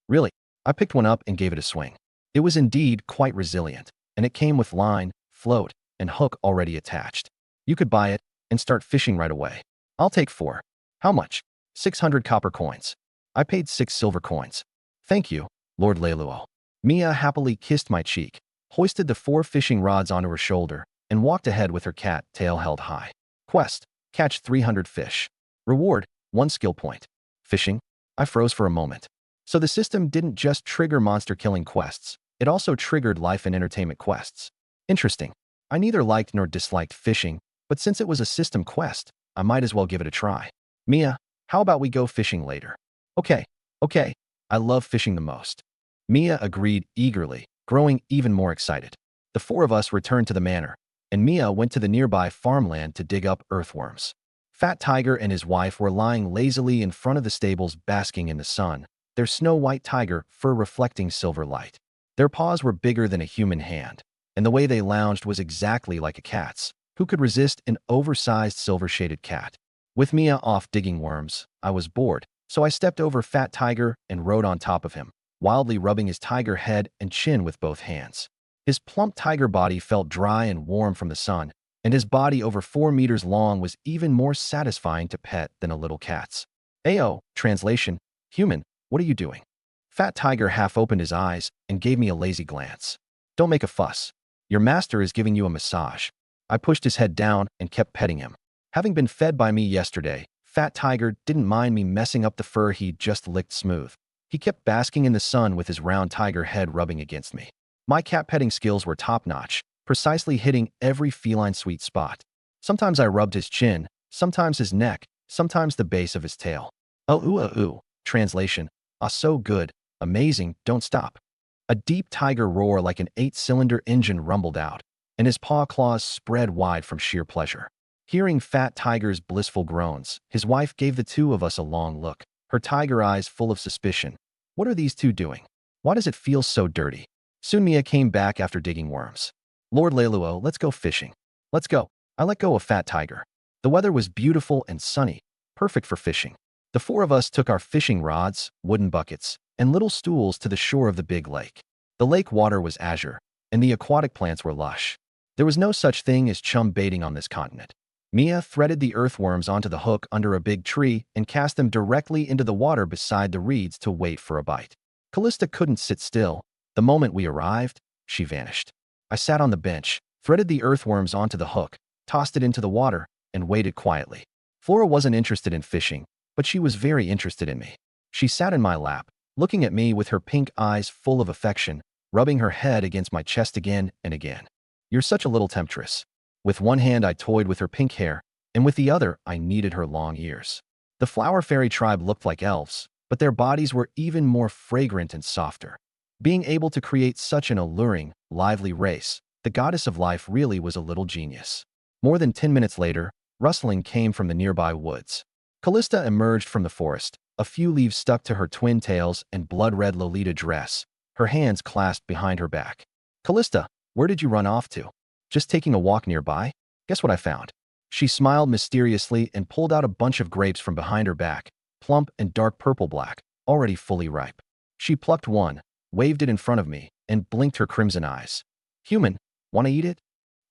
Really, I picked one up and gave it a swing. It was indeed quite resilient, and it came with line, float, and hook already attached. You could buy it and start fishing right away. I'll take 4. How much? 600 copper coins. I paid 6 silver coins. Thank you, Lord Leluo. Mia happily kissed my cheek, hoisted the 4 fishing rods onto her shoulder, and walked ahead with her cat tail held high. Quest: catch 300 fish. Reward: 1 skill point. Fishing? I froze for a moment. So the system didn't just trigger monster-killing quests, it also triggered life and entertainment quests. Interesting. I neither liked nor disliked fishing, but since it was a system quest, I might as well give it a try. Mia, how about we go fishing later? Okay. I love fishing the most. Mia agreed eagerly, growing even more excited. The 4 of us returned to the manor, and Mia went to the nearby farmland to dig up earthworms. Fat Tiger and his wife were lying lazily in front of the stables basking in the sun, their snow-white tiger fur reflecting silver light. Their paws were bigger than a human hand, and the way they lounged was exactly like a cat's. Who could resist an oversized silver-shaded cat? With Mia off digging worms, I was bored, so I stepped over Fat Tiger and rode on top of him, wildly rubbing his tiger head and chin with both hands. His plump tiger body felt dry and warm from the sun, and his body over 4 meters long was even more satisfying to pet than a little cat's. Ayo, translation, human, what are you doing? Fat Tiger half opened his eyes and gave me a lazy glance. Don't make a fuss. Your master is giving you a massage. I pushed his head down and kept petting him. Having been fed by me yesterday, Fat Tiger didn't mind me messing up the fur he'd just licked smooth. He kept basking in the sun with his round tiger head rubbing against me. My cat petting skills were top-notch, precisely hitting every feline sweet spot. Sometimes I rubbed his chin, sometimes his neck, sometimes the base of his tail. Translation, ah, so good, amazing, don't stop. A deep tiger roar like an 8-cylinder engine rumbled out, and his paw claws spread wide from sheer pleasure. Hearing Fat Tiger's blissful groans, his wife gave the 2 of us a long look, her tiger eyes full of suspicion. What are these 2 doing? Why does it feel so dirty? Soon Mia came back after digging worms. Lord Leluo, let's go fishing. Let's go. I let go of Fat Tiger. The weather was beautiful and sunny, perfect for fishing. The 4 of us took our fishing rods, wooden buckets, and little stools to the shore of the big lake. The lake water was azure, and the aquatic plants were lush. There was no such thing as chum baiting on this continent. Mia threaded the earthworms onto the hook under a big tree and cast them directly into the water beside the reeds to wait for a bite. Callista couldn't sit still. The moment we arrived, she vanished. I sat on the bench, threaded the earthworms onto the hook, tossed it into the water, and waited quietly. Flora wasn't interested in fishing, but she was very interested in me. She sat in my lap, looking at me with her pink eyes full of affection, rubbing her head against my chest again and again. You're such a little temptress. With one hand I toyed with her pink hair, and with the other I kneaded her long ears. The flower fairy tribe looked like elves, but their bodies were even more fragrant and softer. Being able to create such an alluring, lively race, the goddess of life really was a little genius. More than 10 minutes later, rustling came from the nearby woods. Callista emerged from the forest, a few leaves stuck to her twin tails and blood-red Lolita dress, her hands clasped behind her back. Callista, where did you run off to? Just taking a walk nearby? Guess what I found? She smiled mysteriously and pulled out a bunch of grapes from behind her back, plump and dark purple-black, already fully ripe. She plucked one, waved it in front of me, and blinked her crimson eyes. Human, want to eat it?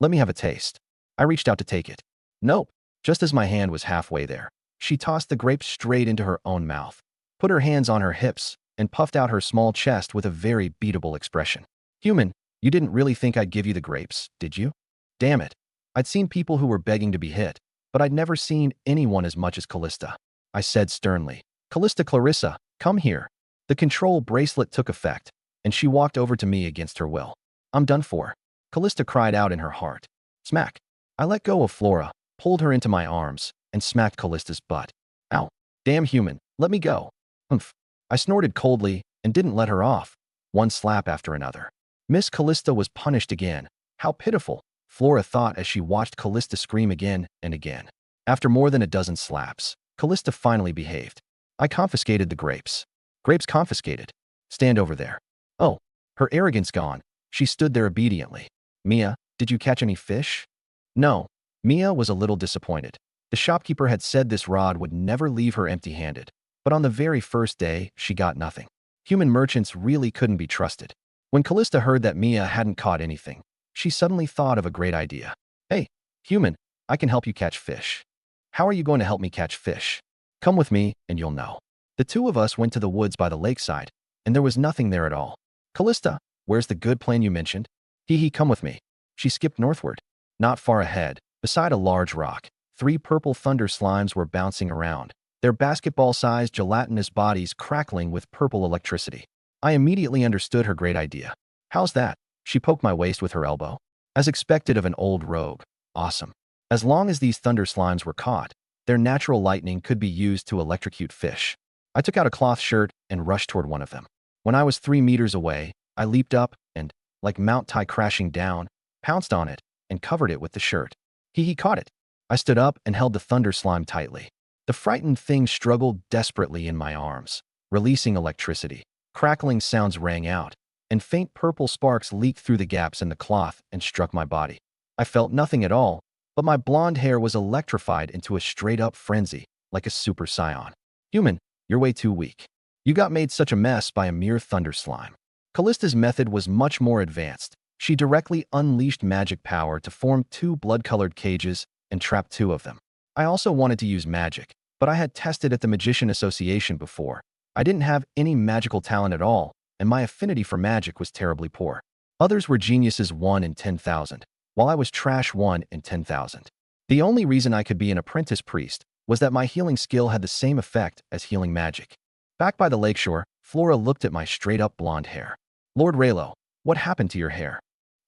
Let me have a taste. I reached out to take it. Nope. Just as my hand was halfway there, she tossed the grape straight into her own mouth, put her hands on her hips, and puffed out her small chest with a very beatable expression. Human, you didn't really think I'd give you the grapes, did you? Damn it. I'd seen people who were begging to be hit, but I'd never seen anyone as much as Callista. I said sternly. Callista Clarissa, come here. The control bracelet took effect, and she walked over to me against her will. I'm done for. Callista cried out in her heart. Smack. I let go of Flora, pulled her into my arms, and smacked Callista's butt. Ow. Damn human, let me go. Humph. I snorted coldly and didn't let her off, one slap after another. Miss Callista was punished again. How pitiful, Flora thought as she watched Callista scream again and again. After more than a dozen slaps, Callista finally behaved. I confiscated the grapes. Grapes confiscated. Stand over there. Oh, her arrogance gone. She stood there obediently. Mia, did you catch any fish? No. Mia was a little disappointed. The shopkeeper had said this rod would never leave her empty-handed, but on the very first day, she got nothing. Human merchants really couldn't be trusted. When Callista heard that Mia hadn't caught anything, she suddenly thought of a great idea. Hey, human, I can help you catch fish. How are you going to help me catch fish? Come with me, and you'll know. The 2 of us went to the woods by the lakeside, and there was nothing there at all. Callista, where's the good plan you mentioned? Hee, come with me. She skipped northward. Not far ahead, beside a large rock, 3 purple thunder slimes were bouncing around, their basketball-sized gelatinous bodies crackling with purple electricity. I immediately understood her great idea. How's that? She poked my waist with her elbow. As expected of an old rogue. Awesome. As long as these thunder slimes were caught, their natural lightning could be used to electrocute fish. I took out a cloth shirt and rushed toward one of them. When I was 3 meters away, I leaped up and, like Mount Tai crashing down, pounced on it and covered it with the shirt. He caught it. I stood up and held the thunder slime tightly. The frightened thing struggled desperately in my arms, releasing electricity. Crackling sounds rang out, and faint purple sparks leaked through the gaps in the cloth and struck my body. I felt nothing at all, but my blonde hair was electrified into a straight-up frenzy, like a super scion. Human, you're way too weak. You got made such a mess by a mere thunder slime. Callista's method was much more advanced. She directly unleashed magic power to form 2 blood-colored cages and trap 2 of them. I also wanted to use magic, but I had tested at the Magician Association before. I didn't have any magical talent at all, and my affinity for magic was terribly poor. Others were geniuses 1 in 10,000, while I was trash 1 in 10,000. The only reason I could be an apprentice priest was that my healing skill had the same effect as healing magic. Back by the lakeshore, Flora looked at my straight-up blonde hair. Lord Raylo, what happened to your hair?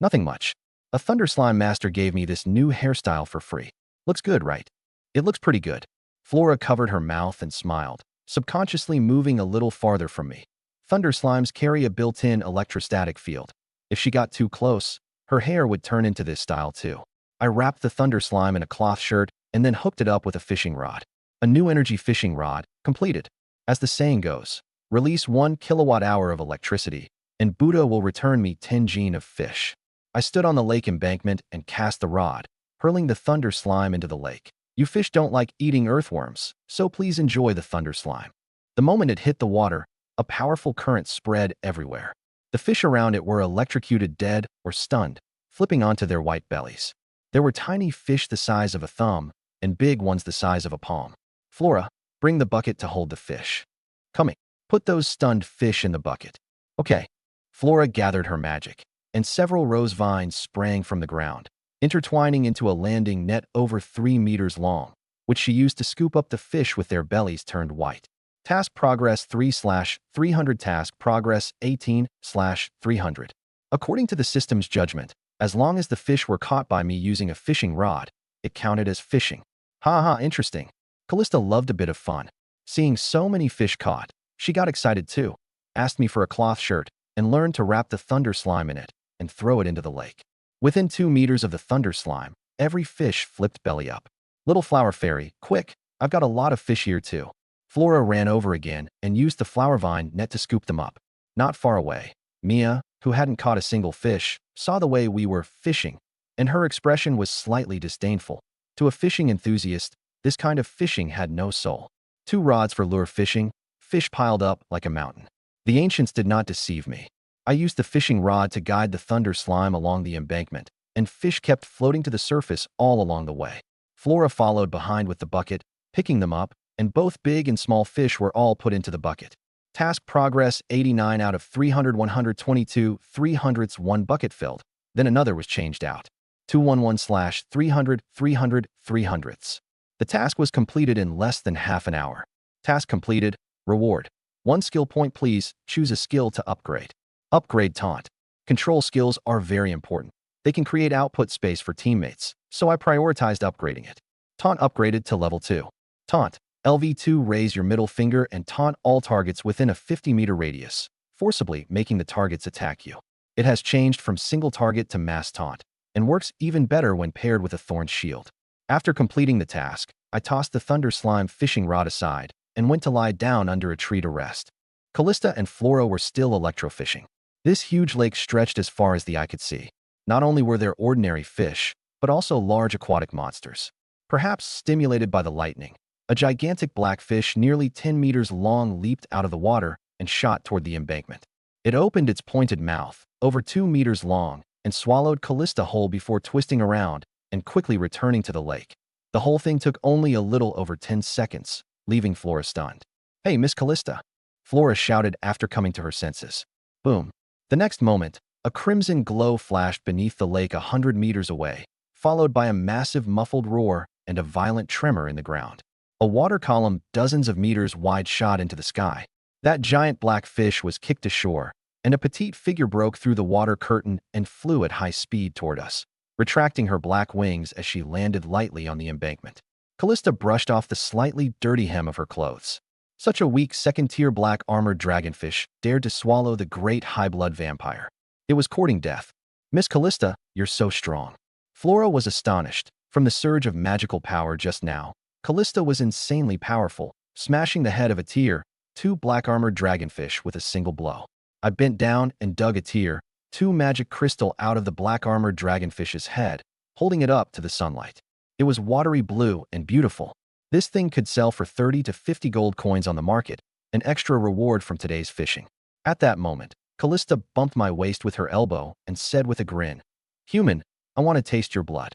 Nothing much. A Thunder Slime Master gave me this new hairstyle for free. Looks good, right? It looks pretty good. Flora covered her mouth and smiled, subconsciously moving a little farther from me. Thunder slimes carry a built-in electrostatic field. If she got too close, her hair would turn into this style too. I wrapped the thunder slime in a cloth shirt and then hooked it up with a fishing rod. A new energy fishing rod, completed. As the saying goes, release 1 kilowatt-hour of electricity, and Buddha will return me 10 gene of fish. I stood on the lake embankment and cast the rod, hurling the thunder slime into the lake. You fish don't like eating earthworms, so please enjoy the thunder slime. The moment it hit the water, a powerful current spread everywhere. The fish around it were electrocuted dead or stunned, flipping onto their white bellies. There were tiny fish the size of a thumb and big ones the size of a palm. Flora, bring the bucket to hold the fish. Coming. Put those stunned fish in the bucket. Okay. Flora gathered her magic, and several rose vines sprang from the ground, intertwining into a landing net over 3 meters long, which she used to scoop up the fish with their bellies turned white. Task progress 3/300. Task progress 18/300. According to the system's judgment, as long as the fish were caught by me using a fishing rod, it counted as fishing. Haha, interesting. Callista loved a bit of fun. Seeing so many fish caught, she got excited too, asked me for a cloth shirt, and learned to wrap the thunder slime in it and throw it into the lake. Within 2 meters of the thunder slime, every fish flipped belly up. Little flower fairy, quick, I've got a lot of fish here too. Flora ran over again and used the flower vine net to scoop them up. Not far away, Mia, who hadn't caught a single fish, saw the way we were fishing, and her expression was slightly disdainful. To a fishing enthusiast, this kind of fishing had no soul. 2 rods for lure fishing, fish piled up like a mountain. The ancients did not deceive me. I used the fishing rod to guide the thunder slime along the embankment, and fish kept floating to the surface all along the way. Flora followed behind with the bucket, picking them up, and both big and small fish were all put into the bucket. Task progress 89 out of 300. 122 300ths. 1 bucket filled. Then another was changed out. 211/300 300 300ths. The task was completed in less than half an hour. Task completed. Reward. 1 skill point. Please choose a skill to upgrade. Upgrade Taunt. Control skills are very important. They can create output space for teammates, so I prioritized upgrading it. Taunt upgraded to level 2. Taunt. LV2, raise your middle finger and taunt all targets within a 50-meter radius, forcibly making the targets attack you. It has changed from single target to mass taunt, and works even better when paired with a thorn shield. After completing the task, I tossed the thunder slime fishing rod aside and went to lie down under a tree to rest. Callista and Flora were still electrofishing. This huge lake stretched as far as the eye could see. Not only were there ordinary fish, but also large aquatic monsters. Perhaps stimulated by the lightning, a gigantic blackfish nearly 10 meters long leaped out of the water and shot toward the embankment. It opened its pointed mouth, over 2 meters long, and swallowed Callista whole before twisting around and quickly returning to the lake. The whole thing took only a little over 10 seconds, leaving Flora stunned. Hey, Miss Callista. Flora shouted after coming to her senses. Boom. The next moment, a crimson glow flashed beneath the lake 100 meters away, followed by a massive muffled roar and a violent tremor in the ground. A water column dozens of meters wide shot into the sky. That giant black fish was kicked ashore, and a petite figure broke through the water curtain and flew at high speed toward us, retracting her black wings as she landed lightly on the embankment. Callista brushed off the slightly dirty hem of her clothes. Such a weak second-tier black armored dragonfish dared to swallow the great high-blood vampire. It was courting death. Miss Callista, you're so strong. Flora was astonished. From the surge of magical power just now, Callista was insanely powerful, smashing the head of a tier 2 black armored dragonfish with a single blow. I bent down and dug a tier 2 magic crystal out of the black armored dragonfish's head, holding it up to the sunlight. It was watery blue and beautiful. This thing could sell for 30 to 50 gold coins on the market, an extra reward from today's fishing. At that moment, Callista bumped my waist with her elbow and said with a grin, "Human, I want to taste your blood."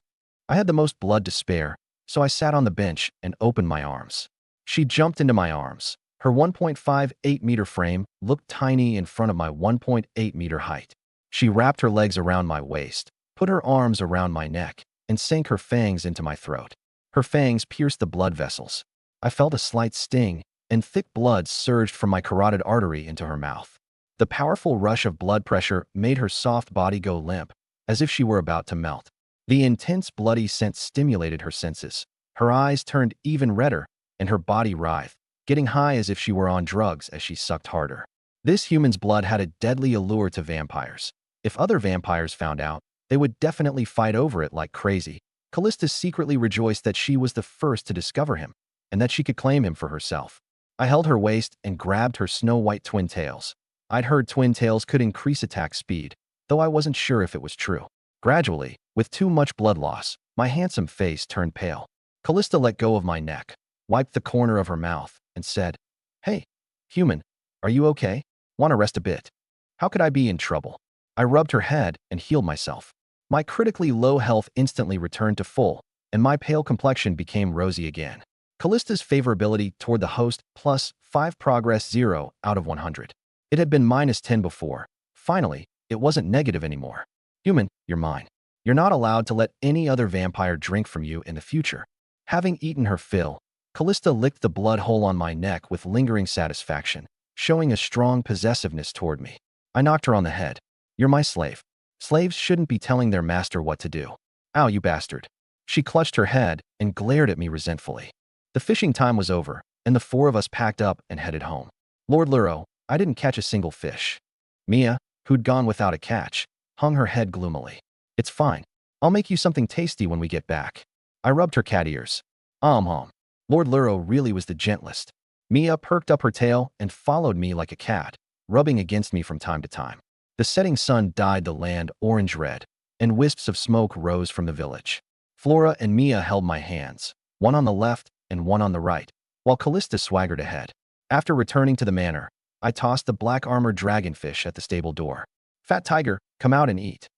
I had the most blood to spare, so I sat on the bench and opened my arms. She jumped into my arms. Her 1.58-meter frame looked tiny in front of my 1.8-meter height. She wrapped her legs around my waist, put her arms around my neck, and sank her fangs into my throat. Her fangs pierced the blood vessels. I felt a slight sting, and thick blood surged from my carotid artery into her mouth. The powerful rush of blood pressure made her soft body go limp, as if she were about to melt. The intense bloody scent stimulated her senses. Her eyes turned even redder, and her body writhed, getting high as if she were on drugs as she sucked harder. This human's blood had a deadly allure to vampires. If other vampires found out, they would definitely fight over it like crazy. Callista secretly rejoiced that she was the first to discover him, and that she could claim him for herself. I held her waist and grabbed her snow-white twin tails. I'd heard twin tails could increase attack speed, though I wasn't sure if it was true. Gradually, with too much blood loss, my handsome face turned pale. Callista let go of my neck, wiped the corner of her mouth, and said, "Hey, human, are you okay? Want to rest a bit? How could I be in trouble?" I rubbed her head and healed myself. My critically low health instantly returned to full, and my pale complexion became rosy again. Callista's favorability toward the host +5 progress 0 out of 100. It had been -10 before. Finally, it wasn't negative anymore. Human, you're mine. You're not allowed to let any other vampire drink from you in the future. Having eaten her fill, Callista licked the blood hole on my neck with lingering satisfaction, showing a strong possessiveness toward me. I knocked her on the head. You're my slave. Slaves shouldn't be telling their master what to do. Ow, you bastard. She clutched her head and glared at me resentfully. The fishing time was over, and the 4 of us packed up and headed home. Lord Luro, I didn't catch a single fish. Mia, who'd gone without a catch, hung her head gloomily. It's fine. I'll make you something tasty when we get back. I rubbed her cat ears. Lord Luro really was the gentlest. Mia perked up her tail and followed me like a cat, rubbing against me from time to time. The setting sun dyed the land orange-red, and wisps of smoke rose from the village. Flora and Mia held my hands, one on the left and one on the right, while Callista swaggered ahead. After returning to the manor, I tossed the black armored dragonfish at the stable door. Fat Tiger, come out and eat.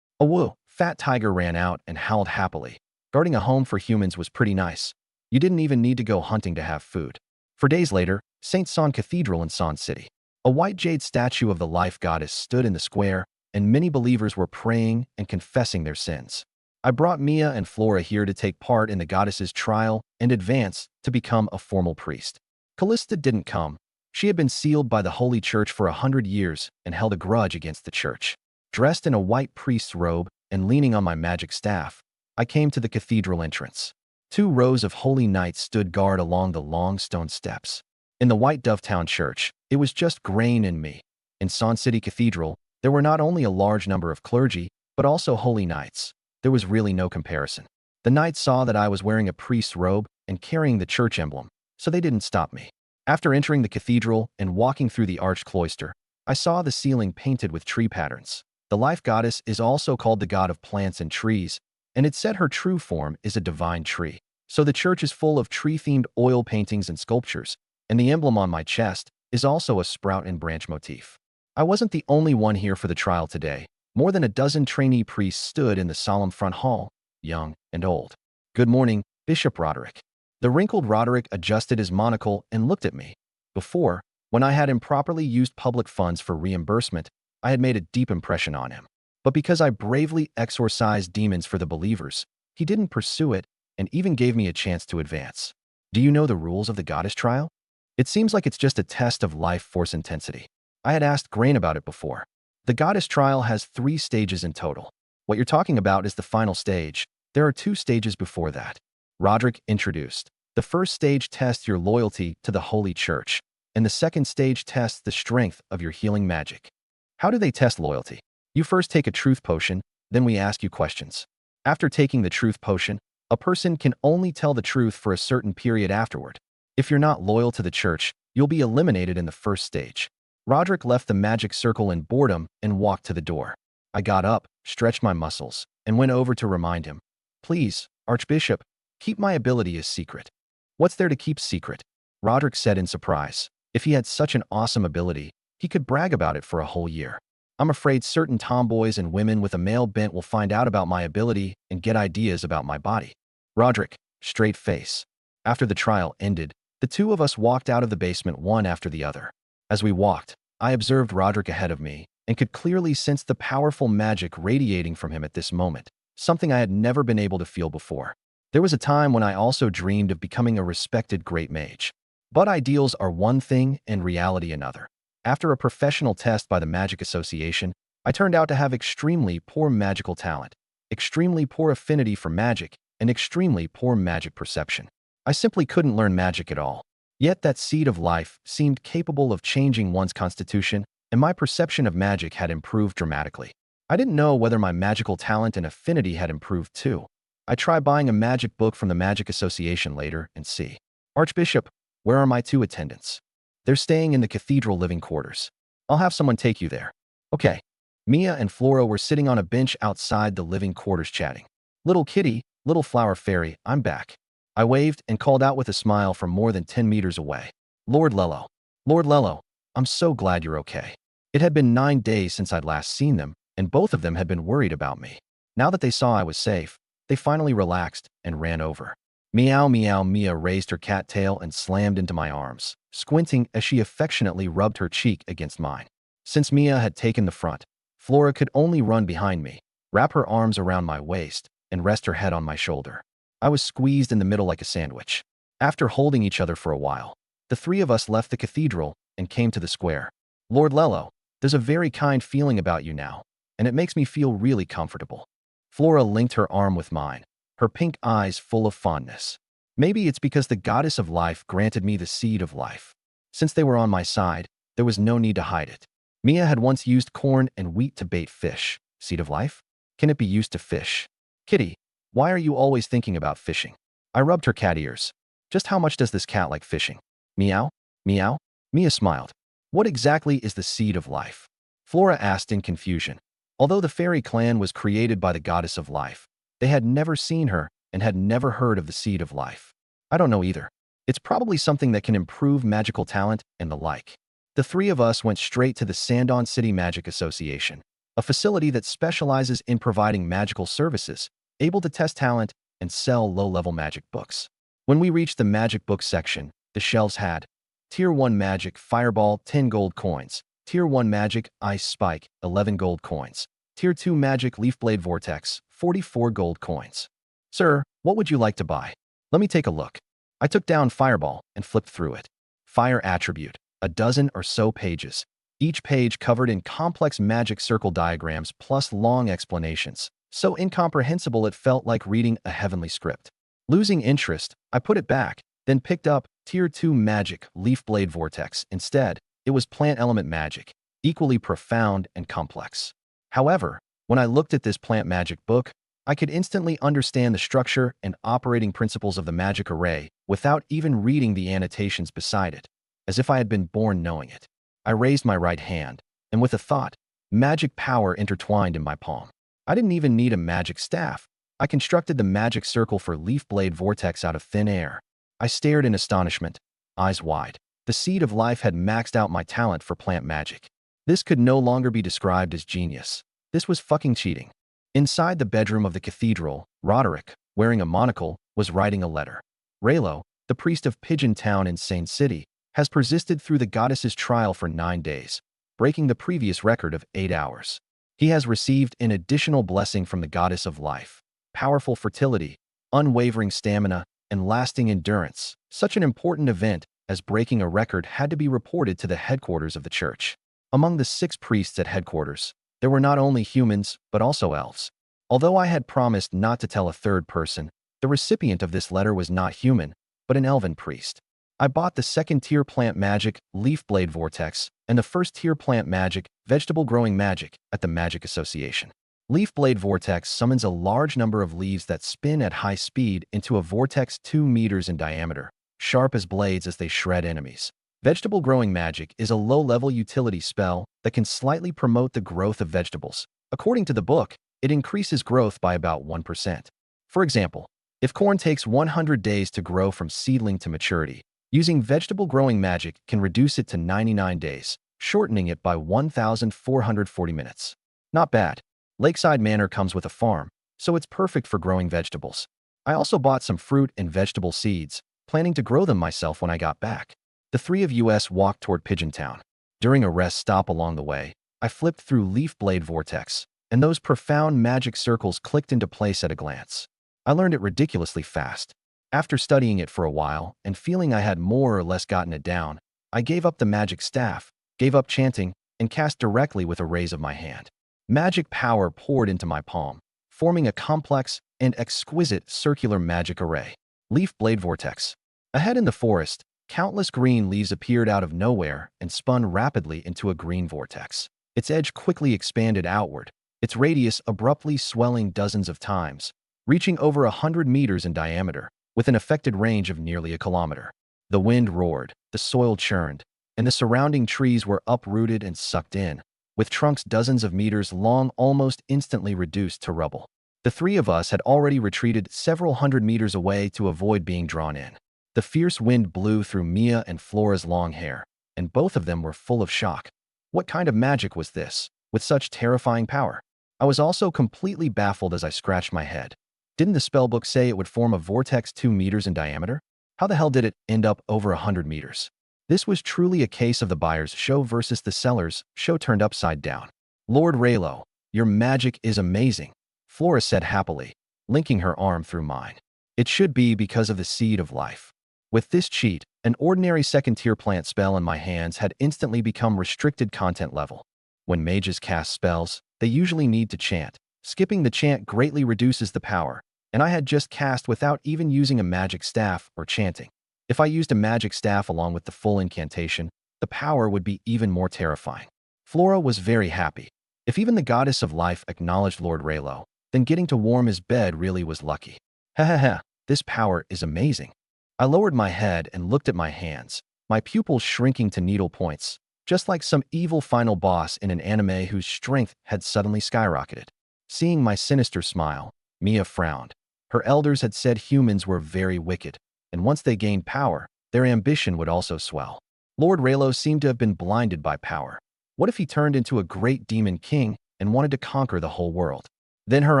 A woo! Fat Tiger ran out and howled happily. Guarding a home for humans was pretty nice. You didn't even need to go hunting to have food. For days later, St. Son Cathedral in Son City. A white jade statue of the life goddess stood in the square, and many believers were praying and confessing their sins. I brought Mia and Flora here to take part in the goddess's trial and advance to become a formal priest. Callista didn't come. She had been sealed by the Holy Church for 100 years and held a grudge against the church. Dressed in a white priest's robe and leaning on my magic staff, I came to the cathedral entrance. 2 rows of holy knights stood guard along the long stone steps. In the White Dovetown Church, it was just Grain and me. In Son City Cathedral, there were not only a large number of clergy, but also holy knights. There was really no comparison. The knights saw that I was wearing a priest's robe and carrying the church emblem, so they didn't stop me. After entering the cathedral and walking through the arched cloister, I saw the ceiling painted with tree patterns. The life goddess is also called the god of plants and trees, and it's said her true form is a divine tree. So the church is full of tree-themed oil paintings and sculptures, and the emblem on my chest is also a sprout and branch motif. I wasn't the only one here for the trial today. More than a dozen trainee priests stood in the solemn front hall, young and old. Good morning, Bishop Roderick. The wrinkled Roderick adjusted his monocle and looked at me. Before, When I had improperly used public funds for reimbursement, I had made a deep impression on him. But because I bravely exorcised demons for the believers, he didn't pursue it and even gave me a chance to advance. Do you know the rules of the goddess trial? It seems like it's just a test of life force intensity. I had asked Grain about it before. The goddess trial has 3 stages in total. What you're talking about is the final stage. There are 2 stages before that. Roderick introduced. The first stage tests your loyalty to the Holy Church, and the second stage tests the strength of your healing magic. How do they test loyalty? You first take a truth potion, then we ask you questions. After taking the truth potion, a person can only tell the truth for a certain period afterward. If you're not loyal to the church, you'll be eliminated in the first stage. Roderick left the magic circle in boredom and walked to the door. I got up, stretched my muscles, and went over to remind him. Please, Archbishop, keep my ability a secret. What's there to keep secret? Roderick said in surprise. If he had such an awesome ability, he could brag about it for a whole year. I'm afraid certain tomboys and women with a male bent will find out about my ability and get ideas about my body. Roderick, straight face. After the trial ended, the 2 of us walked out of the basement one after the other. As we walked, I observed Roderick ahead of me and could clearly sense the powerful magic radiating from him at this moment, something I had never been able to feel before. There was a time when I also dreamed of becoming a respected great mage. But ideals are one thing and reality another. After a professional test by the Magic Association, I turned out to have extremely poor magical talent, extremely poor affinity for magic, and extremely poor magic perception. I simply couldn't learn magic at all. Yet that seed of life seemed capable of changing one's constitution, and my perception of magic had improved dramatically. I didn't know whether my magical talent and affinity had improved too. I tried buying a magic book from the Magic Association later and see. Archbishop, where are my 2 attendants? They're staying in the cathedral living quarters. I'll have someone take you there. Okay. Mia and Flora were sitting on a bench outside the living quarters chatting. Little kitty, little flower fairy, I'm back. I waved and called out with a smile from more than 10 meters away. Lord Lello. Lord Lello, I'm so glad you're okay. It had been 9 days since I'd last seen them, and both of them had been worried about me. Now that they saw I was safe, they finally relaxed and ran over. Meow meow. Mia raised her cat tail and slammed into my arms, squinting as she affectionately rubbed her cheek against mine. Since Mia had taken the front, Flora could only run behind me, wrap her arms around my waist, and rest her head on my shoulder. I was squeezed in the middle like a sandwich. After holding each other for a while, the 3 of us left the cathedral and came to the square. Lord Lello, there's a very kind feeling about you now, and it makes me feel really comfortable. Flora linked her arm with mine, her pink eyes full of fondness. Maybe it's because the goddess of life granted me the seed of life. Since they were on my side, there was no need to hide it. Mia had once used corn and wheat to bait fish. Seed of life? Can it be used to fish? Kitty, why are you always thinking about fishing? I rubbed her cat ears. Just how much does this cat like fishing? Meow? Meow? Mia smiled. What exactly is the seed of life? Flora asked in confusion. Although the fairy clan was created by the goddess of life, they had never seen her and had never heard of the seed of life. I don't know either. It's probably something that can improve magical talent and the like. The 3 of us went straight to the Sandon City Magic Association, a facility that specializes in providing magical services, able to test talent and sell low-level magic books. When we reached the magic book section, the shelves had Tier 1 Magic Fireball, 10 gold coins. Tier 1 Magic Ice Spike, 11 gold coins. Tier 2 Magic Leafblade Vortex, 44 gold coins. Sir, what would you like to buy? Let me take a look. I took down Fireball and flipped through it. Fire attribute, a dozen or so pages, each page covered in complex magic circle diagrams plus long explanations, so incomprehensible it felt like reading a heavenly script. Losing interest, I put it back, then picked up Tier 2 Magic Leafblade Vortex instead. It was plant element magic, equally profound and complex. However, when I looked at this plant magic book, I could instantly understand the structure and operating principles of the magic array without even reading the annotations beside it, as if I had been born knowing it. I raised my right hand, and with a thought, magic power intertwined in my palm. I didn't even need a magic staff. I constructed the magic circle for Leafblade Vortex out of thin air. I stared in astonishment, eyes wide. The seed of life had maxed out my talent for plant magic. This could no longer be described as genius. This was fucking cheating. Inside the bedroom of the cathedral, Roderick, wearing a monocle, was writing a letter. Raylo, the priest of Pigeon Town in Sane City, has persisted through the goddess's trial for 9 days, breaking the previous record of 8 hours. He has received an additional blessing from the goddess of life, powerful fertility, unwavering stamina, and lasting endurance. Such an important event as breaking a record had to be reported to the headquarters of the church. Among the 6 priests at headquarters, there were not only humans, but also elves. Although I had promised not to tell a third person, the recipient of this letter was not human, but an elven priest. I bought the second-tier plant magic, leaf blade vortex, and the first-tier plant magic, vegetable growing magic, at the Magic Association. Leaf blade vortex summons a large number of leaves that spin at high speed into a vortex 2 meters in diameter, sharp as blades as they shred enemies. Vegetable growing magic is a low-level utility spell that can slightly promote the growth of vegetables. According to the book, it increases growth by about 1%. For example, if corn takes 100 days to grow from seedling to maturity, using vegetable growing magic can reduce it to 99 days, shortening it by 1,440 minutes. Not bad. Lakeside Manor comes with a farm, so it's perfect for growing vegetables. I also bought some fruit and vegetable seeds, planning to grow them myself when I got back. The 3 of us walked toward Pigeon Town. During a rest stop along the way, I flipped through Leaf Blade Vortex, and those profound magic circles clicked into place at a glance. I learned it ridiculously fast. After studying it for a while and feeling I had more or less gotten it down, I gave up the magic staff, gave up chanting, and cast directly with a raise of my hand. Magic power poured into my palm, forming a complex and exquisite circular magic array. Leaf Blade Vortex. Ahead in the forest, countless green leaves appeared out of nowhere and spun rapidly into a green vortex. Its edge quickly expanded outward, its radius abruptly swelling dozens of times, reaching over 100 meters in diameter, with an affected range of nearly a kilometer. The wind roared, the soil churned, and the surrounding trees were uprooted and sucked in, with trunks dozens of meters long almost instantly reduced to rubble. The 3 of us had already retreated several hundred meters away to avoid being drawn in. The fierce wind blew through Mia and Flora's long hair, and both of them were full of shock. What kind of magic was this, with such terrifying power? I was also completely baffled as I scratched my head. Didn't the spellbook say it would form a vortex 2 meters in diameter? How the hell did it end up over 100 meters? This was truly a case of the buyer's show versus the seller's show turned upside down. Lord Raylo, your magic is amazing, Flora said happily, linking her arm through mine. It should be because of the seed of life. With this cheat, an ordinary second-tier plant spell in my hands had instantly become restricted content level. When mages cast spells, they usually need to chant. Skipping the chant greatly reduces the power, and I had just cast without even using a magic staff or chanting. If I used a magic staff along with the full incantation, the power would be even more terrifying. Flora was very happy. If even the goddess of life acknowledged Lord Raylo, then getting to warm his bed really was lucky. Ha, this power is amazing. I lowered my head and looked at my hands, my pupils shrinking to needle points, just like some evil final boss in an anime whose strength had suddenly skyrocketed. Seeing my sinister smile, Mia frowned. Her elders had said humans were very wicked, and once they gained power, their ambition would also swell. Lord Raylo seemed to have been blinded by power. What if he turned into a great demon king and wanted to conquer the whole world? Then her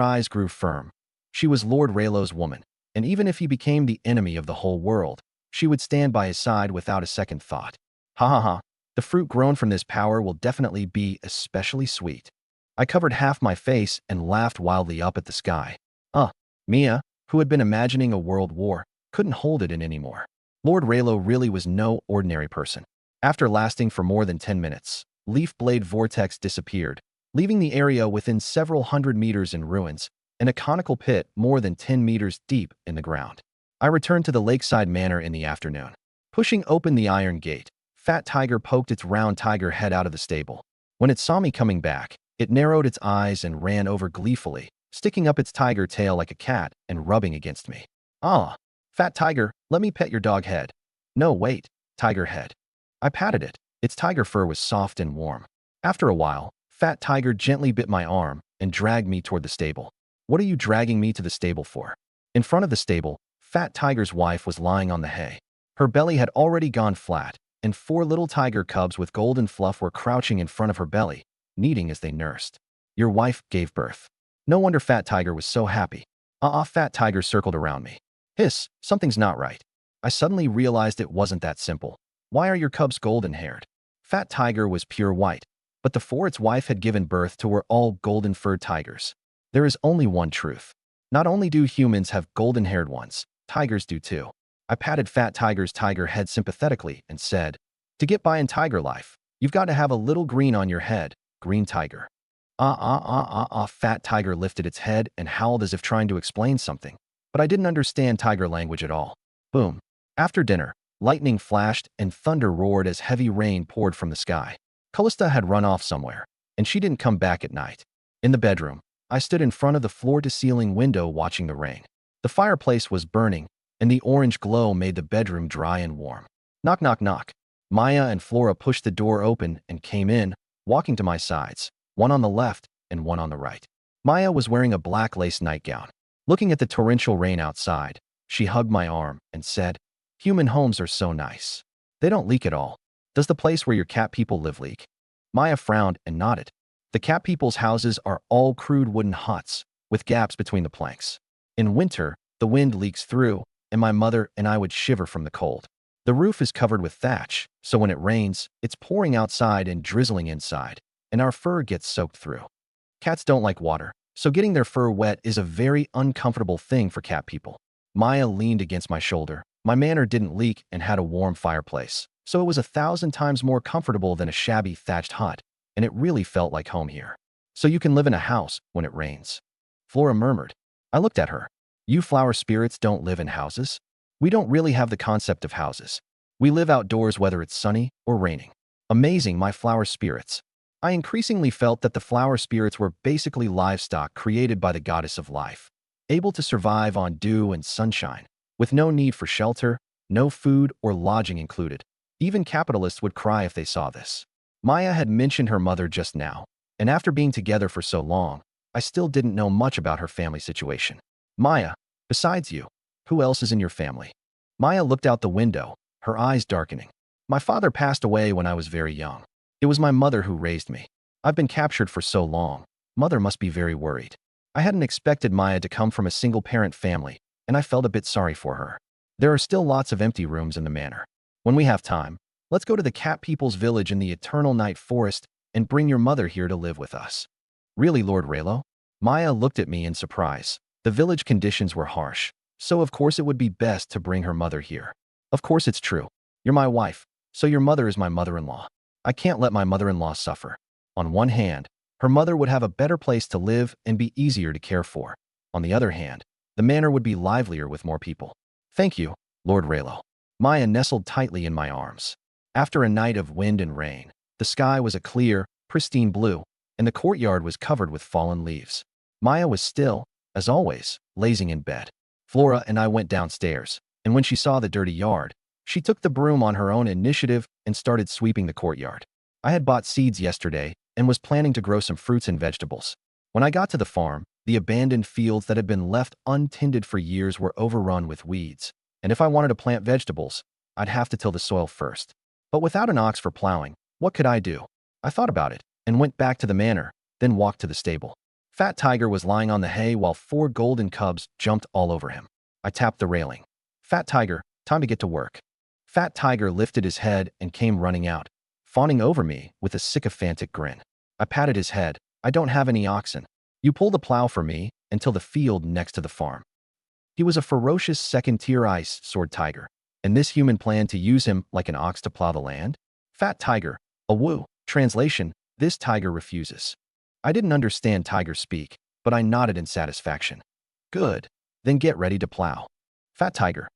eyes grew firm. She was Lord Raylo's woman, and even if he became the enemy of the whole world, she would stand by his side without a second thought. Ha, the fruit grown from this power will definitely be especially sweet. I covered half my face and laughed wildly up at the sky. Mia, who had been imagining a world war, couldn't hold it in anymore. Lord Raylo really was no ordinary person. After lasting for more than 10 minutes, Leaf Blade Vortex disappeared, leaving the area within several hundred meters in ruins, and a conical pit more than 10 meters deep in the ground. I returned to the Lakeside Manor in the afternoon. Pushing open the iron gate, Fat Tiger poked its round tiger head out of the stable. When it saw me coming back, it narrowed its eyes and ran over gleefully, sticking up its tiger tail like a cat and rubbing against me. Ah, Fat Tiger, let me pet your dog head. No, wait, tiger head. I patted it. Its tiger fur was soft and warm. After a while, Fat Tiger gently bit my arm and dragged me toward the stable. What are you dragging me to the stable for? In front of the stable, Fat Tiger's wife was lying on the hay. Her belly had already gone flat, and 4 little tiger cubs with golden fluff were crouching in front of her belly, kneading as they nursed. Your wife gave birth. No wonder Fat Tiger was so happy. Fat Tiger circled around me. Hiss, something's not right. I suddenly realized it wasn't that simple. Why are your cubs golden-haired? Fat Tiger was pure white, but the four its wife had given birth to were all golden-furred tigers. There is only one truth. Not only do humans have golden-haired ones, tigers do too. I patted Fat Tiger's tiger head sympathetically and said, to get by in tiger life, you've got to have a little green on your head, green tiger. Fat Tiger lifted its head and howled as if trying to explain something, but I didn't understand tiger language at all. Boom. After dinner, lightning flashed and thunder roared as heavy rain poured from the sky. Callista had run off somewhere, and she didn't come back at night. In the bedroom, I stood in front of the floor-to-ceiling window watching the rain. The fireplace was burning, and the orange glow made the bedroom dry and warm. Knock, knock, knock. Maya and Flora pushed the door open and came in, walking to my sides, one on the left and one on the right. Maya was wearing a black lace nightgown. Looking at the torrential rain outside, she hugged my arm and said, human homes are so nice. They don't leak at all. Does the place where your cat people live leak? Maya frowned and nodded. The cat people's houses are all crude wooden huts, with gaps between the planks. In winter, the wind leaks through, and my mother and I would shiver from the cold. The roof is covered with thatch, so when it rains, it's pouring outside and drizzling inside, and our fur gets soaked through. Cats don't like water, so getting their fur wet is a very uncomfortable thing for cat people. Maya leaned against my shoulder. My manor didn't leak and had a warm fireplace, so it was 1,000 times more comfortable than a shabby thatched hut, and it really felt like home here. So you can live in a house when it rains. Flora murmured. I looked at her. You flower spirits don't live in houses? We don't really have the concept of houses. We live outdoors whether it's sunny or raining. Amazing, my flower spirits. I increasingly felt that the flower spirits were basically livestock created by the goddess of life, able to survive on dew and sunshine, with no need for shelter, no food or lodging included. Even capitalists would cry if they saw this. Maya had mentioned her mother just now, and after being together for so long, I still didn't know much about her family situation. Maya, besides you, who else is in your family? Maya looked out the window, her eyes darkening. My father passed away when I was very young. It was my mother who raised me. I've been captured for so long. Mother must be very worried. I hadn't expected Maya to come from a single-parent family, and I felt a bit sorry for her. There are still lots of empty rooms in the manor. When we have time, let's go to the cat people's village in the eternal night forest and bring your mother here to live with us. Really, Lord Raylo? Maya looked at me in surprise. The village conditions were harsh, so of course it would be best to bring her mother here. Of course it's true. You're my wife, so your mother is my mother-in-law. I can't let my mother-in-law suffer. On one hand, her mother would have a better place to live and be easier to care for. On the other hand, the manor would be livelier with more people. Thank you, Lord Raylo. Maya nestled tightly in my arms. After a night of wind and rain, the sky was a clear, pristine blue, and the courtyard was covered with fallen leaves. Maya was still, as always, lazing in bed. Flora and I went downstairs, and when she saw the dirty yard, she took the broom on her own initiative and started sweeping the courtyard. I had bought seeds yesterday and was planning to grow some fruits and vegetables. When I got to the farm, the abandoned fields that had been left untended for years were overrun with weeds, and if I wanted to plant vegetables, I'd have to till the soil first. But without an ox for plowing, what could I do? I thought about it and went back to the manor, then walked to the stable. Fat Tiger was lying on the hay while 4 golden cubs jumped all over him. I tapped the railing. Fat Tiger, time to get to work. Fat Tiger lifted his head and came running out, fawning over me with a sycophantic grin. I patted his head. I don't have any oxen. You pull the plow for me until the field next to the farm. He was a ferocious second-tier ice sword tiger, and this human planned to use him like an ox to plow the land? Fat Tiger, a woo. Translation, this tiger refuses. I didn't understand tiger speak, but I nodded in satisfaction. Good. Then get ready to plow. Fat Tiger.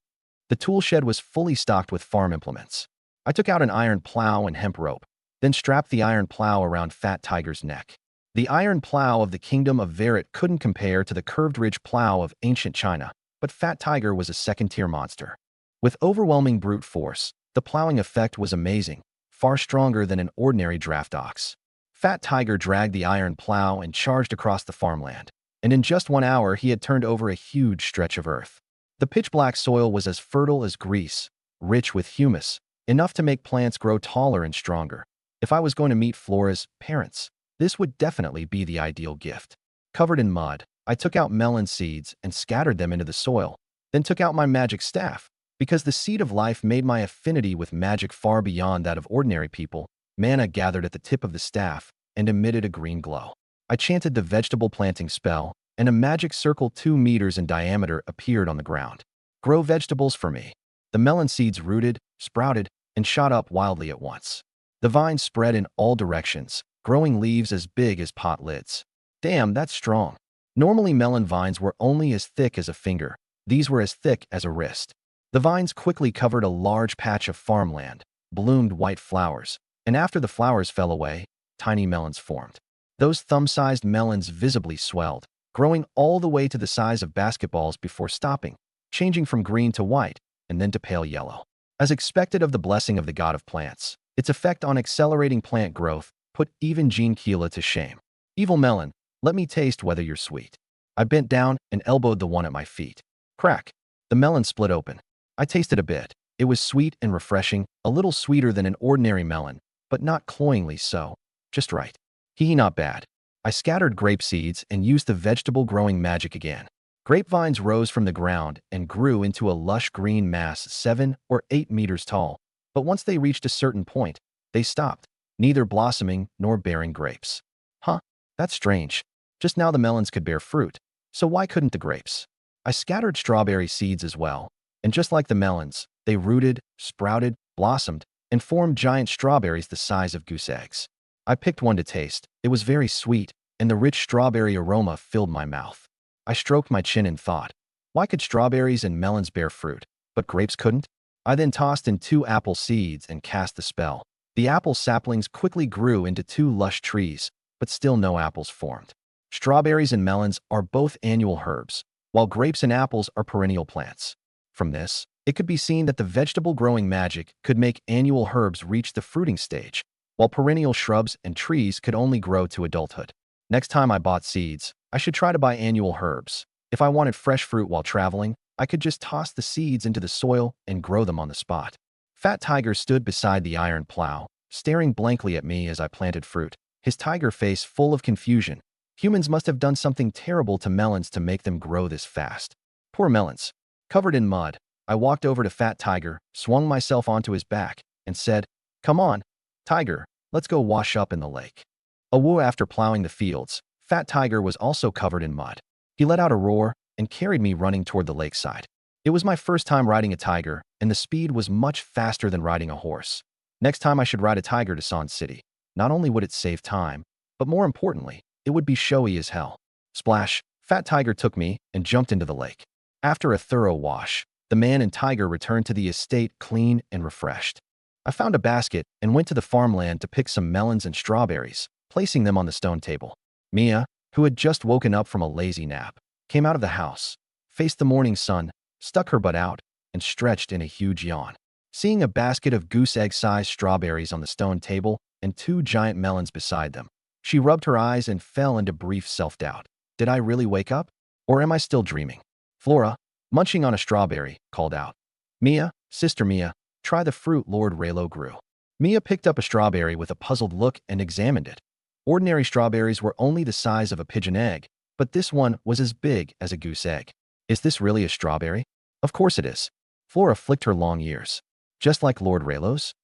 The tool shed was fully stocked with farm implements. I took out an iron plow and hemp rope, then strapped the iron plow around Fat Tiger's neck. The iron plow of the kingdom of Verret couldn't compare to the curved ridge plow of ancient China, but Fat Tiger was a second-tier monster. With overwhelming brute force, the plowing effect was amazing, far stronger than an ordinary draft ox. Fat Tiger dragged the iron plow and charged across the farmland, and in just 1 hour he had turned over a huge stretch of earth. The pitch-black soil was as fertile as grease, rich with humus, enough to make plants grow taller and stronger. If I was going to meet Flora's parents, this would definitely be the ideal gift. Covered in mud, I took out melon seeds and scattered them into the soil, then took out my magic staff, Because the seed of life made my affinity with magic far beyond that of ordinary people, manna gathered at the tip of the staff and emitted a green glow. I chanted the vegetable planting spell, and a magic circle 2 meters in diameter appeared on the ground. Grow vegetables for me. The melon seeds rooted, sprouted, and shot up wildly at once. The vines spread in all directions, growing leaves as big as pot lids. Damn, that's strong. Normally melon vines were only as thick as a finger. These were as thick as a wrist. The vines quickly covered a large patch of farmland, bloomed white flowers, and after the flowers fell away, tiny melons formed. Those thumb-sized melons visibly swelled, growing all the way to the size of basketballs before stopping, changing from green to white, and then to pale yellow. As expected of the blessing of the god of plants, its effect on accelerating plant growth put even Gene Keela to shame. Evil melon, let me taste whether you're sweet. I bent down and elbowed the one at my feet. Crack. The melon split open. I tasted a bit. It was sweet and refreshing, a little sweeter than an ordinary melon, but not cloyingly so. Just right. Hee, not bad. I scattered grape seeds and used the vegetable growing magic again. Grapevines rose from the ground and grew into a lush green mass 7 or 8 meters tall, but once they reached a certain point, they stopped, neither blossoming nor bearing grapes. Huh, that's strange. Just now the melons could bear fruit, so why couldn't the grapes? I scattered strawberry seeds as well, and just like the melons, they rooted, sprouted, blossomed, and formed giant strawberries the size of goose eggs. I picked one to taste. It was very sweet, and the rich strawberry aroma filled my mouth. I stroked my chin and thought, why could strawberries and melons bear fruit, but grapes couldn't? I then tossed in 2 apple seeds and cast the spell. The apple saplings quickly grew into 2 lush trees, but still no apples formed. Strawberries and melons are both annual herbs, while grapes and apples are perennial plants. From this, it could be seen that the vegetable growing magic could make annual herbs reach the fruiting stage, while perennial shrubs and trees could only grow to adulthood. Next time I bought seeds, I should try to buy annual herbs. If I wanted fresh fruit while traveling, I could just toss the seeds into the soil and grow them on the spot. Fat Tiger stood beside the iron plow, staring blankly at me as I planted fruit, his tiger face full of confusion. Humans must have done something terrible to melons to make them grow this fast. Poor melons. Covered in mud, I walked over to Fat Tiger, swung myself onto his back, and said, "Come on, Tiger, let's go wash up in the lake." A woo after plowing the fields, Fat Tiger was also covered in mud. He let out a roar and carried me running toward the lakeside. It was my first time riding a tiger, and the speed was much faster than riding a horse. Next time I should ride a tiger to San City. Not only would it save time, but more importantly, it would be showy as hell. Splash, Fat Tiger took me and jumped into the lake. After a thorough wash, the man and tiger returned to the estate clean and refreshed. I found a basket and went to the farmland to pick some melons and strawberries, placing them on the stone table. Mia, who had just woken up from a lazy nap, came out of the house, faced the morning sun, stuck her butt out, and stretched in a huge yawn. Seeing a basket of goose egg-sized strawberries on the stone table and 2 giant melons beside them, she rubbed her eyes and fell into brief self-doubt. Did I really wake up? Or am I still dreaming? Flora, munching on a strawberry, called out, "Mia, Sister Mia, try the fruit Lord Raylo grew." Mia picked up a strawberry with a puzzled look and examined it. Ordinary strawberries were only the size of a pigeon egg, but this one was as big as a goose egg. Is this really a strawberry? Of course it is. Flora flicked her long ears. Just like Lord Raylo's?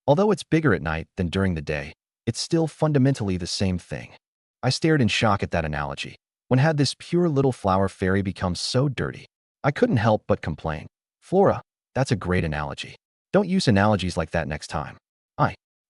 Although it's bigger at night than during the day, it's still fundamentally the same thing. I stared in shock at that analogy. When had this pure little flower fairy become so dirty? I couldn't help but complain. Flora, that's a great analogy. Don't use analogies like that next time.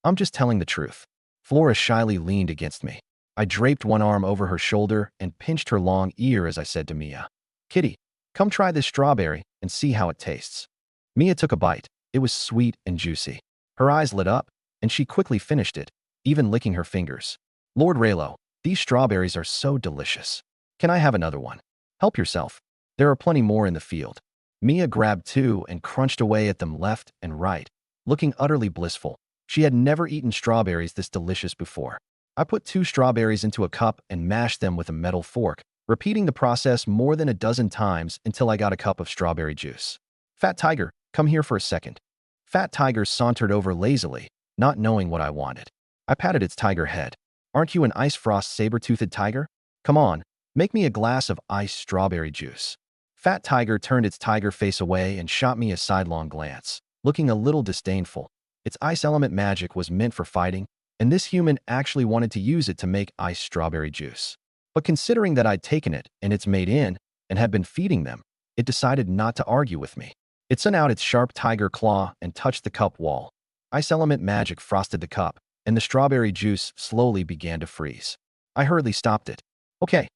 I'm just telling the truth. Flora shyly leaned against me. I draped one arm over her shoulder and pinched her long ear as I said to Mia, "Kitty, come try this strawberry and see how it tastes." Mia took a bite. It was sweet and juicy. Her eyes lit up, and she quickly finished it, even licking her fingers. "Lord Raylo, these strawberries are so delicious. Can I have another one?" "Help yourself. There are plenty more in the field." Mia grabbed 2 and crunched away at them left and right, looking utterly blissful. She had never eaten strawberries this delicious before. I put 2 strawberries into a cup and mashed them with a metal fork, repeating the process more than a dozen times until I got a cup of strawberry juice. "Fat Tiger, come here for a second." Fat Tiger sauntered over lazily, not knowing what I wanted. I patted its tiger head. "Aren't you an ice frost saber-toothed tiger? Come on, make me a glass of iced strawberry juice." Fat Tiger turned its tiger face away and shot me a sidelong glance, looking a little disdainful. Its ice element magic was meant for fighting, and this human actually wanted to use it to make ice strawberry juice. But considering that I'd taken it and it's made in and had been feeding them, it decided not to argue with me. It sent out its sharp tiger claw and touched the cup wall. Ice element magic frosted the cup, and the strawberry juice slowly began to freeze. I hurriedly stopped it. Okay,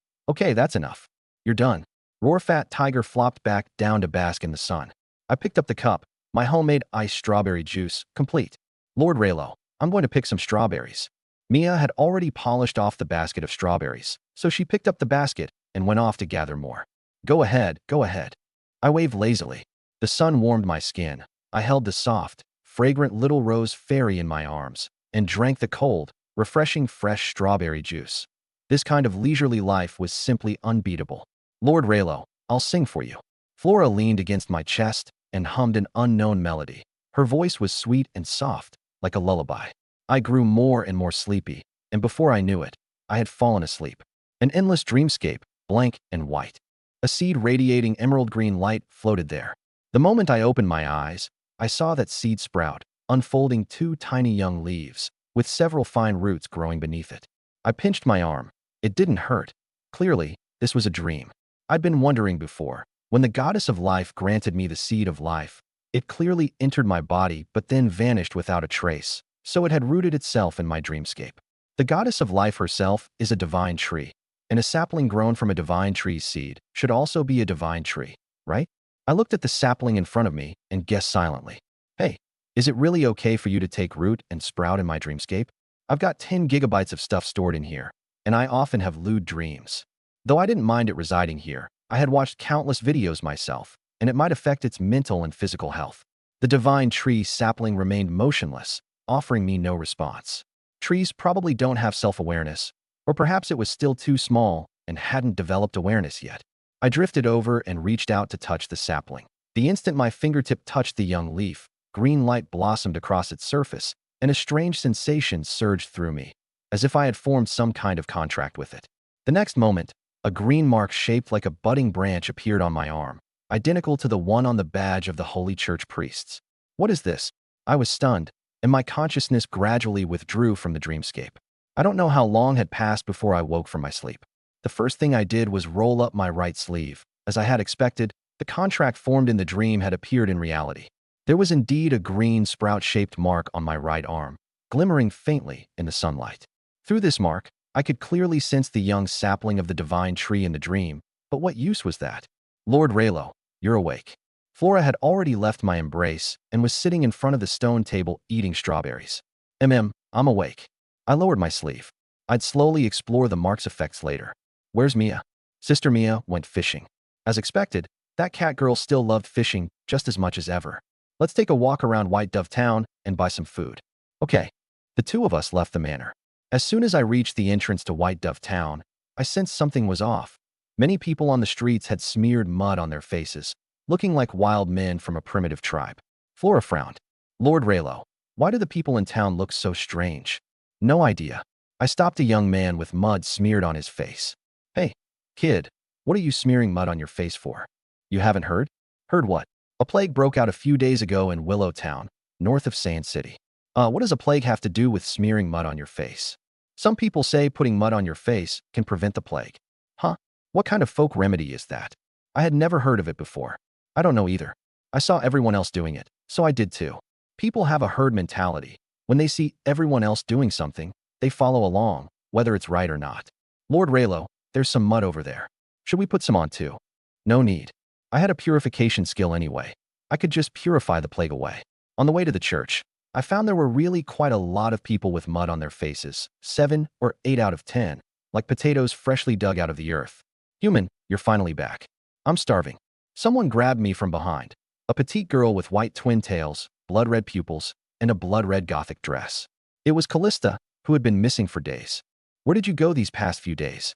that's enough. You're done. Roar Fat Tiger flopped back down to bask in the sun. I picked up the cup, my homemade ice strawberry juice, complete. Lord Raylo, I'm going to pick some strawberries. Mia had already polished off the basket of strawberries, so she picked up the basket and went off to gather more. Go ahead, go ahead. I waved lazily. The sun warmed my skin. I held the soft, fragrant little rose fairy in my arms and drank the cold, refreshing fresh strawberry juice. This kind of leisurely life was simply unbeatable. Lord Raylo, I'll sing for you. Flora leaned against my chest and hummed an unknown melody. Her voice was sweet and soft, like a lullaby. I grew more and more sleepy, and before I knew it, I had fallen asleep. An endless dreamscape, blank and white. A seed radiating emerald green light floated there. The moment I opened my eyes, I saw that seed sprout, unfolding two tiny young leaves, with several fine roots growing beneath it. I pinched my arm. It didn't hurt. Clearly, this was a dream. I'd been wondering before. When the goddess of life granted me the seed of life, it clearly entered my body but then vanished without a trace, so it had rooted itself in my dreamscape. The goddess of life herself is a divine tree, and a sapling grown from a divine tree's seed should also be a divine tree, right? I looked at the sapling in front of me and guessed silently. Hey, is it really okay for you to take root and sprout in my dreamscape? I've got 10 gigabytes of stuff stored in here, and I often have lewd dreams. Though I didn't mind it residing here, I had watched countless videos myself, and it might affect its mental and physical health. The divine tree sapling remained motionless, offering me no response. Trees probably don't have self-awareness, or perhaps it was still too small and hadn't developed awareness yet. I drifted over and reached out to touch the sapling. The instant my fingertip touched the young leaf, green light blossomed across its surface, and a strange sensation surged through me, as if I had formed some kind of contract with it. The next moment, a green mark shaped like a budding branch appeared on my arm, identical to the one on the badge of the Holy Church priests. What is this? I was stunned, and my consciousness gradually withdrew from the dreamscape. I don't know how long had passed before I woke from my sleep. The first thing I did was roll up my right sleeve. As I had expected, the contract formed in the dream had appeared in reality. There was indeed a green sprout-shaped mark on my right arm, glimmering faintly in the sunlight. Through this mark, I could clearly sense the young sapling of the divine tree in the dream, but what use was that? Lord Raylo, you're awake. Flora had already left my embrace and was sitting in front of the stone table eating strawberries. I'm awake. I lowered my sleeve. I'd slowly explore the mark's effects later. Where's Mia? Sister Mia went fishing. As expected, that cat girl still loved fishing just as much as ever. Let's take a walk around White Dove Town and buy some food. Okay. The two of us left the manor. As soon as I reached the entrance to White Dove Town, I sensed something was off. Many people on the streets had smeared mud on their faces, looking like wild men from a primitive tribe. Flora frowned. Lord Raylo, why do the people in town look so strange? No idea. I stopped a young man with mud smeared on his face. Hey, kid, what are you smearing mud on your face for? You haven't heard? Heard what? A plague broke out a few days ago in Willow Town, north of Sand City. What does a plague have to do with smearing mud on your face? Some people say putting mud on your face can prevent the plague. Huh? What kind of folk remedy is that? I had never heard of it before. I don't know either. I saw everyone else doing it, so I did too. People have a herd mentality. When they see everyone else doing something, they follow along, whether it's right or not. Lord Raylo, there's some mud over there. Should we put some on too? No need. I had a purification skill anyway. I could just purify the plague away. On the way to the church, I found there were really quite a lot of people with mud on their faces, 7 or 8 out of 10, like potatoes freshly dug out of the earth. Human, you're finally back. I'm starving. Someone grabbed me from behind. A petite girl with white twin tails, blood-red pupils, and a blood-red gothic dress. It was Callista, who had been missing for days. Where did you go these past few days?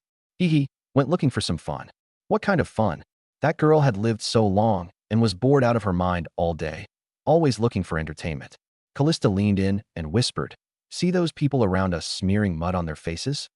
Went looking for some fun. What kind of fun? That girl had lived so long and was bored out of her mind all day, always looking for entertainment. Callista leaned in and whispered, See those people around us smearing mud on their faces?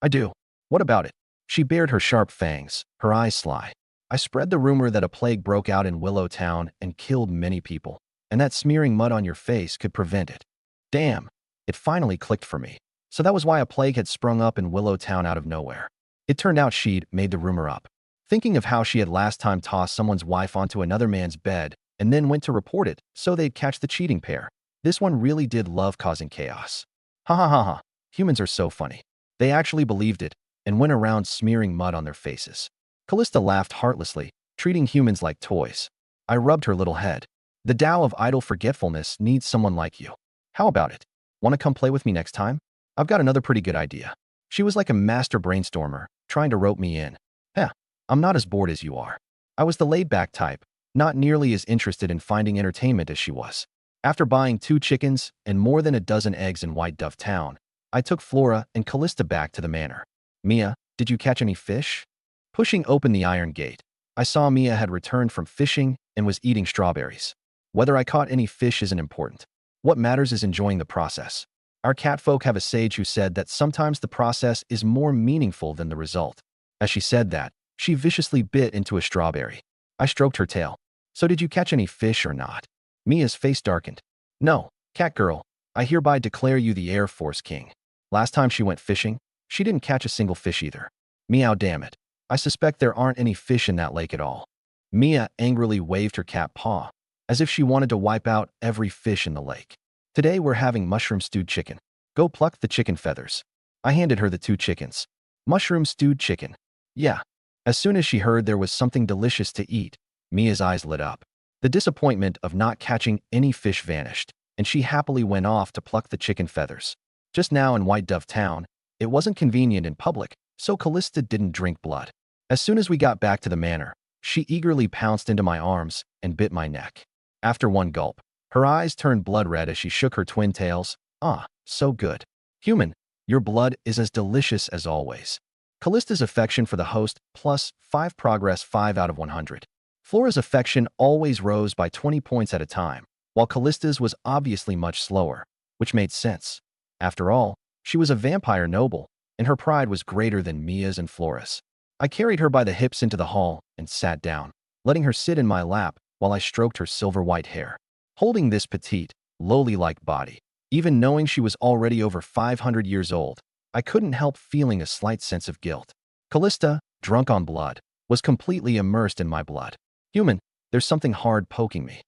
I do. What about it? She bared her sharp fangs, her eyes sly. I spread the rumor that a plague broke out in Willow Town and killed many people, and that smearing mud on your face could prevent it. Damn, it finally clicked for me. So that was why a plague had sprung up in Willow Town out of nowhere. It turned out she'd made the rumor up, thinking of how she had last time tossed someone's wife onto another man's bed and then went to report it so they'd catch the cheating pair. This one really did love causing chaos. Ha ha ha ha. Humans are so funny. They actually believed it and went around smearing mud on their faces. Callista laughed heartlessly, treating humans like toys. I rubbed her little head. The Tao of idle forgetfulness needs someone like you. How about it? Want to come play with me next time? I've got another pretty good idea. She was like a master brainstormer, trying to rope me in. Heh, I'm not as bored as you are. I was the laid-back type, not nearly as interested in finding entertainment as she was. After buying 2 chickens and more than a dozen eggs in White Dove Town, I took Flora and Callista back to the manor. Mia, did you catch any fish? Pushing open the iron gate, I saw Mia had returned from fishing and was eating strawberries. Whether I caught any fish isn't important. What matters is enjoying the process. Our catfolk have a sage who said that sometimes the process is more meaningful than the result. As she said that, she viciously bit into a strawberry. I stroked her tail. So did you catch any fish or not? Mia's face darkened. No, cat girl, I hereby declare you the Air Force King. Last time she went fishing, she didn't catch a single fish either. Meow, damn it. I suspect there aren't any fish in that lake at all. Mia angrily waved her cat paw, as if she wanted to wipe out every fish in the lake. Today we're having mushroom stewed chicken. Go pluck the chicken feathers. I handed her the 2 chickens. Mushroom stewed chicken. Yeah. As soon as she heard there was something delicious to eat, Mia's eyes lit up. The disappointment of not catching any fish vanished, and she happily went off to pluck the chicken feathers. Just now in White Dove Town, it wasn't convenient in public, so Callista didn't drink blood. As soon as we got back to the manor, she eagerly pounced into my arms and bit my neck. After one gulp, her eyes turned blood red as she shook her twin tails. Ah, so good. Human, your blood is as delicious as always. Callista's affection for the host plus 5 progress 5 out of 100. Flora's affection always rose by 20 points at a time, while Callista's was obviously much slower, which made sense. After all, she was a vampire noble, and her pride was greater than Mia's and Flora's. I carried her by the hips into the hall and sat down, letting her sit in my lap while I stroked her silver-white hair. Holding this petite, lowly-like body, even knowing she was already over 500 years old, I couldn't help feeling a slight sense of guilt. Callista, drunk on blood, was completely immersed in my blood. Human, there's something hard poking me.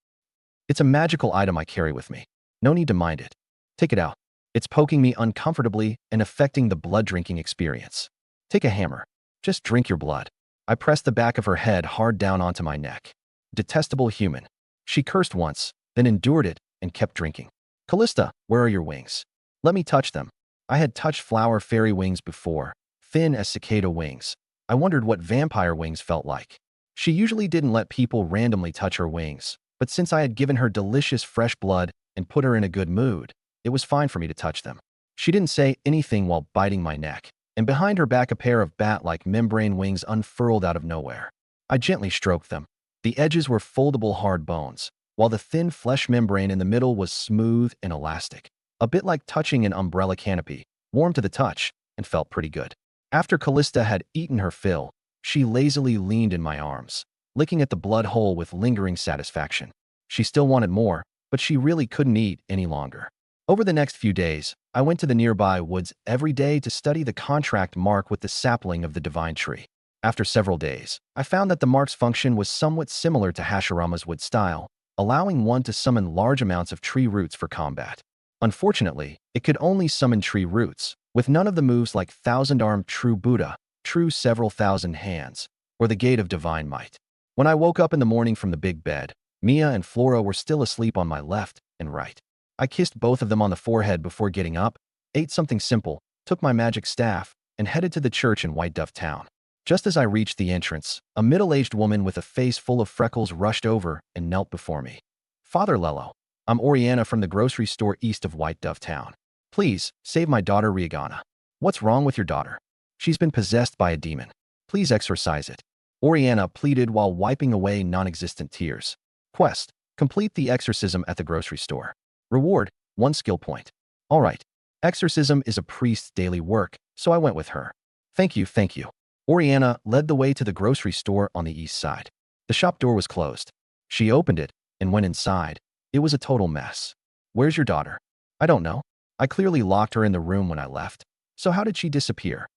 It's a magical item I carry with me. No need to mind it. Take it out. It's poking me uncomfortably and affecting the blood-drinking experience. Take a hammer. Just drink your blood. I pressed the back of her head hard down onto my neck. Detestable human. She cursed once, then endured it and kept drinking. Callista, where are your wings? Let me touch them. I had touched flower fairy wings before, thin as cicada wings. I wondered what vampire wings felt like. She usually didn't let people randomly touch her wings, but since I had given her delicious fresh blood and put her in a good mood, it was fine for me to touch them. She didn't say anything while biting my neck, and behind her back a pair of bat-like membrane wings unfurled out of nowhere. I gently stroked them. The edges were foldable hard bones, while the thin flesh membrane in the middle was smooth and elastic. A bit like touching an umbrella canopy, warm to the touch, and felt pretty good. After Callista had eaten her fill, she lazily leaned in my arms, licking at the blood hole with lingering satisfaction. She still wanted more, but she really couldn't eat any longer. Over the next few days, I went to the nearby woods every day to study the contract mark with the sapling of the divine tree. After several days, I found that the mark's function was somewhat similar to Hashirama's wood style, allowing one to summon large amounts of tree roots for combat. Unfortunately, it could only summon tree roots, with none of the moves like Thousand-Armed True Buddha, True Several Thousand Hands, or the Gate of Divine Might. When I woke up in the morning from the big bed, Mia and Flora were still asleep on my left and right. I kissed both of them on the forehead before getting up, ate something simple, took my magic staff, and headed to the church in White Dove Town. Just as I reached the entrance, a middle-aged woman with a face full of freckles rushed over and knelt before me. Father Lello, I'm Oriana from the grocery store east of White Dove Town. Please, save my daughter Riagana. What's wrong with your daughter? She's been possessed by a demon. Please exorcise it. Oriana pleaded while wiping away non-existent tears. Quest: complete the exorcism at the grocery store. Reward: 1 skill point. All right. Exorcism is a priest's daily work, so I went with her. Thank you, thank you. Oriana led the way to the grocery store on the east side. The shop door was closed. She opened it and went inside. It was a total mess. Where's your daughter? I don't know. I clearly locked her in the room when I left. So how did she disappear?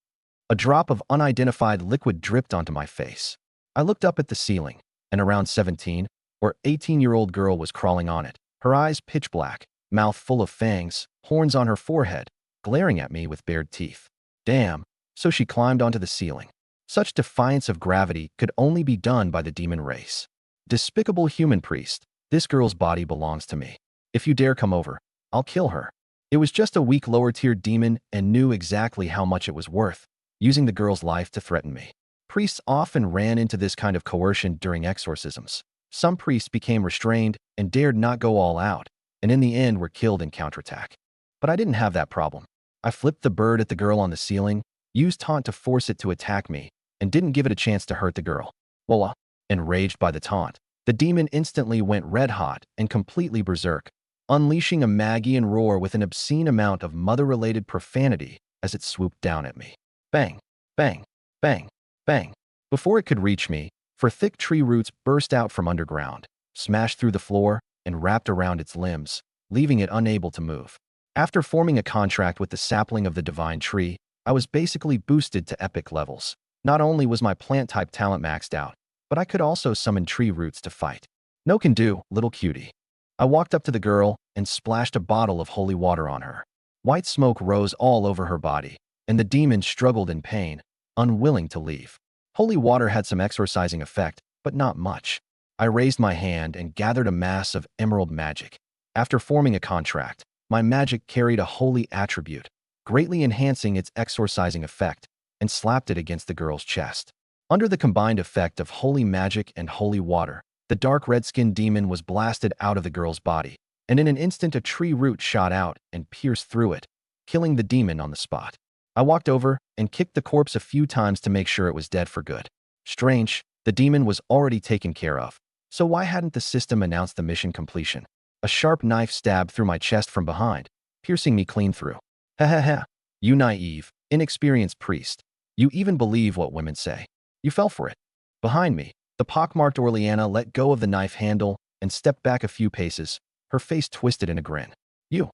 A drop of unidentified liquid dripped onto my face. I looked up at the ceiling, and around 17 or 18-year-old girl was crawling on it, her eyes pitch black, mouth full of fangs, horns on her forehead, glaring at me with bared teeth. Damn, so she climbed onto the ceiling. Such defiance of gravity could only be done by the demon race. Despicable human priest, this girl's body belongs to me. If you dare come over, I'll kill her. It was just a weak lower-tier demon and knew exactly how much it was worth, using the girl's life to threaten me. Priests often ran into this kind of coercion during exorcisms. Some priests became restrained and dared not go all out, and in the end were killed in counterattack. But I didn't have that problem. I flipped the bird at the girl on the ceiling, used taunt to force it to attack me, and didn't give it a chance to hurt the girl. Voila! Enraged by the taunt, the demon instantly went red-hot and completely berserk, unleashing a Magian roar with an obscene amount of mother-related profanity as it swooped down at me. Bang! Bang! Bang! Bang! Before it could reach me, for thick tree roots burst out from underground, smashed through the floor, and wrapped around its limbs, leaving it unable to move. After forming a contract with the sapling of the divine tree, I was basically boosted to epic levels. Not only was my plant-type talent maxed out, but I could also summon tree roots to fight. No can do, little cutie. I walked up to the girl and splashed a bottle of holy water on her. White smoke rose all over her body, and the demon struggled in pain, unwilling to leave. Holy water had some exorcising effect, but not much. I raised my hand and gathered a mass of emerald magic. After forming a contract, my magic carried a holy attribute, greatly enhancing its exorcising effect, and slapped it against the girl's chest. Under the combined effect of holy magic and holy water, the dark red-skinned demon was blasted out of the girl's body, and in an instant a tree root shot out and pierced through it, killing the demon on the spot. I walked over and kicked the corpse a few times to make sure it was dead for good. Strange, the demon was already taken care of, so why hadn't the system announced the mission completion? A sharp knife stabbed through my chest from behind, piercing me clean through. Ha ha ha, you naive, inexperienced priest. You even believe what women say. You fell for it. Behind me, the pockmarked Oriana let go of the knife handle and stepped back a few paces, her face twisted in a grin. You.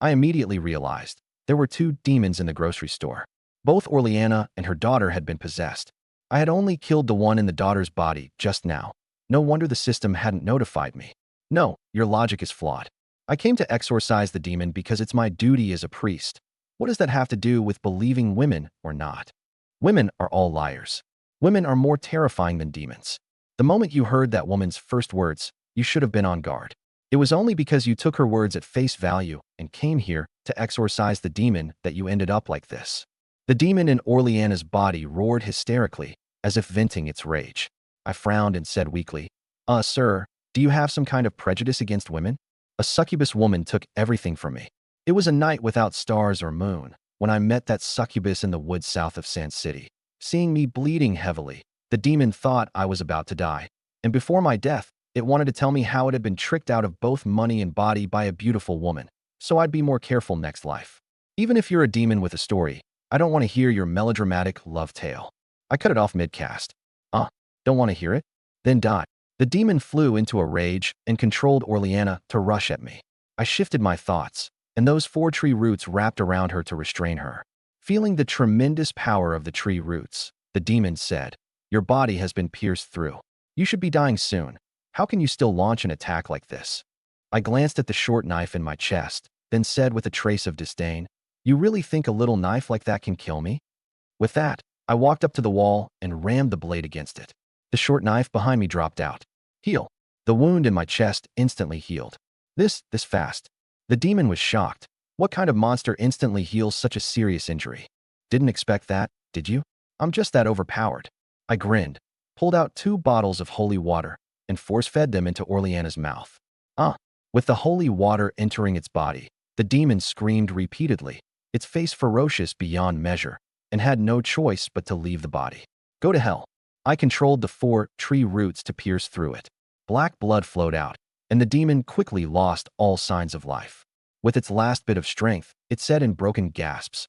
I immediately realized there were two demons in the grocery store. Both Oriana and her daughter had been possessed. I had only killed the one in the daughter's body just now. No wonder the system hadn't notified me. No, your logic is flawed. I came to exorcise the demon because it's my duty as a priest. What does that have to do with believing women or not? Women are all liars. Women are more terrifying than demons. The moment you heard that woman's first words, you should have been on guard. It was only because you took her words at face value and came here to exorcise the demon that you ended up like this. The demon in Oriana's body roared hysterically, as if venting its rage. I frowned and said weakly, Sir, do you have some kind of prejudice against women? A succubus woman took everything from me. It was a night without stars or moon when I met that succubus in the woods south of Sand City. Seeing me bleeding heavily, the demon thought I was about to die, and before my death, it wanted to tell me how it had been tricked out of both money and body by a beautiful woman, so I'd be more careful next life. Even if you're a demon with a story, I don't want to hear your melodramatic love tale. I cut it off mid-cast. Don't want to hear it? Then die. The demon flew into a rage and controlled Oriana to rush at me. I shifted my thoughts, and those 4 tree roots wrapped around her to restrain her. Feeling the tremendous power of the tree roots, the demon said, Your body has been pierced through. You should be dying soon. How can you still launch an attack like this? I glanced at the short knife in my chest, then said with a trace of disdain, You really think a little knife like that can kill me? With that, I walked up to the wall and rammed the blade against it. The short knife behind me dropped out. Heal. The wound in my chest instantly healed. This fast. The demon was shocked. What kind of monster instantly heals such a serious injury? Didn't expect that, did you? I'm just that overpowered. I grinned, pulled out 2 bottles of holy water, and force-fed them into Oriana's mouth. With the holy water entering its body, the demon screamed repeatedly, its face ferocious beyond measure, and had no choice but to leave the body. Go to hell. I controlled the 4 tree roots to pierce through it. Black blood flowed out, and the demon quickly lost all signs of life. With its last bit of strength, it said in broken gasps,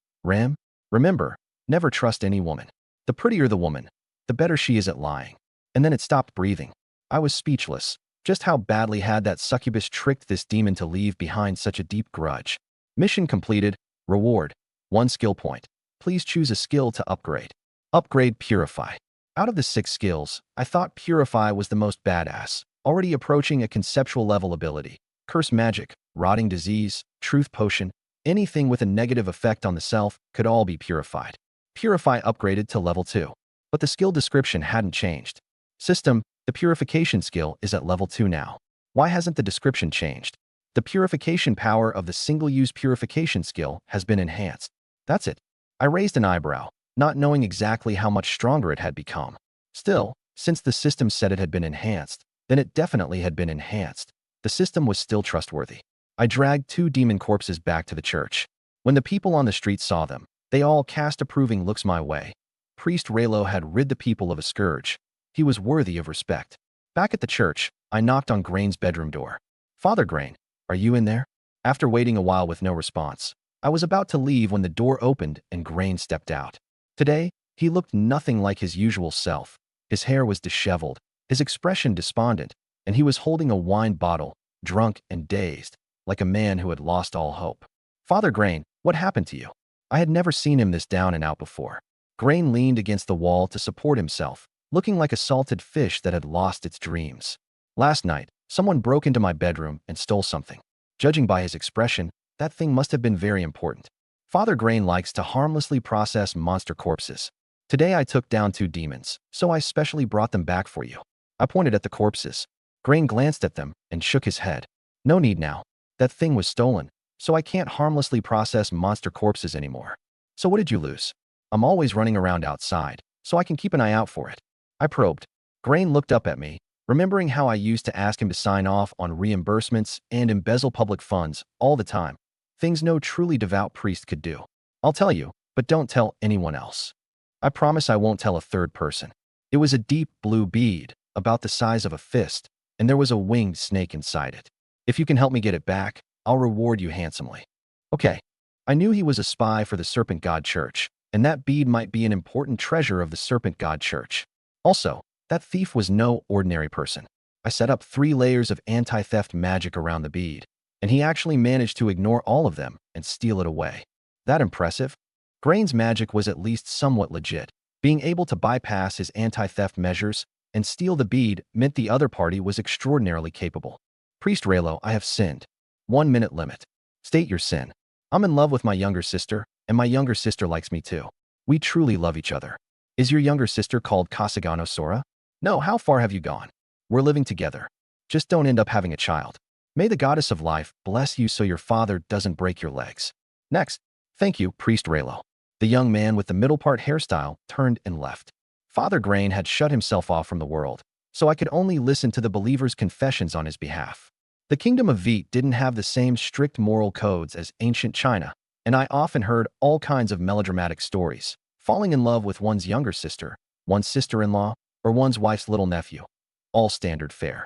Remember, never trust any woman. The prettier the woman, the better she is at lying. And then it stopped breathing. I was speechless. Just how badly had that succubus tricked this demon to leave behind such a deep grudge? Mission completed. Reward. 1 skill point. Please choose a skill to upgrade. Upgrade Purify. Out of the 6 skills, I thought Purify was the most badass, already approaching a conceptual level ability. Curse Magic, Rotting Disease, Truth Potion, anything with a negative effect on the self could all be purified. Purify upgraded to level 2. But the skill description hadn't changed. System, the purification skill is at level 2 now. Why hasn't the description changed? The purification power of the single-use purification skill has been enhanced. That's it. I raised an eyebrow, not knowing exactly how much stronger it had become. Still, since the system said it had been enhanced, then it definitely had been enhanced. The system was still trustworthy. I dragged 2 demon corpses back to the church. When the people on the street saw them, they all cast approving looks my way. Priest Raylo had rid the people of a scourge. He was worthy of respect. Back at the church, I knocked on Grain's bedroom door. Father Grain, are you in there? After waiting a while with no response, I was about to leave when the door opened and Grain stepped out. Today, he looked nothing like his usual self. His hair was disheveled, his expression despondent, and he was holding a wine bottle, drunk and dazed, like a man who had lost all hope. Father Grain, what happened to you? I had never seen him this down and out before. Grain leaned against the wall to support himself, looking like a salted fish that had lost its dreams. Last night, someone broke into my bedroom and stole something. Judging by his expression, that thing must have been very important. Father Grain likes to harmlessly process monster corpses. Today I took down 2 demons, so I specially brought them back for you. I pointed at the corpses. Grain glanced at them and shook his head. No need now. That thing was stolen, so I can't harmlessly process monster corpses anymore. So what did you lose? I'm always running around outside, so I can keep an eye out for it. I probed. Grain looked up at me, remembering how I used to ask him to sign off on reimbursements and embezzle public funds all the time. Things no truly devout priest could do. I'll tell you, but don't tell anyone else. I promise I won't tell a third person. It was a deep blue bead, about the size of a fist, and there was a winged snake inside it. If you can help me get it back, I'll reward you handsomely. Okay. I knew he was a spy for the Serpent God Church, and that bead might be an important treasure of the Serpent God Church. Also, that thief was no ordinary person. I set up 3 layers of anti-theft magic around the bead, and he actually managed to ignore all of them and steal it away. That impressive? Grain's magic was at least somewhat legit. Being able to bypass his anti-theft measures and steal the bead meant the other party was extraordinarily capable. Priest Raylo, I have sinned. 1 minute limit. State your sin. I'm in love with my younger sister, and my younger sister likes me too. We truly love each other. Is your younger sister called Kasagano Sora? No, how far have you gone? We're living together. Just don't end up having a child. May the goddess of life bless you so your father doesn't break your legs. Next. Thank you, Priest Raylo. The young man with the middle part hairstyle turned and left. Father Grain had shut himself off from the world, so I could only listen to the believer's confessions on his behalf. The Kingdom of Veet didn't have the same strict moral codes as ancient China, and I often heard all kinds of melodramatic stories, falling in love with one's younger sister, one's sister-in-law, or one's wife's little nephew. All standard fare.